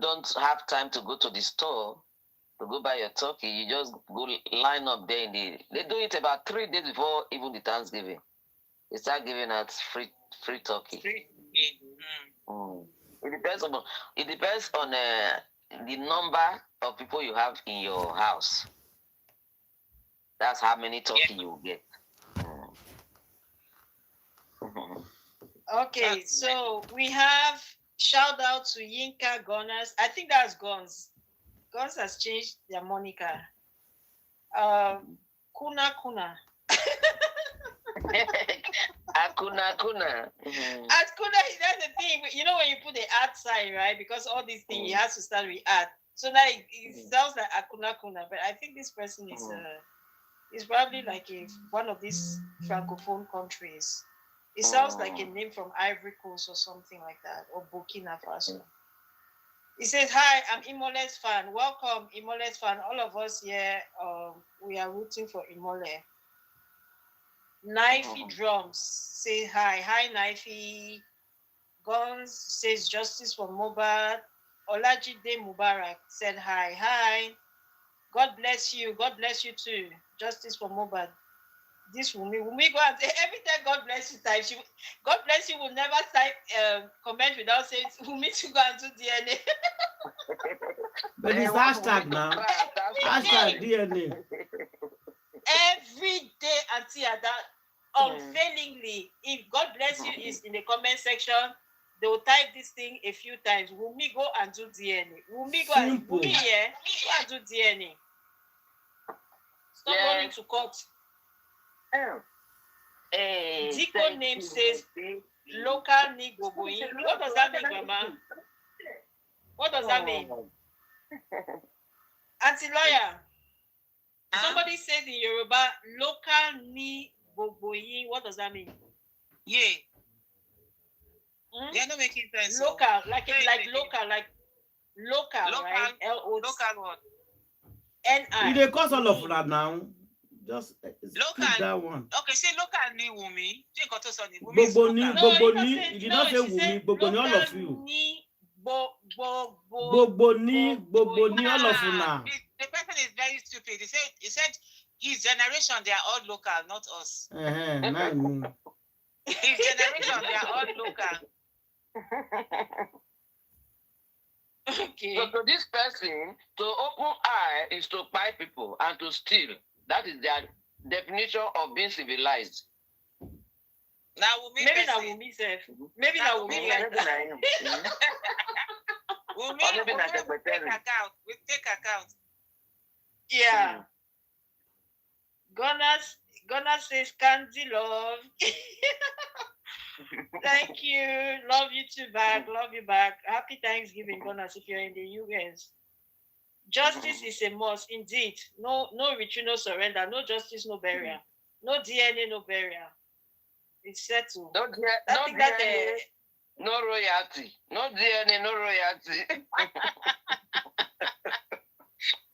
don't have time to go to the store to go buy your turkey, you just go line up there they do it about 3 days before even the Thanksgiving. They start giving out free turkey. It depends on the number of people you have in your house. That's how many turkey you get. Okay, so we have shout out to Yinka Gunners. I think that's Guns. Guns has changed their moniker. Kuna. Akuna. At Kuna, that's the thing. You know when you put the at sign, right? Because all these things, it has to start with at. So now it sounds like Akuna Kuna, but I think this person is probably like one of these francophone countries. It sounds like a name from Ivory Coast or something like that, or Burkina Faso. He says, "Hi, I'm Imole's fan. Welcome, Imole's fan. All of us here, we are rooting for Imole." Knifey Drums say hi. Hi, Knifey. Guns says justice for Mohbad. Olajide Mubarak said hi. Hi. God bless you. God bless you too. Justice for Mohbad. This Wumi go and say every time God bless you type. God bless you will never type comment without saying Wumi to go and do DNA. But it's hashtag now. Hashtag DNA. Every day until that unfailingly, if God bless you is in the comment section, they will type this thing a few times. Wumi go and do DNA. Wumi go and do DNA. Stop running to court. Diko name says local Nigo going. What does that mean, Grandma? What does that mean? Auntie lawyer. Somebody says in Yoruba, local ni boboyin. What does that mean? Yeah. They're not making sense. Local, like local, right? Local what? N-I. They cause all of that now. Just local that one. Okay, say local ni Wumi. Boboni. You did not say Wumi. Boboni, all of you. Boboni, all of you now. The person is very stupid. He said his generation, they are all local, not us. His generation, they are all local. Okay. So to this person, to open eye is to buy people and to steal. That is their definition of being civilized. Now, maybe now Wumi self. Maybe now Wumi like that. We take account. Yeah. Gonna says Candy love. Thank you. Love you too back. Love you back. Happy Thanksgiving, Gunners, if you're in the US. Justice is a must, indeed. No retreat, no surrender. No justice, no burial. No DNA, no burial. It's settled. No DNA, no royalty. No DNA, no royalty.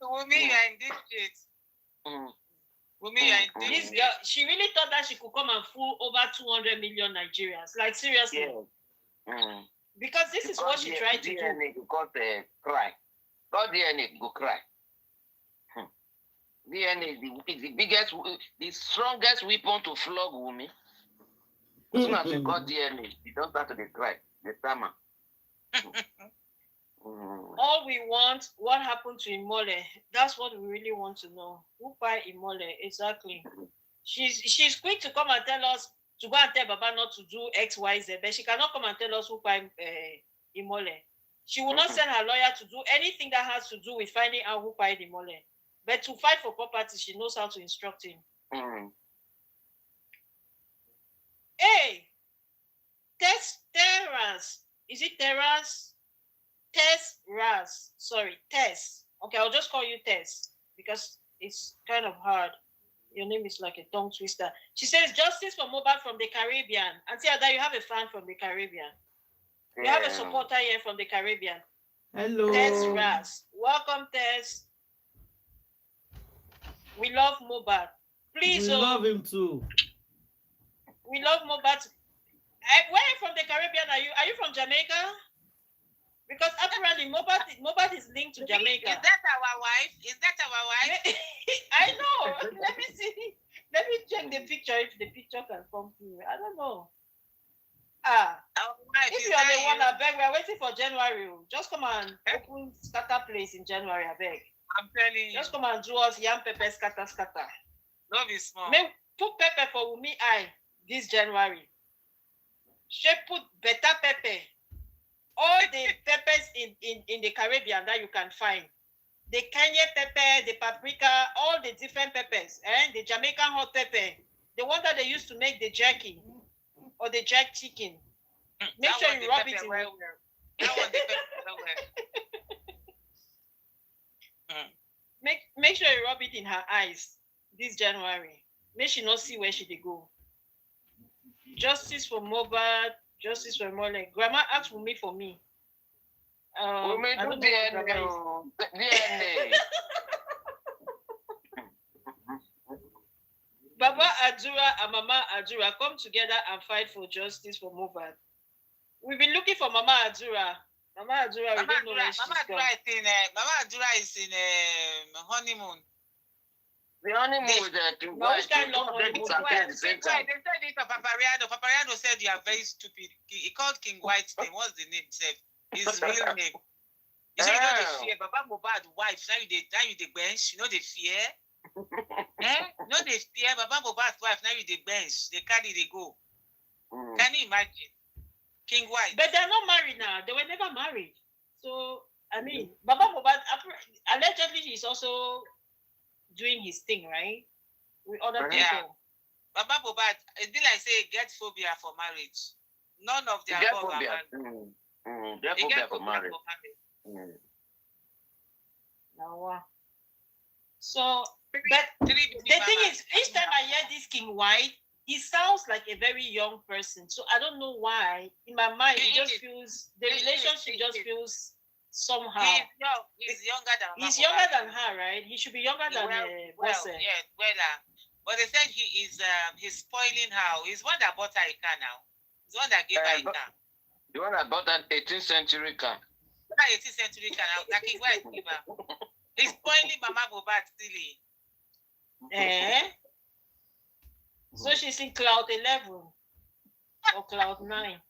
Wumi, you are in this shit. Wumi, you are in this girl, she really thought that she could come and fool over 200 million Nigerians. Like, seriously. Yeah. Because this is what she tried to DNA do. Got cry. God DNA go cry. DNA is the biggest, the strongest weapon to flog Wumi. As soon as you got DNA, you don't start to cry. The stammer. All we want, what happened to Imole? That's what we really want to know. Who buy Imole? Exactly. She's quick to come and tell us, to go and tell Baba not to do X, Y, Z, but she cannot come and tell us who buy Imole. She will not send her lawyer to do anything that has to do with finding out who buy Imole. But to fight for property, she knows how to instruct him. Hey, Terras. Is it Terras? Ras. Sorry, Tess. Okay, I'll just call you Tess because it's kind of hard. Your name is like a tongue twister. She says, justice for Mohbad from the Caribbean. Auntie Ada, you have a fan from the Caribbean. You have a supporter here from the Caribbean. Hello. Tess Ras. Welcome, Tess. We love Mohbad. Please. We love him too. We love Mohbad. Where are you from the Caribbean? Are you from Jamaica? Because apparently Mohbad is linked to Jamaica. Is that our wife? I know. Let me see. Let me check the picture if the picture can come through. I don't know. If you are the one, I beg, we are waiting for January. Just come and open scatter place in January, I beg. I'm telling you. Just come and do us yam pepper scatter. Love is small. Put pepper for Wumi eye this January. She put better pepper. All the peppers in the Caribbean that you can find. The Kenya pepper, the paprika, all the different peppers, and the Jamaican hot pepper, the one that they used to make the jerky or the jerk chicken. Make sure you rub it in well. That one the pepper well. Make sure you rub it in her eyes this January. Make she not see where she dey go. Justice for Mohbad, justice for Mole. Grandma asked for me. We may I do don't know what grandma is. DNA. Baba Adura and Mama Adura come together and fight for justice for Mohbad. We've been looking for Mama Adura. Mama Adura, we don't know where she's gone. Mama Adura is in honeymoon. The honeymoon with the King White. They said it of Papariano. Papariano said you are very stupid. He called King White name. What's the name? His real name. You say you know the fear. Baba Mohbad wife. Now you the bench. You know the fear. No they fear. Baba Mohbad's wife. Now you the bench. They carry. They go. Can you imagine? King White. But they're not married now. They were never married. So I mean, Baba Mohbad allegedly he's also doing his thing, right? With other people. Yeah. Baba Mohbad, it did like say get phobia for marriage. None of their phobia. Get phobia for marriage. No. So, but the thing is, each time I hear this King White, he sounds like a very young person. So I don't know why. In my mind, it just feels the relationship just feels somehow. He's younger than He's younger than her, right? He should be younger than Bose. But they said he's spoiling her. He's one that bought her a car now. He's the one that gave her a car. The one that bought an 18th century car. Not 18th century car now. Like King White give her. He's spoiling Mama Mohbad silly. So she's in cloud 11 or cloud 9.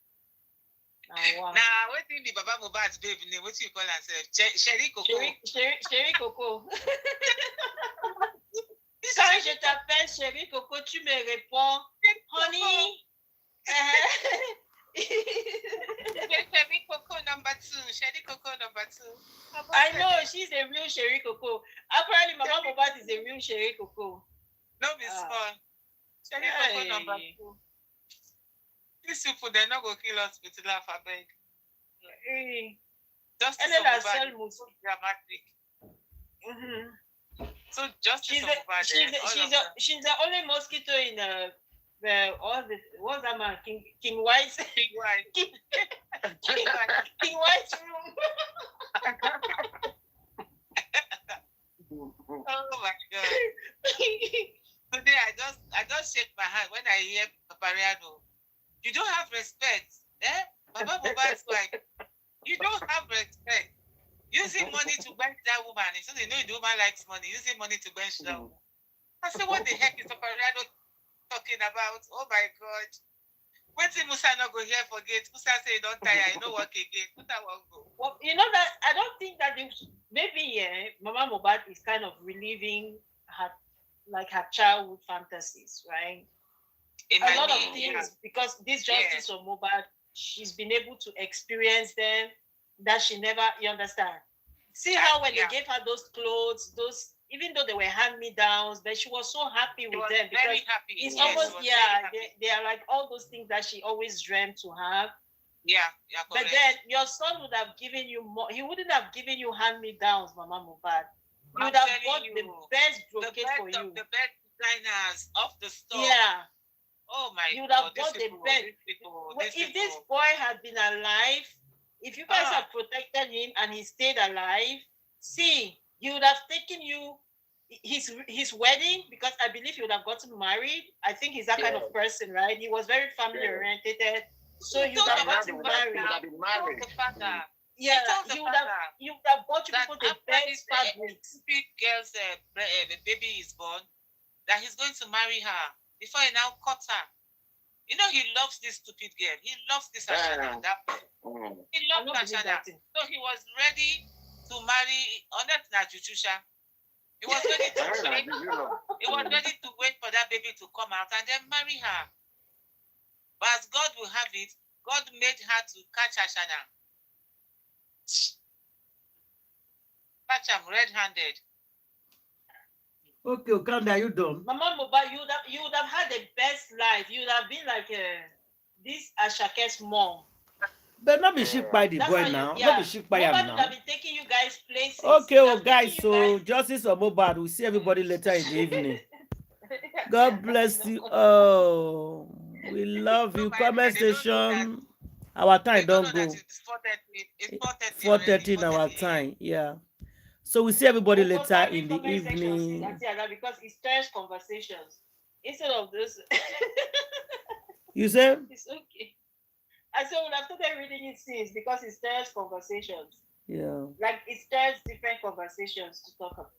Now, what do you Baba Mohbad's baby name? What do you call herself? Sherry Coco. Sherry Coco. Quand je t'appelle Sherry Coco, tu me réponds, honey. Sherry Coco number 2. Sherry Coco number 2. I know she's a real Sherry Coco. Apparently, Mama Mohbad is a real Sherry Coco. No, be small. Sherry Coco number 2. These people, they're not going to kill us with laugh, I beg. Justice for Mohbad is so dramatic. So justice for Mohbad. She's the only mosquito in what's that man? King White's King White. King White's room. Oh my God. Today I just shake my hand when I hear Papariano. You don't have respect. Baba Mohbad's wife. You don't have respect. Using money to bench that woman. So they know the woman likes money. Using money to bench that woman. I said, what the heck is Papariano talking about? Oh my God. When Musa not go here forget. Musa say don't tire, you know work again. Musa won't go. Well, you know that I don't think that maybe Mama Mohbad is kind of reliving her childhood fantasies, right? A lot of things because this justice of Mohbad, she's been able to experience them that she never, you understand? See how when they gave her those clothes, even though they were hand-me-downs, but she was so happy with them because it's almost they are like all those things that she always dreamt to have. Yeah, but then your son would have given you more. He wouldn't have given you hand-me-downs, Mama Mohbad. He would have bought the best brocade for you. The best designers of the store. Yeah. Oh my God. You would have bought the best. If this boy had been alive, if you guys had protected him and he stayed alive, see, he would have taken you his wedding because I believe he would have gotten married. I think he's that kind of person, right? He was very family oriented, so he would have gotten married. Yeah, he would have bought you people the best fabrics. Stupid girl's baby is born, that he's going to marry her before he now cut her. You know he loves this stupid girl. He loves this Ashana. He loves Ashana. So he was ready to marry honest Najutusha. He was ready to wait. He was ready to wait for that baby to come out and then marry her. But as God will have it, God made her to catch Ashana. Catch him red-handed. Okay, Okanda, are you done? Mama Mohbad, you would have had the best life. You would have been like this Ashake's mom. But not be shook by the That's boy how you, now. yeah. Not be shook by him Mohbad would have now. been taking you guys places. Okay, He well, would have taken guys, you so guys. justice or Mohbad, we'll see everybody later in the evening. I God bless you. Oh, we love you. Comment station. Our time don't go. It's 4:30. It's 4:30 4:30 in our 4:30 time. Yeah. So we see everybody But later that in the comment section, evening. Auntie Ada, because it stirs conversations. Instead of this, You say? it's okay. I said when I started reading it since because it stirs conversations. Yeah. Like it stirs different conversations to talk about.